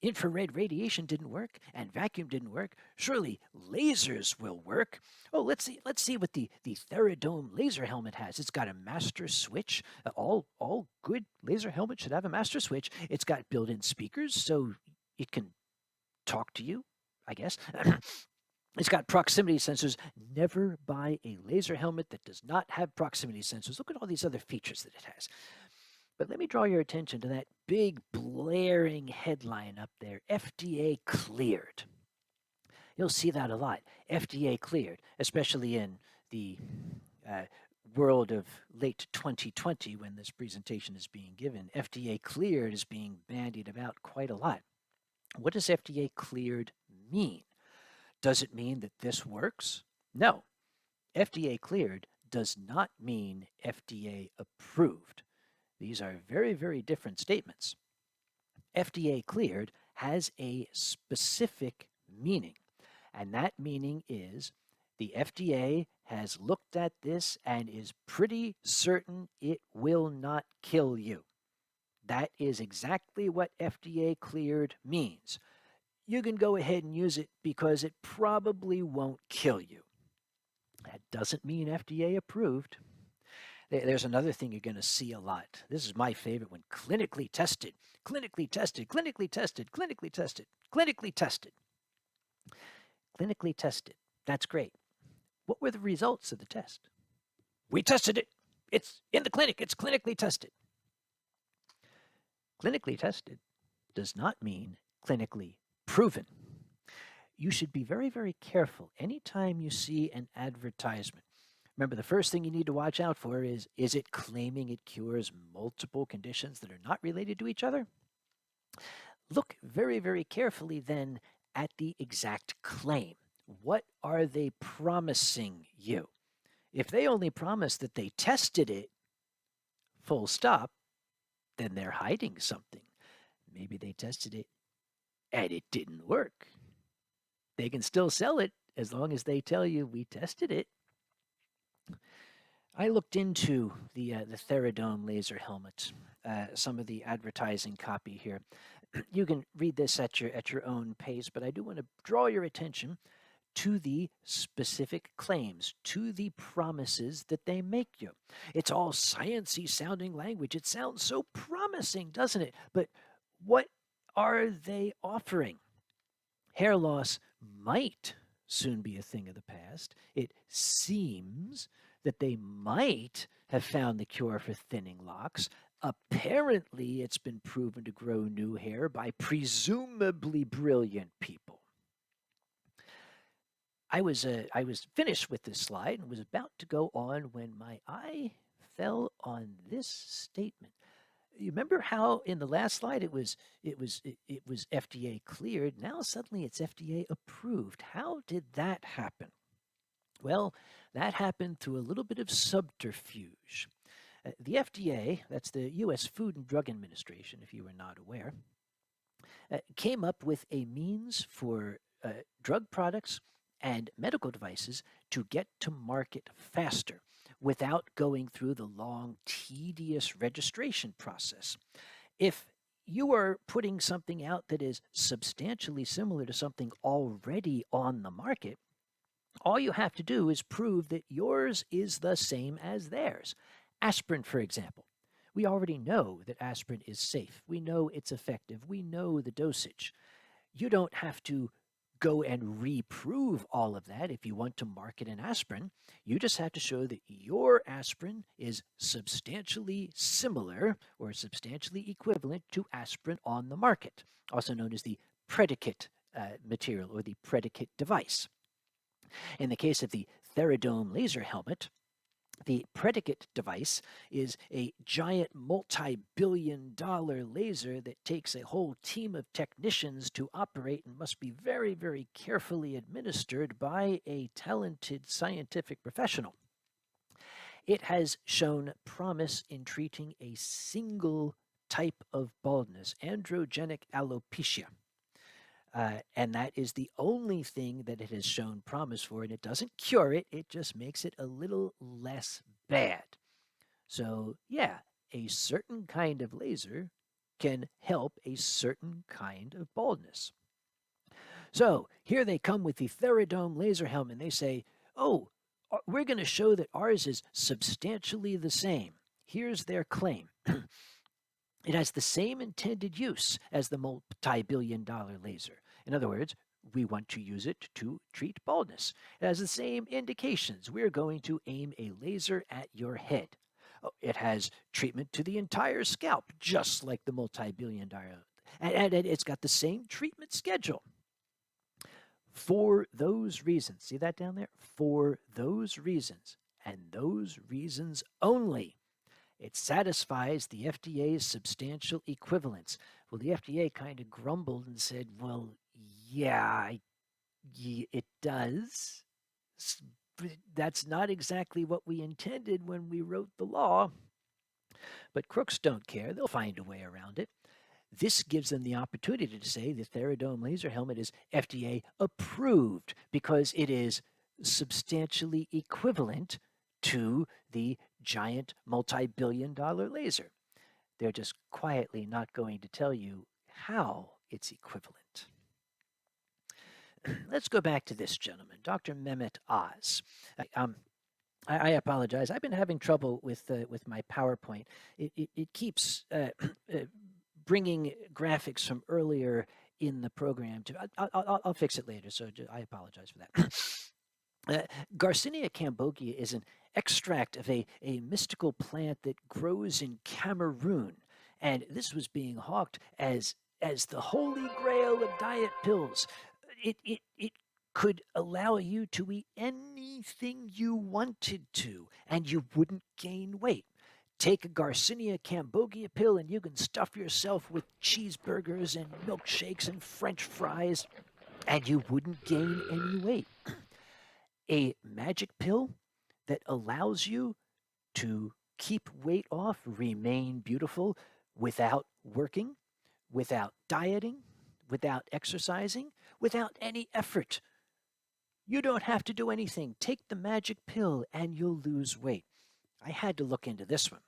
infrared radiation didn't work and vacuum didn't work, surely lasers will work. Oh, let's see what the Theradome laser helmet has. It's got a master switch. All good laser helmets should have a master switch. It's got built-in speakers so it can talk to you, I guess. It's got proximity sensors. Never buy a laser helmet that does not have proximity sensors. Look at all these other features that it has. But let me draw your attention to that big blaring headline up there, FDA cleared. You'll see that a lot, FDA cleared, especially in the world of late 2020 when this presentation is being given. FDA cleared is being bandied about quite a lot. What does FDA cleared mean? Does it mean that this works? No. FDA cleared does not mean FDA approved. These are very, very different statements. FDA cleared has a specific meaning, and that meaning is the FDA has looked at this and is pretty certain it will not kill you. That is exactly what FDA cleared means. You can go ahead and use it because it probably won't kill you. That doesn't mean FDA approved. There's another thing you're going to see a lot. This is my favorite one. Clinically tested, clinically tested, clinically tested, clinically tested, clinically tested. Clinically tested. That's great. What were the results of the test? We tested it. It's in the clinic. It's clinically tested. Clinically tested does not mean clinically proven. You should be very, very careful anytime you see an advertisement. Remember, the first thing you need to watch out for is it claiming it cures multiple conditions that are not related to each other? Look very, very carefully then at the exact claim. What are they promising you? If they only promise that they tested it, full stop, then they're hiding something. Maybe they tested it and it didn't work. They can still sell it as long as they tell you we tested it. I looked into the Theradome laser helmet, some of the advertising copy here. You can read this at your own pace, but I do want to draw your attention to the specific claims, to the promises that they make you. It's all sciencey sounding language. It sounds so promising, doesn't it? But what are they offering? Hair loss might soon be a thing of the past. It seems that they might have found the cure for thinning locks. Apparently, it's been proven to grow new hair by presumably brilliant people. I was finished with this slide and was about to go on when my eye fell on this statement. You remember how in the last slide it was FDA cleared? Now suddenly it's FDA approved. How did that happen? Well, that happened through a little bit of subterfuge. The FDA, that's the U.S. Food and Drug Administration, if you were not aware, came up with a means for drug products and medical devices to get to market faster without going through the long, tedious registration process. If you are putting something out that is substantially similar to something already on the market, all you have to do is prove that yours is the same as theirs. Aspirin, for example. We already know that aspirin is safe. We know it's effective. We know the dosage. You don't have to go and reprove all of that if you want to market an aspirin. You just have to show that your aspirin is substantially similar or substantially equivalent to aspirin on the market, also known as the predicate material or the predicate device. In the case of the Theradome laser helmet, the predicate device is a giant multi-billion-dollar laser that takes a whole team of technicians to operate and must be very, very carefully administered by a talented scientific professional. It has shown promise in treating a single type of baldness, androgenic alopecia. And that is the only thing that it has shown promise for, and it doesn't cure it, it just makes it a little less bad. So, yeah, a certain kind of laser can help a certain kind of baldness. So, here they come with the Theradome laser helmet, and they say, oh, we're going to show that ours is substantially the same. Here's their claim. It has the same intended use as the multi-billion-dollar laser. In other words, we want to use it to treat baldness. It has the same indications. We're going to aim a laser at your head. It has treatment to the entire scalp, just like the multi-billion-dollar. And it's got the same treatment schedule. For those reasons, see that down there? For those reasons, and those reasons only, it satisfies the FDA's substantial equivalence. Well, the FDA kind of grumbled and said, well, yeah, it does. That's not exactly what we intended when we wrote the law. But crooks don't care. They'll find a way around it. This gives them the opportunity to say the Theradome laser helmet is FDA approved because it is substantially equivalent to the giant multi-billion-dollar laser. They're just quietly not going to tell you how it's equivalent. Let's go back to this gentleman, Dr. Mehmet Oz. I apologize. I've been having trouble with my PowerPoint. It keeps bringing graphics from earlier in the program. I'll fix it later, so I apologize for that. Garcinia cambogia is an extract of a mystical plant that grows in Cameroon, and this was being hawked as the holy grail of diet pills. It could allow you to eat anything you wanted to, and you wouldn't gain weight. Take a Garcinia cambogia pill, and you can stuff yourself with cheeseburgers and milkshakes and French fries, and you wouldn't gain any weight. A magic pill that allows you to keep weight off, remain beautiful without working, without dieting, without exercising, without any effort. You don't have to do anything. Take the magic pill and you'll lose weight. I had to look into this one.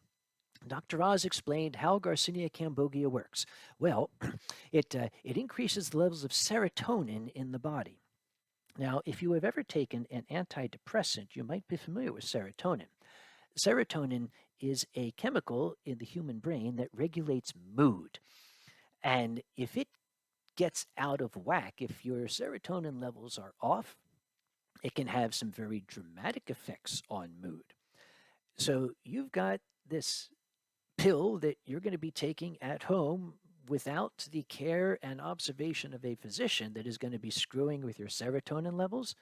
Dr. Oz explained how Garcinia cambogia works. Well, it increases the levels of serotonin in the body. Now, if you have ever taken an antidepressant, you might be familiar with serotonin. Serotonin is a chemical in the human brain that regulates mood. And if it gets out of whack, if your serotonin levels are off, it can have some very dramatic effects on mood. So you've got this pill that you're going to be taking at home without the care and observation of a physician that is going to be screwing with your serotonin levels.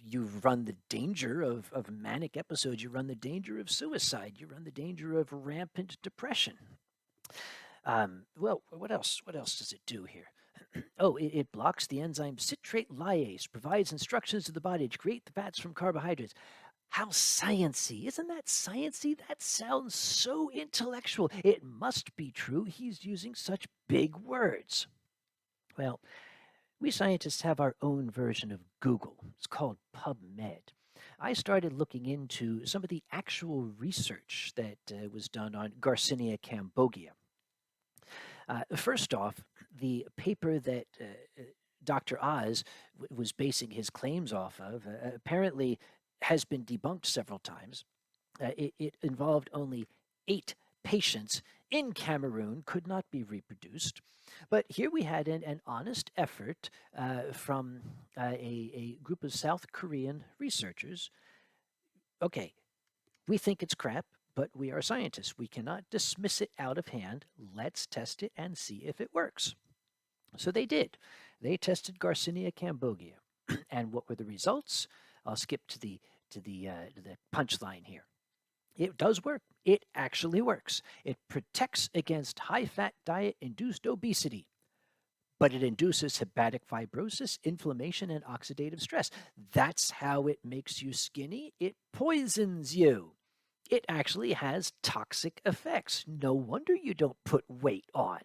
You run the danger of manic episodes. You run the danger of suicide. You run the danger of rampant depression. Well, what else does it do here? it blocks the enzyme citrate lyase, provides instructions to the body to create the fats from carbohydrates. How sciency. Isn't that sciency? That sounds so intellectual. It must be true. He's using such big words. Well, we scientists have our own version of Google. It's called PubMed. I started looking into some of the actual research that was done on Garcinia cambogia. First off, the paper that Dr. Oz was basing his claims off of apparently has been debunked several times. It involved only 8 patients in Cameroon, could not be reproduced. But here we had an honest effort from a group of South Korean researchers. Okay, we think it's crap, but we are scientists. We cannot dismiss it out of hand. Let's test it and see if it works. So they did. They tested Garcinia cambogia. And what were the results? I'll skip to the punchline here. It does work. It actually works. It protects against high-fat diet-induced obesity, but it induces hepatic fibrosis, inflammation, and oxidative stress. That's how it makes you skinny. It poisons you. It actually has toxic effects. No wonder you don't put weight on.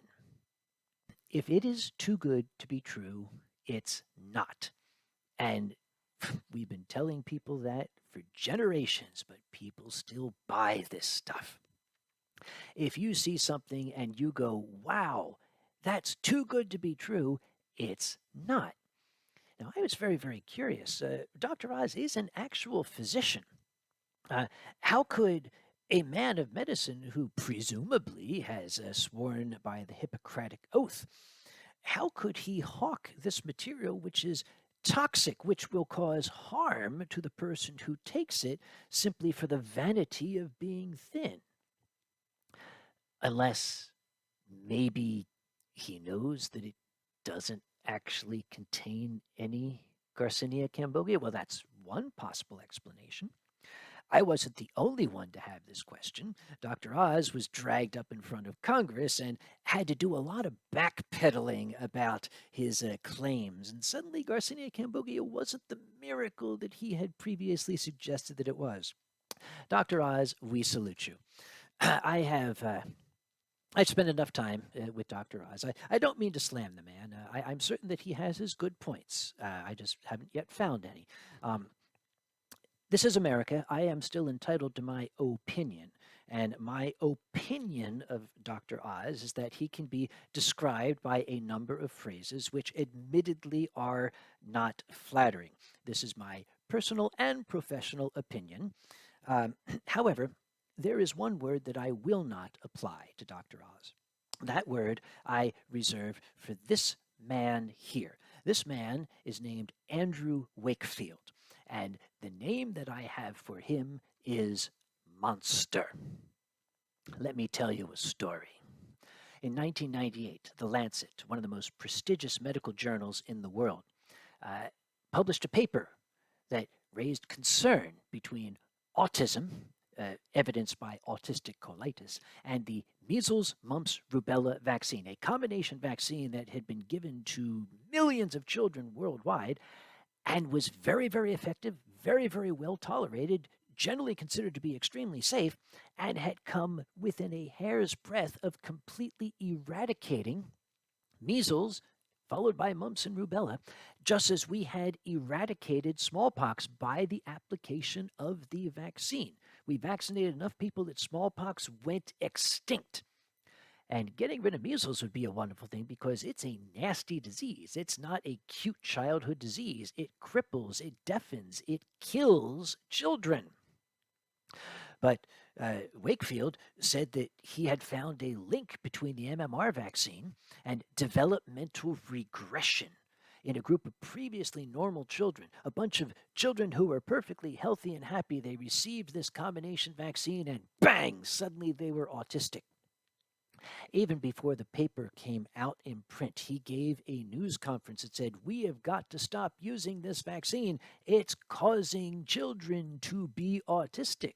If it is too good to be true, it's not. And we've been telling people that for generations, but people still buy this stuff. If you see something and you go, wow, that's too good to be true, it's not. Now, I was very, very curious. Dr. Oz is an actual physician. How could a man of medicine who presumably has sworn by the Hippocratic Oath, how could he hawk this material which is toxic, which will cause harm to the person who takes it simply for the vanity of being thin? Unless maybe he knows that it doesn't actually contain any Garcinia cambogia. Well, that's one possible explanation. I wasn't the only one to have this question. Dr. Oz was dragged up in front of Congress and had to do a lot of backpedaling about his claims. And suddenly Garcinia cambogia wasn't the miracle that he had previously suggested that it was. Dr. Oz, we salute you. I spent enough time with Dr. Oz. I don't mean to slam the man. I'm certain that he has his good points. I just haven't yet found any. This is America. I am still entitled to my opinion. And my opinion of Dr. Oz is that he can be described by a number of phrases which admittedly are not flattering. This is my personal and professional opinion. However, there is one word that I will not apply to Dr. Oz. That word I reserve for this man here. This man is named Andrew Wakefield, and the name that I have for him is Monster. Let me tell you a story. In 1998, The Lancet, one of the most prestigious medical journals in the world, published a paper that raised concern between autism, evidenced by autistic colitis, and the measles, mumps, rubella vaccine, a combination vaccine that had been given to millions of children worldwide and was very, very effective, very, very well tolerated, generally considered to be extremely safe, and had come within a hair's breadth of completely eradicating measles, followed by mumps and rubella, just as we had eradicated smallpox by the application of the vaccine. We vaccinated enough people that smallpox went extinct. And getting rid of measles would be a wonderful thing because it's a nasty disease. It's not a cute childhood disease. It cripples, it deafens, it kills children. But Wakefield said that he had found a link between the MMR vaccine and developmental regression in a group of previously normal children, a bunch of children who were perfectly healthy and happy. They received this combination vaccine and bang, suddenly they were autistic. Even before the paper came out in print, he gave a news conference that said, "We have got to stop using this vaccine. It's causing children to be autistic."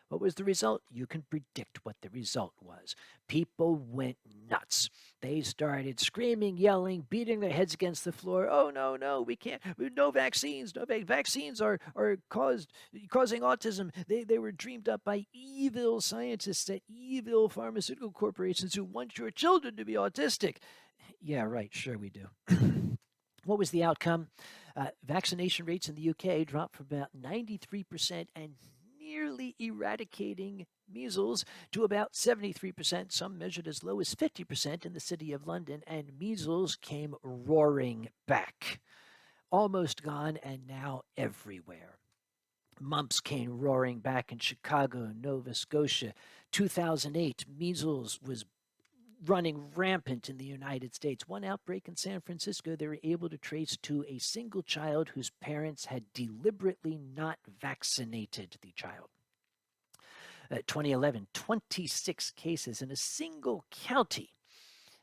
What was the result? You can predict what the result was. People went nuts. They started screaming, yelling, beating their heads against the floor. Oh, no, we can't. No vaccines. Vaccines are causing autism. They were dreamed up by evil scientists at evil pharmaceutical corporations who want your children to be autistic. Yeah, right. Sure we do. What was the outcome? Vaccination rates in the UK dropped from about 93% and nearly eradicating measles to about 73%, some measured as low as 50% in the city of London, and measles came roaring back. Almost gone and now everywhere. Mumps came roaring back in Chicago, Nova Scotia. 2008, measles was running rampant in the United States. One outbreak in San Francisco they were able to trace to a single child whose parents had deliberately not vaccinated the child. 2011, 26 cases in a single county.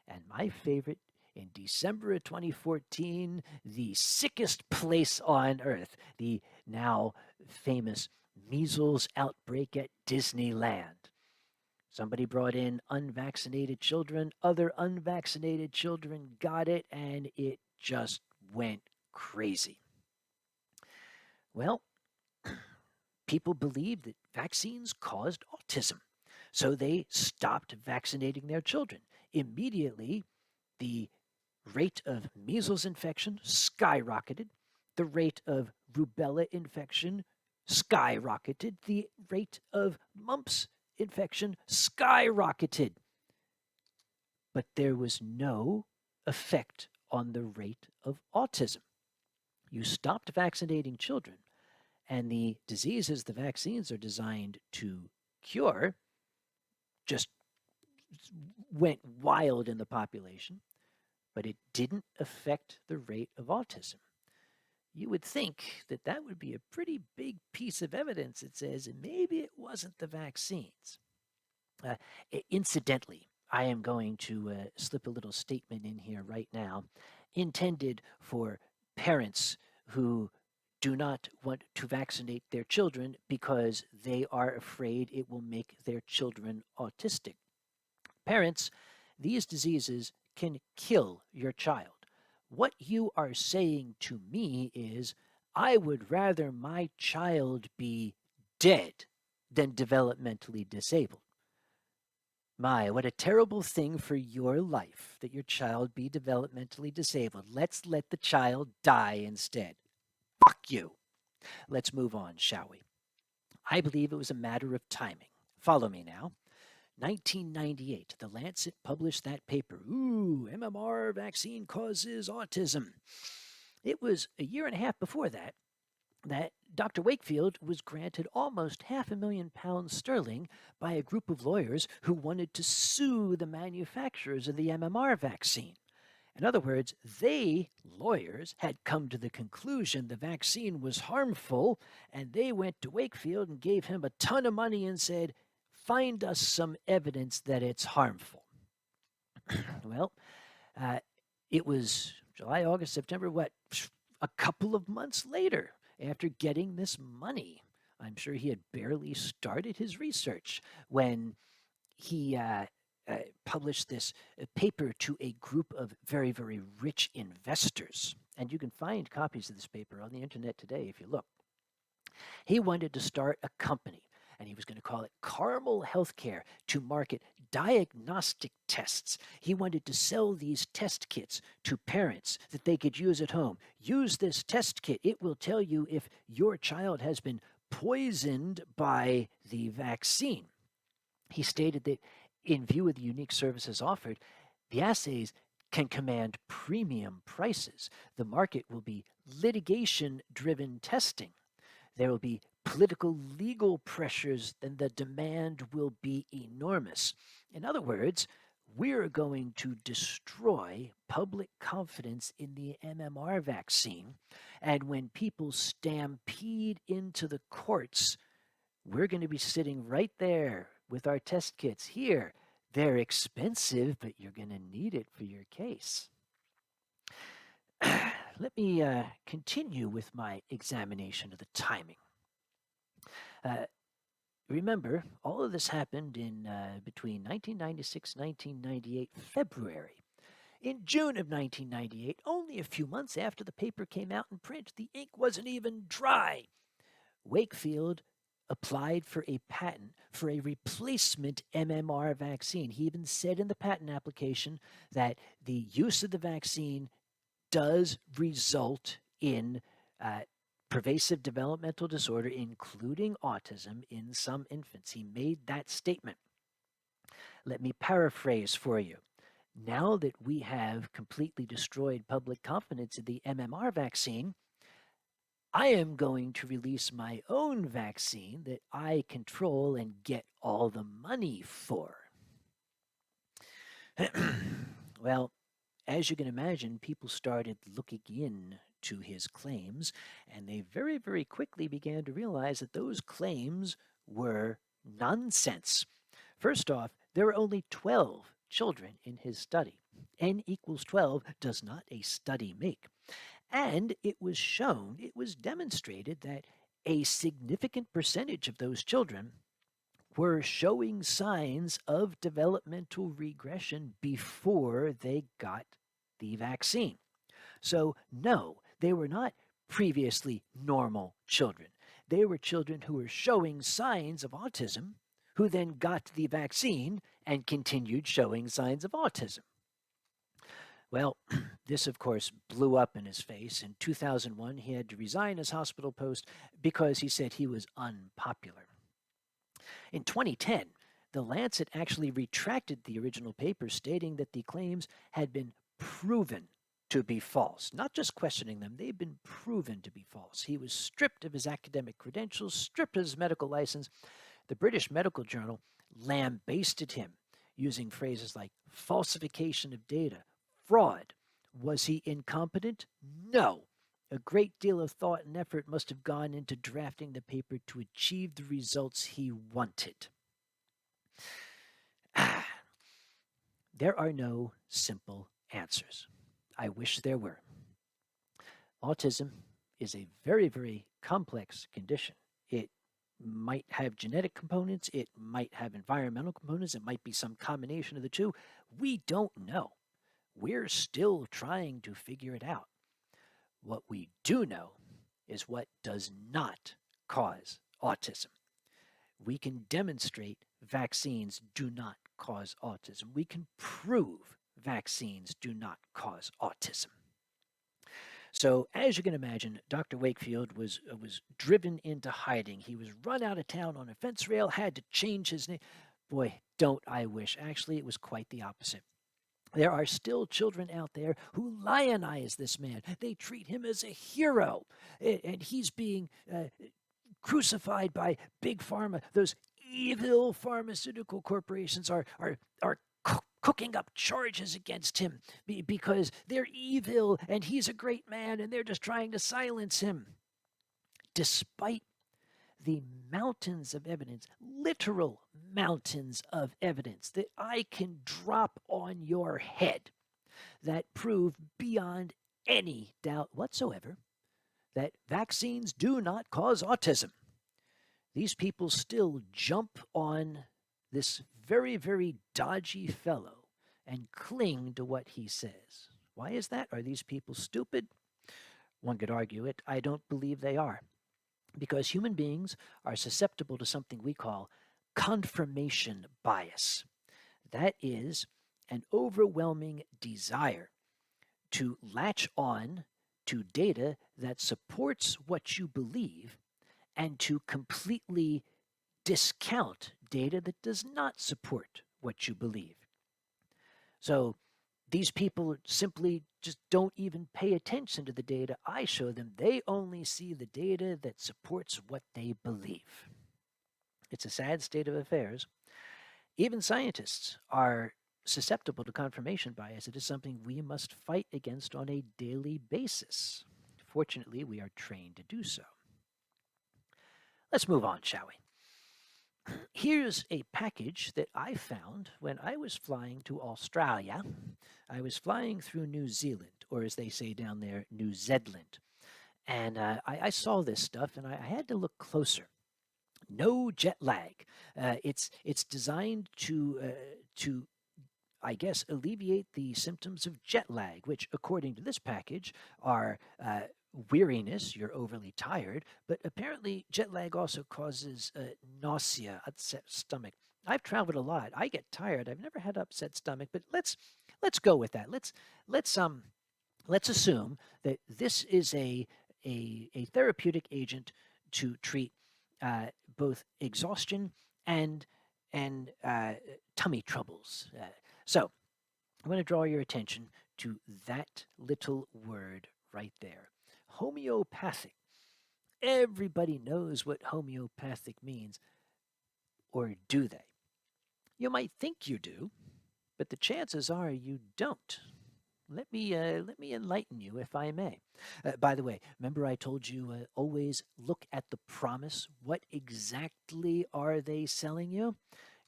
And my favorite, in December of 2014, the sickest place on earth, the now famous measles outbreak at Disneyland. Somebody brought in unvaccinated children. Other unvaccinated children got it, and it just went crazy. Well, people believed that vaccines caused autism, so they stopped vaccinating their children. Immediately, the rate of measles infection skyrocketed. The rate of rubella infection skyrocketed. The rate of mumps infection skyrocketed. But there was no effect on the rate of autism. You stopped vaccinating children, and the diseases the vaccines are designed to cure just went wild in the population, but it didn't affect the rate of autism. You would think that that would be a pretty big piece of evidence that says maybe it wasn't the vaccines. Incidentally, I am going to slip a little statement in here right now, intended for parents who do not want to vaccinate their children because they are afraid it will make their children autistic. Parents, these diseases can kill your child. What you are saying to me is, I would rather my child be dead than developmentally disabled. My, what a terrible thing for your life that your child be developmentally disabled. Let's let the child die instead. Fuck you. Let's move on, shall we? I believe it was a matter of timing. Follow me now. 1998, The Lancet published that paper. Ooh, MMR vaccine causes autism. It was a year and a half before that Dr. Wakefield was granted almost £500,000 by a group of lawyers who wanted to sue the manufacturers of the MMR vaccine. In other words, they, lawyers, had come to the conclusion the vaccine was harmful, and they went to Wakefield and gave him a ton of money and said, find us some evidence that it's harmful. Well, it was July, August, September, a couple of months later, after getting this money. I'm sure he had barely started his research when he published this paper to a group of very, very rich investors. And you can find copies of this paper on the internet today if you look. He wanted to start a company, and he was going to call it Carmel Healthcare, to market diagnostic tests. He wanted to sell these test kits to parents that they could use at home. Use this test kit. It will tell you if your child has been poisoned by the vaccine. He stated that in view of the unique services offered, the assays can command premium prices. The market will be litigation-driven testing. There will be political legal pressures, then the demand will be enormous. In other words, we're going to destroy public confidence in the MMR vaccine. And when people stampede into the courts, we're going to be sitting right there with our test kits. Here, they're expensive, but you're going to need it for your case. Let me continue with my examination of the timing. remember, all of this happened in between 1996 1998 February. In June of 1998, only a few months after the paper came out in print, the ink wasn't even dry. Wakefield applied for a patent for a replacement MMR vaccine. He even said in the patent application that the use of the vaccine does result in pervasive developmental disorder, including autism, in some infants. He made that statement. Let me paraphrase for you. Now that we have completely destroyed public confidence in the MMR vaccine, I am going to release my own vaccine that I control and get all the money for. Well, as you can imagine, people started looking in to his claims, and they very, very quickly began to realize that those claims were nonsense. First off, there were only 12 children in his study. N equals 12 does not a study make. And it was shown, it was demonstrated that a significant percentage of those children were showing signs of developmental regression before they got the vaccine. So, no, they were not previously normal children. They were children who were showing signs of autism, who then got the vaccine and continued showing signs of autism. Well, this, of course, blew up in his face. In 2001, he had to resign his hospital post because he said he was unpopular. In 2010, The Lancet actually retracted the original paper, stating that the claims had been proven to be false. Not just questioning them, they've been proven to be false. He was stripped of his academic credentials, stripped of his medical license. The British Medical Journal lambasted him, using phrases like falsification of data, fraud. Was he incompetent? No. A great deal of thought and effort must have gone into drafting the paper to achieve the results he wanted. There are no simple answers. I wish there were. Autism is a very, very complex condition. It might have genetic components, it might have environmental components, it might be some combination of the two. We don't know. We're still trying to figure it out. What we do know is what does not cause autism. We can demonstrate vaccines do not cause autism. We can prove vaccines do not cause autism. So, as you can imagine, Dr. Wakefield was driven into hiding. He was run out of town on a fence rail, had to change his name. Boy, don't I wish. Actually, it was quite the opposite. There are still children out there who lionize this man. They treat him as a hero, and he's being crucified by Big Pharma. Those evil pharmaceutical corporations are cooking up charges against him because they're evil and he's a great man and they're just trying to silence him. Despite the mountains of evidence, literal mountains of evidence that I can drop on your head that prove beyond any doubt whatsoever that vaccines do not cause autism, these people still jump on this very, very dodgy fellow and cling to what he says. Why is that? Are these people stupid? One could argue it. I don't believe they are. Because human beings are susceptible to something we call confirmation bias. That is an overwhelming desire to latch on to data that supports what you believe and to completely discount data that does not support what you believe. So these people simply just don't even pay attention to the data I show them. They only see the data that supports what they believe. It's a sad state of affairs. Even scientists are susceptible to confirmation bias. It is something we must fight against on a daily basis. Fortunately, we are trained to do so. Let's move on, shall we? Here's a package that I found when I was flying to Australia. I was flying through New Zealand, or as they say down there, New Zedland. And I saw this stuff, and I had to look closer. no jet lag. It's designed to I guess alleviate the symptoms of jet lag, which according to this package are weariness, you're overly tired, but apparently jet lag also causes nausea, upset stomach. I've traveled a lot. I get tired. I've never had upset stomach, but let's go with that. Let's assume that this is a therapeutic agent to treat both exhaustion and tummy troubles. So I'm going to draw your attention to that little word right there, homeopathic. Everybody knows what homeopathic means, or do they? You might think you do, but the chances are you don't. Let me enlighten you, if I may. By the way, remember I told you always look at the promise. What exactly are they selling you?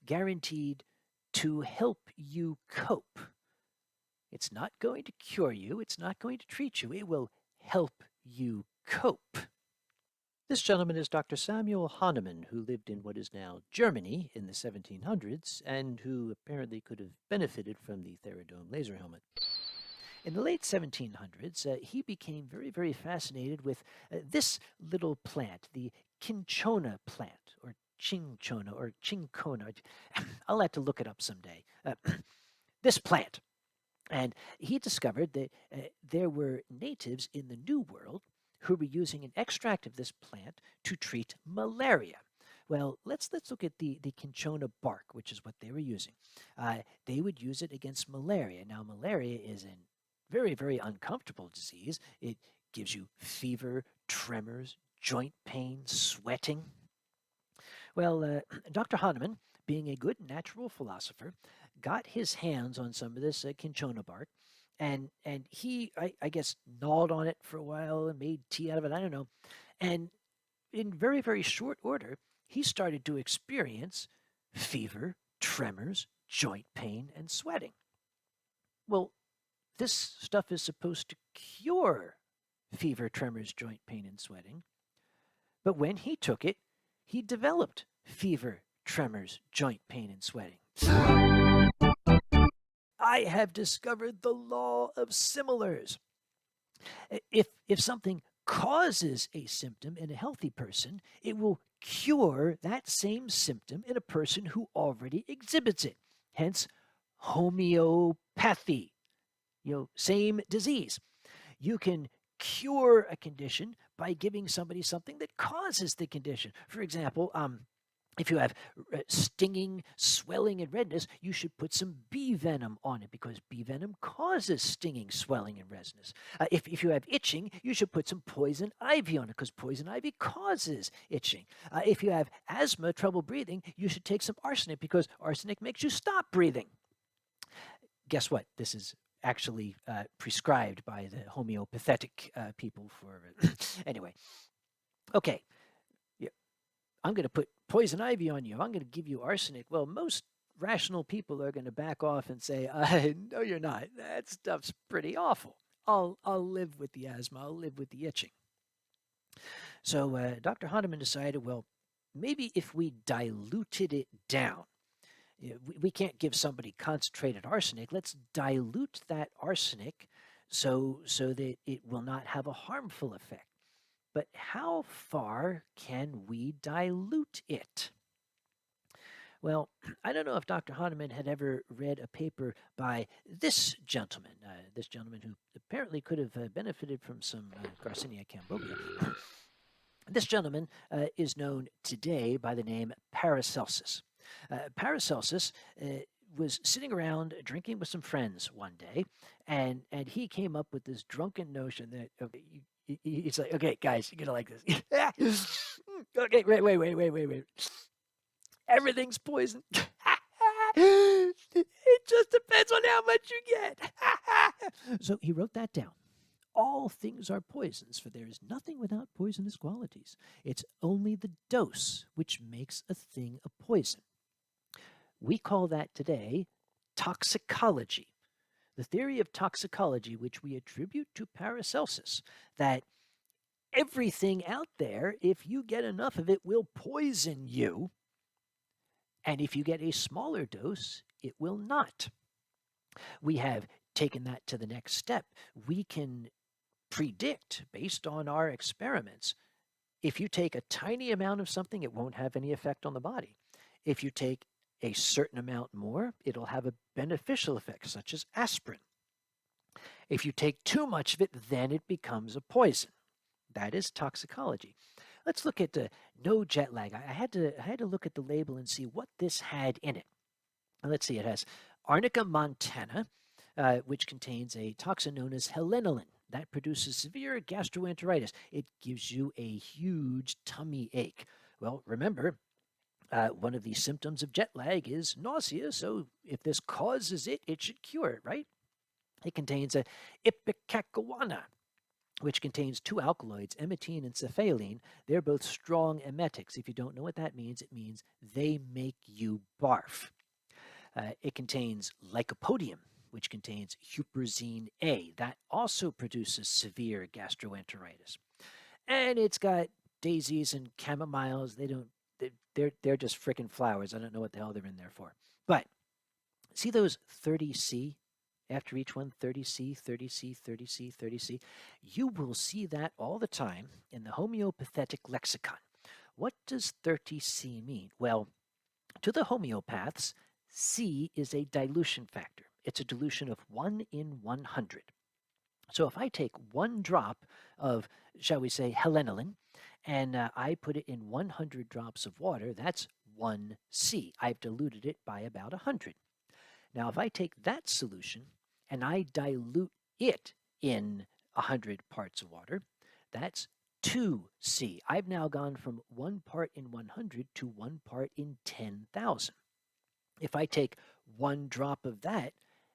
Guaranteed to help you cope. It's not going to cure you. It's not going to treat you. It will help you cope. This gentleman is Dr. Samuel Hahnemann, who lived in what is now Germany in the 1700s and who apparently could have benefited from the Theradome laser helmet. In the late 1700s, he became very, very fascinated with this little plant, the cinchona plant, or cinchona, or chincona. I'll have to look it up someday. This plant. And he discovered that there were natives in the New World who were using an extract of this plant to treat malaria. Well, let's look at the cinchona bark, which is what they were using. They would use it against malaria. Now, malaria is a very, very uncomfortable disease. It gives you fever, tremors, joint pain, sweating. Well, Dr. Hahnemann, being a good natural philosopher, got his hands on some of this cinchona bark, and he, I guess, gnawed on it for a while and made tea out of it. I don't know. And in very, very short order, he started to experience fever, tremors, joint pain, and sweating. Well, this stuff is supposed to cure fever, tremors, joint pain, and sweating. But when he took it, he developed fever, tremors, joint pain, and sweating. I have discovered the law of similars. If something causes a symptom in a healthy person, it will cure that same symptom in a person who already exhibits it. Hence, homeopathy. Same disease. You can cure a condition by giving somebody something that causes the condition. For example, if you have stinging, swelling, and redness, you should put some bee venom on it because bee venom causes stinging, swelling, and redness. If you have itching, you should put some poison ivy on it because poison ivy causes itching. If you have asthma, trouble breathing, you should take some arsenic because arsenic makes you stop breathing. Guess what? This is actually prescribed by the homeopathic people for anyway. Okay. I'm going to put poison ivy on you. I'm going to give you arsenic. Well, most rational people are going to back off and say, no, you're not. That stuff's pretty awful. I'll live with the asthma. I'll live with the itching. So Dr. Hahnemann decided, well, maybe if we diluted it down, we can't give somebody concentrated arsenic. Let's dilute that arsenic so that it will not have a harmful effect. But how far can we dilute it? Well, I don't know if Dr. Hahnemann had ever read a paper by this gentleman who apparently could have benefited from some Garcinia cambogia. This gentleman is known today by the name Paracelsus. Paracelsus was sitting around drinking with some friends one day, and he came up with this drunken notion that he's like, okay, guys, you're gonna like this. Okay, wait. Everything's poison. It just depends on how much you get. So he wrote that down. All things are poisons, for there is nothing without poisonous qualities. It's only the dose which makes a thing a poison. We call that today toxicology. The theory of toxicology, which we attribute to Paracelsus, that everything out there, if you get enough of it, will poison you. And if you get a smaller dose, it will not. We have taken that to the next step. We can predict, based on our experiments, if you take a tiny amount of something, it won't have any effect on the body. If you take a certain amount more, it'll have a beneficial effect, such as aspirin. If you take too much of it, then it becomes a poison. That is toxicology. Let's look at no jet lag. I had to look at the label and see what this had in it. Let's see, it has Arnica montana, which contains a toxin known as helenoline. That produces severe gastroenteritis. It gives you a huge tummy ache. Well, remember, one of the symptoms of jet lag is nausea, so if this causes it, it should cure it, right? It contains a ipecacuanha, which contains 2 alkaloids, emetine and cephaline. They're both strong emetics. If you don't know what that means, it means they make you barf. It contains lycopodium, which contains huperzine A. That also produces severe gastroenteritis. And it's got daisies and chamomiles. They're just frickin' flowers. I don't know what the hell they're in there for. But see those 30C? After each one, 30C, 30C, 30C, 30C. You will see that all the time in the homeopathic lexicon. What does 30C mean? Well, to the homeopaths, C is a dilution factor. It's a dilution of 1 in 100. So if I take 1 drop of, shall we say, helenoline, and I put it in 100 drops of water, that's 1C. I've diluted it by about 100. Now, if I take that solution and I dilute it in 100 parts of water, that's 2C. I've now gone from 1 part in 100 to 1 part in 10,000. If I take 1 drop of that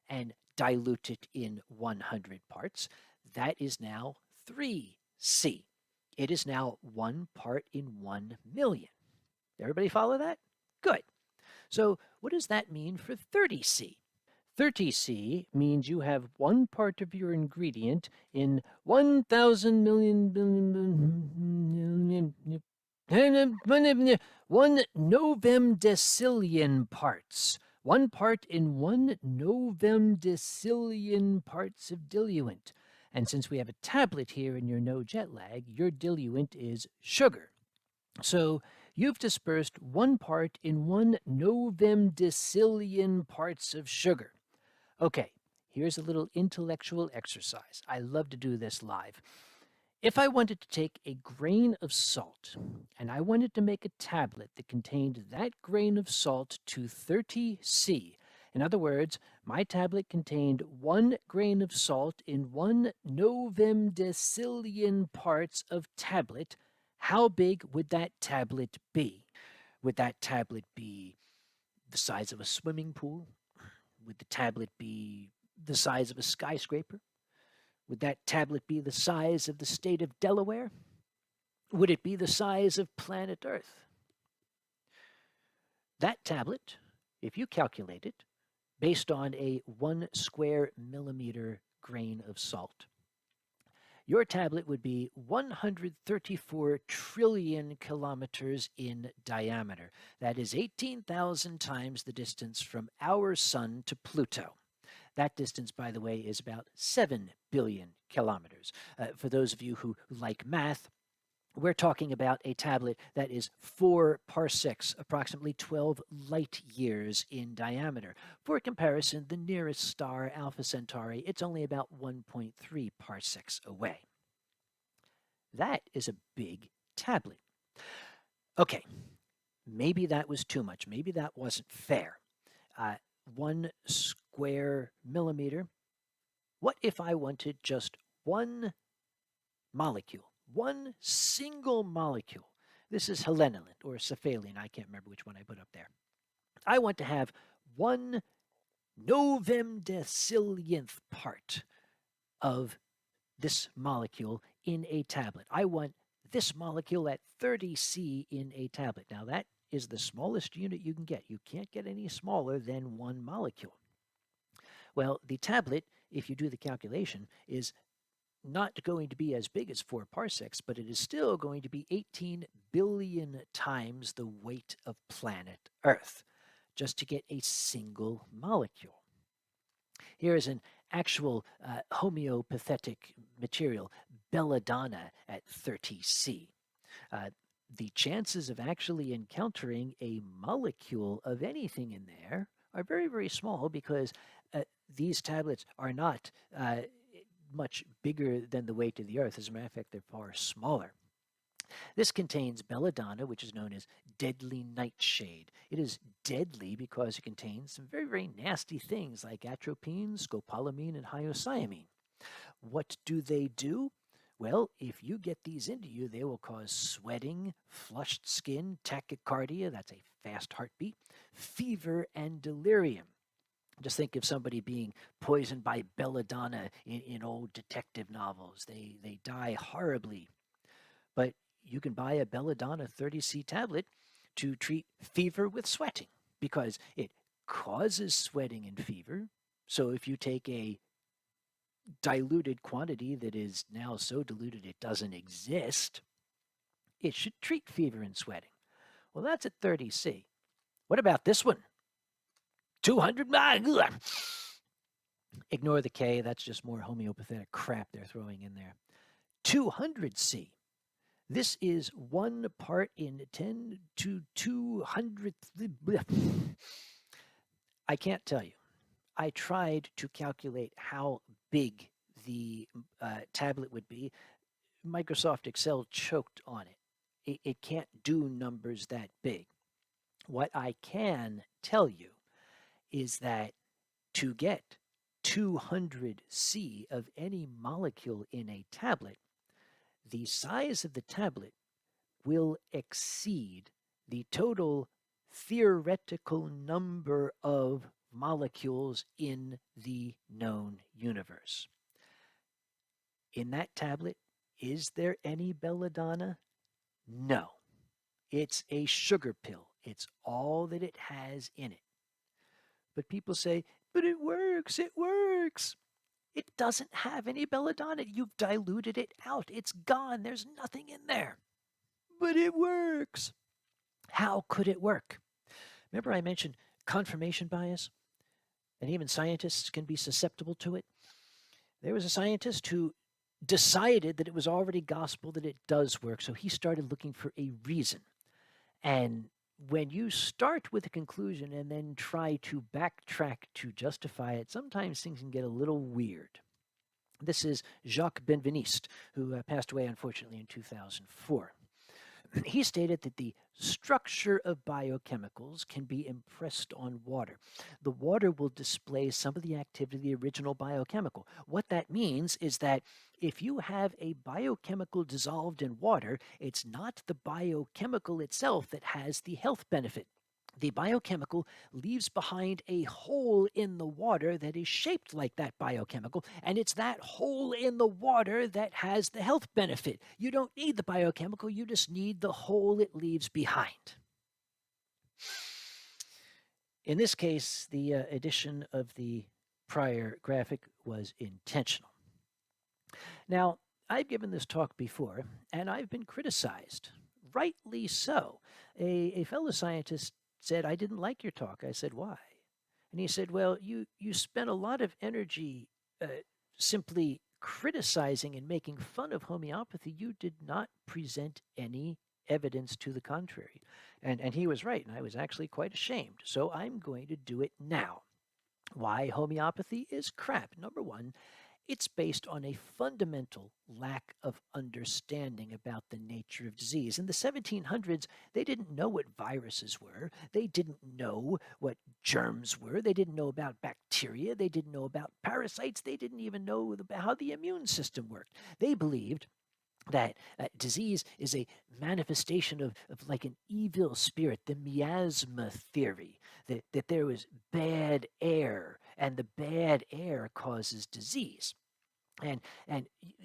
and dilute it in 100 parts, that is now 3C. It is now 1 part in 1 million. Everybody follow that? Good. So what does that mean for 30C? 30C means you have 1 part of your ingredient in 1,000 million 1 novemdecillion parts. 1 part in 1 novemdecillion parts of diluent. And since we have a tablet here in your no jet lag, your diluent is sugar. So you've dispersed 1 part in 1 novemdecillion parts of sugar. Okay, here's a little intellectual exercise. I love to do this live. If I wanted to take a grain of salt and I wanted to make a tablet that contained that grain of salt to 30C, in other words, my tablet contained 1 grain of salt in 1 novemdecillion parts of tablet, how big would that tablet be? Would that tablet be the size of a swimming pool? Would the tablet be the size of a skyscraper? Would that tablet be the size of the state of Delaware? Would it be the size of planet Earth? That tablet, if you calculate it, based on a 1 square millimeter grain of salt, your tablet would be 134 trillion kilometers in diameter. That is 18,000 times the distance from our sun to Pluto. That distance, by the way, is about 7 billion kilometers. For those of you who like math, we're talking about a tablet that is 4 parsecs, approximately 12 light years in diameter. For comparison, the nearest star, Alpha Centauri, it's only about 1.3 parsecs away. That is a big tablet. Okay, maybe that was too much. Maybe that wasn't fair. 1 square millimeter. What if I wanted just 1 molecule? 1 single molecule. This is helenoline or cephaline. I can't remember which one I put up there. I want to have 1 novemdecillionth part of this molecule in a tablet. I want this molecule at 30C in a tablet. Now that is the smallest unit you can get. You can't get any smaller than 1 molecule. Well, the tablet, if you do the calculation, is not going to be as big as 4 parsecs, but it is still going to be 18 billion times the weight of planet Earth just to get a single molecule. Here is an actual homeopathic material, belladonna at 30 C. The chances of actually encountering a molecule of anything in there are very, very small because these tablets are not much bigger than the weight of the Earth. As a matter of fact, they're far smaller. This contains belladonna, which is known as deadly nightshade. It is deadly because it contains some very, very nasty things like atropine, scopolamine, and hyoscyamine. What do they do? Well, if you get these into you, they will cause sweating, flushed skin, tachycardia, that's a fast heartbeat, fever, and delirium. Just think of somebody being poisoned by belladonna in old detective novels. They die horribly. But you can buy a belladonna 30C tablet to treat fever with sweating because it causes sweating and fever. So if you take a diluted quantity that is now so diluted it doesn't exist, it should treat fever and sweating. Well, that's at 30C. What about this one? 200. Ignore the K. That's just more homeopathic crap they're throwing in there. 200C. This is 1 part in 10 to 200. I can't tell you. I tried to calculate how big the tablet would be. Microsoft Excel choked on it. It can't do numbers that big. What I can tell you is that to get 200C of any molecule in a tablet, the size of the tablet will exceed the total theoretical number of molecules in the known universe. In that tablet, is there any belladonna? No. It's a sugar pill. It's all that it has in it. But people say, but it works, it works. It doesn't have any belladonna. You've diluted it out. It's gone. There's nothing in there. But it works. How could it work? Remember I mentioned confirmation bias? And even scientists can be susceptible to it. There was a scientist who decided that it was already gospel that it does work, so he started looking for a reason. And when you start with a conclusion and then try to backtrack to justify it, sometimes things can get a little weird. This is Jacques Benveniste, who passed away, unfortunately, in 2004. He stated that the structure of biochemicals can be impressed on water. The water will display some of the activity of the original biochemical. What that means is that if you have a biochemical dissolved in water, it's not the biochemical itself that has the health benefit. The biochemical leaves behind a hole in the water that is shaped like that biochemical, and it's that hole in the water that has the health benefit. You don't need the biochemical, you just need the hole it leaves behind. In this case, the addition of the prior graphic was intentional. Now, I've given this talk before, and I've been criticized, rightly so. A fellow scientist said, I didn't like your talk. I said, why? And he said, well, you spent a lot of energy simply criticizing and making fun of homeopathy. You did not present any evidence to the contrary. And he was right, and I was actually quite ashamed. So I'm going to do it now. Why homeopathy is crap. Number one, it's based on a fundamental lack of understanding about the nature of disease. In the 1700s, they didn't know what viruses were. They didn't know what germs were. They didn't know about bacteria. They didn't know about parasites. They didn't even know how the immune system worked. They believed that disease is a manifestation of like an evil spirit, the miasma theory, that there was bad air, and the bad air causes disease. And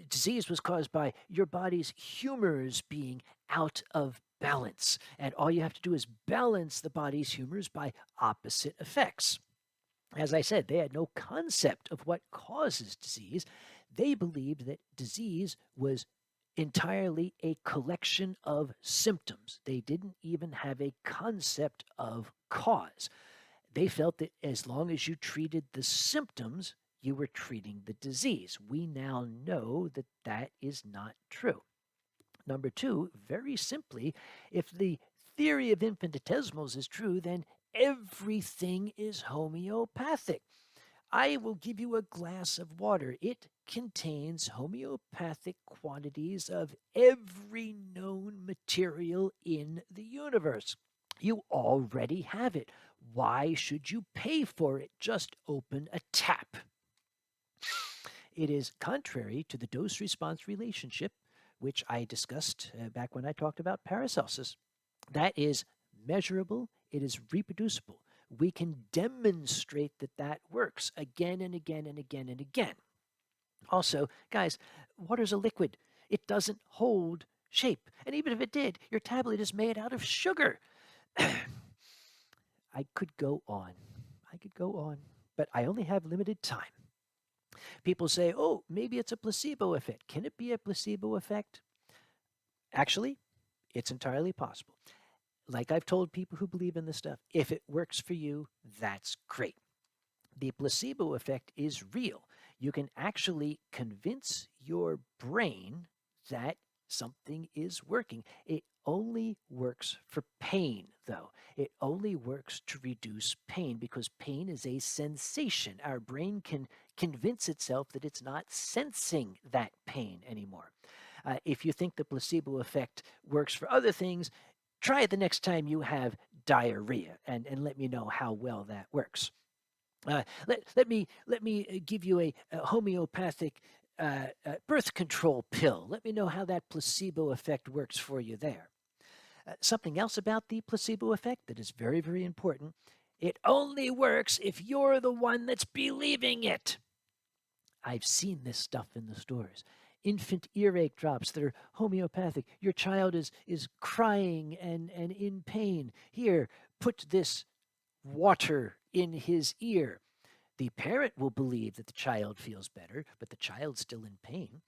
disease was caused by your body's humors being out of balance. And all you have to do is balance the body's humors by opposite effects. As I said, they had no concept of what causes disease. They believed that disease was entirely a collection of symptoms. They didn't even have a concept of cause. They felt that as long as you treated the symptoms, you were treating the disease. We now know that that is not true. Number two, very simply, if the theory of infinitesimals is true, then everything is homeopathic. I will give you a glass of water. It contains homeopathic quantities of every known material in the universe. You already have it. Why should you pay for it? Just open a tap. It is contrary to the dose-response relationship, which I discussed back when I talked about Paracelsus. That is measurable. It is reproducible. We can demonstrate that that works again and again and again and again. Also, guys, water's a liquid. It doesn't hold shape. And even if it did, your tablet is made out of sugar. I could go on. But I only have limited time. People say, oh, maybe it's a placebo effect. Can it be a placebo effect? Actually, it's entirely possible. Like I've told people who believe in this stuff, if it works for you, that's great. The placebo effect is real. You can actually convince your brain that something is working. It only works for pain, though. It only works to reduce pain because pain is a sensation. Our brain can convince itself that it's not sensing that pain anymore. If you think the placebo effect works for other things, try it the next time you have diarrhea and let me know how well that works. Let me give you a homeopathic birth control pill. Let me know how that placebo effect works for you there. Something else about the placebo effect that is very, very important. It only works if you're the one that's believing it. I've seen this stuff in the stores. Infant earache drops that are homeopathic. Your child is crying and in pain. Here, put this water in his ear. The parent will believe that the child feels better, but the child's still in pain.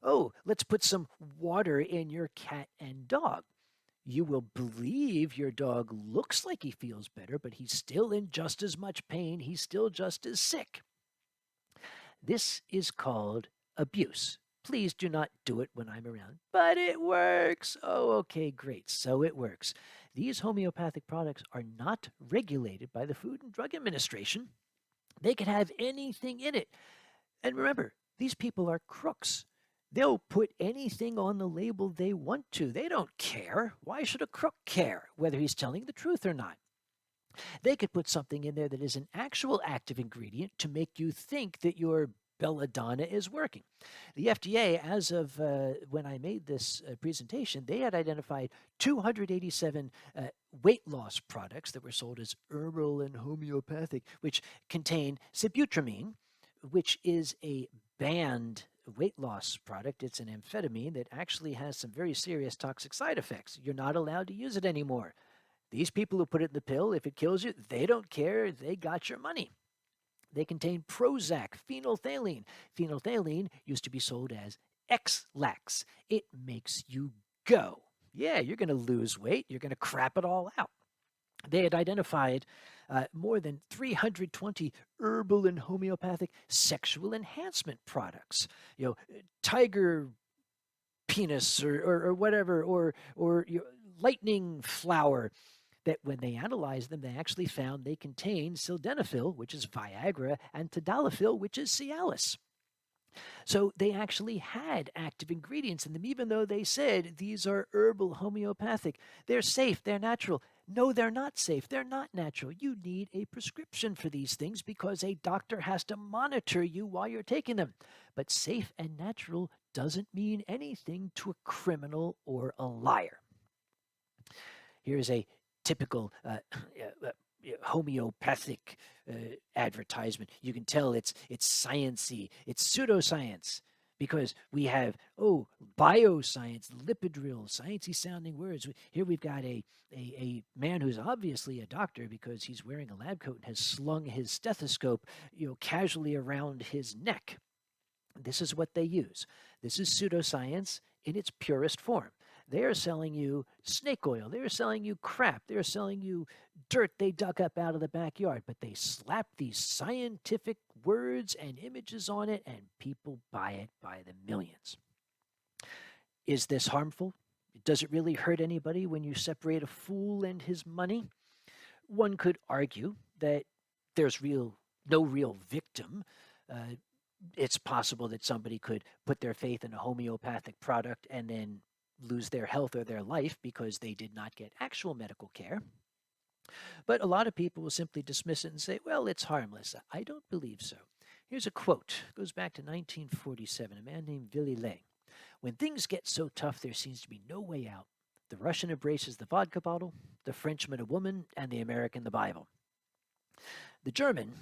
Oh, let's put some water in your cat and dog. You will believe your dog looks like he feels better, but he's still in just as much pain. He's still just as sick. This is called abuse. Please do not do it when I'm around. But it works. Oh, okay, great. So it works. These homeopathic products are not regulated by the Food and Drug Administration. They could have anything in it. And remember, these people are crooks. They'll put anything on the label they want to. They don't care. Why should a crook care whether he's telling the truth or not? They could put something in there that is an actual active ingredient to make you think that your belladonna is working. The FDA, as of when I made this presentation, they had identified 287 weight loss products that were sold as herbal and homeopathic, which contain sibutramine, which is a banned weight loss product. It's an amphetamine that actually has some very serious toxic side effects. You're not allowed to use it anymore. These people who put it in the pill, if it kills you, they don't care. They got your money. They contain Prozac, phenolphthalein. Phenolphthalein used to be sold as X-Lax. It makes you go. Yeah, you're going to lose weight. You're going to crap it all out. They had identified more than 320 herbal and homeopathic sexual enhancement products. You know, tiger penis or whatever, or lightning flower. That when they analyzed them, they actually found they contain sildenafil, which is Viagra, and tadalafil, which is Cialis. So they actually had active ingredients in them, even though they said these are herbal homeopathic. They're safe, they're natural. No, they're not safe, they're not natural. You need a prescription for these things because a doctor has to monitor you while you're taking them. But safe and natural doesn't mean anything to a criminal or a liar. Here's a typical homeopathic advertisement. You can tell it's science-y, it's pseudoscience, because we have, bioscience, lipidrill, sciencey sounding words. Here we've got a man who's obviously a doctor because he's wearing a lab coat and has slung his stethoscope, casually around his neck. This is what they use. This is pseudoscience in its purest form. They are selling you snake oil. They're selling you crap. They're selling you dirt they dug up out of the backyard. But they slap these scientific words and images on it, and people buy it by the millions. Is this harmful? Does it really hurt anybody when you separate a fool and his money? One could argue that there's no real victim. It's possible that somebody could put their faith in a homeopathic product and then lose their health or their life because they did not get actual medical care. But a lot of people will simply dismiss it and say, well, it's harmless. I don't believe so. Here's a quote. It goes back to 1947, a man named Willy Ley. When things get so tough, there seems to be no way out. The Russian embraces the vodka bottle, the Frenchman a woman, and the American the Bible. The German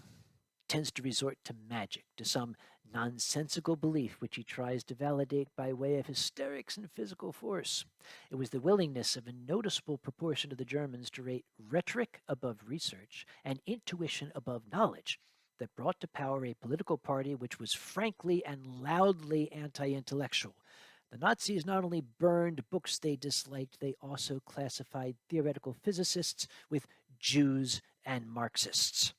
tends to resort to magic, to some nonsensical belief which he tries to validate by way of hysterics and physical force. It was the willingness of a noticeable proportion of the Germans to rate rhetoric above research and intuition above knowledge that brought to power a political party which was frankly and loudly anti-intellectual. The Nazis not only burned books they disliked, they also classified theoretical physicists with Jews and Marxists.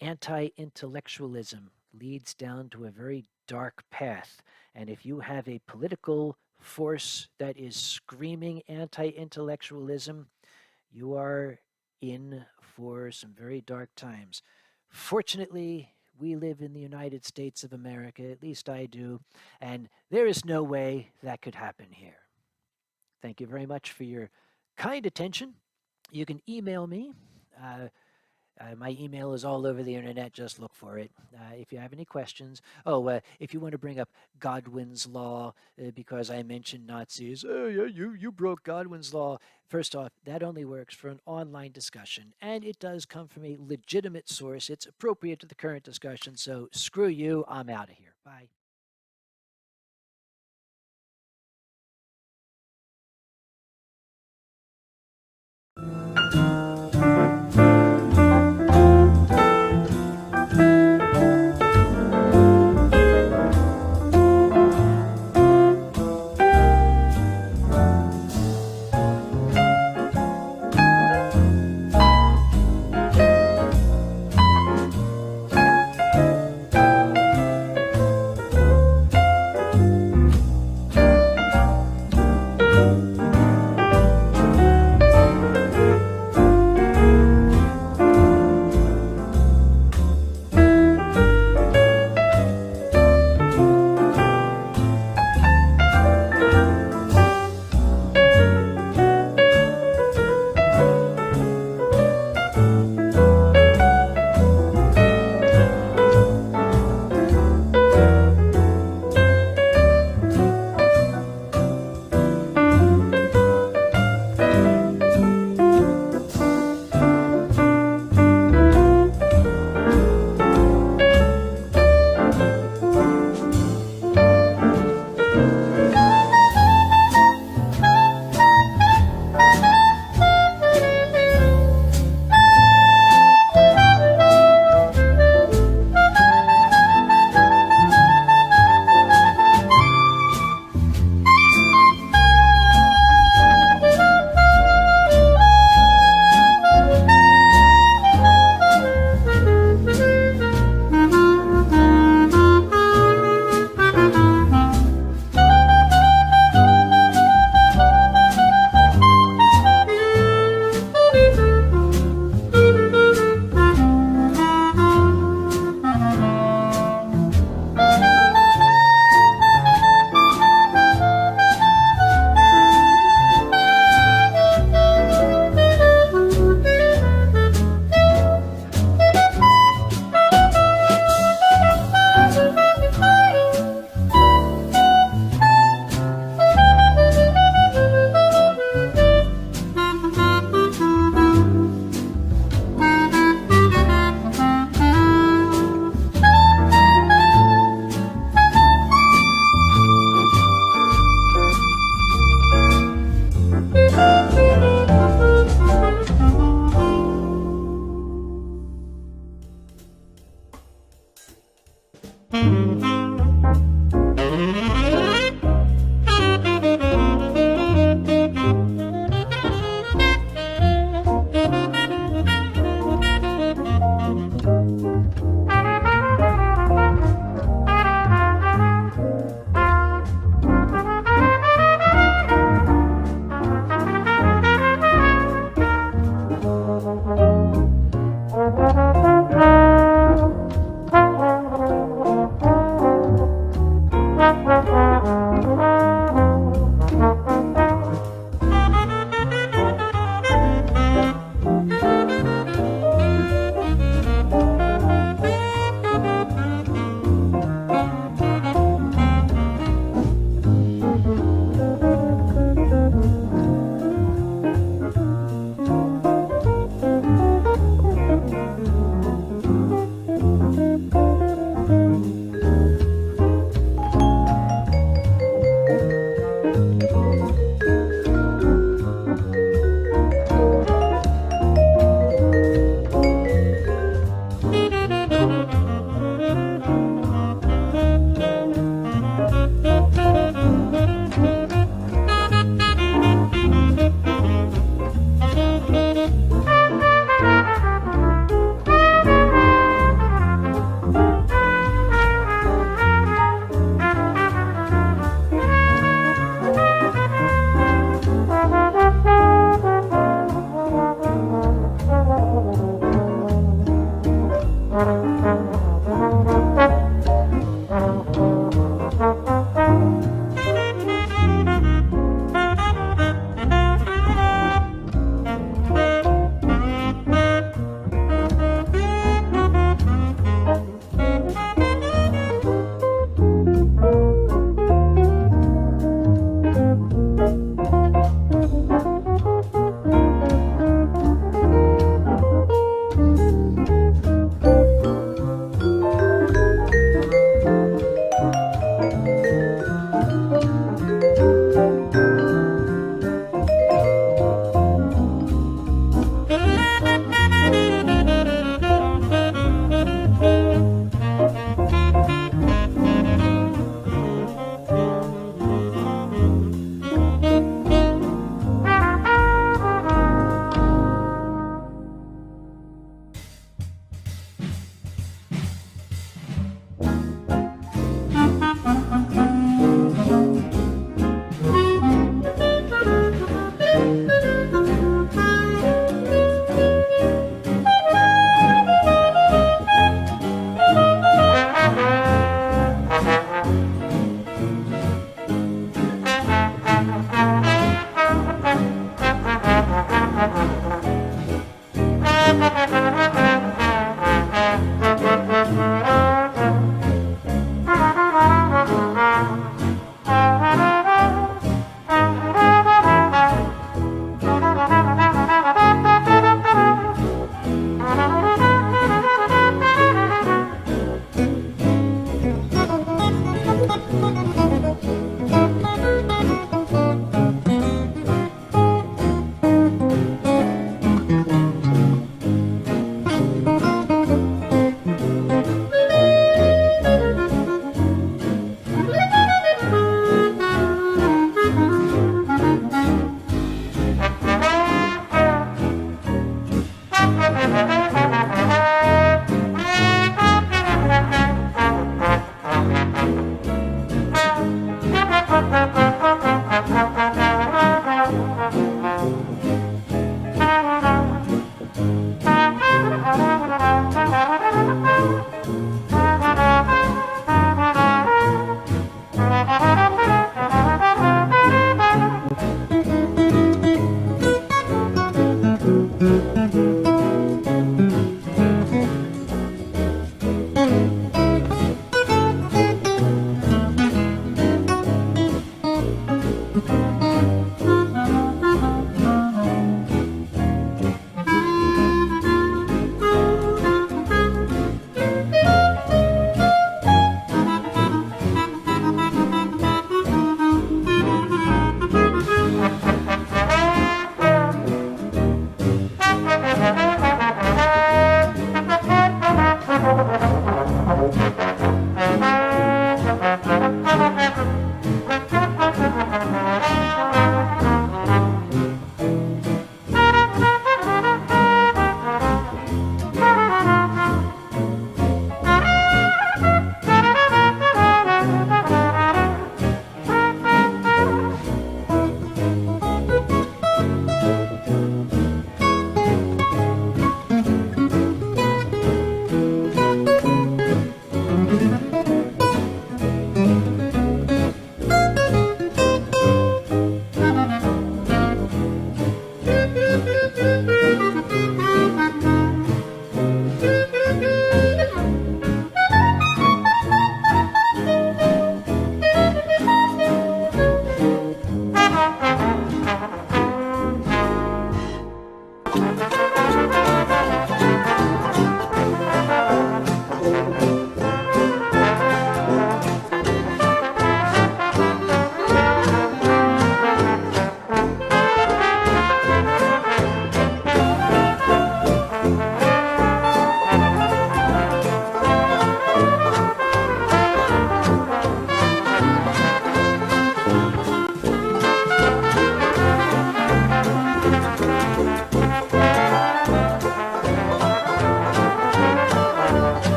Anti-intellectualism leads down to a very dark path, and if you have a political force that is screaming anti-intellectualism, you are in for some very dark times. Fortunately, we live in the United States of America, at least I do, and there is no way that could happen here. Thank you very much for your kind attention. You can email me. My email is all over the internet. Just look for it. If you have any questions. If you want to bring up Godwin's Law because I mentioned Nazis. Oh, yeah, you broke Godwin's Law. First off, that only works for an online discussion, and it does come from a legitimate source. It's appropriate to the current discussion, so screw you. I'm out of here. Bye. Mm-hmm.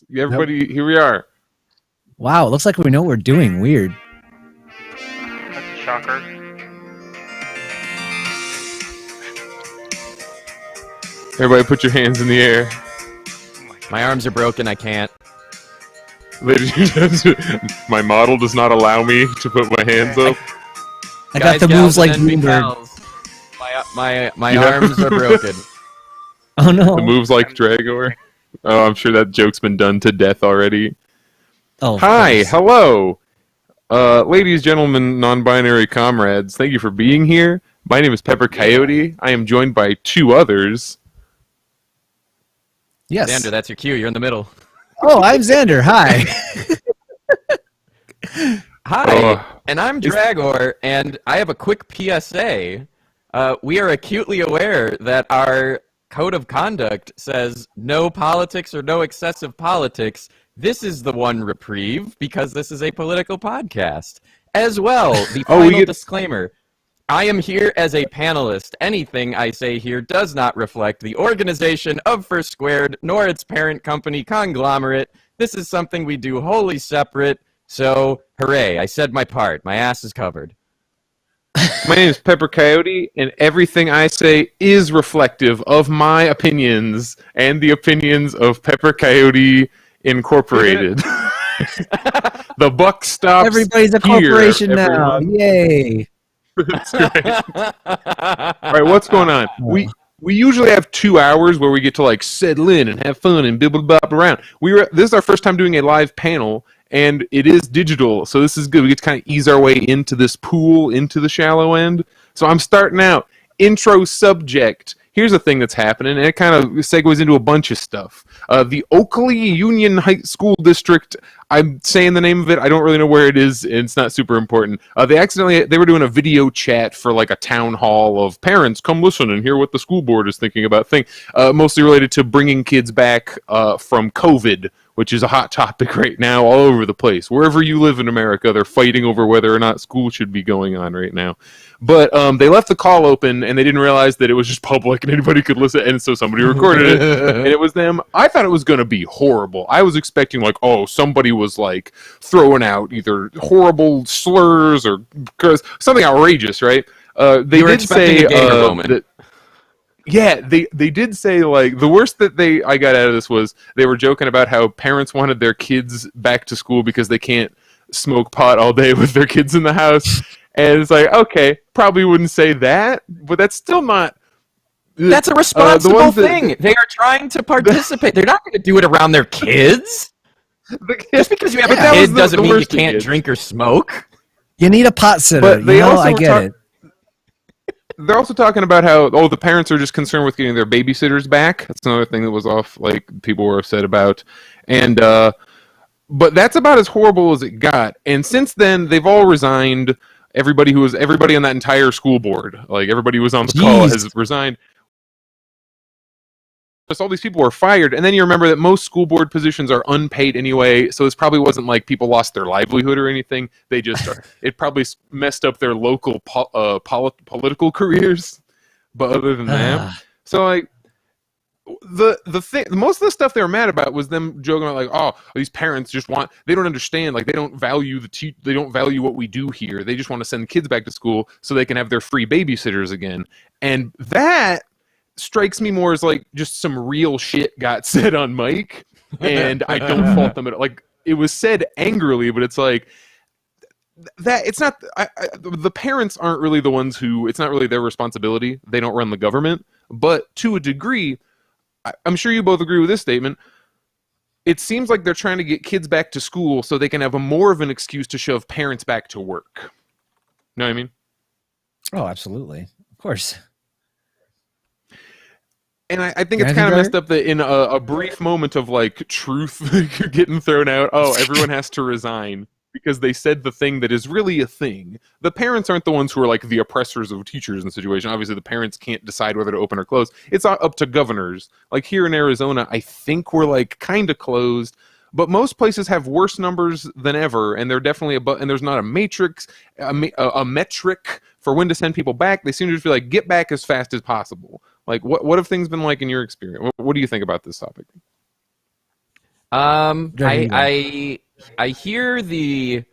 Yes, everybody, here we are. Wow, it looks like we know what we're doing. Weird. That's a shocker. Everybody put your hands in the air. My arms are broken, I can't. Ladies and gentlemen, my model does not allow me to put my hands up. I got the moves like Bloomberg. My arms are broken. Oh no. The moves like Dragor. Oh, I'm sure that joke's been done to death already. Oh. Hi, hello. Ladies, gentlemen, non-binary comrades, thank you for being here. My name is Pepper Coyote. I am joined by two others. Yes. Xander, that's your cue. You're in the middle. Oh, I'm Xander. Hi. Hi, and I'm Dragor, and I have a quick PSA. We are acutely aware that our code of conduct says no politics or no excessive politics. This is the one reprieve because this is a political podcast. As well, the final disclaimer. I am here as a panelist. Anything I say here does not reflect the organization of First Squared, nor its parent company conglomerate. This is something we do wholly separate. So, hooray, I said my part. My ass is covered. My name is Pepper Coyote, and everything I say is reflective of my opinions and the opinions of Pepper Coyote Incorporated. The buck stops. Everybody's a corporation now. Yay. That's right. All right, what's going on? We usually have 2 hours where we get to like settle in and have fun and bibble bop around. This is our first time doing a live panel, and it is digital, so this is good. We get to kind of ease our way into this pool, into the shallow end. So I'm starting out. Intro subject. Here's a thing that's happening, and it kind of segues into a bunch of stuff. The Oakley Union High School District, I'm saying the name of it, I don't really know where it is, and it's not super important. They were doing a video chat for like a town hall of parents, come listen and hear what the school board is thinking about thing, mostly related to bringing kids back from COVID, which is a hot topic right now all over the place. Wherever you live in America, they're fighting over whether or not school should be going on right now. But they left the call open, and they didn't realize that it was just public and anybody could listen, and so somebody recorded it, and it was them. I thought it was going to be horrible. I was expecting, like, somebody was, like, throwing out either horrible slurs or something outrageous, right? They did say that... Yeah, they did say, like, the worst that I got out of this was they were joking about how parents wanted their kids back to school because they can't smoke pot all day with their kids in the house. And it's like, okay, probably wouldn't say that, but that's still not... That's a responsible thing. They are trying to participate. They're not going to do it around their kids. Just because you have a kid doesn't mean you can't drink or smoke. You need a pot sitter. But I get it. They're also talking about how, the parents are just concerned with getting their babysitters back. That's another thing that was off, like, people were upset about. And, but that's about as horrible as it got. And since then, they've all resigned. Everybody on that entire school board, like, everybody who was on the call has resigned. Just all these people were fired, and then you remember that most school board positions are unpaid anyway, so this probably wasn't like people lost their livelihood or anything. They just it probably messed up their local political careers. But other than that, so like the thing, most of the stuff they were mad about was them joking about like, these parents just they don't understand, like they don't value they don't value what we do here. They just want to send kids back to school so they can have their free babysitters again, and that strikes me more as like just some real shit got said on mic, and I don't fault them at all. Like, it was said angrily, but it's like that. It's not the parents aren't really the ones who. It's not really their responsibility. They don't run the government, but to a degree, I'm sure you both agree with this statement. It seems like they're trying to get kids back to school so they can have more of an excuse to shove parents back to work. Know what I mean? Oh, absolutely, of course. And I think it's kind of messed up that in a brief moment of like truth getting thrown out, everyone has to resign because they said the thing that is really a thing. The parents aren't the ones who are like the oppressors of teachers in the situation. Obviously, the parents can't decide whether to open or close. It's up to governors. Like here in Arizona, I think we're like kind of closed, but most places have worse numbers than ever, and they're definitely and there's not a matrix, a metric for when to send people back. They seem to just be like, get back as fast as possible. Like, what have things been like in your experience? What do you think about this topic? I hear the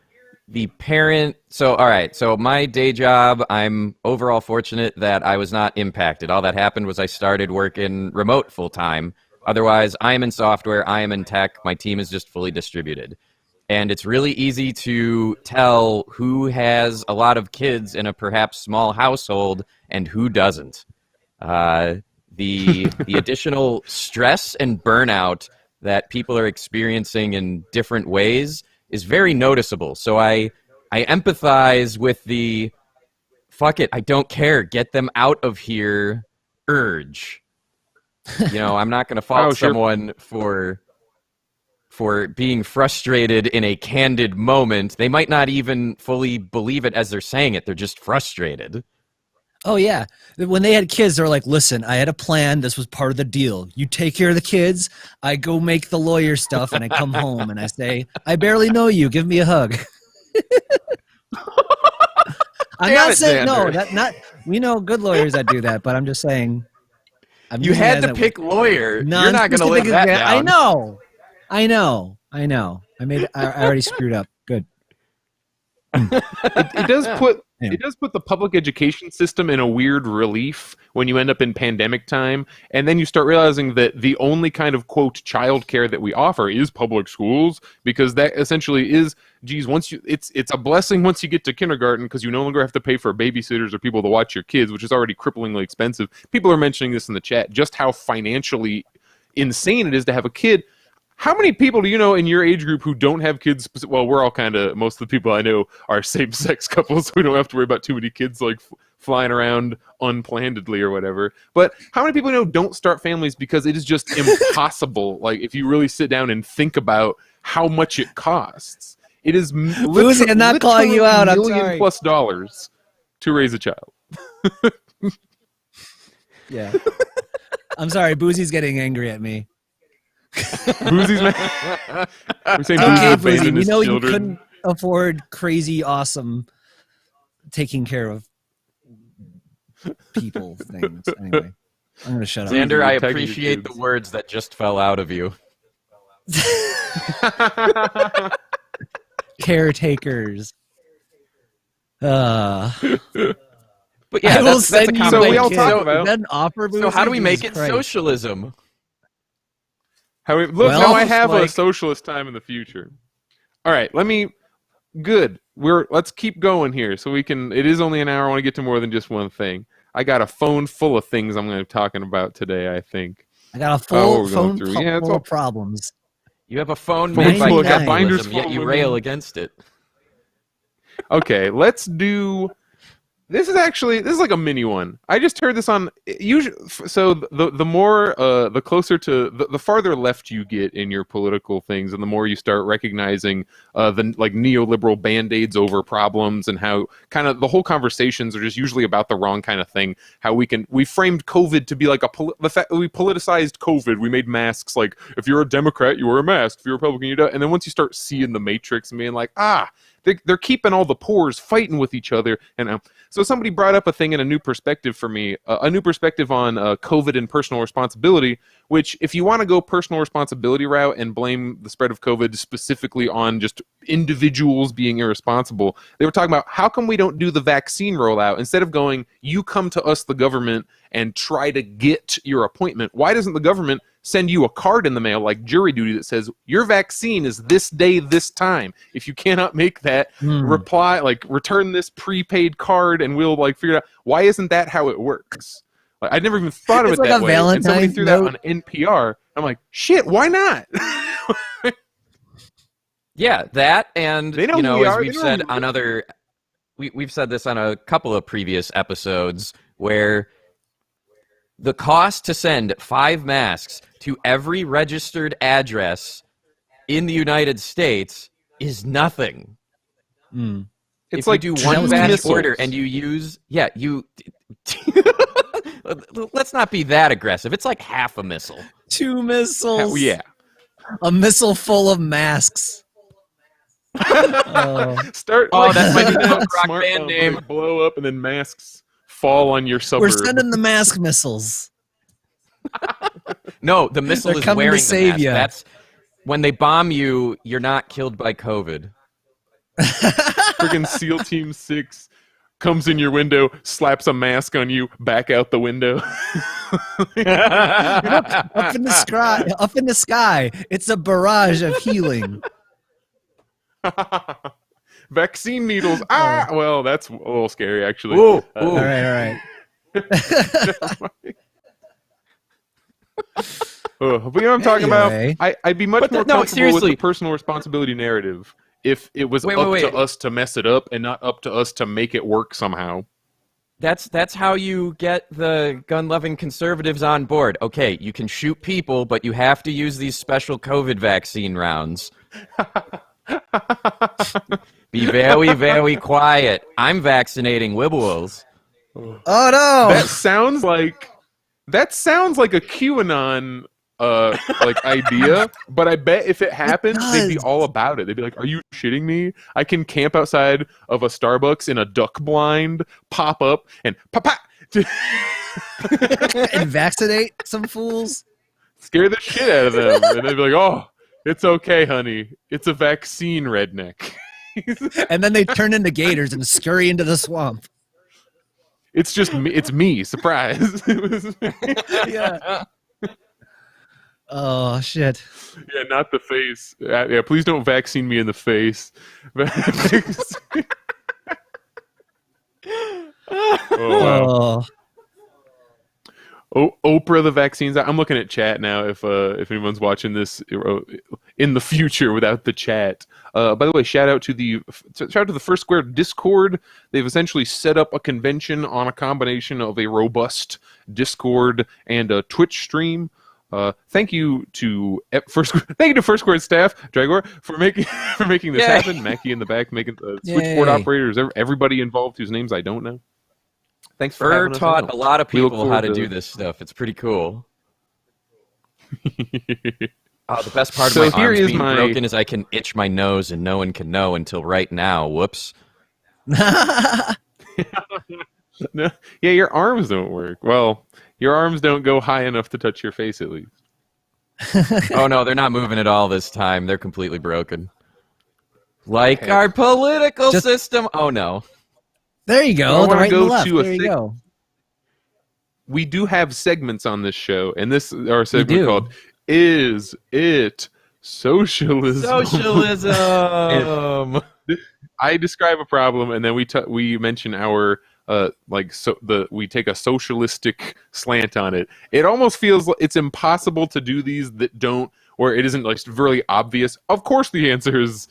parent. So all right. So my day job, I'm overall fortunate that I was not impacted. All that happened was I started working remote full time. Otherwise, I am in software. I am in tech. My team is just fully distributed. And it's really easy to tell who has a lot of kids in a perhaps small household and who doesn't. The additional stress and burnout that people are experiencing in different ways is very noticeable. So I empathize with the fuck it, I don't care, get them out of here urge. You know, I'm not going to fault someone for being frustrated in a candid moment. They might not even fully believe it as they're saying it. They're just frustrated. Oh, yeah. When they had kids, they were like, listen, I had a plan. This was part of the deal. You take care of the kids. I go make the lawyer stuff, and I come home, and I say, I barely know you. Give me a hug. I'm not saying, no, we know good lawyers that do that, but I'm just saying. You had to pick lawyer. You're not going to live that down. I know. I already screwed up. Good. It does put the public education system in a weird relief when you end up in pandemic time, and then you start realizing that the only kind of quote childcare that we offer is public schools, because that essentially is, geez, it's a blessing once you get to kindergarten, because you no longer have to pay for babysitters or people to watch your kids, which is already cripplingly expensive. People are mentioning this in the chat, just how financially insane it is to have a kid. How many people do you know in your age group who don't have kids? Well, we're all most of the people I know are same-sex couples, so we don't have to worry about too many kids like flying around unplannedly or whatever. But how many people you know don't start families because it is just impossible? Like, if you really sit down and think about how much it costs, it is Boozy, I'm not calling you out. I'm sorry. $1,000,000+ to raise a child. Yeah. I'm sorry. Boozy's getting angry at me. Boozy's mad. We're saying Okay, Boozy Boozy, we know you children. couldn't afford crazy, awesome taking care of people things. Anyway, I'm going to shut up. Xander, I appreciate the words that just fell out of you. Caretakers. But yeah, I will that's a send you common my we all kid. talk Is about. that an offer, So Boozy? how do we make it Jesus Christ. socialism? Look, Well, now I have a like- socialist time in the future. All right, let's keep going here so we can. It is only an hour. I want to get to more than just one thing. I got a phone full of things I'm going to be talking about today, I think. I got a what full we're phone going through. Yeah, it's full all- of problems. You have a phone Phone made by full of capitalism, binders yet full you of rail women. against it. Okay, let's do. This is like a mini one. I just heard this on usually. So the more the closer to the farther left you get in your political things, and the more you start recognizing the like neoliberal band-aids over problems, and how kind of the whole conversations are just usually about the wrong kind of thing. How we framed COVID to be like the fact we politicized COVID. We made masks like, if you're a Democrat, you wear a mask. If you're a Republican, you don't. And then once you start seeing the matrix and being like, they're keeping all the pores fighting with each other. And so somebody brought up a thing in a new perspective for me, a new perspective on COVID and personal responsibility, which if you want to go personal responsibility route and blame the spread of COVID specifically on just individuals being irresponsible, they were talking about how come we don't do the vaccine rollout instead of going, you come to us, the government, and try to get your appointment. Why doesn't the government send you a card in the mail like jury duty that says your vaccine is this day, this time? If you cannot make that, return this prepaid card and we'll figure it out. Why isn't that how it works? I'd never even thought of It's it like that a way. And somebody Valentine's threw note. that on NPR. I'm like, shit, why not? Yeah, that, and They know who we as are, we've they know said who we on we've said this on a couple of previous episodes, where the cost to send 5 masks to every registered address in the United States is nothing. It's if like you do 2 one batch missiles. order and you use, let's not be that aggressive. It's like half a missile. 2 missiles. Yeah. A missile full of masks. Start. That's my new punk rock smartphone, band name. they blow up and then masks fall on your suburb. We're sending the mask missiles. No, the missile They're is coming to wearing save the mask. ya. when they bomb you, you're not killed by COVID. Freaking SEAL Team 6 comes in your window, slaps a mask on you, back out the window. Up in the sky, it's a barrage of healing. Vaccine needles. Well, that's a little scary, actually. Ooh. All right. But you know what I'm talking about? I'd be much more comfortable with the personal responsibility narrative if it was up to us to mess it up and not up to us to make it work somehow. That's how you get the gun-loving conservatives on board. Okay, you can shoot people, but you have to use these special COVID vaccine rounds. Be very, very quiet. I'm vaccinating Wibbles. Oh no! That sounds like a QAnon idea, but I bet if it happened, they'd be all about it. They'd be like, "Are you shitting me? I can camp outside of a Starbucks in a duck blind, pop up and pop and vaccinate some fools, scare the shit out of them," and they'd be like, "Oh, it's okay, honey. It's a vaccine, redneck." And then they turn into gators and scurry into the swamp. It's just me. It's me. Surprise. Yeah. Oh shit. Yeah, not the face. Yeah, please don't vaccine me in the face. Oprah the vaccines. I'm looking at chat now. If anyone's watching this in the future without the chat. By the way, shout out to the First Square Discord. They've essentially set up a convention on a combination of a robust Discord and a Twitch stream. Thank you to First Square staff, Dragor, for making this happen. Mackie in the back, making the switchboard operators, everybody involved whose names I don't know. Thanks for having us. Taught a lot of people how to do this stuff. It's pretty cool. The best part of my arms being broken is I can itch my nose and no one can know until right now. Whoops. No, yeah, your arms don't work. Well, your arms don't go high enough to touch your face, at least. Oh, no, they're not moving at all this time. They're completely broken. Like our political system. Oh, no. There you go. The right and the left. There you go. We do have segments on this show, and this our segment called "Is It Socialism?" Socialism. I describe a problem, and then we mention our we take a socialistic slant on it. It almost feels like it's impossible to do these that don't, or it isn't like really obvious. Of course, the answer is.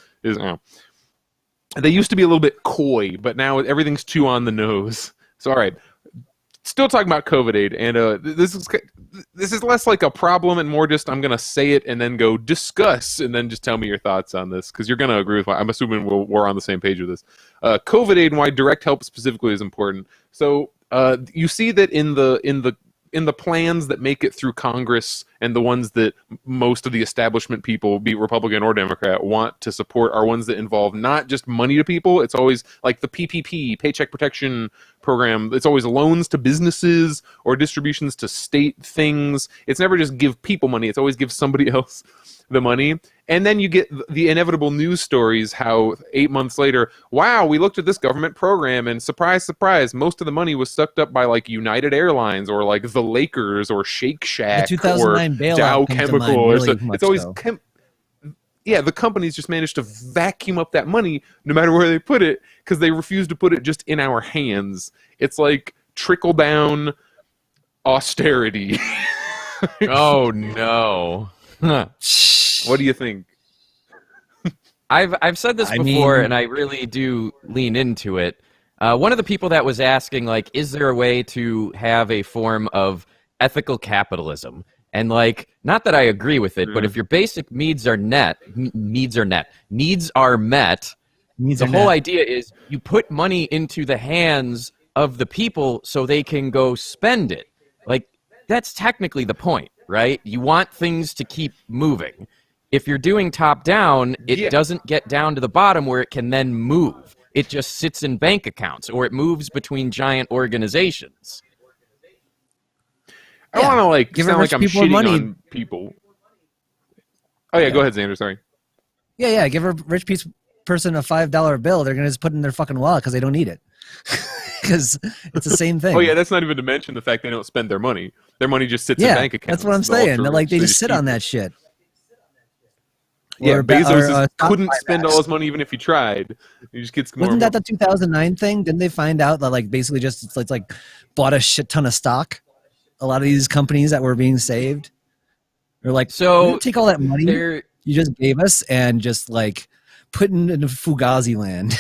They used to be a little bit coy, but now everything's too on the nose. So, all right, still talking about COVID aid, and this is less like a problem and more just I'm gonna say it and then go discuss and then just tell me your thoughts on this because you're gonna agree with. I'm assuming we're on the same page with this. COVID aid and why direct help specifically is important. So you see that in the plans that make it through Congress and the ones that most of the establishment people, be Republican or Democrat, want to support are ones that involve not just money to people. It's always like the PPP, Paycheck Protection Program. It's always loans to businesses or distributions to state things. It's never just give people money. It's always give somebody else the money. And then you get the inevitable news stories how 8 months later, wow, we looked at this government program and surprise, surprise, most of the money was sucked up by like United Airlines or like the Lakers or Shake Shack or Dow Chemical. Or so. It's always the companies just managed to vacuum up that money no matter where they put it because they refuse to put it just in our hands. It's like trickle down austerity. Oh no. What do you think? I've said this before, and I really do lean into it. One of the people that was asking, like, is there a way to have a form of ethical capitalism? And like, not that I agree with it, but if your basic needs are met, the whole idea is you put money into the hands of the people so they can go spend it. Like, that's technically the point. Right? You want things to keep moving. If you're doing top down, it doesn't get down to the bottom where it can then move. It just sits in bank accounts or it moves between giant organizations. I want to sound like I'm shitting on people. Oh yeah, go ahead, Xander. Sorry. Yeah. Give a rich person a $5 bill. They're gonna just put it in their fucking wallet because they don't need it. Because it's the same thing. Oh yeah, that's not even to mention the fact they don't spend their money. Their money just sits in bank accounts. That's what I'm saying. They're like they just sit on that shit. Yeah, Or Bezos stock couldn't spend buybacks. all his money even if he tried. He just gets more. Wasn't that the 2009 thing? Didn't they find out that like basically just it's like bought a shit ton of stock? A lot of these companies that were being saved. They're like, So, we're gonna take all that money There, you just gave us and just like put it into Fugazi land.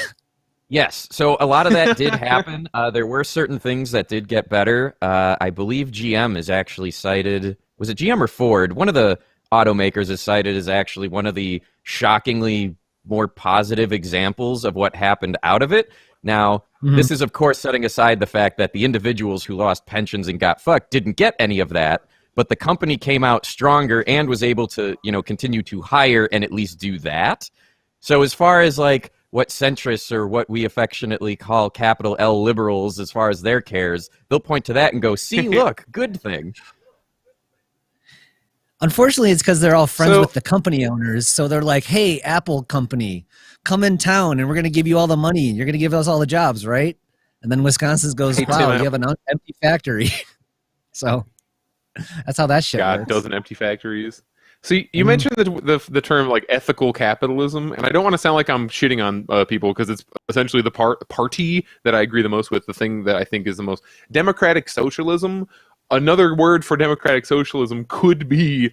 yes. So a lot of that did happen. There were certain things that did get better. I believe GM is actually cited. Was it GM or Ford? One of the automakers is cited as actually one of the shockingly more positive examples of what happened out of it. Now, this is, of course, setting aside the fact that the individuals who lost pensions and got fucked didn't get any of that, but the company came out stronger and was able to, continue to hire and at least do that. So as far as like what centrists or what we affectionately call capital L liberals, as far as their cares, they'll point to that and go, see, look, good thing. Unfortunately, it's because they're all friends with the company owners. So they're like, hey, Apple company, come in town and we're going to give you all the money. And you're going to give us all the jobs, right? And then Wisconsin goes, wow, you have an empty factory. So that's how that shit works. Dozen empty factories. So you mentioned the term like ethical capitalism, and I don't want to sound like I'm shitting on people because it's essentially the party that I agree the most with, the thing that I think is the most democratic socialism. Another word for democratic socialism could be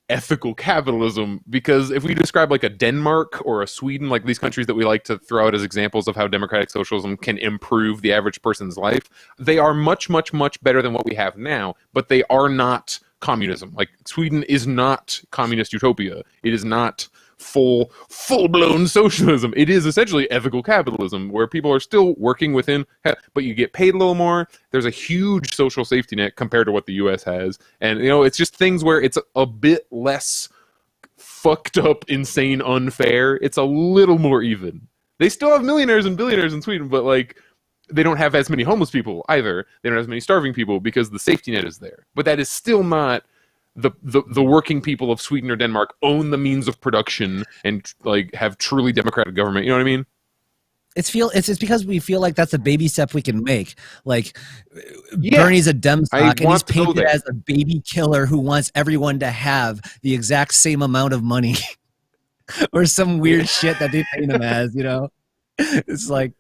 ethical capitalism, because if we describe like a Denmark or a Sweden, like these countries that we like to throw out as examples of how democratic socialism can improve the average person's life, they are much, much, much better than what we have now, but they are not communism. Like Sweden is not communist utopia. It is not full-blown socialism. It is essentially ethical capitalism where people are still working within, but you get paid a little more. There's a huge social safety net compared to what the US has. And it's just things where it's a bit less fucked up, insane, unfair. It's a little more even. They still have millionaires and billionaires in Sweden, but like they don't have as many homeless people either. They don't have as many starving people because the safety net is there. But that is still not the working people of Sweden or Denmark own the means of production and like have truly democratic government. You know what I mean? It's because we feel like that's a baby step we can make. Like Bernie's a dem stock and he's painted as a baby killer who wants everyone to have the exact same amount of money or some weird shit that they paint him as, It's like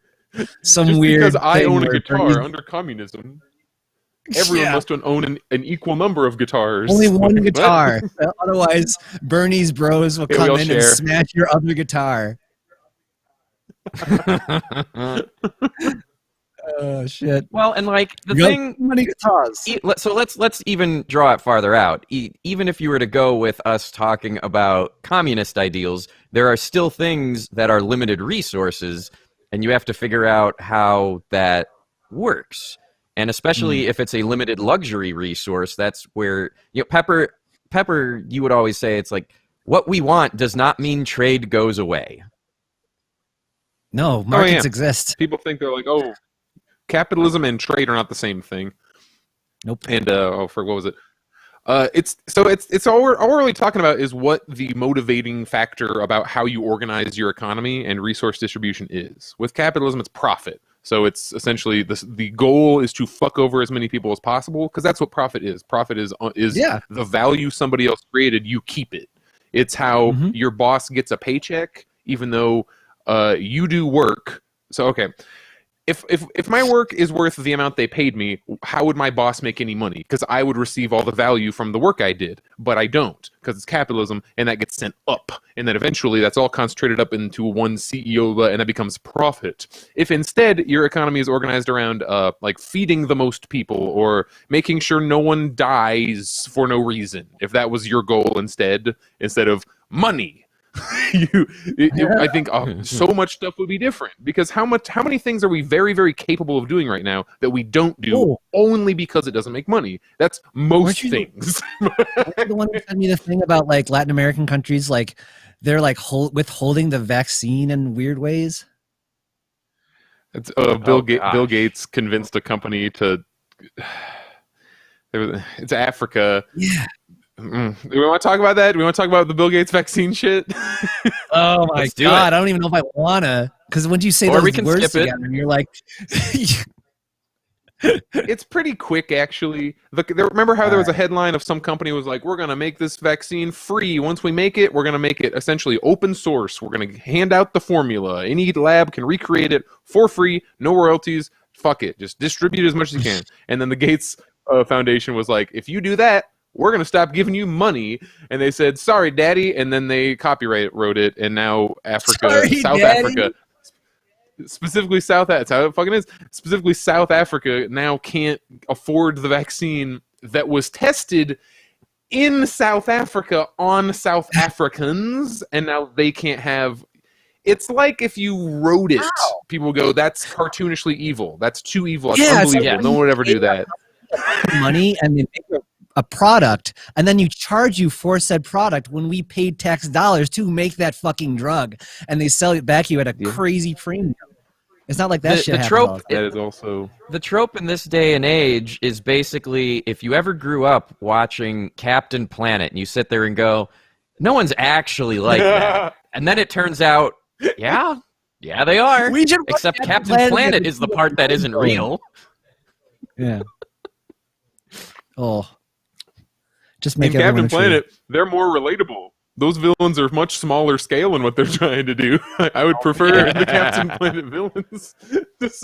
some just weird because I own a guitar Bernie's... under communism. Everyone must own an equal number of guitars. Only one guitar. Otherwise, Bernie's bros will come in and smash your other guitar. Oh shit! Well, and like the thing, many guitars. So let's even draw it farther out. Even if you were to go with us talking about communist ideals, there are still things that are limited resources, and you have to figure out how that works. And especially if it's a limited luxury resource, that's where Pepper, you would always say it's like what we want does not mean trade goes away. No, markets exist. People think they're like, oh, capitalism and trade are not the same thing. Nope. And what was it? It's all we're really talking about is what the motivating factor about how you organize your economy and resource distribution is. With capitalism, it's profit. So it's essentially the goal is to fuck over as many people as possible because that's what profit is. Profit is the value somebody else created. You keep it. It's how your boss gets a paycheck, even though you do work. So okay. If my work is worth the amount they paid me, how would my boss make any money? Because I would receive all the value from the work I did, but I don't because it's capitalism, and that gets sent up, and then eventually that's all concentrated up into one CEO, and that becomes profit. If instead your economy is organized around like feeding the most people or making sure no one dies for no reason, if that was your goal instead of money. I think so much stuff would be different because how many things are we very, very capable of doing right now that we don't do only because it doesn't make money? That's most things. The one who sent me the thing about like Latin American countries, like they're like withholding the vaccine in weird ways. It's, Bill Gates convinced a company to. It's Africa. Yeah. Do we want to talk about that? Do we want to talk about the Bill Gates vaccine shit? Oh my god, I don't even know if I wanna. Because when you say Or we those can words skip it. together, you're like, It's pretty quick, actually. Remember how there was a headline of some company was like, we're going to make this vaccine free. Once we make it, we're going to make it essentially open source. We're going to hand out the formula. Any lab can recreate it for free, no royalties. Fuck it. Just distribute as much as you can. And then the Gates Foundation was like, if you do that, we're going to stop giving you money. And they said, sorry, daddy. And then they wrote it. And now Africa, Sorry, South daddy. Africa, specifically that's how it fucking is. Specifically, South Africa now can't afford the vaccine that was tested in South Africa on South Africans, and now they can't have. It's like if you wrote it, people go, "That's cartoonishly evil. That's too evil. That's unbelievable. No one would ever do that." money, and they make a product, and then you charge you for said product when we paid tax dollars to make that fucking drug, and they sell it back to you at a crazy premium. It's not like that shit happens all the time. That is also the trope in this day and age is basically if you ever grew up watching Captain Planet and you sit there and go, no one's actually like that, and then it turns out, yeah, they are. Except Captain Planet is the part that isn't real. Yeah. Oh. Just in make Captain everyone Planet, they're more relatable. Those villains are much smaller scale in what they're trying to do. I would prefer the Captain Planet villains. That's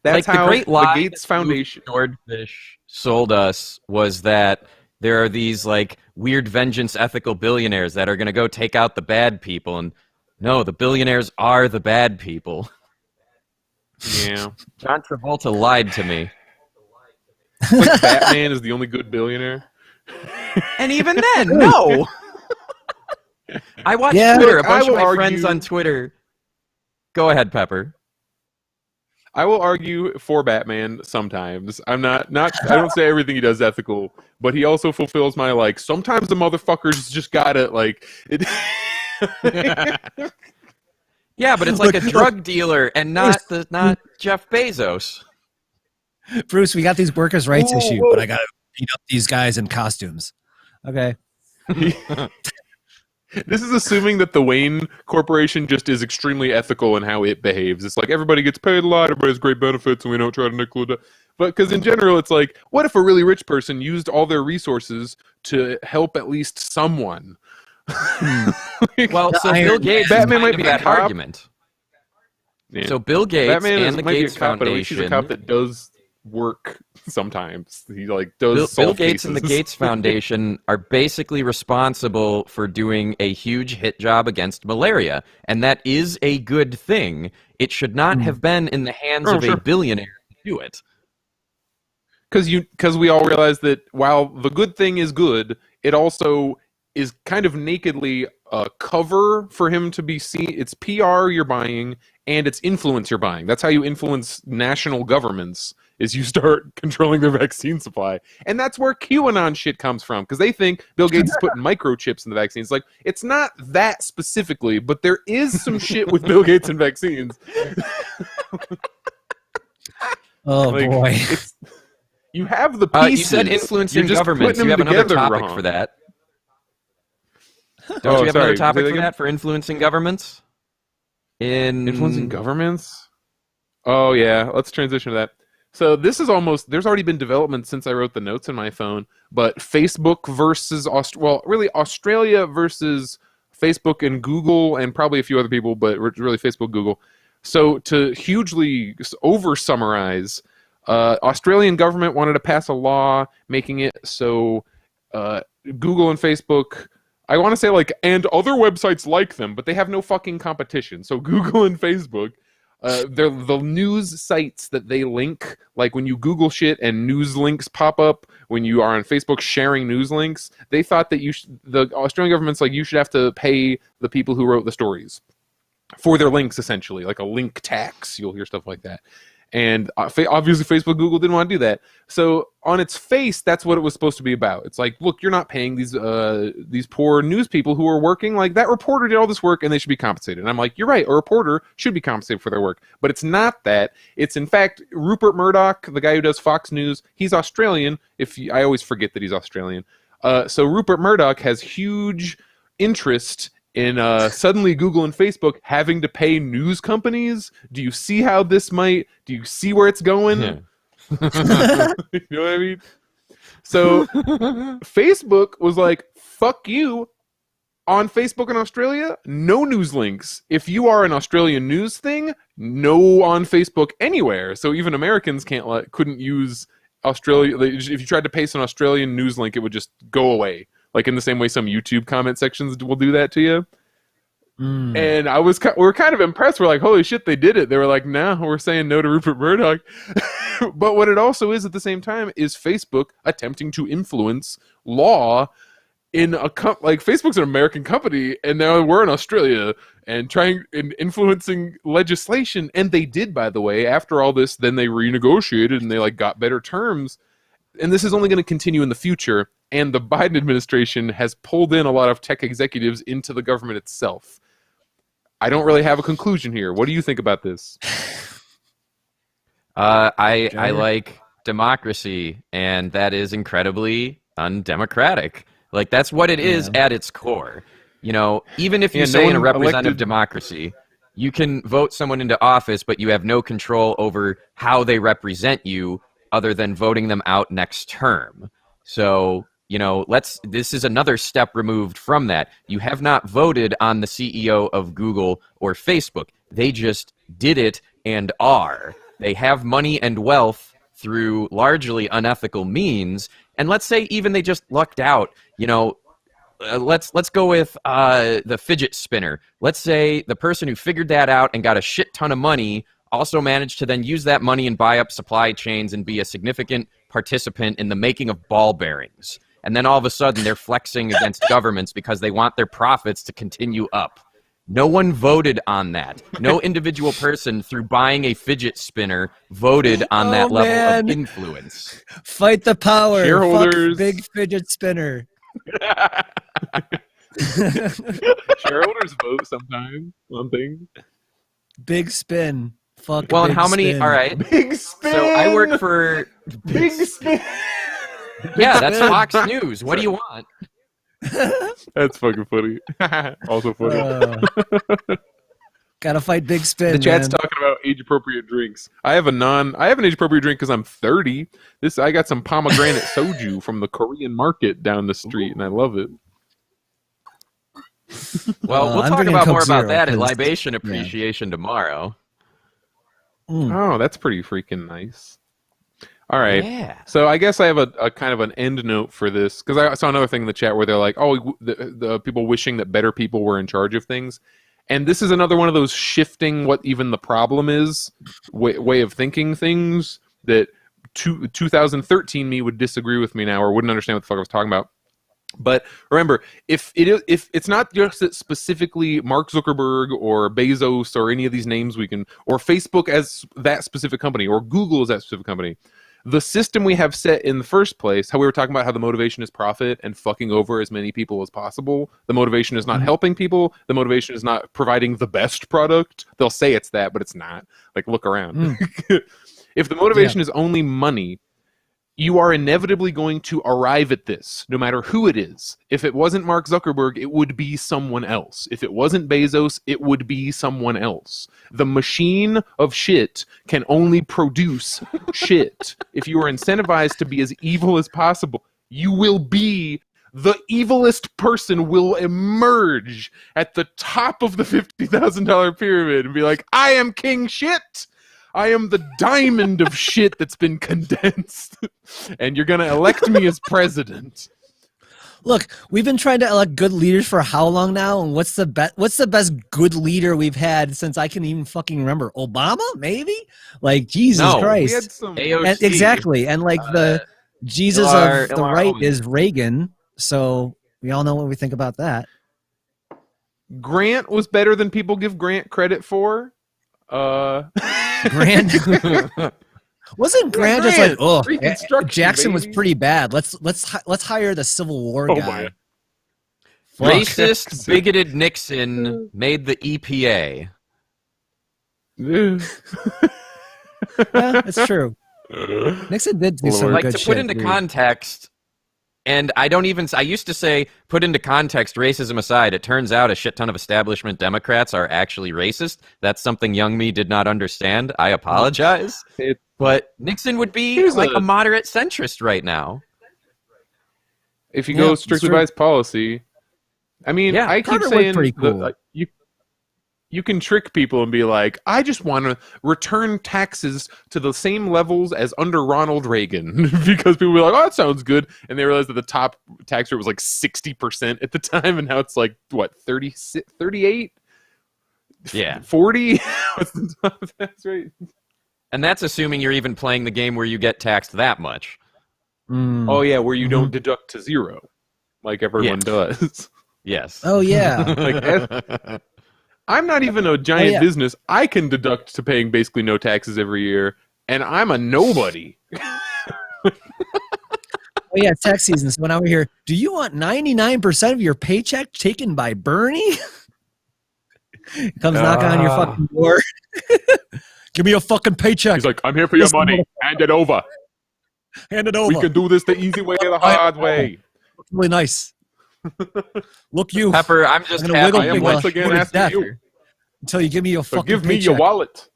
like how the great lie the Gates Foundation. Swordfish sold us was that there are these like weird vengeance ethical billionaires that are going to go take out the bad people, and no, the billionaires are the bad people. Yeah, John Travolta lied to me. Like Batman is the only good billionaire. And even then, no. I watch Twitter. A bunch of my friends on Twitter. Go ahead, Pepper. I will argue for Batman sometimes. I'm not. I don't say everything he does is ethical, but he also fulfills my like. Sometimes the motherfuckers just gotta like. Yeah, but it's like a drug dealer and not Jeff Bezos. Bruce, we got these workers' rights issue, but I gotta beat up these guys in costumes. Okay. This is assuming that the Wayne Corporation just is extremely ethical in how it behaves. It's like everybody gets paid a lot, everybody has great benefits, and we don't try to nickel it. But because in general, it's like, what if a really rich person used all their resources to help at least someone? Well, so Bill Gates Batman might be that a cop. argument. Yeah. So Bill Gates Batman and the might Gates be a cop, but at least Foundation. he's a cop that does work sometimes. He like does Bill solve Gates and the cases. Gates Foundation are basically responsible for doing a huge hit job against malaria, and that is a good thing. It should not have been in the hands of a billionaire to do it. Because we all realize that while the good thing is good, it also is kind of nakedly a cover for him to be seen. It's PR you're buying, and it's influence you're buying. That's how you influence national governments, is you start controlling their vaccine supply. And that's where QAnon shit comes from, because they think Bill Gates is putting microchips in the vaccines. Like, it's not that specifically, but there is some shit with Bill Gates and vaccines. Oh, like, boy. You have the pieces. You said influencing You're just governments. putting You them have another together topic wrong. for that. Don't Oh, you have sorry, another say topic that for again? that, for influencing governments? Influencing governments? Oh, yeah. Let's transition to that. So this is almost, there's already been development since I wrote the notes in my phone, but Facebook versus, Australia versus Facebook and Google, and probably a few other people, but really Facebook, Google. So to hugely over-summarize, Australian government wanted to pass a law making it so Google and Facebook, I want to say like, and other websites like them, but they have no fucking competition. So Google and Facebook, they're the news sites that they link, like when you Google shit and news links pop up, when you are on Facebook sharing news links, they thought that the Australian government's like, you should have to pay the people who wrote the stories for their links, essentially, like a link tax. You'll hear stuff like that. And obviously Facebook, Google didn't want to do that. So on its face, that's what it was supposed to be about. It's like, look, you're not paying these poor news people who are working. Like, that reporter did all this work and they should be compensated. And I'm like, you're right, a reporter should be compensated for their work. But it's not that. It's, in fact, Rupert Murdoch, the guy who does Fox News, he's Australian. I always forget that he's Australian. So Rupert Murdoch has huge interest in suddenly Google and Facebook having to pay news companies. Do you see how this might? Do you see where it's going? Yeah. You know what I mean? So Facebook was like, fuck you. On Facebook in Australia, no news links. If you are an Australian news thing, no on Facebook anywhere. So even Americans couldn't use Australia. If you tried to paste an Australian news link, it would just go away. Like in the same way some YouTube comment sections will do that to you. And we're kind of impressed. We're like, holy shit, they did it. They were like, nah, we're saying no to Rupert Murdoch. But what it also is at the same time is Facebook attempting to influence law in like Facebook's an American company, and now we're in Australia and influencing legislation. And they did, by the way, after all this, then they renegotiated and they like got better terms. And this is only going to continue in the future. And the Biden administration has pulled in a lot of tech executives into the government itself. I don't really have a conclusion here. What do you think about this? I like democracy, and that is incredibly undemocratic. Like, that's what it is at its core. You know, even if you say in a representative democracy, you can vote someone into office, but you have no control over how they represent you other than voting them out next term. So, you know, this is another step removed from that. You have not voted on the CEO of Google or Facebook. They just did it and are. They have money and wealth through largely unethical means. And let's say even they just lucked out, you know, let's go with the fidget spinner. Let's say the person who figured that out and got a shit ton of money also managed to then use that money and buy up supply chains and be a significant participant in the making of ball bearings. And then all of a sudden they're flexing against governments because they want their profits to continue up. No one voted on that. No individual person through buying a fidget spinner voted on that level of influence. Fight the power. Shareholders. Fuck big fidget spinner. Shareholders vote sometimes on things. Big spin. Fuck. Well, big and how many? spin. All right. Big spin. So I work for Big spin. Yeah, that's Fox News. What do you want? That's fucking funny. Also funny. Gotta fight big spin. The chat's man. talking about age-appropriate drinks. I have an age-appropriate drink because I'm 30. I got some pomegranate soju from the Korean market down the street, and I love it. Well, we'll I'm talk drinking about Coke more about Zero, that at 'cause- Libation Appreciation tomorrow. Oh, that's pretty freaking nice. All right. Yeah. So I guess I have a kind of an end note for this, because I saw another thing in the chat where they're like, oh, the people wishing that better people were in charge of things. And this is another one of those shifting what even the problem is way of thinking things that 2013 me would disagree with me now or wouldn't understand what the fuck I was talking about. But remember, if it's not just that specifically Mark Zuckerberg or Bezos or any of these names or Facebook as that specific company or Google as that specific company, the system we have set in the first place, how we were talking about how the motivation is profit and fucking over as many people as possible. The motivation is not helping people. The motivation is not providing the best product. They'll say it's that, but it's not. Like, look around. If the motivation is only money, you are inevitably going to arrive at this, no matter who it is. If it wasn't Mark Zuckerberg, it would be someone else. If it wasn't Bezos, it would be someone else. The machine of shit can only produce shit. If you are incentivized to be as evil as possible, you will be the evilest person will emerge at the top of the $50,000 pyramid and be like, I am king shit. I am the diamond of shit that's been condensed, and you're going to elect me as president. Look, we've been trying to elect good leaders for how long now? And what's the best good leader we've had since I can even fucking remember? Obama, maybe? Like, Jesus Christ. We had some AOC. And, exactly. And like the Jesus of the right is Reagan. So we all know what we think about that. Grant was better than people give Grant credit for. Grant wasn't Grant just like, oh, Reconstruction, Jackson was baby. pretty bad. Let's hire the Civil War guy. my. Racist, bigoted Nixon made the E EPA. Yeah, it's true. Nixon did do some Like, good to shit. put into dude. context, and I used to say, put into context, racism aside, it turns out a shit ton of establishment Democrats are actually racist. That's something young me did not understand. I apologize. But Nixon would be Here's like a- a moderate centrist right now. If you Yeah, go it's strictly true. by his policy, I mean, Yeah, I keep Carter was saying pretty cool. you can trick people and be like, I just want to return taxes to the same levels as under Ronald Reagan, because people be like, oh, that sounds good, and they realize that the top tax rate was like 60% at the time, and now it's like what 38, Yeah. 40. What's the top tax rate? And that's assuming you're even playing the game where you get taxed that much. Mm. Oh yeah, where you don't deduct to zero, like everyone does. Yes. Oh yeah. Like, I'm not even a giant yeah. business. I can deduct to paying basically no taxes every year, and I'm a nobody. Oh yeah, it's tax season. So now we're here. Do you want 99% of your paycheck taken by Bernie? Comes knocking on your fucking door. Give me your fucking paycheck. He's like, I'm here for your Listen, money. Hand it over. Hand it over. We can do this the easy way or the hard way. Really nice. Look, you Pepper, I'm just gonna happy. wiggle I am finger once again to asking death you. until you give me your So fucking give me paycheck. your wallet.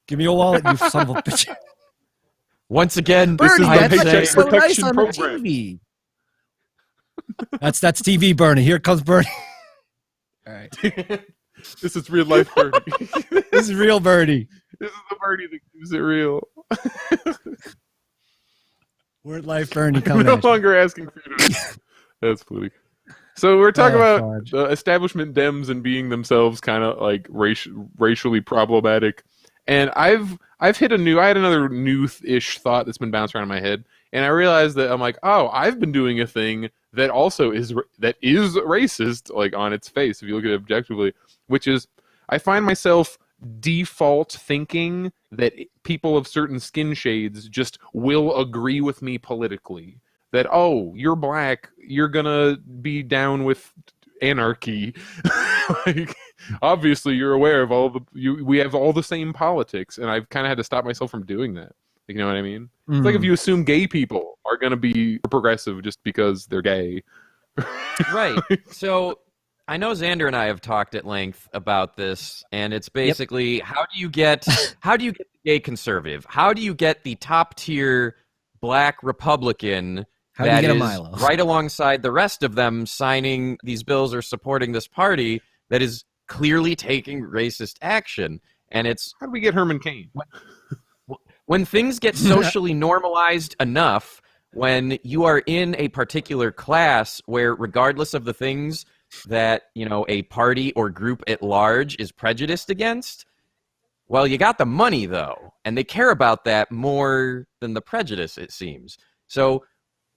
Give me your wallet, you son of a bitch. Once again, This is Bernie, the that's paycheck like so nice protection on program. the TV. That's TV, Bernie. Here comes Bernie. All right. This is real life Bernie. This is real Bernie. This is the Bernie that keeps it real. Word life Bernie We're coming no at you. longer asking for you to... That's funny. So we're talking Oh, about fudge. the establishment Dems and being themselves kind of like racially problematic. And I had another new-ish thought that's been bouncing around in my head, and I realized that I'm like, oh, I've been doing a thing that also is racist, like on its face, if you look at it objectively, which is I find myself default thinking that people of certain skin shades just will agree with me politically. That, oh, you're black, you're gonna be down with anarchy. Like, obviously you're aware of we have all the same politics, and I've kind of had to stop myself from doing that. You know what I mean? It's like if you assume gay people are gonna be progressive just because they're gay. Right. So I know Xander and I have talked at length about this, and it's basically how do you get the gay conservative? How do you get the top tier black Republican How do you that get a is Milo? right alongside the rest of them signing these bills or supporting this party that is clearly taking racist action? And it's How do we get Herman Cain? when things get socially normalized enough, when you are in a particular class where regardless of the things that, you know, a party or group at large is prejudiced against, well, you got the money though, and they care about that more than the prejudice, it seems. So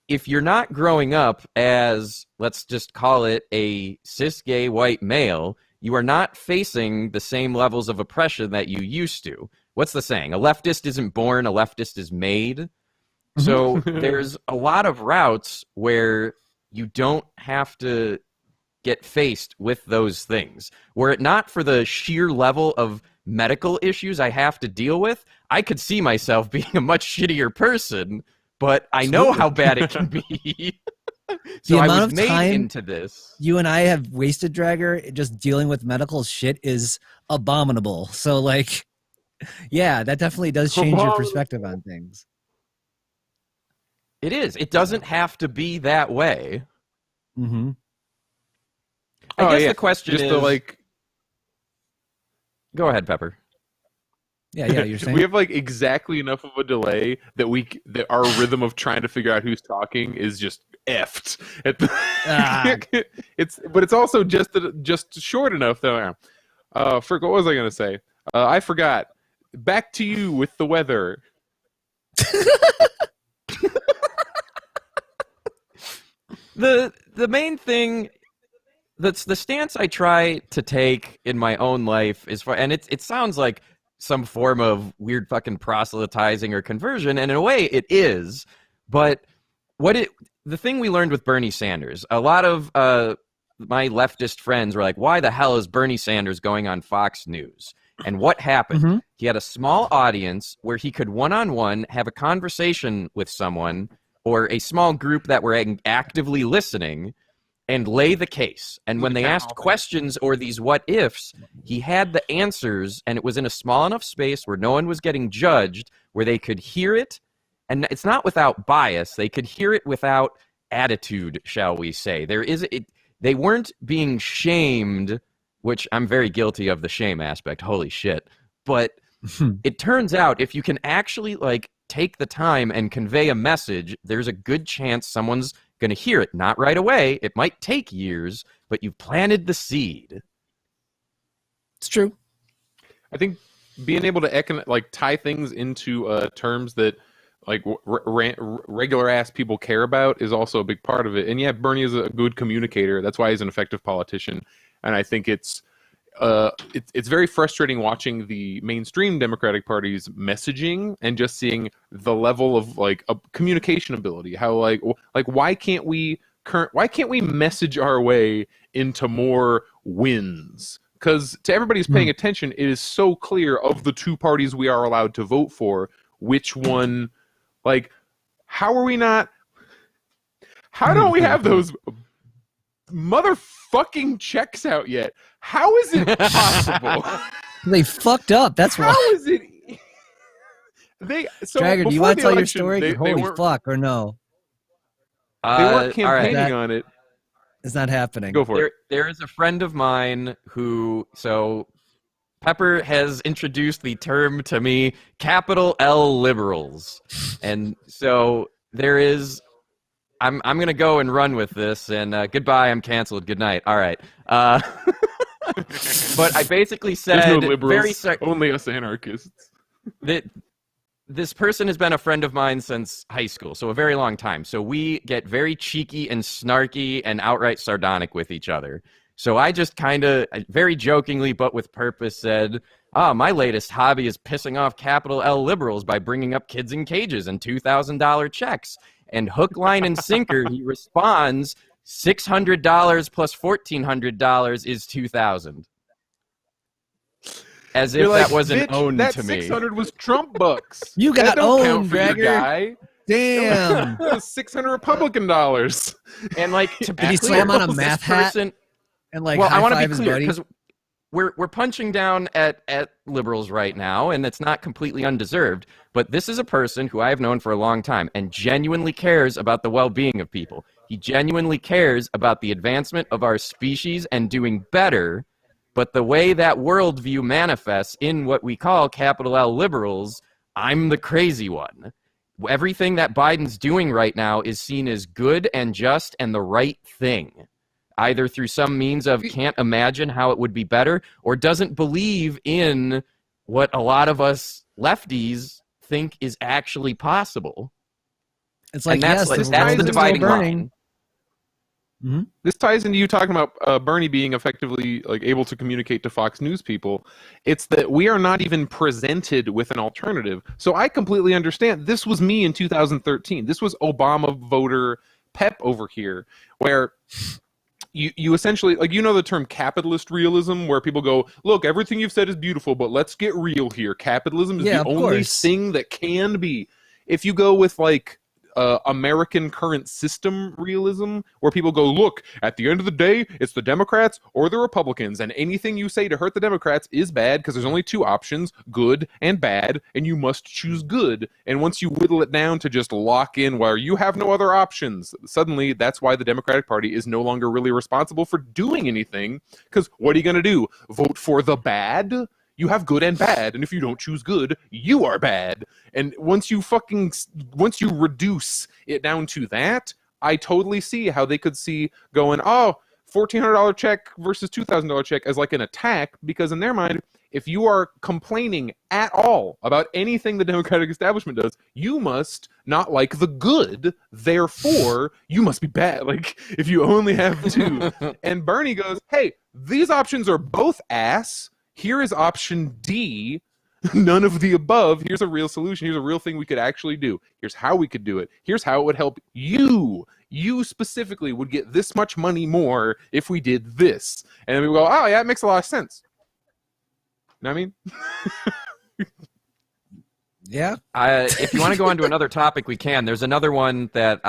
if you're not growing up as, let's just call it, a cis gay white male, you are not facing the same levels of oppression that you used to. What's the saying? A leftist isn't born, a leftist is made. So there's a lot of routes where you don't have to get faced with those things. Were it not for the sheer level of medical issues I have to deal with, I could see myself being a much shittier person, but I know how bad it can be. So The I amount was of made time into this. you and I have wasted, Dragger, just dealing with medical shit is abominable. So, like, yeah, that definitely does change your perspective on things. It is. It doesn't have to be that way. Mm-hmm. I Oh, guess yeah. the question Just is... to, like... Go ahead, Pepper. Yeah, you're saying? We have like exactly enough of a delay that our rhythm of trying to figure out who's talking is just effed. It's also just short enough though. Frick, what was I gonna say? I forgot. Back to you with the weather. The main thing, that's the stance I try to take in my own life is and it sounds like some form of weird fucking proselytizing or conversion, and in a way it is. But the thing we learned with Bernie Sanders, a lot of my leftist friends were like, why the hell is Bernie Sanders going on Fox News? And what happened? He had a small audience where he could one-on-one have a conversation with someone or a small group that were actively listening and lay the case. And when they asked questions or these what ifs, he had the answers, and it was in a small enough space where no one was getting judged, where they could hear it. And it's not without bias. They could hear it without attitude, shall we say. They weren't being shamed, which I'm very guilty of the shame aspect. Holy shit. But it turns out if you can actually like take the time and convey a message, there's a good chance someone's going to hear it. Not right away. It might take years, but you've planted the seed. It's true. I think being able to tie things into terms that like regular ass people care about is also a big part of it. And yeah, Bernie is a good communicator. That's why he's an effective politician. And I think it's very frustrating watching the mainstream Democratic Party's messaging and just seeing the level of like a communication ability. How like why can't we message our way into more wins? Because to everybody who's paying attention, it is so clear of the two parties we are allowed to vote for, which one. Like, how don't we have those motherfucking checks out yet? How is it possible? They fucked up. That's why. How is it? Dragger, do you want to tell your story? Holy fuck, or no? They weren't campaigning on it. It's not happening. Go for it. There is a friend of mine who, Pepper has introduced the term to me, capital L liberals. And so there is, I'm going to go and run with this, and goodbye, I'm canceled, good night. All right. But I basically said, there's no liberals, only us anarchists. This person has been a friend of mine since high school, so a very long time. So we get very cheeky and snarky and outright sardonic with each other. So I just kind of, very jokingly but with purpose, said, my latest hobby is pissing off capital L liberals by bringing up kids in cages and $2,000 checks. And hook, line, and sinker, he responds, $600 plus $1,400 is $2,000. As if that wasn't owned to me. That 600 was Trump bucks. You got owned, Dragger. Guy. Damn. That was 600 Republican dollars. And like, to did he slam on a math hat? And like, I want to be clear because we're punching down at liberals right now, and it's not completely undeserved. But this is a person who I have known for a long time and genuinely cares about the well-being of people. He genuinely cares about the advancement of our species and doing better. But the way that worldview manifests in what we call capital L liberals, I'm the crazy one. Everything that Biden's doing right now is seen as good and just and the right thing. Either through some means of can't imagine how it would be better, or doesn't believe in what a lot of us lefties think is actually possible. It's like, that's the dividing line. Mm-hmm. This ties into you talking about Bernie being effectively like able to communicate to Fox News people. It's that we are not even presented with an alternative. So I completely understand. This was me in 2013. This was Obama voter Pep over here, where you essentially, like, you know the term capitalist realism, where people go, look, everything you've said is beautiful, but let's get real here. Capitalism is the only thing that can be. If you go with like American current system realism, where people go, look, at the end of the day, it's the Democrats or the Republicans, and anything you say to hurt the Democrats is bad because there's only two options, good and bad, and you must choose good. And once you whittle it down to just lock in where you have no other options, suddenly that's why the Democratic Party is no longer really responsible for doing anything, because what are you going to do? Vote for the bad? You have good and bad, and if you don't choose good, you are bad. And once you reduce it down to that, I totally see how they could see going, $1,400 check versus $2,000 check as like an attack, because in their mind, if you are complaining at all about anything the Democratic establishment does, you must not like the good, therefore you must be bad. Like, if you only have two. And Bernie goes, hey, these options are both ass. Here is option D. None of the above. Here's a real solution. Here's a real thing we could actually do. Here's how we could do it. Here's how it would help you. You specifically would get this much money more if we did this. And then we go, oh, yeah, it makes a lot of sense. You know what I mean? Yeah. If you want to go on to another topic, we can. There's another one that,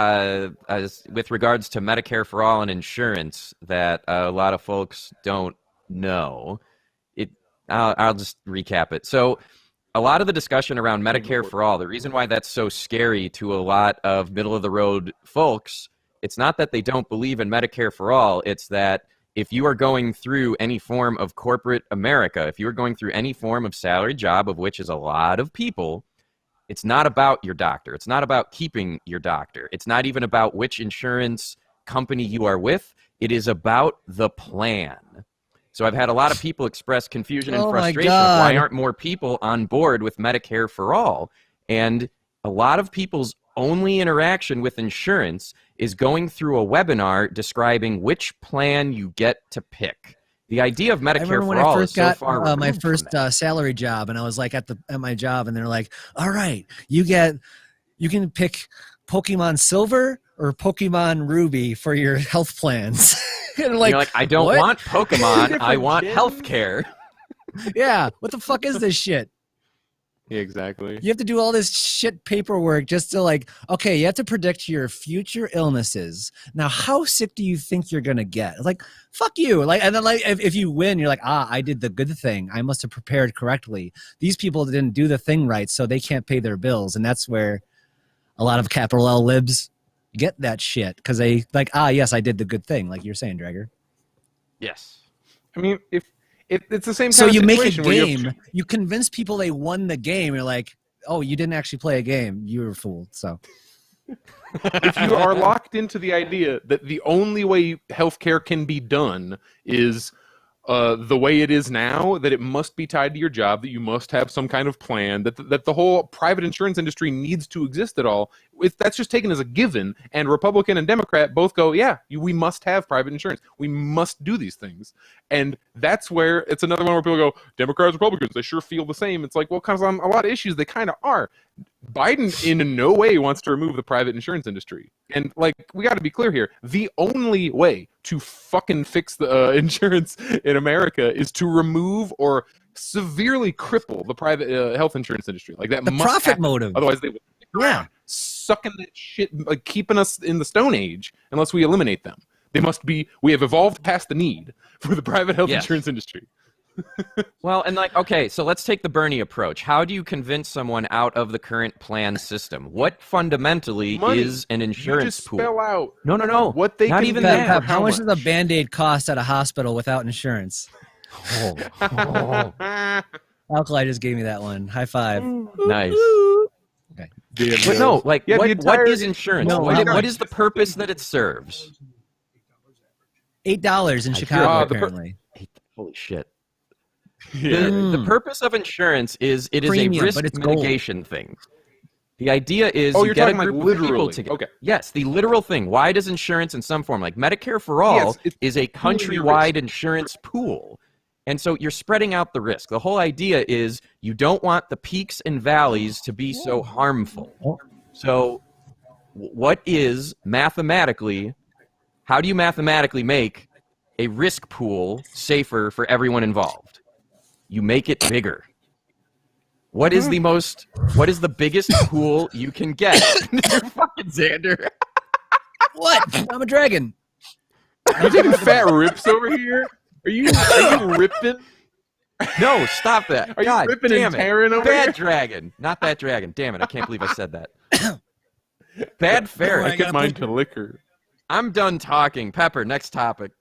with regards to Medicare for All and insurance, that a lot of folks don't know. I'll just recap it. So a lot of the discussion around Medicare for All, the reason why that's so scary to a lot of middle-of-the-road folks, it's not that they don't believe in Medicare for All. It's that if you are going through any form of corporate America, if you are going through any form of salary job, of which is a lot of people, it's not about your doctor. It's not about keeping your doctor. It's not even about which insurance company you are with. It is about the plan. So I've had a lot of people express confusion and frustration of why aren't more people on board with Medicare for All? And a lot of people's only interaction with insurance is going through a webinar describing which plan you get to pick. The idea of Medicare for All is so far removed my first salary job, and I was like at my job, and they're like, "All right, you can pick Pokemon Silver or Pokemon Ruby for your health plans." And you're like, I don't want Pokemon. I want healthcare. Yeah, what the fuck is this shit? Yeah, exactly. You have to do all this shit paperwork just to like, okay, you have to predict your future illnesses. Now, how sick do you think you're gonna get? Like, fuck you. Like, and then like if you win, you're like, I did the good thing. I must have prepared correctly. These people didn't do the thing right, so they can't pay their bills, and that's where a lot of capital L libs get that shit because they like, yes, I did the good thing, like you're saying, Dragger. Yes. I mean, if it's the same. So kind you of make a situation where game, you convince people they won the game. You're like, oh, you didn't actually play a game. You were fooled. So if you are locked into the idea that the only way healthcare can be done is the way it is now, that it must be tied to your job, that you must have some kind of plan, that the whole private insurance industry needs to exist at all, that's just taken as a given, and Republican and Democrat both go, yeah, we must have private insurance. We must do these things. And that's where it's another one where people go, Democrats, Republicans, they sure feel the same. It's like, well, because on a lot of issues, they kind of are. Biden in no way wants to remove the private insurance industry. And, like, we got to be clear here. The only way to fucking fix the insurance in America is to remove or severely cripple the private health insurance industry. Like, that the must profit happen. motive. Otherwise, they will stick around, sucking that shit, like, keeping us in the Stone Age unless we eliminate them. They must be, we have evolved past the need for the private health insurance industry. Well, and like, okay, so let's take the Bernie approach. How do you convince someone out of the current plan system? What fundamentally is an insurance pool? Spell out no. What they not can even do. that. How much does a Band-Aid cost at a hospital without insurance? Alkali just gave me that one. High five. Nice. Okay. But no, like, Yeah, what is insurance? No, what is the purpose that it serves? $8 in Chicago, apparently. Holy shit. Yeah. The purpose of insurance is it is Premium, a risk but it's gold. mitigation thing. The idea is Oh, you you're get a talking group like of people literally. together. Okay. Yes, the literal thing. Why does insurance in some form, like Medicare for All, Yes, is a countrywide insurance pool? And so you're spreading out the risk. The whole idea is you don't want the peaks and valleys to be so harmful. So what is mathematically, how do you mathematically make a risk pool safer for everyone involved? You make it bigger. What is the biggest pool you can get? You're fucking Xander. What? I'm a dragon. Are you taking fat rips over here? Are you ripping? No, stop that. Are you God ripping damn and tearing it. over Bad here? dragon. Not that dragon. Damn it. I can't believe I said that. Bad I ferret. get mine to liquor. I'm done talking. Pepper, next topic.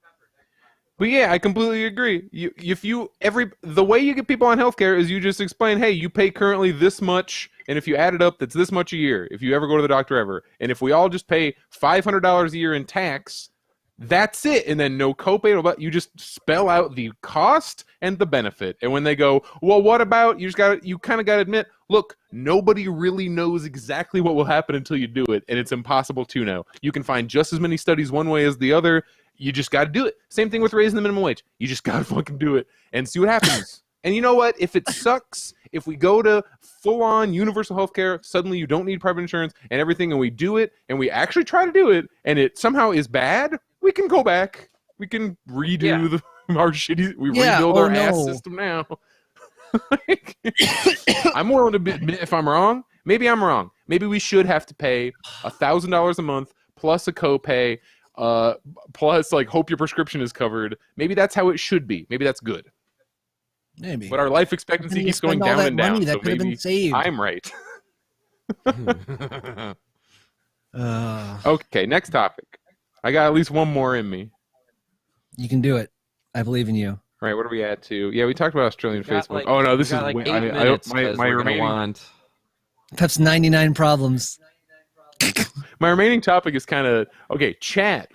But yeah, I completely agree. The way you get people on healthcare is you just explain, hey, you pay currently this much, and if you add it up, that's this much a year. If you ever go to the doctor ever, and if we all just pay $500 a year in tax, that's it. And then no copay, but you just spell out the cost and the benefit. And when they go, well, what about you kind of got to admit, look, nobody really knows exactly what will happen until you do it, and it's impossible to know. You can find just as many studies one way as the other. You just got to do it. Same thing with raising the minimum wage. You just got to fucking do it and see what happens. And you know what? If it sucks, if we go to full-on universal healthcare, suddenly you don't need private insurance and everything, and we do it, and we actually try to do it, and it somehow is bad, we can go back. We can redo our shitty. We rebuild our ass system now. I'm willing to admit if I'm wrong. Maybe I'm wrong. Maybe we should have to pay $1,000 a month plus a copay, plus like hope your prescription is covered. Maybe that's how it should be. Maybe that's good. Maybe. But our life expectancy keeps going down and down. That So could have been maybe saved. I'm right. Okay, next topic. I got at least one more in me. You can do it. I believe in you. All right, what are we at to? Yeah, we talked about Australian got, Facebook. like- Oh no, this we is got, like, my 8 minutes, 'cause we're gonna remaining want- Pep's 99 problems. my remaining topic is kind of okay.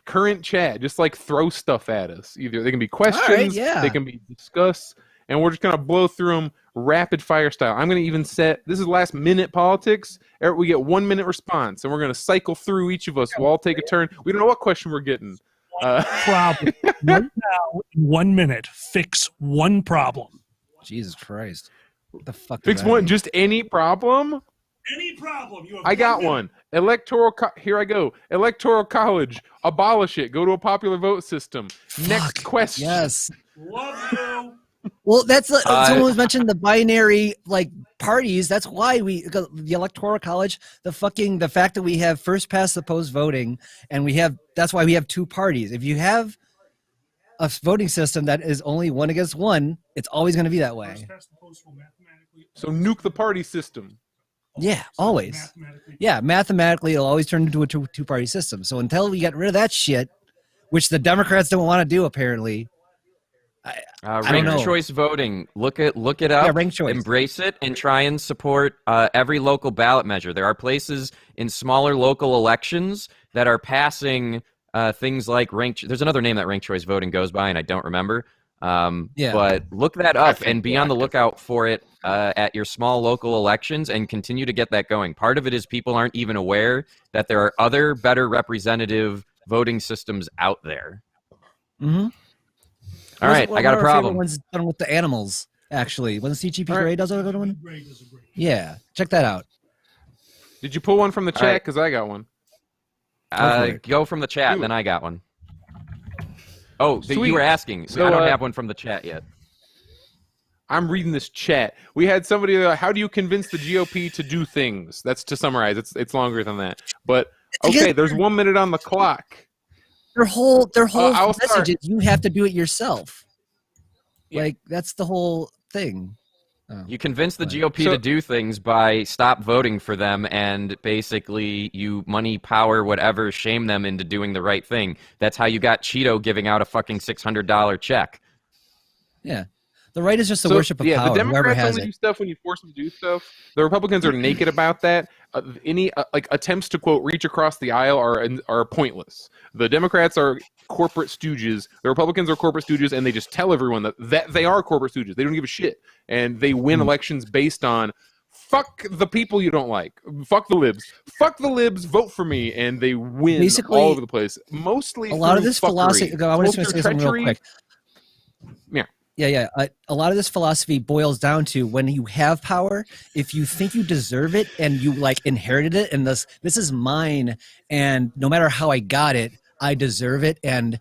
Current chat, just like throw stuff at us. Either they can be questions, they can be discuss, and we're just gonna blow through them rapid fire style. I'm gonna even set this is last minute politics. We get 1 minute response, and we're gonna cycle through each of us. We'll all take a turn. We don't know what question we're getting. Problem. Right now, in 1 minute, fix one problem. Jesus Christ. What the fuck? Fix one, just any problem. Any problem. You have I got one. Here I go. Electoral college. Abolish it. Go to a popular vote system. Next question. Yes. Love you. Well, that's someone was mentioned the binary like parties. That's why the electoral college, the fact that we have first past the post voting, and that's why we have two parties. If you have a voting system that is only one against one, it's always going to be that way. So nuke the party system. Yeah, always. Yeah, mathematically, it'll always turn into a two-party system. So until we get rid of that shit, which the Democrats don't want to do, apparently. I don't know. Ranked choice voting. Look it up. Yeah, ranked choice. Embrace it and try and support every local ballot measure. There are places in smaller local elections that are passing things like ranked. There's another name that ranked choice voting goes by, and I don't remember. But look that up and be on the lookout for it at your small local elections and continue to get that going. Part of it is people aren't even aware that there are other better representative voting systems out there. Mm-hmm. All right, I got a problem. One's done with the animals, actually. When the CGP Gray does a good one? Yeah, check that out. Did you pull one from the chat? Because I got one. Go from the chat, and then I got one. Oh, you were asking. So I don't have one from the chat yet. I'm reading this chat. We had somebody. How do you convince the GOP to do things? That's to summarize. It's longer than that. But okay, there's 1 minute on the clock. Their whole message is you have to do it yourself. Yeah. Like that's the whole thing. Oh. You convince the GOP to do things by stop voting for them, and basically you money, power, whatever, shame them into doing the right thing. That's how you got Cheeto giving out a fucking $600 check. Yeah. The right is just the worship of power. The Democrats has only do stuff when you force them to do stuff. The Republicans are naked about that. Any attempts to quote reach across the aisle are pointless. The Democrats are corporate stooges. The Republicans are corporate stooges, and they just tell everyone that they are corporate stooges. They don't give a shit, and they win elections based on fuck the people you don't like. Fuck the libs. Fuck the libs. Vote for me, and they win basically all over the place. Mostly a lot of this fuckery. philosophy. I want to say something real quick. Yeah. Yeah. A lot of this philosophy boils down to when you have power, if you think you deserve it and you like inherited it, and this is mine, and no matter how I got it, I deserve it, and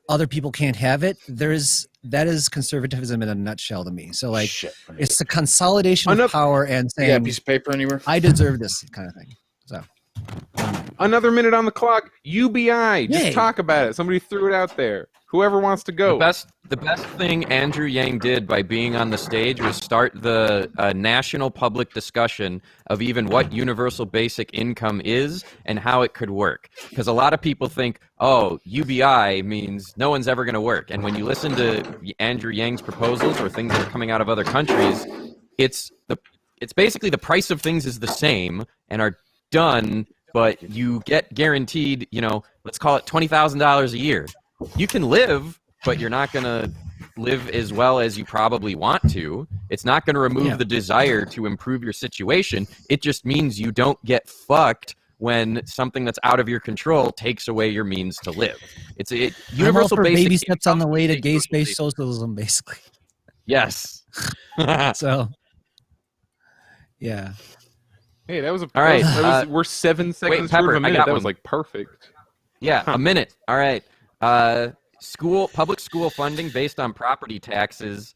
other people can't have it. That is conservatism in a nutshell to me. So like, it's the consolidation of power and saying, a piece of paper anywhere? I deserve this kind of thing. So. Another minute on the clock. UBI. Just Yay. talk about it. Somebody threw it out there. Whoever wants to go. The best thing Andrew Yang did by being on the stage was start the national public discussion of even what universal basic income is and how it could work. Because a lot of people think, oh, UBI means no one's ever going to work. And when you listen to Andrew Yang's proposals or things that are coming out of other countries, it's basically the price of things is the same and are done, but you get guaranteed, let's call it $20,000 a year. You can live, but you're not going to live as well as you probably want to. It's not going to remove the desire to improve your situation. It just means you don't get fucked when something that's out of your control takes away your means to live. It's a universal basic baby steps on the way to gay space socialism, basically. Yes. So Yeah. Hey, that was a All right, we're 7 seconds wait, Pepper, through a I minute. got That was one. like perfect. Yeah, a minute. All right. Public school funding based on property taxes.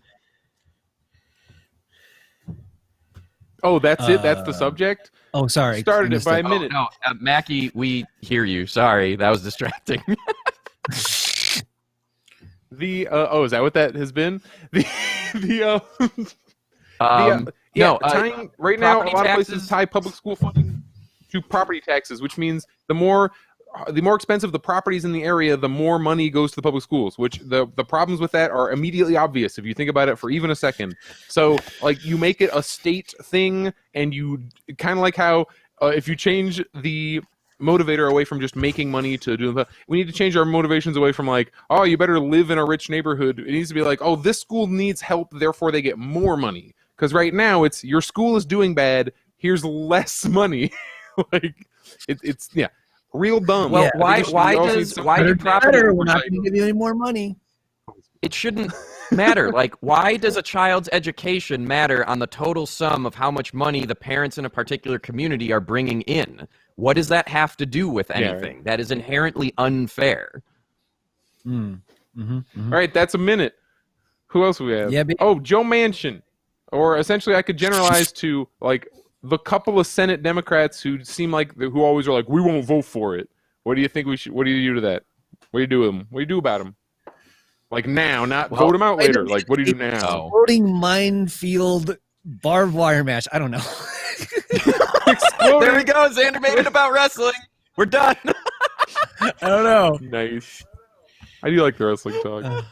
Oh, that's it. That's the subject. Oh, sorry. Started it by a minute. Oh, no, Mackie, we hear you. Sorry, that was distracting. Is that what that has been? Tying right now, a lot of places tie public school funding to property taxes, which means the more expensive the properties in the area, the more money goes to the public schools. Which the problems with that are immediately obvious if you think about it for even a second. So, like, you make it a state thing, and you kind of like how if you change the motivator away from just making money to do, we need to change our motivations away from like, oh, you better live in a rich neighborhood. It needs to be like, oh, this school needs help, therefore they get more money. Because right now it's your school is doing bad. Here's less money. Like it's real dumb. Well, Yeah. why do property? We're not going to give you any more money. It shouldn't matter. Like, why does a child's education matter on the total sum of how much money the parents in a particular community are bringing in? What does that have to do with anything? Right. That is inherently unfair. All right, that's a minute. Who else do we have? Yeah, Joe Manchin. Or essentially, I could generalize to like the couple of Senate Democrats who seem like who always are like, we won't vote for it. What do you think we should? What do you do to that? What do you do with them? What do you do about them? Like now, not vote them out later. Like, what do you do now? Voting minefield barbed wire match. I don't know. There we go. Xander made it about wrestling. We're done. I don't know. Nice. I do like the wrestling talk.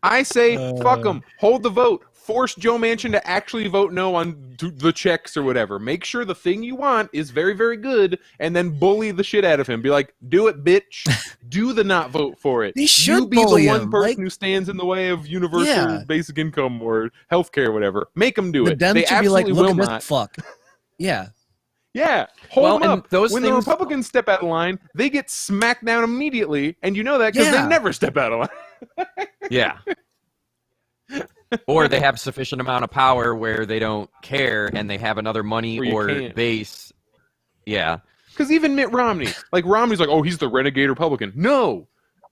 I say, fuck them. Hold the vote. Force Joe Manchin to actually vote no on the checks or whatever. Make sure the thing you want is very, very good, and then bully the shit out of him. Be like, do it, bitch. Do the not vote for it. They should you be bully the one him, person like- who stands in the way of universal basic income or healthcare or whatever. Make them do The it. Dems They should be like, absolutely look will at not. this fuck. Yeah. Yeah, hold Well, them and up. those When the things- Republicans step out of line, they get smacked down immediately, and you know that because Yeah. they never step out of line. Yeah. Or they have sufficient amount of power where they don't care and they have another money Where you or can't. base. Yeah. Because even Mitt Romney, like Romney's like, oh, he's the renegade Republican. No,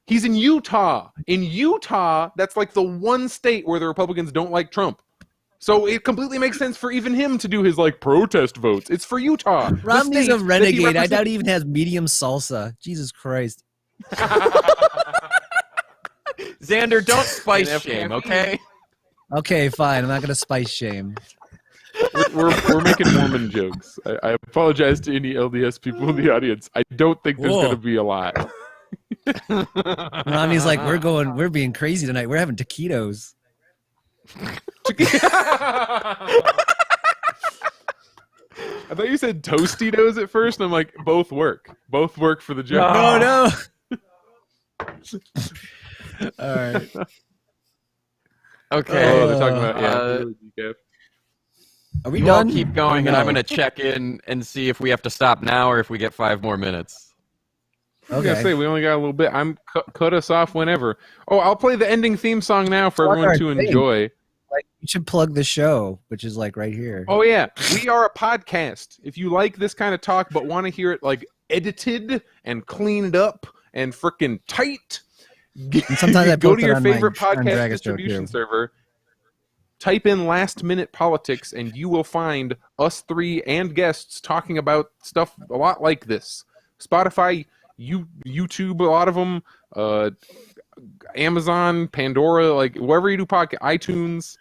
he's in Utah. In Utah, that's like the one state where the Republicans don't like Trump. So it completely makes sense for even him to do his like protest votes. It's for Utah. the Romney's state a that he renegade. I represents- doubt he even has medium salsa. Jesus Christ. Xander, don't spice And shame, FKP. okay? Okay, fine. I'm not going to spice shame. We're making Mormon jokes. I apologize to any LDS people in the audience. I don't think there's Whoa. going to be a lot. Romney's like, we're being crazy tonight. We're having taquitos. I thought you said Tostitos at first, and I'm like, both work. Both work for the joke. No. All right. Okay. Oh, they're talking about Uh, Are we you all done? keep going, Oh, and I'm no. going to check in and see if we have to stop now or if we get 5 more minutes. I was gonna Okay. say we only got a little bit. Cut us off whenever. Oh, I'll play the ending theme song now for Plug everyone our to thing. enjoy. Like, you should plug the show, which is like right here. Oh yeah, we are a podcast. If you like this kind of talk but want to hear it like edited and cleaned up and freaking tight, And sometimes I go post to it your on my favorite podcast Dragon Show, distribution too. server. Type in Last Minute Politics, and you will find us three and guests talking about stuff a lot like this. Spotify, YouTube, a lot of them, Amazon, Pandora, like wherever you do podcast, iTunes.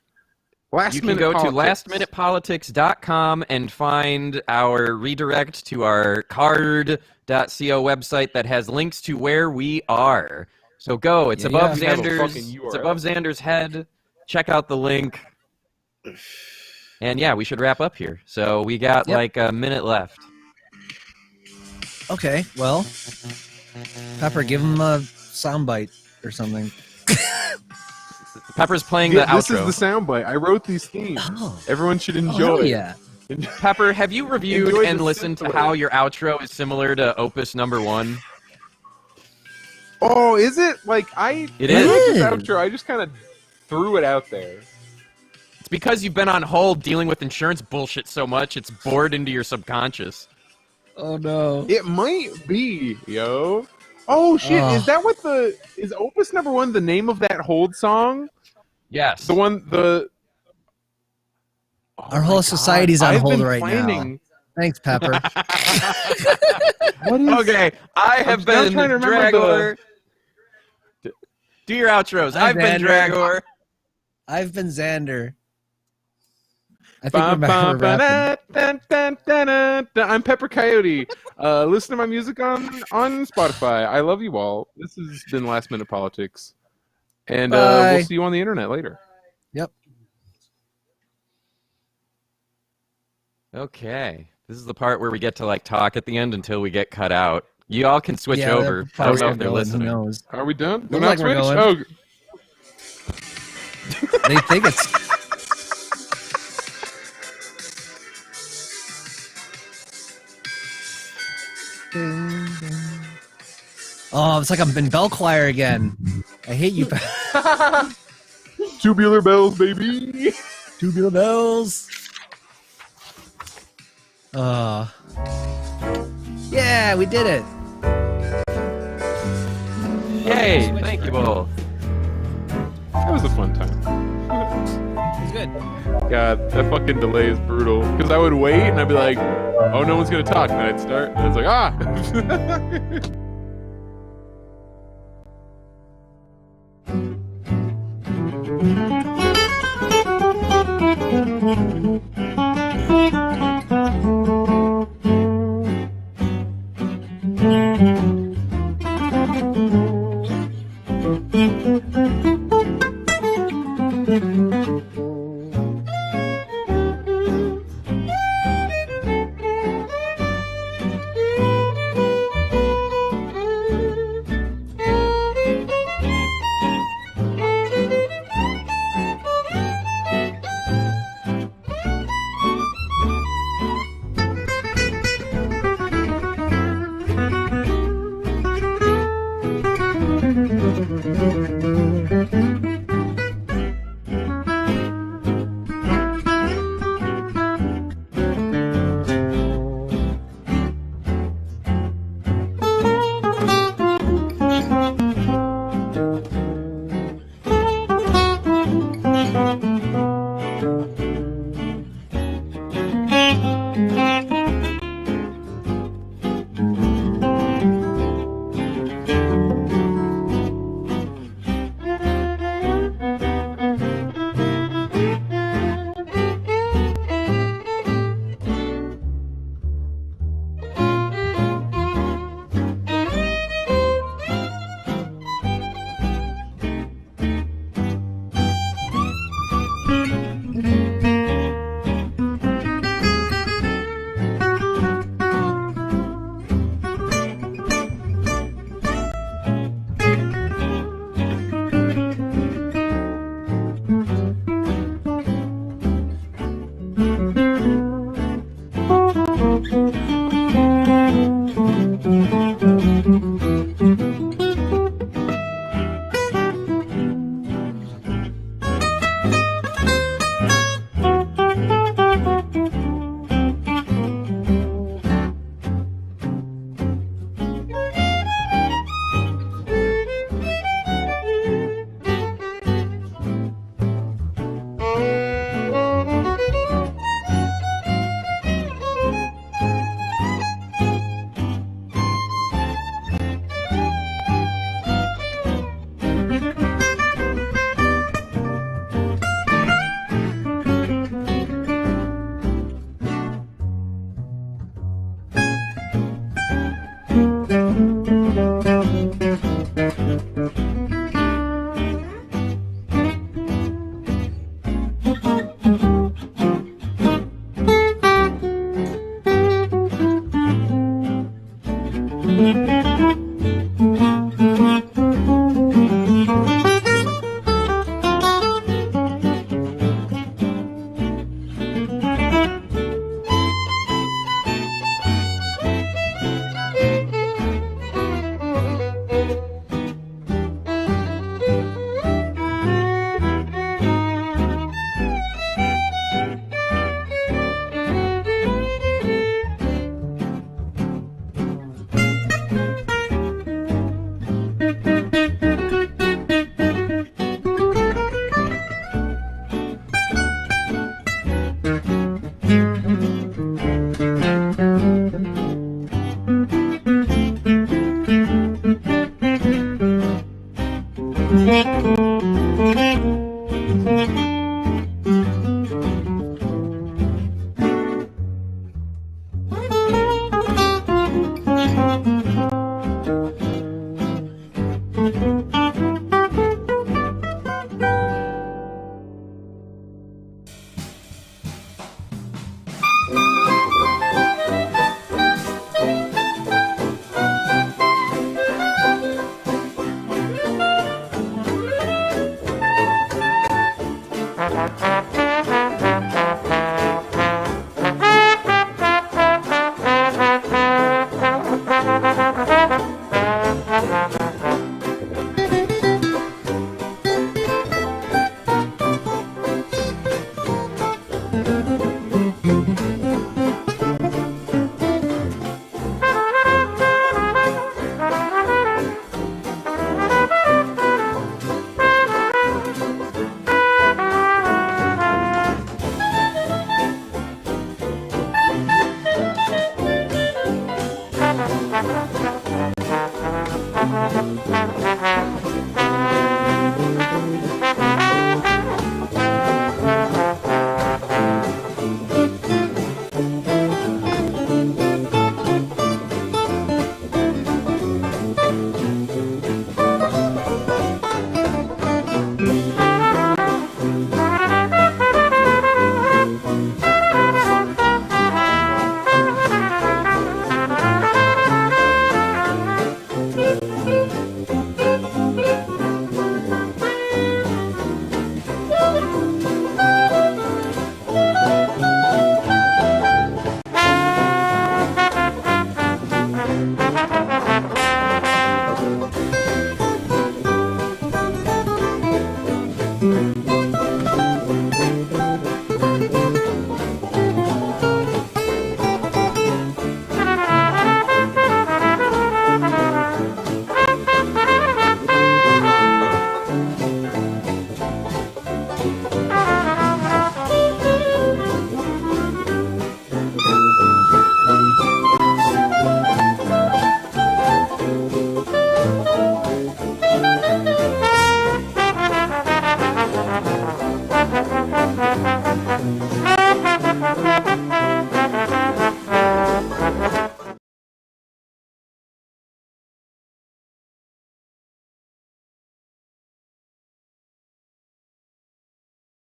You can go to lastminutepolitics.com and find our redirect to our card.co website that has links to where we are. So go. It's Yeah, above yeah. Have a Xander's. fucking It's URL. above Xander's head. Check out the link. And yeah, we should wrap up here. So we got Yep. like a minute left. Okay, well, Pepper, give him a soundbite or something. Pepper's playing Yeah, the this outro. is the soundbite. I wrote these themes. Oh. Everyone should Oh, enjoy hell it. yeah. Pepper, have you reviewed Enjoy and the listened to synth how wave. your outro is similar to Opus number 1? Oh, is it? Like It I is. like this outro. I just kind of threw it out there. It's because you've been on hold dealing with insurance bullshit so much, it's bored into your subconscious. Oh no. It might be, yo. Oh shit, is that what is Opus number 1 the name of that hold song? Yes. Our whole society's on hold right now. Thanks, Pepper. Okay, I have been Dragor. Do your outros. I've been Dragor. I've been Xander. I think we're rapping. I'm Pepper Coyote. Listen to my music on Spotify. I love you all. This has been Last Minute Politics. And we'll see you on the internet later. Yep. Okay. This is the part where we get to talk at the end until we get cut out. You all can switch over. I don't know if they're listening. Are we done? Looks like we're going. They think it's... Oh, it's like I'm in bell choir again. I hate you. Tubular bells, baby. Tubular bells. Yeah, we did it. Yay, thank you both. That was a fun time. It was good. God, that fucking delay is brutal. Because I would wait and I'd be like, oh, no one's going to talk. And then I'd start and it's like,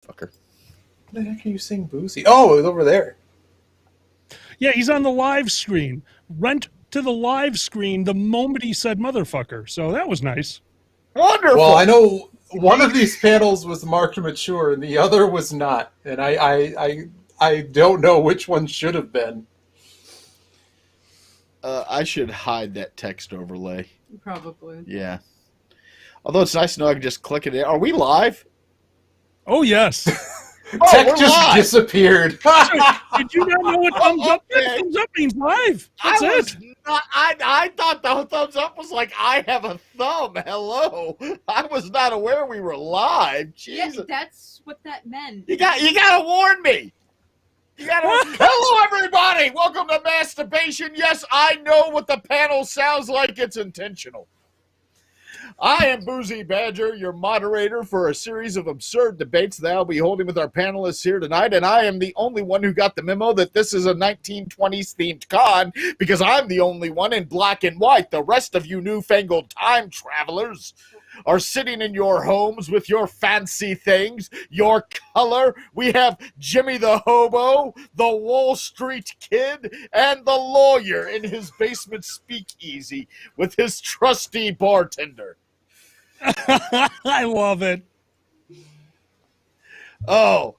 Fucker. What the heck are you saying, Boozy? Oh, it was over there. Yeah, he's on the live screen. Rent to the live screen the moment he said motherfucker. So that was nice. Wonderful. Well, I know one of these panels was marked mature and the other was not. And I don't know which one should have been. I should hide that text overlay. Probably. Yeah. Although it's nice to know I can just click it in. Are we live? Oh, yes. Tech just disappeared. Did you not know what thumbs up? Thumbs up means live. That's it. I thought the thumbs up was like, I have a thumb. Hello. I was not aware we were live. Jesus. Yeah, that's what that meant. You gotta warn me. Hello, everybody. Welcome to Masturbation. Yes, I know what the panel sounds like. It's intentional. I am Boozy Badger, your moderator for a series of absurd debates that I'll be holding with our panelists here tonight, and I am the only one who got the memo that this is a 1920s themed con because I'm the only one in black and white. The rest of you newfangled time travelers are sitting in your homes with your fancy things, your color. We have Jimmy the Hobo, the Wall Street Kid, and the lawyer in his basement speakeasy with his trusty bartender. I love it. Oh,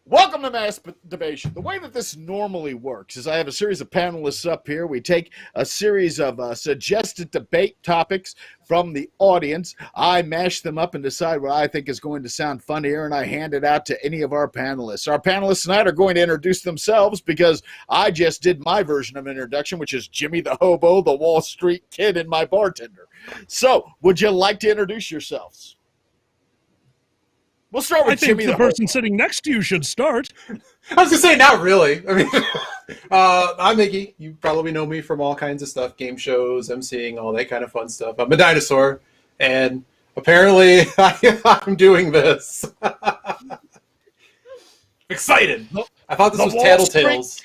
welcome to Masturbation. The way that this normally works is I have a series of panelists up here. We take a series of suggested debate topics from the audience. I mash them up and decide what I think is going to sound funnier, and I hand it out to any of our panelists. Our panelists tonight are going to introduce themselves because I just did my version of an introduction, which is Jimmy the Hobo, the Wall Street Kid, and my bartender. So, would you like to introduce yourselves? We'll start with I think Jimmy the the person Hobo. sitting next to you should start. I was going to say, not really. I mean, I'm Iggy. You probably know me from all kinds of stuff, game shows, emceeing, all that kind of fun stuff. I'm a dinosaur, and apparently I'm doing this. Excited. I thought this was Tattletales.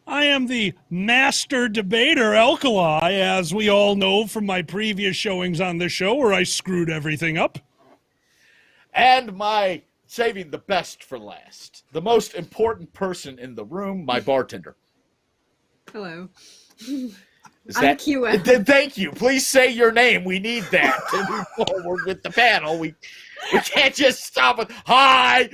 I am the master debater, Alkali, as we all know from my previous showings on the show where I screwed everything up. And my saving the best for last, the most important person in the room, my bartender. Hello. I'm QM. Thank you. Please say your name. We need that to move forward with the panel. We can't just stop with, hi.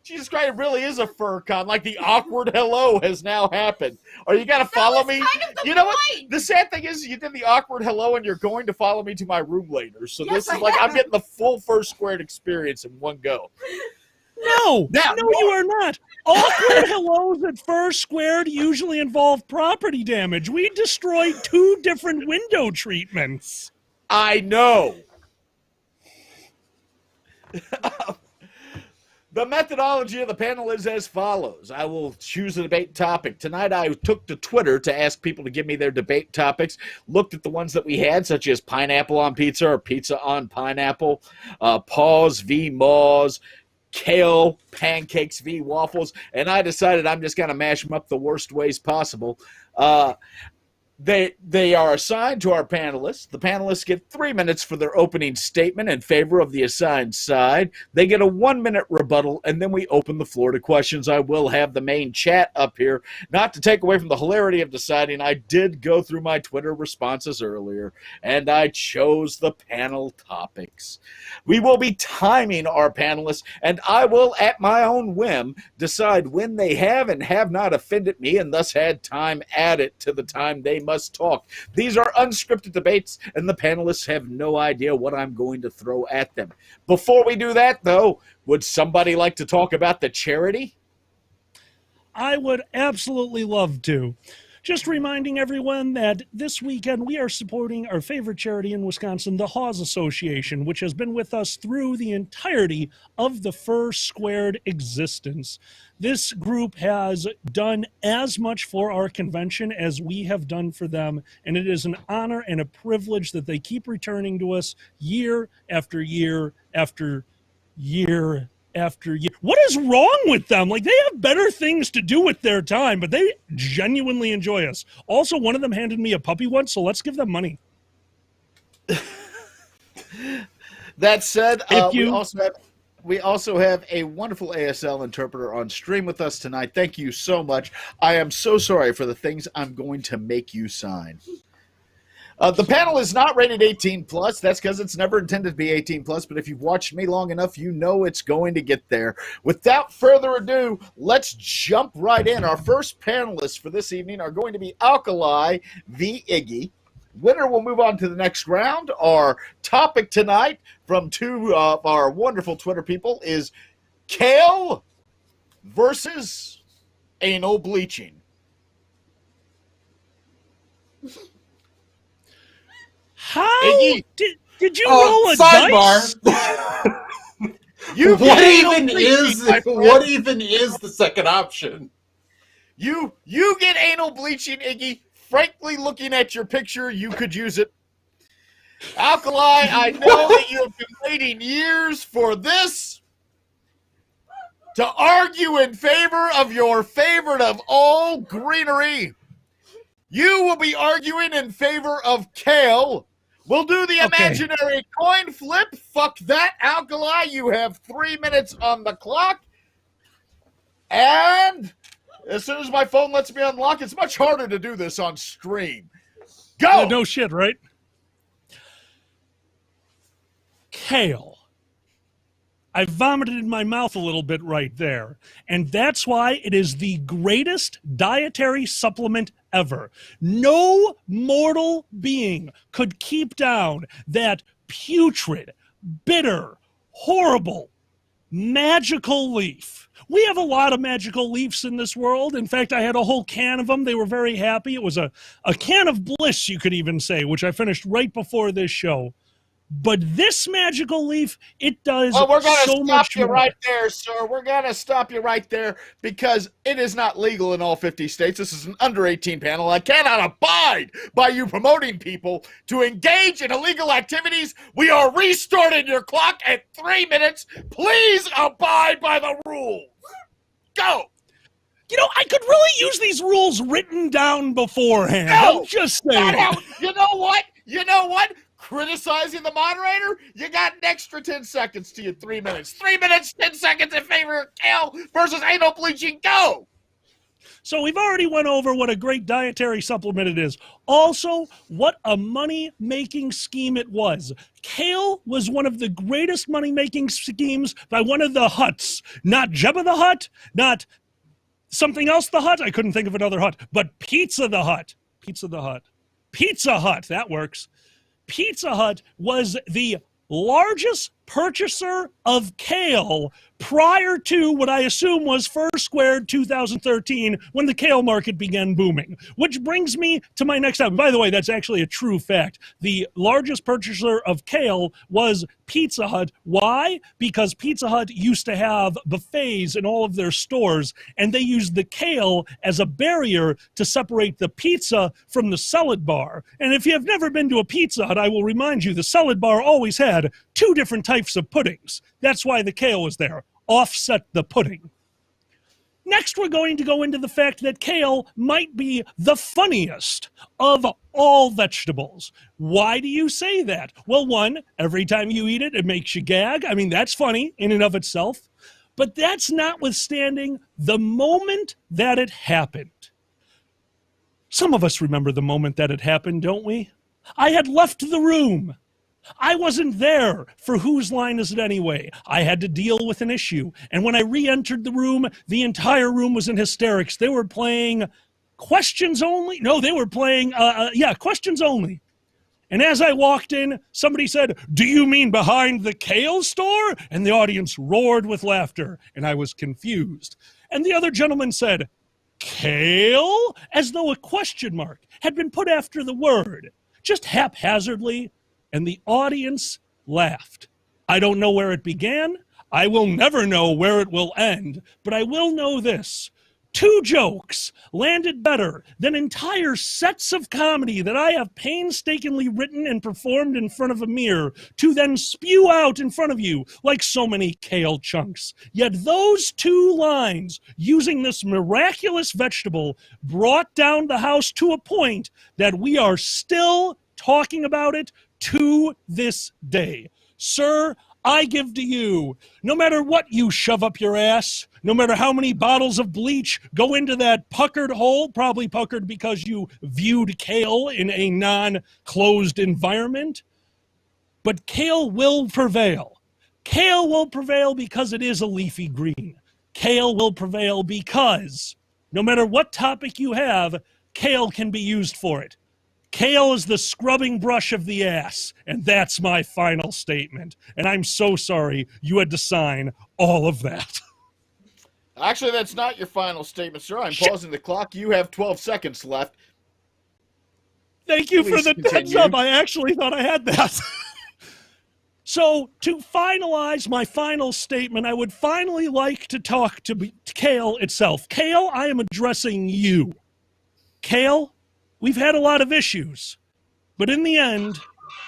Jesus Christ, it really is a fur con. Like the awkward hello has now happened. Are you going to follow me? You know what? The sad thing is you did the awkward hello and you're going to follow me to my room later. So this is like I'm getting the full first squared experience in one go. No, you are not. Awkward hellos at First Squared usually involve property damage. We destroyed 2 different window treatments. I know. The methodology of the panel is as follows. I will choose a debate topic. Tonight I took to Twitter to ask people to give me their debate topics, looked at the ones that we had, such as pineapple on pizza or pizza on pineapple, paws v. maws, kale pancakes v. waffles, and I decided I'm just going to mash them up the worst ways possible. They are assigned to our panelists. The panelists get 3 minutes for their opening statement in favor of the assigned side. They get a 1-minute rebuttal, and then we open the floor to questions. I will have the main chat up here. Not to take away from the hilarity of deciding, I did go through my Twitter responses earlier, and I chose the panel topics. We will be timing our panelists, and I will, at my own whim, decide when they have and have not offended me and thus had time added to the time they must talk. These are unscripted debates, and the panelists have no idea what I'm going to throw at them. Before we do that, though, would somebody like to talk about the charity? I would absolutely love to. Just reminding everyone that this weekend we are supporting our favorite charity in Wisconsin, the Hawes Association, which has been with us through the entirety of the Fur Squared existence. This group has done as much for our convention as we have done for them, and it is an honor and a privilege that they keep returning to us year after year after year after year. What is wrong with them? Like, they have better things to do with their time, but they genuinely enjoy us. Also, one of them handed me a puppy once, so let's give them money. That said, we also have a wonderful ASL interpreter on stream with us tonight. Thank you so much. I am so sorry for the things I'm going to make you sign. The panel is not rated 18+. That's because it's never intended to be 18+, but if you've watched me long enough, you know it's going to get there. Without further ado, let's jump right in. Our first panelists for this evening are going to be Alkali v. Iggy. Winner will move on to the next round. Our topic tonight from two of our wonderful Twitter people is kale versus anal bleaching. How Iggy, did you roll a dice? What even is the second option? You get anal bleaching, Iggy. Frankly, looking at your picture, you could use it. Alkali, I know that you have been waiting years for this to argue in favor of your favorite of all greenery. You will be arguing in favor of kale. We'll do the imaginary coin flip. Fuck that, Alkali. You have 3 minutes on the clock. And as soon as my phone lets me unlock, it's much harder to do this on stream. Go! No shit, right? Kale. I vomited in my mouth a little bit right there. And that's why it is the greatest dietary supplement ever. No mortal being could keep down that putrid, bitter, horrible, magical leaf. We have a lot of magical leaves in this world. In fact, I had a whole can of them. They were very happy. It was a can of bliss, you could even say, which I finished right before this show. But this magical leaf, it does so much more. Well, we're going to stop you right there, sir. We're going to stop you right there because it is not legal in all 50 states. This is an under-18 panel. I cannot abide by you promoting people to engage in illegal activities. We are restarting your clock at 3 minutes. Please abide by the rules. Go. You know, I could really use these rules written down beforehand. No, I'm just saying. You know what? You know what? Criticizing the moderator, you got an extra 10 seconds to your 3 minutes. 3 minutes, 10 seconds in favor of kale versus anal bleaching. Go! So we've already went over what a great dietary supplement it is. Also, what a money-making scheme it was. Kale was one of the greatest money-making schemes by one of the Hutts. Not Jabba the Hutt, not something else the Hutt. I couldn't think of another Hutt. But Pizza the Hutt. Pizza the Hutt. Pizza Hut, that works. Pizza Hut was the largest purchaser of kale prior to what I assume was First Squared 2013 when the kale market began booming. Which brings me to my next topic. By the way, that's actually a true fact. The largest purchaser of kale was Pizza Hut. Why? Because Pizza Hut used to have buffets in all of their stores, and they used the kale as a barrier to separate the pizza from the salad bar. And if you have never been to a Pizza Hut, I will remind you the salad bar always had two different types of puddings. That's why the kale was there. Offset the pudding. Next, we're going to go into the fact that kale might be the funniest of all vegetables. Why do you say that? Well, one, every time you eat it, it makes you gag. I mean, that's funny in and of itself. But that's notwithstanding the moment that it happened. Some of us remember the moment that it happened, don't we? I had left the room. I wasn't there for Whose Line Is It Anyway? I had to deal with an issue. And when I re-entered the room, the entire room was in hysterics. They were playing Questions Only. No, they were playing, Questions Only. And as I walked in, somebody said, "Do you mean behind the kale store?" And the audience roared with laughter, and I was confused. And the other gentleman said, "Kale?" As though a question mark had been put after the word, just haphazardly. And the audience laughed. I don't know where it began. I will never know where it will end. But I will know this. 2 jokes landed better than entire sets of comedy that I have painstakingly written and performed in front of a mirror to then spew out in front of you like so many kale chunks. Yet those 2 lines, using this miraculous vegetable, brought down the house to a point that we are still talking about it to this day. Sir, I give to you, no matter what you shove up your ass, no matter how many bottles of bleach go into that puckered hole, probably puckered because you viewed kale in a non-closed environment, but kale will prevail. Kale will prevail because it is a leafy green. Kale will prevail because no matter what topic you have, kale can be used for it. Kale is the scrubbing brush of the ass, and that's my final statement. And I'm so sorry you had to sign all of that. Actually, that's not your final statement, sir. I'm pausing the clock. You have 12 seconds left. Thank you Please for the heads continue. up. I actually thought I had that. So, to finalize my final statement, I would finally like to talk to Kale itself. Kale, I am addressing you. Kale, we've had a lot of issues, but in the end...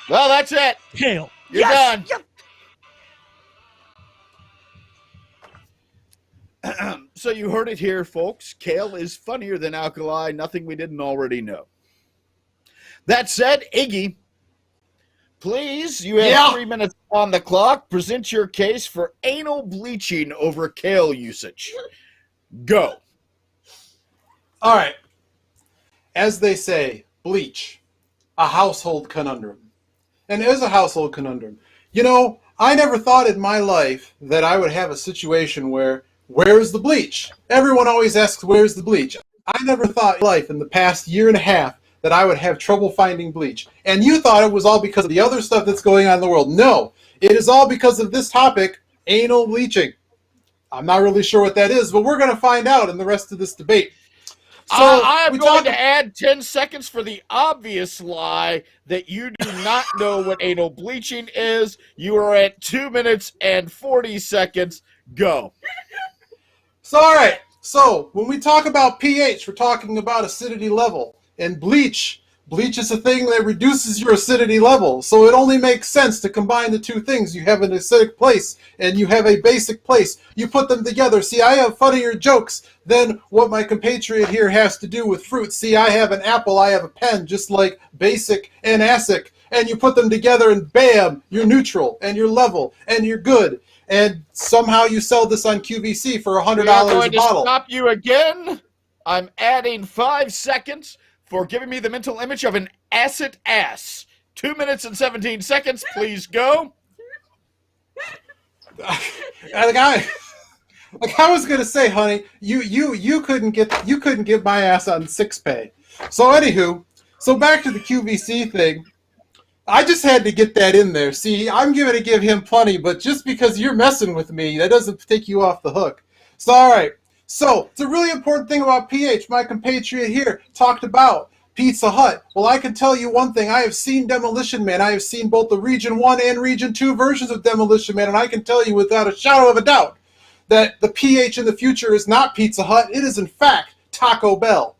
Well, that's it. Kale. You're done. So you heard it here, folks. Kale is funnier than alkali. Nothing we didn't already know. That said, Iggy, please, you have 3 minutes on the clock. Present your case for anal bleaching over kale usage. Go. All right. As they say, bleach, a household conundrum. And it is a household conundrum. You know, I never thought in my life that I would have a situation where's the bleach? Everyone always asks, where's the bleach? I never thought in life in the past year and a half that I would have trouble finding bleach. And you thought it was all because of the other stuff that's going on in the world. No, it is all because of this topic, anal bleaching. I'm not really sure what that is, but we're going to find out in the rest of this debate. So I am going to add 10 seconds for the obvious lie that you do not know what anal bleaching is. You are at 2 minutes and 40 seconds. Go. So, all right. So, when we talk about pH, we're talking about acidity level. And bleach is a thing that reduces your acidity level. So, it only makes sense to combine the two things. You have an acidic place and you have a basic place. You put them together. See, I have funnier jokes than what my compatriot here has to do with fruit. See, I have an apple, I have a pen, just like basic and acid. And you put them together and bam, you're neutral and you're level and you're good. And somehow you sell this on QVC for $100 We are going a bottle. to stop you again. I'm adding 5 seconds for giving me the mental image of an acid ass. 2 minutes and 17 seconds. Please go. Like I was gonna say, honey, you couldn't get my ass on 6 pay. So anywho, so back to the QVC thing. I just had to get that in there. See, I'm going to give him plenty, but just because you're messing with me, that doesn't take you off the hook. So, all right. So, it's a really important thing about PH. My compatriot here talked about Pizza Hut. Well, I can tell you one thing. I have seen Demolition Man. I have seen both the Region 1 and Region 2 versions of Demolition Man, and I can tell you without a shadow of a doubt that the PH in the future is not Pizza Hut. It is, in fact, Taco Bell.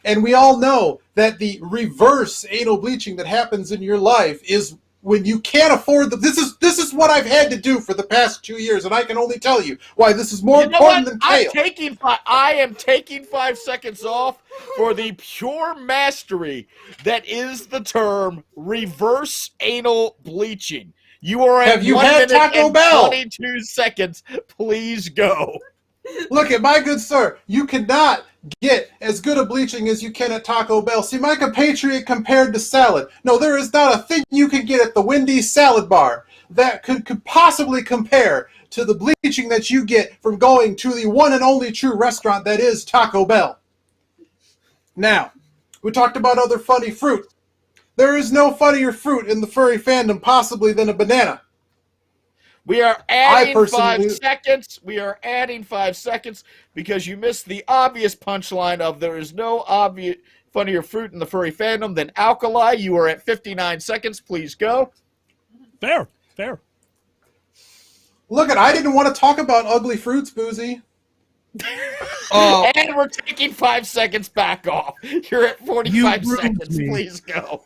And we all know that the reverse anal bleaching that happens in your life is when you can't afford this is what I've had to do for the past 2 years, and I can only tell you why this is more important than kale. I am taking 5 seconds off for the pure mastery that is the term reverse anal bleaching. You are at Have you 1 had minute Taco and Bell? 22 seconds. Please go. Look at my good sir. You cannot get as good a bleaching as you can at Taco Bell. See, my compatriot compared to salad. No, there is not a thing you can get at the Wendy's salad bar that could possibly compare to the bleaching that you get from going to the one and only true restaurant that is Taco Bell. Now, we talked about other funny fruit. There is no funnier fruit in the furry fandom possibly than a banana. We are adding 5 seconds. We are adding 5 seconds because you missed the obvious punchline of there is no obvious funnier fruit in the furry fandom than alkali. You are at 59 seconds. Please go. Fair. Look, I didn't want to talk about ugly fruits, Boozy. And we're taking 5 seconds back off. You're at 45 seconds. Please go.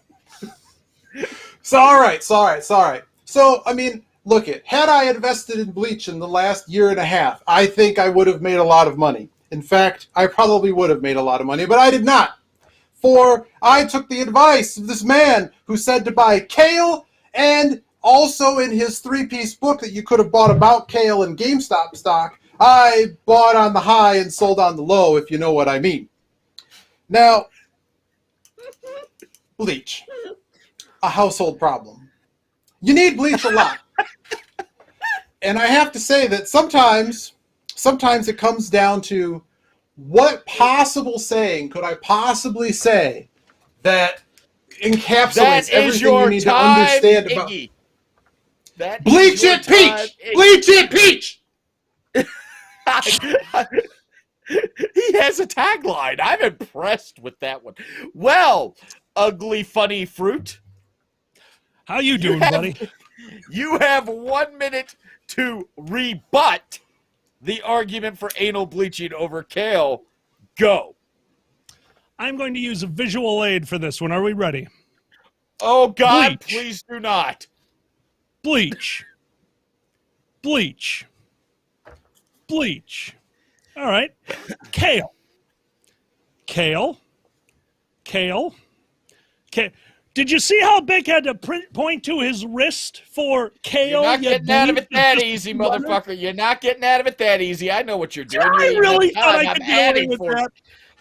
So, all right. So, I mean, look had I invested in bleach in the last year and a half, I think I would have made a lot of money. In fact, I probably would have made a lot of money, but I did not. For I took the advice of this man who said to buy kale, and also in his 3-piece book that you could have bought about kale and GameStop stock, I bought on the high and sold on the low, if you know what I mean. Now, bleach. A household problem. You need bleach a lot. And I have to say that sometimes it comes down to what possible saying could I possibly say that encapsulates everything you need to understand about Bleach it, Peach! Bleach it, Peach! He has a tagline. I'm impressed with that one. Well, ugly funny fruit. How you doing, buddy? You have 1 minute to rebut the argument for anal bleaching over kale. Go. I'm going to use a visual aid for this one. Are we ready? Oh, God, Bleach. please do not. Bleach. Bleach. Bleach. All right. Kale. Kale. Kale. Kale. Did you see how Bick had to point to his wrist for kale? You're not getting out of it that easy, motherfucker. You're not getting out of it that easy. I know what you're doing. I really thought I could get away with that.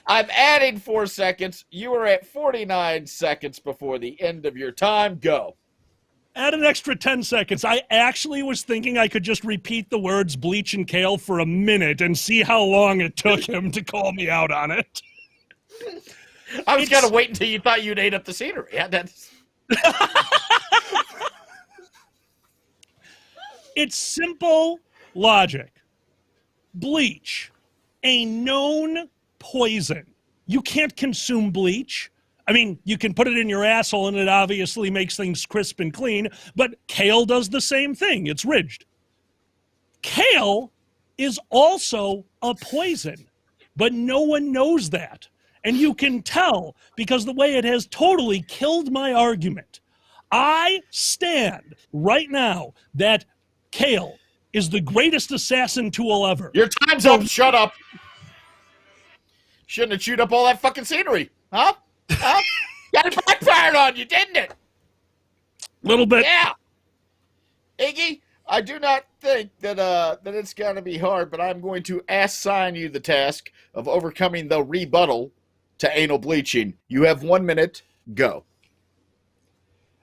I'm adding 4 seconds. You are at 49 seconds before the end of your time. Go. Add an extra 10 seconds. I actually was thinking I could just repeat the words bleach and kale for a minute and see how long it took him to call me out on it. I was going to wait until you thought you'd ate up the scenery. Yeah, that's... It's simple logic. Bleach, a known poison. You can't consume bleach. I mean, you can put it in your asshole and it obviously makes things crisp and clean, but kale does the same thing. It's ridged. Kale is also a poison, but no one knows that. And you can tell because the way it has totally killed my argument. I stand right now that kale is the greatest assassin tool ever. Your time's up. Shut up. Shouldn't have chewed up all that fucking scenery. Huh? Huh? Got it backfired on you, didn't it? Little bit. Yeah. Iggy, I do not think that that it's going to be hard, but I'm going to assign you the task of overcoming the rebuttal to anal bleaching. You have 1 minute. Go.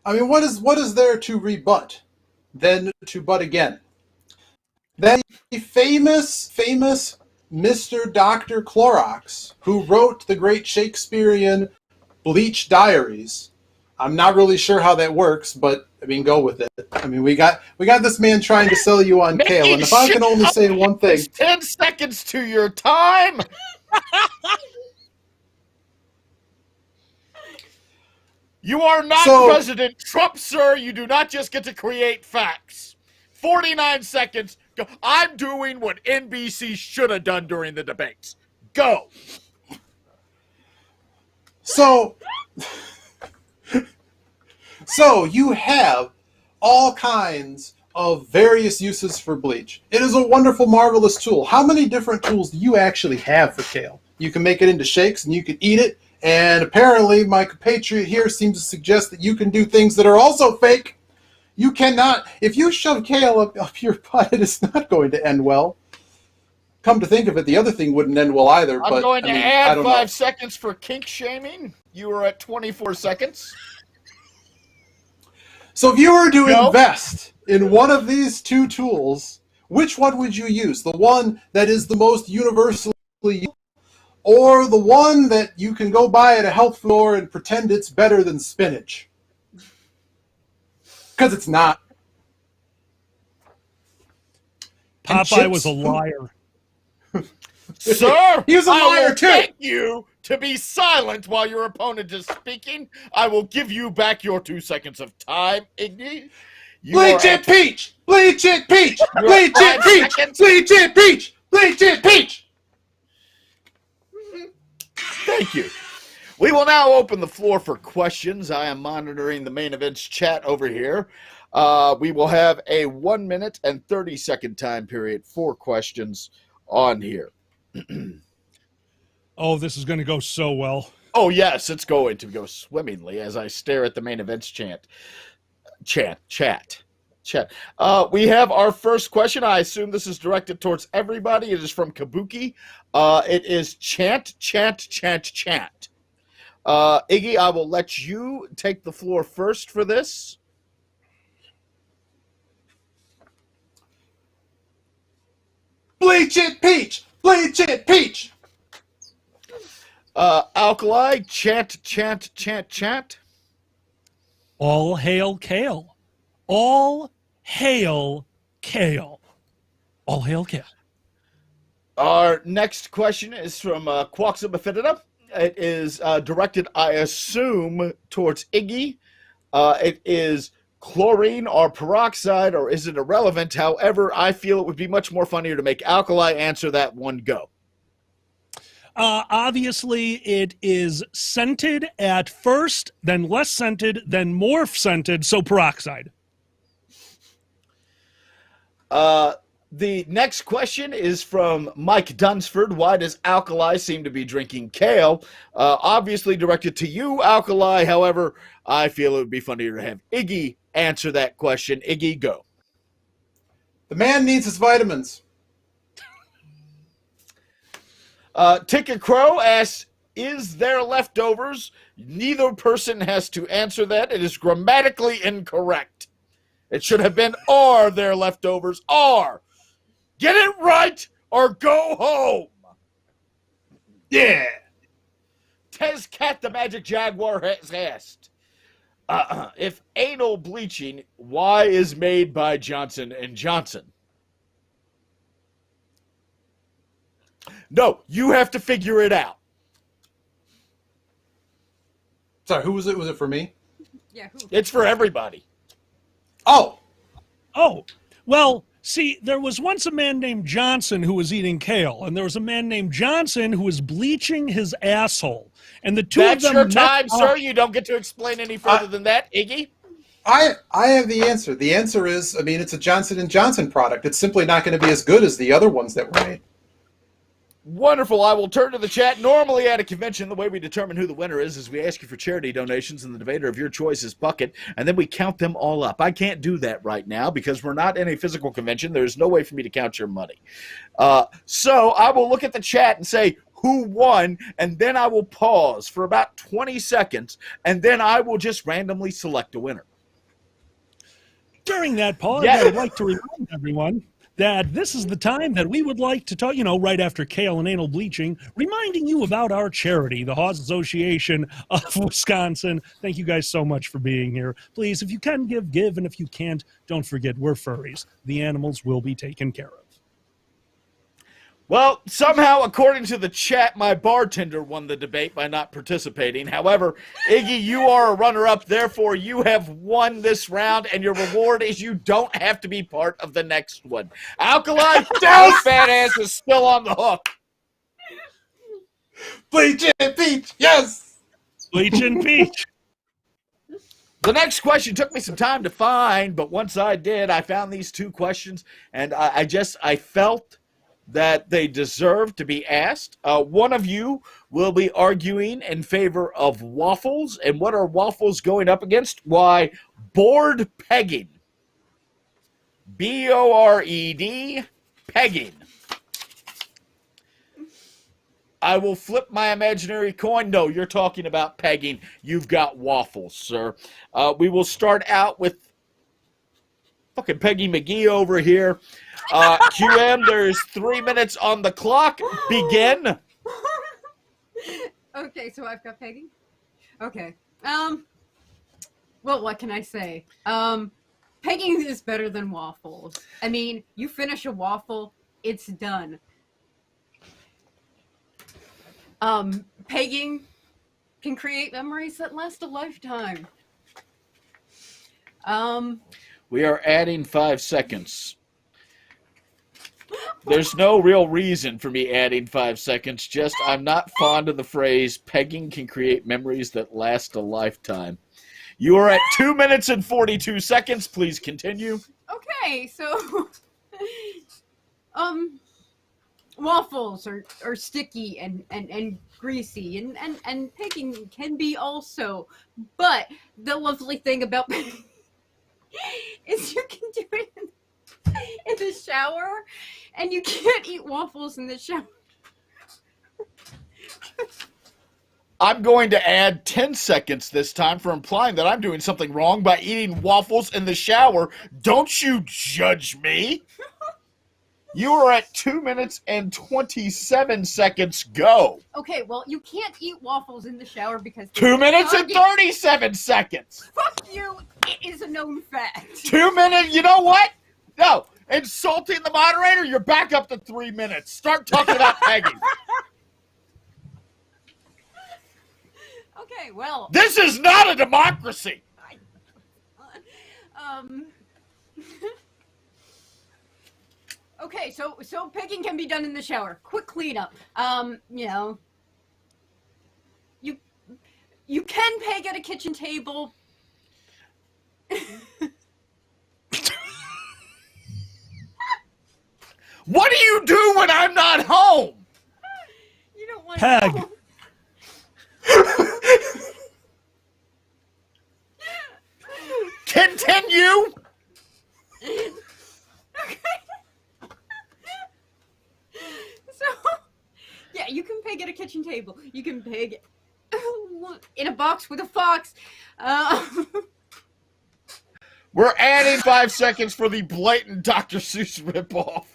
I mean, what is there to rebut than to butt again? That famous Mr. Dr. Clorox, who wrote the great Shakespearean Bleach Diaries, I'm not really sure how that works, but I mean, go with it. I mean, we got this man trying to sell you on kale, and if I can only say one thing, It's 10 seconds to your time. You are not President Trump, sir. You do not just get to create facts. 49 seconds. Go. I'm doing what NBC should have done during the debates. Go. So you have all kinds of various uses for bleach. It is a wonderful, marvelous tool. How many different tools do you actually have for kale? You can make it into shakes and you can eat it. And apparently my compatriot here seems to suggest that you can do things that are also fake. You cannot. If you shove kale up your butt, it is not going to end well. Come to think of it, the other thing wouldn't end well either. I'm but, going to I mean, add I don't 5 know. seconds for kink shaming. You are at 24 seconds. So if you were to invest in one of these two tools, which one would you use? The one that is the most universally used, or the one that you can go buy at a health store and pretend it's better than spinach? Because it's not. Popeye was a liar. Sir, he was a I liar will too. beg you to be silent while your opponent is speaking. I will give you back your 2 seconds of time, Iggy. Bleach it, peach! Bleach it, peach! Bleach it, peach! Bleach it, peach! Bleach it, peach! Thank you. We will now open the floor for questions. I am monitoring the main events chat over here. We will have a 1 minute and 30-second time period for questions on here. Oh, this is going to go so well. Oh, yes, it's going to go swimmingly as I stare at the main events chat. We have our first question. I assume this is directed towards everybody. It is from Kabuki. It is chant. Iggy, I will let you take the floor first for this. Bleach it, peach! Bleach it, peach! Alkali, chant. All hail kale. All hail kale. All hail kale. Our next question is from Quaxa Bifida. It is directed, I assume, towards Iggy. It is chlorine or peroxide, or is it irrelevant? However, I feel it would be much more funnier to make Alkali answer that one. Go. Obviously, it is scented at first, then less scented, then more scented, so peroxide. The next question is from Mike Dunsford. Why does Alkali seem to be drinking kale? Obviously directed to you, Alkali. However, I feel it would be funnier to have Iggy answer that question. Iggy, go. The man needs his vitamins. Ticket Crow asks, is there leftovers? Neither person has to answer that. It is grammatically incorrect. It should have been, are there leftovers? Are. Get it right or go home. Yeah. Tez Cat the Magic Jaguar has asked, if anal bleaching, why is made by Johnson & Johnson? No, you have to figure it out. Sorry, who was it? Was it for me? Yeah, who? It's for everybody. Oh, well, see, there was once a man named Johnson who was eating kale, and there was a man named Johnson who was bleaching his asshole. And the two That's of them your time, met sir. up. You don't get to explain any further than that, Iggy. I have the answer. The answer is, I mean, it's a Johnson & Johnson product. It's simply not going to be as good as the other ones that were made. Wonderful. I will turn to the chat. Normally at a convention, the way we determine who the winner is we ask you for charity donations, and the debater of your choice is bucket, and then we count them all up. I can't do that right now because we're not in a physical convention. There's no way for me to count your money. So I will look at the chat and say who won, and then I will pause for about 20 seconds, and then I will just randomly select a winner. During that pause, Yeah. I would like to remind everyone that this is the time that we would like to talk, right after kale and anal bleaching, reminding you about our charity, the Haws Association of Wisconsin. Thank you guys so much for being here. Please, if you can give, and if you can't, don't forget we're furries. The animals will be taken care of. Well, somehow, according to the chat, my bartender won the debate by not participating. However, Iggy, you are a runner-up. Therefore, you have won this round, and your reward is you don't have to be part of the next one. Alkali, your fat ass is still on the hook. Bleach and Peach, yes! Bleach and Peach. The next question took me some time to find, but once I did, I found these two questions, and I felt that they deserve to be asked. One of you will be arguing in favor of waffles. And what are waffles going up against? Why, board pegging. B-O-R-E-D, pegging. I will flip my imaginary coin. No, you're talking about pegging. You've got waffles, sir. We will start out with fucking Peggy McGee over here. QM, there's 3 minutes on the clock. Begin. Okay, so I've got pegging. Okay. Well, what can I say? Pegging is better than waffles. I mean, you finish a waffle, it's done. Pegging can create memories that last a lifetime. We are adding 5 seconds. There's no real reason for me adding 5 seconds, just I'm not fond of the phrase, pegging can create memories that last a lifetime. You are at 2 minutes and 42 seconds. Please continue. Okay, so waffles are sticky and greasy and pegging can be also, but the lovely thing about pegging is you can do it in the shower, and you can't eat waffles in the shower. I'm going to add 10 seconds this time for implying that I'm doing something wrong by eating waffles in the shower. Don't you judge me. You are at 2 minutes and 27 seconds. Go. Okay, well, you can't eat waffles in the shower because 2 minutes and 37 seconds. Fuck you. It is a known fact. 2 minutes. You know what? No. Insulting the moderator, you're back up to 3 minutes. Start talking about pegging. Okay, well. This is not a democracy. Okay, so pegging can be done in the shower. Quick cleanup. You can peg at a kitchen table. What do you do when I'm not home? You don't want Peg. to. Continue. So, yeah, you can peg at a kitchen table. You can peg in a box with a fox. We're adding 5 seconds for the blatant Dr. Seuss ripoff.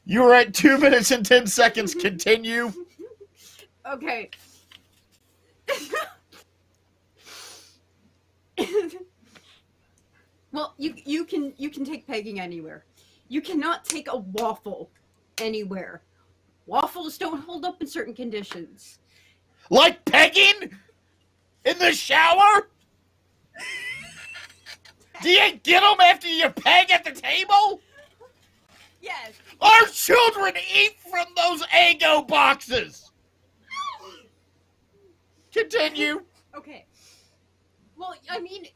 You're at 2 minutes and 10 seconds. Continue. Okay. Well, you can take pegging anywhere. You cannot take a waffle anywhere. Waffles don't hold up in certain conditions. Like pegging? In the shower? Do you get them after you peg at the table? Yes. Our children eat from those Eggo boxes. Continue. Okay. Well, I mean,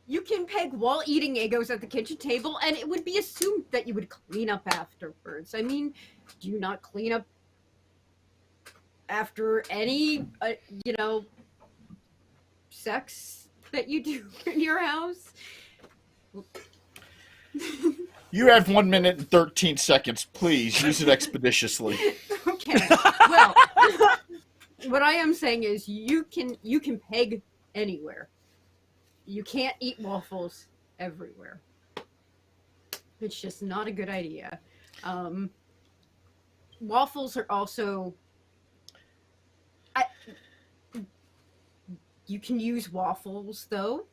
you can peg while eating Eggos at the kitchen table, and it would be assumed that you would clean up afterwards. I mean, do you not clean up after any, sex that you do in your house? You have 1 minute and 13 seconds. Please use it expeditiously. Okay. Well, what I am saying is you can peg anywhere. You can't eat waffles everywhere. It's just not a good idea. Waffles are also... You can use waffles, though,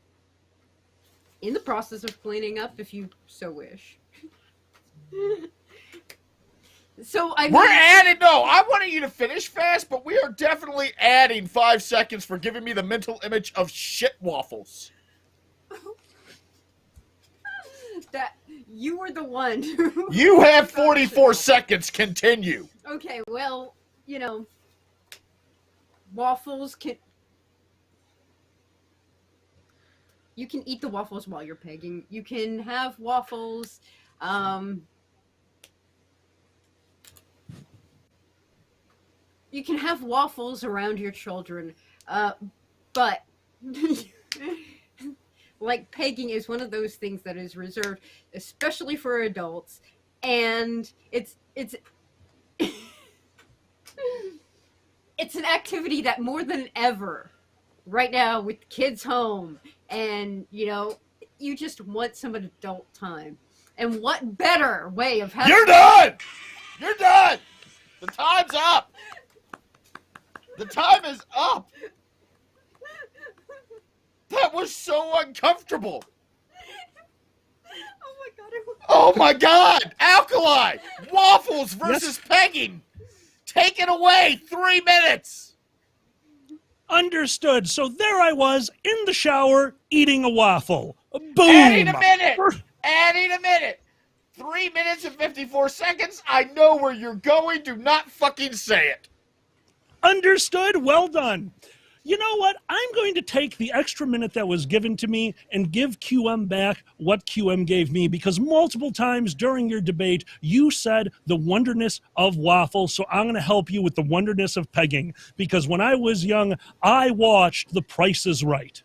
in the process of cleaning up if you so wish. So we're adding. No, I wanted you to finish fast, but we are definitely adding 5 seconds for giving me the mental image of shit waffles. That you were the one. You have 44 seconds. Continue. Okay, well, you know, waffles can. You can eat the waffles while you're pegging. You can have waffles. You can have waffles around your children, but like pegging is one of those things that is reserved especially for adults, and it's it's an activity that more than ever right now with kids home, and you know, you just want some adult time. And what better way of having... You're done! You're done! The time's up! The time is up! That was so uncomfortable! Oh my god! Alkali! Waffles versus pegging! Take it away! 3 minutes! Understood. So there I was in the shower eating a waffle. Boom! Adding a minute! Adding a minute! 3 minutes and 54 seconds. I know where you're going. Do not fucking say it. Understood. Well done. You know what? I'm going to take the extra minute that was given to me and give QM back what QM gave me, because multiple times during your debate, you said the wonderness of waffles. So I'm going to help you with the wonderness of pegging, because when I was young, I watched The Price is Right.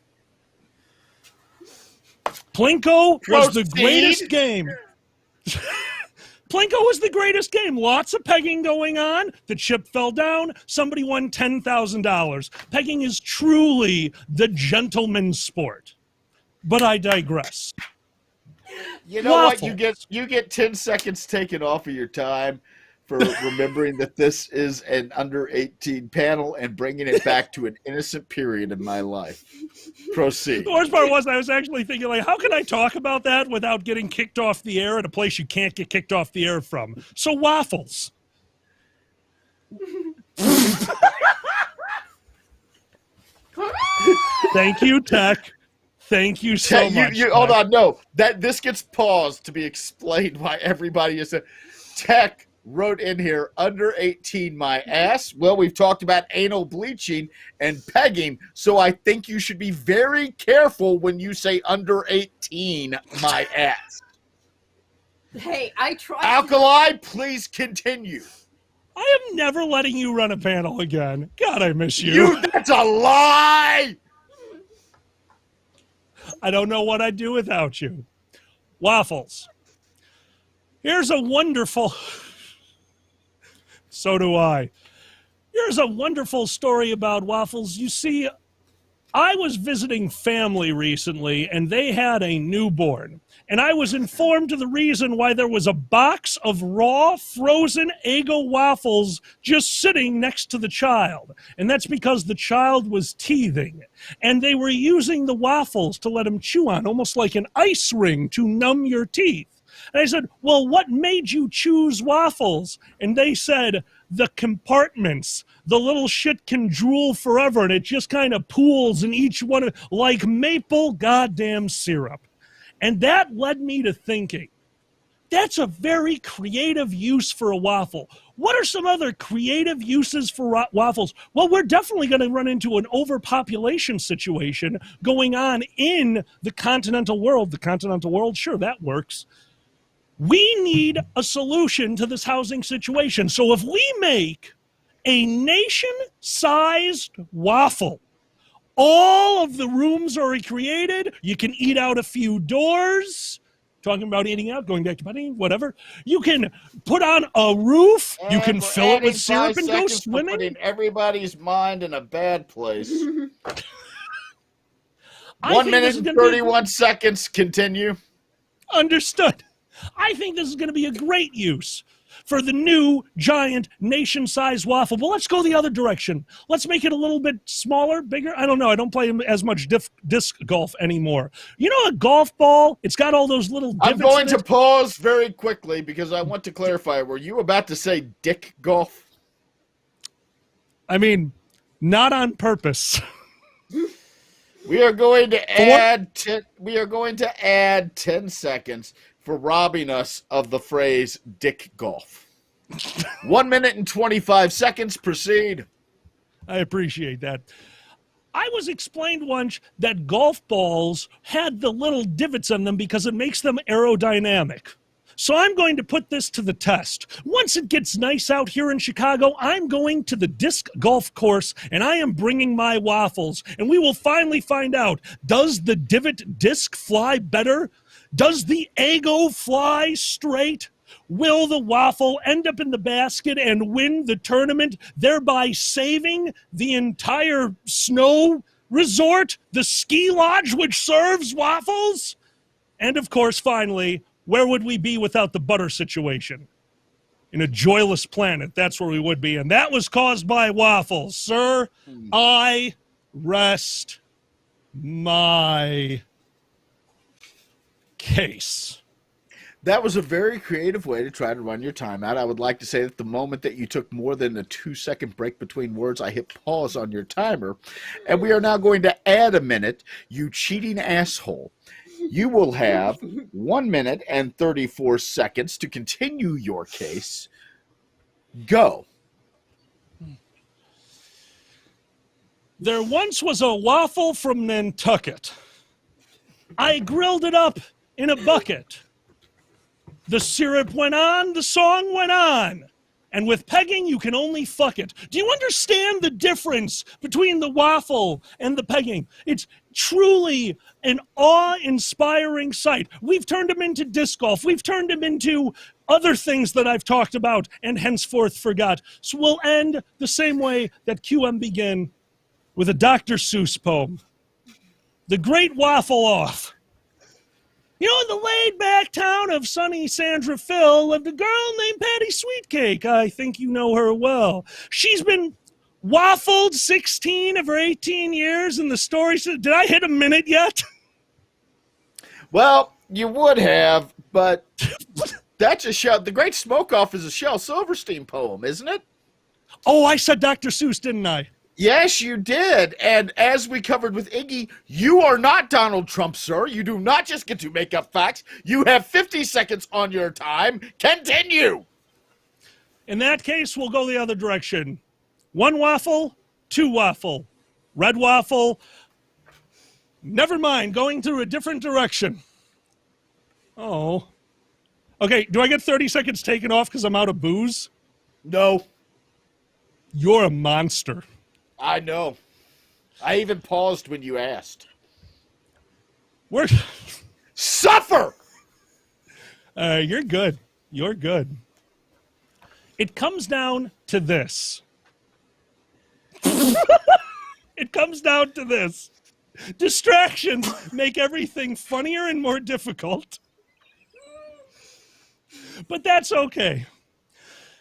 Plinko was the greatest game. Plinko was the greatest game. Lots of pegging going on. The chip fell down. Somebody won $10,000. Pegging is truly the gentleman's sport. But I digress. You know what? You get 10 seconds taken off of your time for remembering that this is an under 18 panel and bringing it back to an innocent period in my life. Proceed. The worst part was I was actually thinking, like, how can I talk about that without getting kicked off the air at a place you can't get kicked off the air from? So waffles. Thank you, Tech. Thank you so much. Hold on, no. This gets paused to be explained why everybody is Tech wrote in here, under 18 my ass. Well, we've talked about anal bleaching and pegging, so I think you should be very careful when you say under 18 my ass. Hey, I tried. Alkali, please continue. I am never letting you run a panel again. God, I miss you. That's a lie! I don't know what I'd do without you. Waffles. Here's a wonderful... So do I. Here's a wonderful story about waffles. You see, I was visiting family recently, and they had a newborn. And I was informed of the reason why there was a box of raw, frozen Eggo waffles just sitting next to the child. And that's because the child was teething. And they were using the waffles to let him chew on, almost like an ice ring to numb your teeth. And I said, well, what made you choose waffles? And they said, the compartments. The little shit can drool forever, and it just kind of pools in each one, like maple goddamn syrup. And that led me to thinking, that's a very creative use for a waffle. What are some other creative uses for waffles? Well, we're definitely going to run into an overpopulation situation going on in the continental world. The continental world, sure, that works. We need a solution to this housing situation. So if we make a nation-sized waffle, all of the rooms are recreated. You can eat out a few doors. Talking about eating out, going back to money, whatever. You can put on a roof. And you can fill it with syrup and go swimming. Putting everybody's mind in a bad place. 1 minute and 31 seconds. Continue. Understood. I think this is going to be a great use for the new giant nation-sized waffle. But let's go the other direction. Let's make it a little bit smaller, bigger. I don't know. I don't play as much disc golf anymore. You know a golf ball? It's got all those little divots. I'm going to pause very quickly because I want to clarify. Were you about to say dick golf? I mean, not on purpose. We are going to add 10 seconds for robbing us of the phrase dick golf. 1 minute and 25 seconds. Proceed. I appreciate that. I was explained once that golf balls had the little divots on them because it makes them aerodynamic. So I'm going to put this to the test. Once it gets nice out here in Chicago, I'm going to the disc golf course and I am bringing my waffles. And we will finally find out, does the divot disc fly better? Does the Eggo fly straight? Will the waffle end up in the basket and win the tournament, thereby saving the entire snow resort, the ski lodge which serves waffles? And of course, finally, where would we be without the butter situation? In a joyless planet, that's where we would be. And that was caused by waffles. Sir, I rest my case. That was a very creative way to try to run your time out. I would like to say that the moment that you took more than a 2-second break between words, I hit pause on your timer. And we are now going to add a minute, you cheating asshole. You will have 1 minute and 34 seconds to continue your case. Go. There once was a waffle from Nantucket. I grilled it up in a bucket. The syrup went on, the song went on. And with pegging, you can only fuck it. Do you understand the difference between the waffle and the pegging? It's truly an awe-inspiring sight. We've turned them into disc golf. We've turned them into other things that I've talked about and henceforth forgot. So we'll end the same way that QM began, with a Dr. Seuss poem. The Great Waffle Off. You know, in the laid-back town of sunny Sandrafil lived a girl named Patty Sweetcake. I think you know her well. She's been waffled 16 of her 18 years, and the story said, did I hit a minute yet? Well, you would have, but that's a Shel. The Great Smoke-Off is a Shel Silverstein poem, isn't it? Oh, I said Dr. Seuss, didn't I? Yes, you did. And as we covered with Iggy, you are not Donald Trump, sir. You do not just get to make up facts. You have 50 seconds on your time. Continue. In that case, we'll go the other direction. 1 waffle, 2 waffle. Red waffle. Never mind, going through a different direction. Oh. Okay, do I get 30 seconds taken off because I'm out of booze? No. You're a monster. I know. I even paused when you asked. We're suffer. You're good. You're good. It comes down to this. It comes down to this. Distractions make everything funnier and more difficult. But that's okay.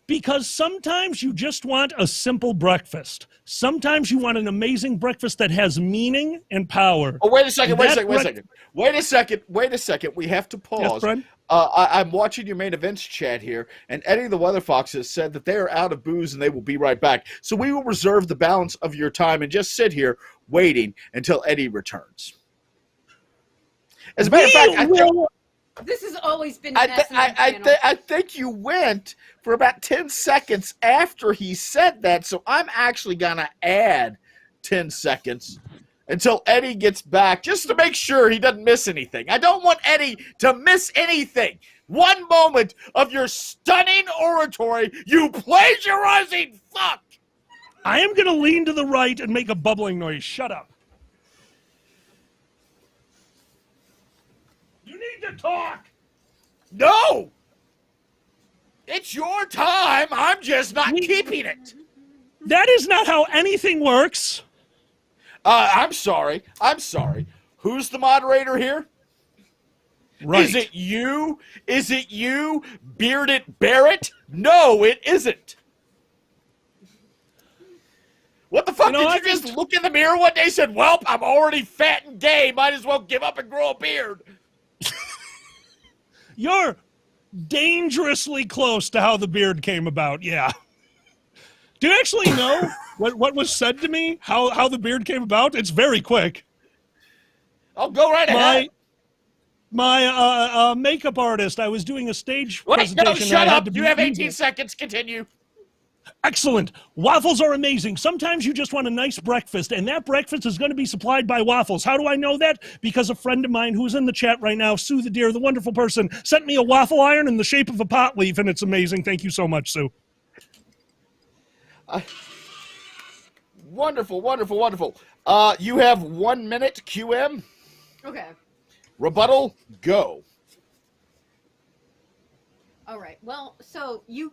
Because sometimes you just want a simple breakfast. Sometimes you want an amazing breakfast that has meaning and power. Oh, wait a second, wait a second. We have to pause. Yes, I'm watching your main events chat here, and Eddie the Weather Fox has said that they are out of booze and they will be right back. So we will reserve the balance of your time and just sit here waiting until Eddie returns. As a matter of fact, this has always been I think you went for about 10 seconds after he said that, so I'm actually going to add 10 seconds until Eddie gets back, just to make sure he doesn't miss anything. I don't want Eddie to miss anything. 1 moment of your stunning oratory, you plagiarizing fuck! I am going to lean to the right and make a bubbling noise. Shut up. You need to talk. No! It's your time. I'm just not keeping it. That is not how anything works. I'm sorry. Who's the moderator here? Right. Is it you? Is it you, Bearded Barrett? No, it isn't. What the fuck? Did you just look in the mirror one day and said, "Welp, I'm already fat and gay. Might as well give up and grow a beard"? You're dangerously close to how the beard came about. Yeah. Do you actually know what was said to me? How the beard came about? It's very quick. Oh, go right ahead. My makeup artist. I was doing a stage Wait, presentation. no, shut I had up. to You be have 18 evil. seconds. Continue. Excellent. Waffles are amazing. Sometimes you just want a nice breakfast, and that breakfast is going to be supplied by waffles. How do I know that? Because a friend of mine who's in the chat right now, Sue the Deer, the wonderful person, sent me a waffle iron in the shape of a pot leaf, and it's amazing. Thank you so much, Sue. Wonderful, wonderful, wonderful. You have 1 minute, QM. Okay. Rebuttal, go. All right. Well, so you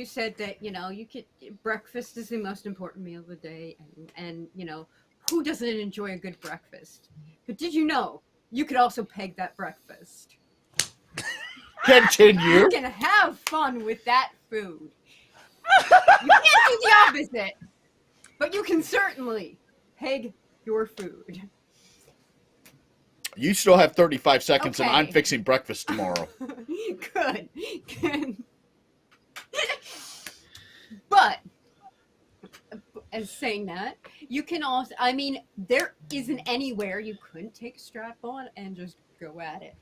said that you could breakfast is the most important meal of the day, and who doesn't enjoy a good breakfast? But did you know you could also peg that breakfast? Continue. You can have fun with that food. You can't do the opposite, but you can certainly peg your food. You still have 35 seconds, and Okay. I'm fixing breakfast tomorrow. Good. But as saying that, you can also, there isn't anywhere you couldn't take a strap on and just go at it.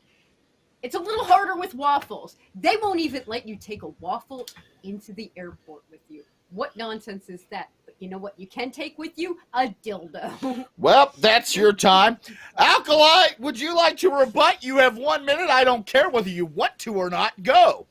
It's a little harder with waffles. They won't even let you take a waffle into the airport with you. What nonsense is that? But you know what you can take with you? A dildo. Well, that's your time. Alkali, would you like to rebut? You have 1 minute. I don't care whether you want to or not. Go.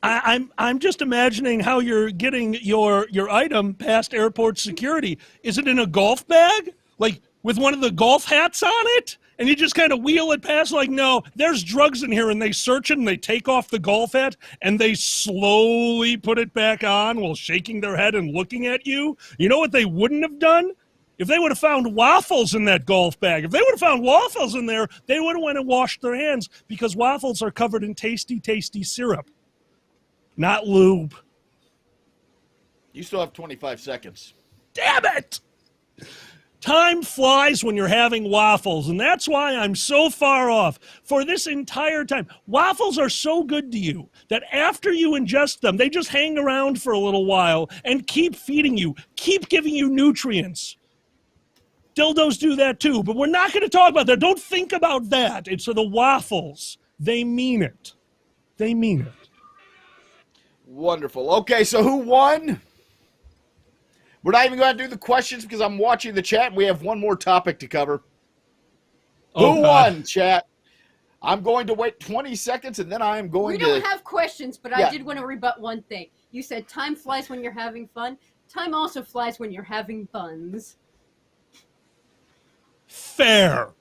I'm just imagining how you're getting your item past airport security. Is it in a golf bag? Like with one of the golf hats on it? And you just kind of wheel it past like, no, there's drugs in here, and they search it and they take off the golf hat and they slowly put it back on while shaking their head and looking at you. You know what they wouldn't have done? If they would have found waffles in that golf bag, if they would have found waffles in there, they would have went and washed their hands because waffles are covered in tasty, tasty syrup, not lube. You still have 25 seconds. Damn it! Time flies when you're having waffles, and that's why I'm so far off. For this entire time, waffles are so good to you that after you ingest them, they just hang around for a little while and keep feeding you, keep giving you nutrients. Dildos do that too, but we're not going to talk about that. Don't think about that. It's the waffles. They mean it. They mean it. Wonderful. Okay, so who won? We're not even going to do the questions because I'm watching the chat and we have one more topic to cover. Oh, who God. won, chat? I'm going to wait 20 seconds and then I am going We to... don't have questions, but Yeah. I did want to rebut one thing. You said time flies when you're having fun. Time also flies when you're having buns. Fair.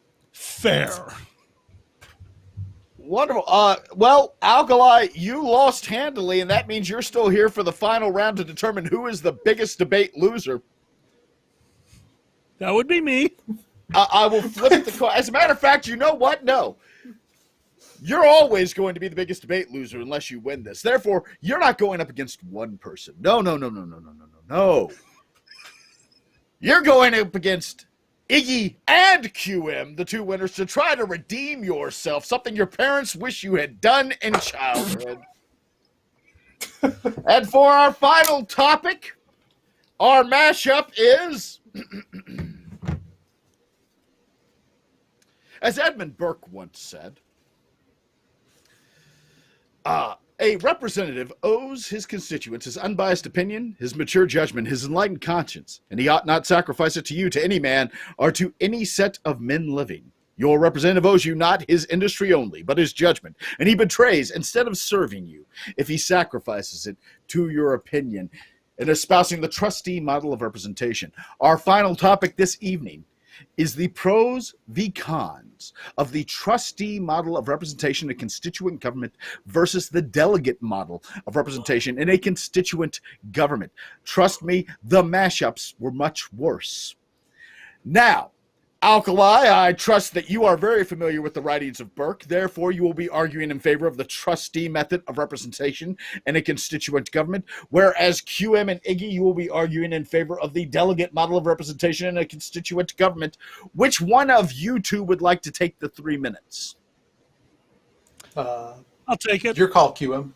Wonderful. Well, Alkali, you lost handily, and that means you're still here for the final round to determine who is the biggest debate loser. That would be me. I will flip the coin. As a matter of fact, you know what? No. You're always going to be the biggest debate loser unless you win this. Therefore, you're not going up against one person. No. You're going up against Iggy and QM, the two winners, to try to redeem yourself, something your parents wish you had done in childhood. And for our final topic, our mashup is, as Edmund Burke once said, a representative owes his constituents his unbiased opinion, his mature judgment, his enlightened conscience, and he ought not sacrifice it to you, to any man, or to any set of men living. Your representative owes you not his industry only, but his judgment, and he betrays instead of serving you if he sacrifices it to your opinion in espousing the trustee model of representation. Our final topic this evening is the pros v. cons of the trustee model of representation in constituent government versus the delegate model of representation in a constituent government. Trust me, the mashups were much worse. Now, Alkali, I trust that you are very familiar with the writings of Burke. Therefore, you will be arguing in favor of the trustee method of representation in a constituent government, whereas QM and Iggy, you will be arguing in favor of the delegate model of representation in a constituent government. Which one of you two would like to take the 3 minutes? I'll take it. Your call, QM.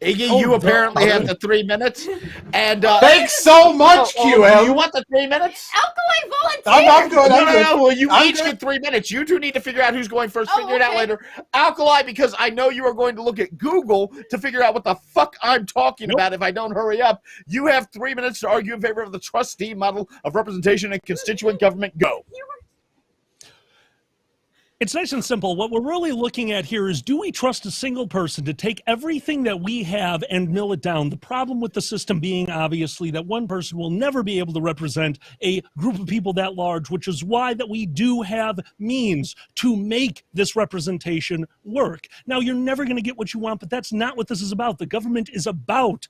Iggy, you apparently have the 3 minutes. And thanks so much, QM. You want the 3 minutes? Alkali volunteer. I'm good. No. Well, you each get 3 minutes. You two need to figure out who's going first. Figure it out later. Alkali, because I know you are going to look at Google to figure out what the fuck I'm talking about if I don't hurry up. You have 3 minutes to argue in favor of the trustee model of representation in constituent government. Go. It's nice and simple. What we're really looking at here is, do we trust a single person to take everything that we have and mill it down? The problem with the system being, obviously, that one person will never be able to represent a group of people that large, which is why that we do have means to make this representation work. Now, you're never going to get what you want, but that's not what this is about. The government is about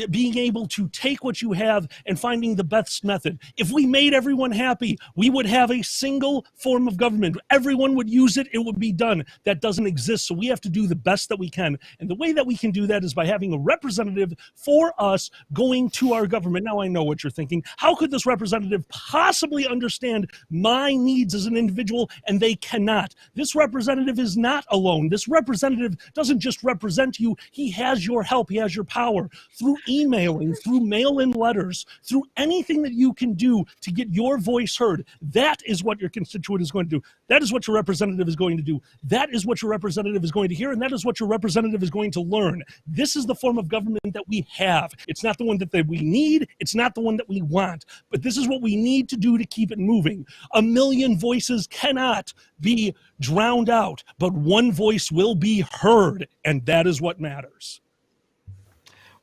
being able to take what you have and finding the best method. If we made everyone happy, we would have a single form of government. Everyone would use it. It would be done. That doesn't exist. So we have to do the best that we can. And the way that we can do that is by having a representative for us going to our government. Now I know what you're thinking. How could this representative possibly understand my needs as an individual? And they cannot. This representative is not alone. This representative doesn't just represent you. He has your help. He has your power through emailing, through mail-in letters, through anything that you can do to get your voice heard. That is what your constituent is going to do. That is what your representative is going to do. That is what your representative is going to hear, and that is what your representative is going to learn. This is the form of government that we have. It's not the one that we need. It's not the one that we want. But this is what we need to do to keep it moving. A million voices cannot be drowned out, but one voice will be heard, and that is what matters.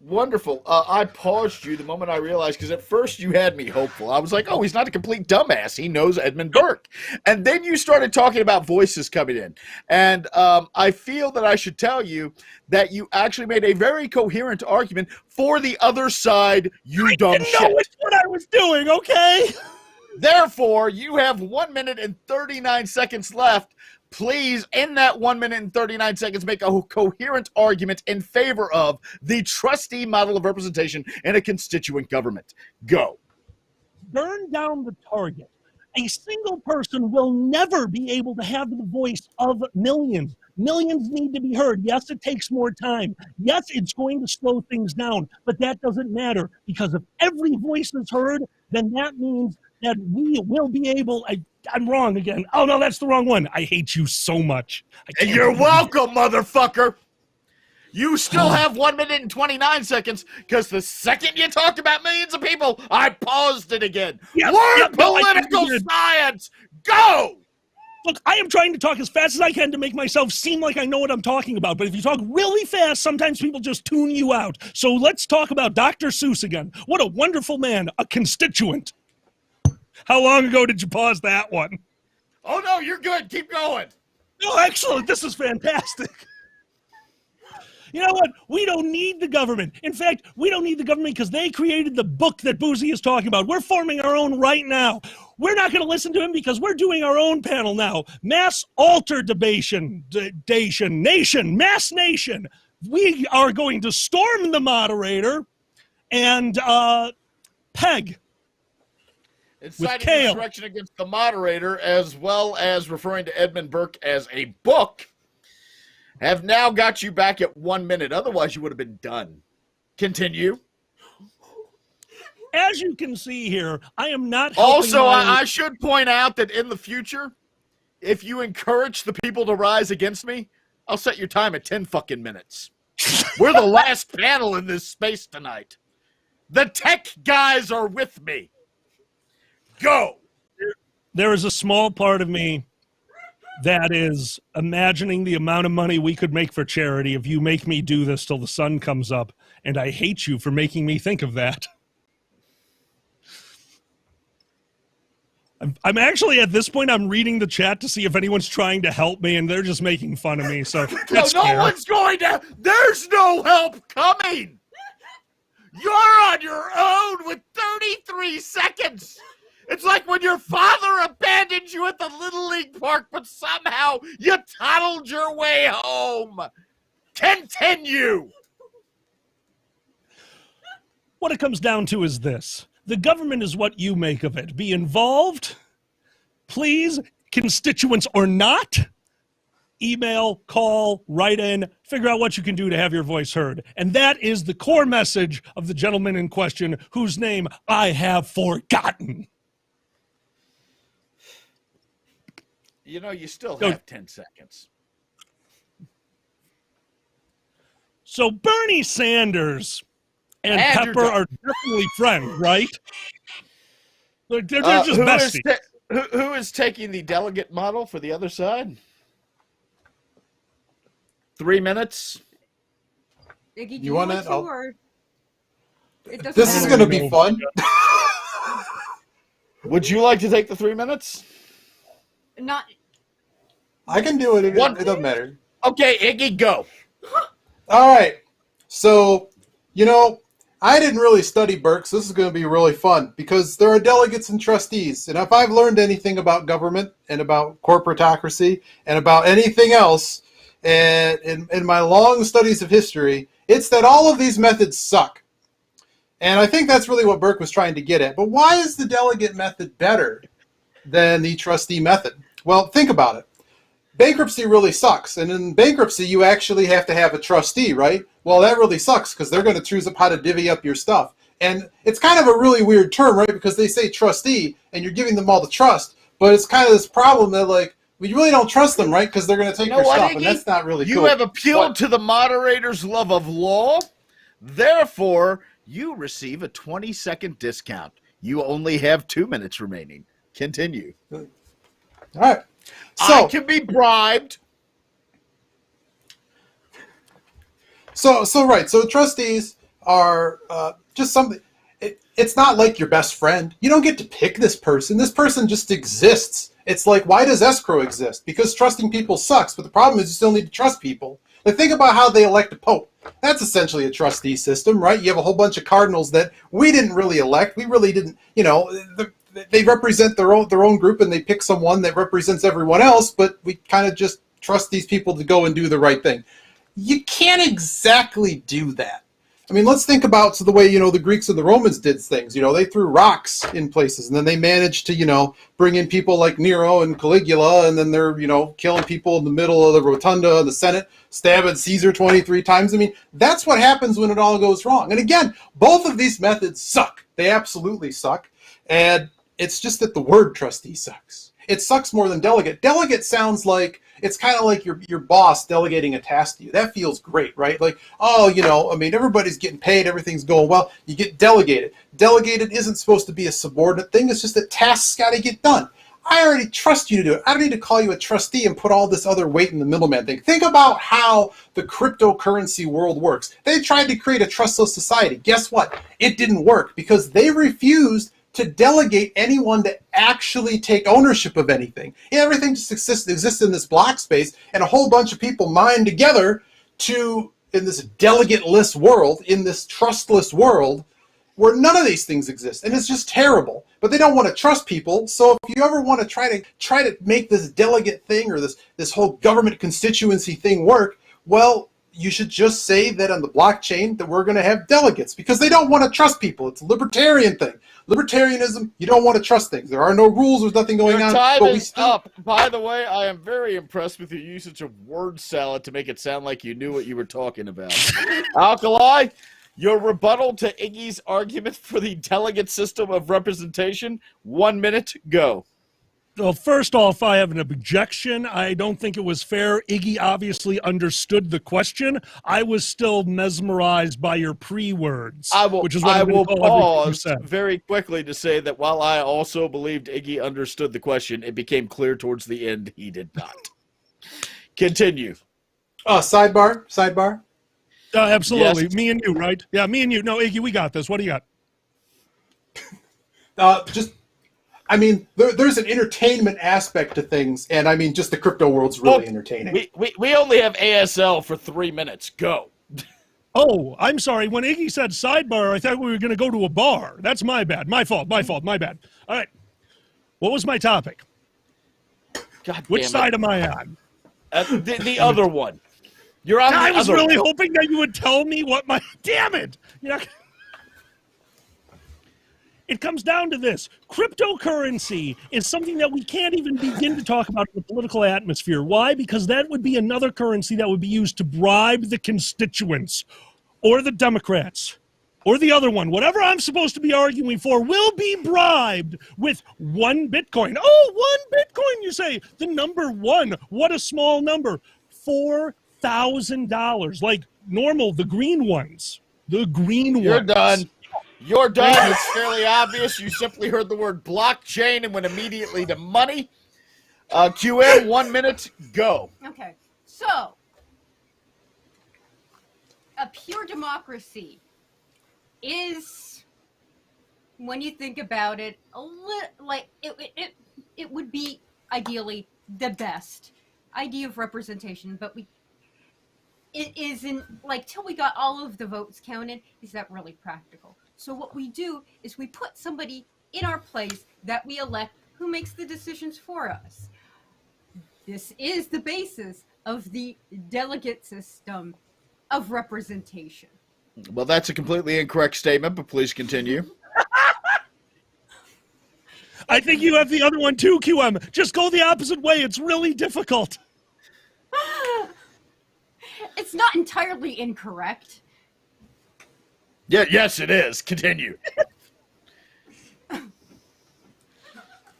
Wonderful. I paused you the moment I realized, because at first you had me hopeful. I was like, oh, he's not a complete dumbass. He knows Edmund Burke. And then you started talking about voices coming in. And I feel that I should tell you that you actually made a very coherent argument for the other side, you dumb shit. No, it's what I was doing, okay? Therefore, you have 1 minute and 39 seconds left. Please, in that 1 minute and 39 seconds, make a coherent argument in favor of the trustee model of representation in a constituent government. Go. Burn down the target. A single person will never be able to have the voice of millions. Millions need to be heard. Yes, it takes more time. Yes, it's going to slow things down, but that doesn't matter, because if every voice is heard, then that means that we will be able... I'm wrong again. Oh, no, that's the wrong one. I hate you so much. You're welcome, motherfucker. You still have 1 minute and 29 seconds, because the second you talked about millions of people, I paused it again. Learn political science. Go! Look, I am trying to talk as fast as I can to make myself seem like I know what I'm talking about. But if you talk really fast, sometimes people just tune you out. So let's talk about Dr. Seuss again. What a wonderful man, a constituent. How long ago did you pause that one? Oh, no, you're good. Keep going. Oh, excellent. This is fantastic. You know what? We don't need the government. In fact, we don't need the government because they created the book that Boozy is talking about. We're forming our own right now. We're not going to listen to him because we're doing our own panel now. Mass alternation, mass nation. We are going to storm the moderator and peg. Inciting insurrection against the moderator, as well as referring to Edmund Burke as a book, have now got you back at 1 minute. Otherwise, you would have been done. Continue. As you can see here, I am not Also, I should point out that in the future, if you encourage the people to rise against me, I'll set your time at 10 fucking minutes. We're the last panel in this space tonight. The tech guys are with me. Go. There is a small part of me that is imagining the amount of money we could make for charity if you make me do this till the sun comes up, and I hate you for making me think of that. I'm actually, at this point, I'm reading the chat to see if anyone's trying to help me, and they're just making fun of me, so no one's going to. There's no help coming. You're on your own with 33 seconds. It's like when your father abandoned you at the Little League Park, but somehow you toddled your way home. Continue. What it comes down to is this. The government is what you make of it. Be involved, please, constituents or not. Email, call, write in, figure out what you can do to have your voice heard. And that is the core message of the gentleman in question, whose name I have forgotten. You know, you still have 10 seconds. So Bernie Sanders and Andrew Pepper are definitely friends, right? They're just besties. Who is taking the delegate model for the other side? 3 minutes. Iggy, do You want it? to, or it doesn't This is matter? going to be fun. Would you like to take the 3 minutes? Not. I can do it. It doesn't matter. Okay, Iggy, go. All right. So, you know, I didn't really study Burke, so this is going to be really fun because there are delegates and trustees. And if I've learned anything about government and about corporatocracy and about anything else in my long studies of history, it's that all of these methods suck. And I think that's really what Burke was trying to get at. But why is the delegate method better than the trustee method? Well, think about it. Bankruptcy really sucks. And in bankruptcy, you actually have to have a trustee, right? Well, that really sucks because they're going to choose up how to divvy up your stuff. And it's kind of a really weird term, right? Because they say trustee and you're giving them all the trust. But it's kind of this problem that, like, we really don't trust them, right? Because they're going to take your stuff, and that's not really cool. You have appealed to the moderator's love of law. Therefore, you receive a 20-second discount. You only have 2 minutes remaining. Continue. All right. So, I can be bribed. So trustees are just something. It's not like your best friend. You don't get to pick this person. This person just exists. It's like, why does escrow exist? Because trusting people sucks, but the problem is you still need to trust people. Like, think about how they elect a pope. That's essentially a trustee system, right? You have a whole bunch of cardinals that we didn't really elect. We really didn't, they represent their own group, and they pick someone that represents everyone else, but we kind of just trust these people to go and do the right thing. You can't exactly do that. I mean, let's think about the way, the Greeks and the Romans did things. They threw rocks in places, and then they managed to, bring in people like Nero and Caligula, and then they're, killing people in the middle of the rotunda of the Senate, stabbing Caesar 23 times. I mean, that's what happens when it all goes wrong. And again, both of these methods suck. They absolutely suck. And it's just that the word trustee sucks. It sucks more than delegate. Delegate sounds like, it's kind of like your boss delegating a task to you. That feels great, right? Like, everybody's getting paid, everything's going well. You get delegated. Delegated isn't supposed to be a subordinate thing. It's just that tasks got to get done. I already trust you to do it. I don't need to call you a trustee and put all this other weight in the middleman thing. Think about how the cryptocurrency world works. They tried to create a trustless society. Guess what? It didn't work because they refused to delegate anyone to actually take ownership of anything. Everything just exists in this block space, and a whole bunch of people mine together in this delegate-less world, in this trustless world, where none of these things exist, and it's just terrible. But they don't want to trust people, so if you ever want to try to make this delegate thing or this whole government constituency thing work, well, you should just say that on the blockchain that we're going to have delegates, because they don't want to trust people. It's a libertarian thing. Libertarianism, you don't want to trust things. There are no rules. There's nothing going on. Time but is up. By the way, I am very impressed with your usage of word salad to make it sound like you knew what you were talking about. Alkali, your rebuttal to Iggy's argument for the delegate system of representation. 1 minute, go. Well, first off, I have an objection. I don't think it was fair. Iggy obviously understood the question. I was still mesmerized by your pre-words, which is what I will pause very quickly to say that while I also believed Iggy understood the question, it became clear towards the end he did not. Continue. Sidebar? Absolutely. Yes. Me and you, right? Yeah, me and you. No, Iggy, we got this. What do you got? There's an entertainment aspect to things, and just the crypto world's really entertaining. We only have ASL for 3 minutes. Go. Oh, I'm sorry. When Iggy said sidebar, I thought we were going to go to a bar. That's my bad. My fault. My bad. All right. What was my topic? God Which damn it. side am I on? The other one. You're on I the was other really one. hoping that you would tell me what my. Damn it! You're not... It comes down to this. Cryptocurrency is something that we can't even begin to talk about in the political atmosphere. Why? Because that would be another currency that would be used to bribe the constituents or the Democrats or the other one. Whatever I'm supposed to be arguing for will be bribed with 1 Bitcoin. Oh, 1 Bitcoin, you say. The number 1. What a small number. $4,000. Like normal, the green ones. The green ones. You're done. You're done. It's fairly obvious. You simply heard the word blockchain and went immediately to money. QM, 1 minute, go. Okay, so a pure democracy is, when you think about it, a little like it would be ideally the best idea of representation, but it isn't like till we got all of the votes counted. Is that really practical? So what we do is we put somebody in our place that we elect who makes the decisions for us. This is the basis of the delegate system of representation. Well, that's a completely incorrect statement, but please continue. I think you have the other one too, QM. Just go the opposite way. It's really difficult. It's not entirely incorrect. Yeah, yes, it is. Continue.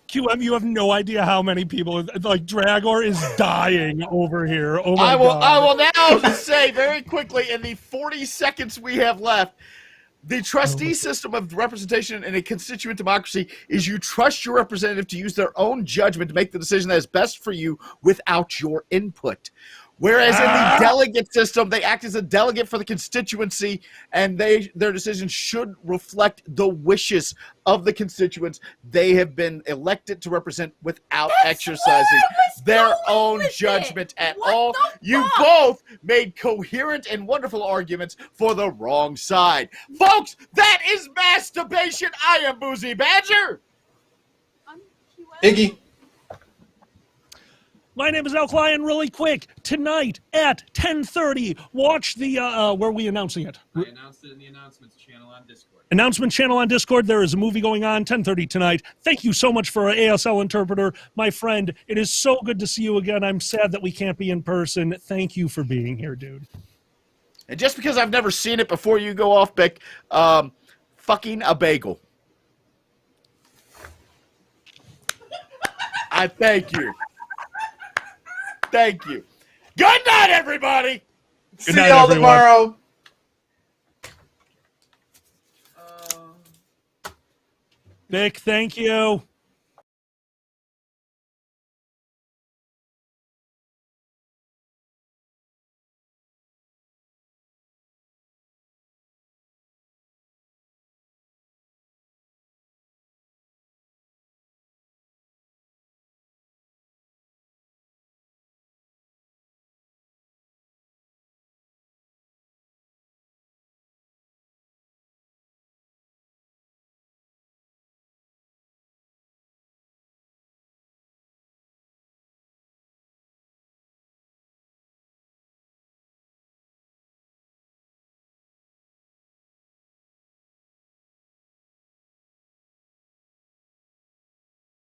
QM, you have no idea how many people, like Dragor is dying over here. Oh my I will God. now say very quickly in the 40 seconds we have left, the trustee system of representation in a constituent democracy is you trust your representative to use their own judgment to make the decision that is best for you without your input. Whereas in the delegate system, they act as a delegate for the constituency, and their decisions should reflect the wishes of the constituents they have been elected to represent without exercising their own judgment at all. You both made coherent and wonderful arguments for the wrong side. Folks, that is masturbation. I am Boozy Badger. Iggy. My name is Elk Lion. Really quick, tonight at 10:30, watch the, where are we announcing it? I announced it in the announcements channel on Discord. Announcement channel on Discord. There is a movie going on, 10:30 tonight. Thank you so much for ASL Interpreter. My friend, it is so good to see you again. I'm sad that we can't be in person. Thank you for being here, dude. And just because I've never seen it before you go off, Bick, fucking a bagel. I thank you. Thank you. Good night, everybody. Good night, y'all tomorrow. Nick, thank you.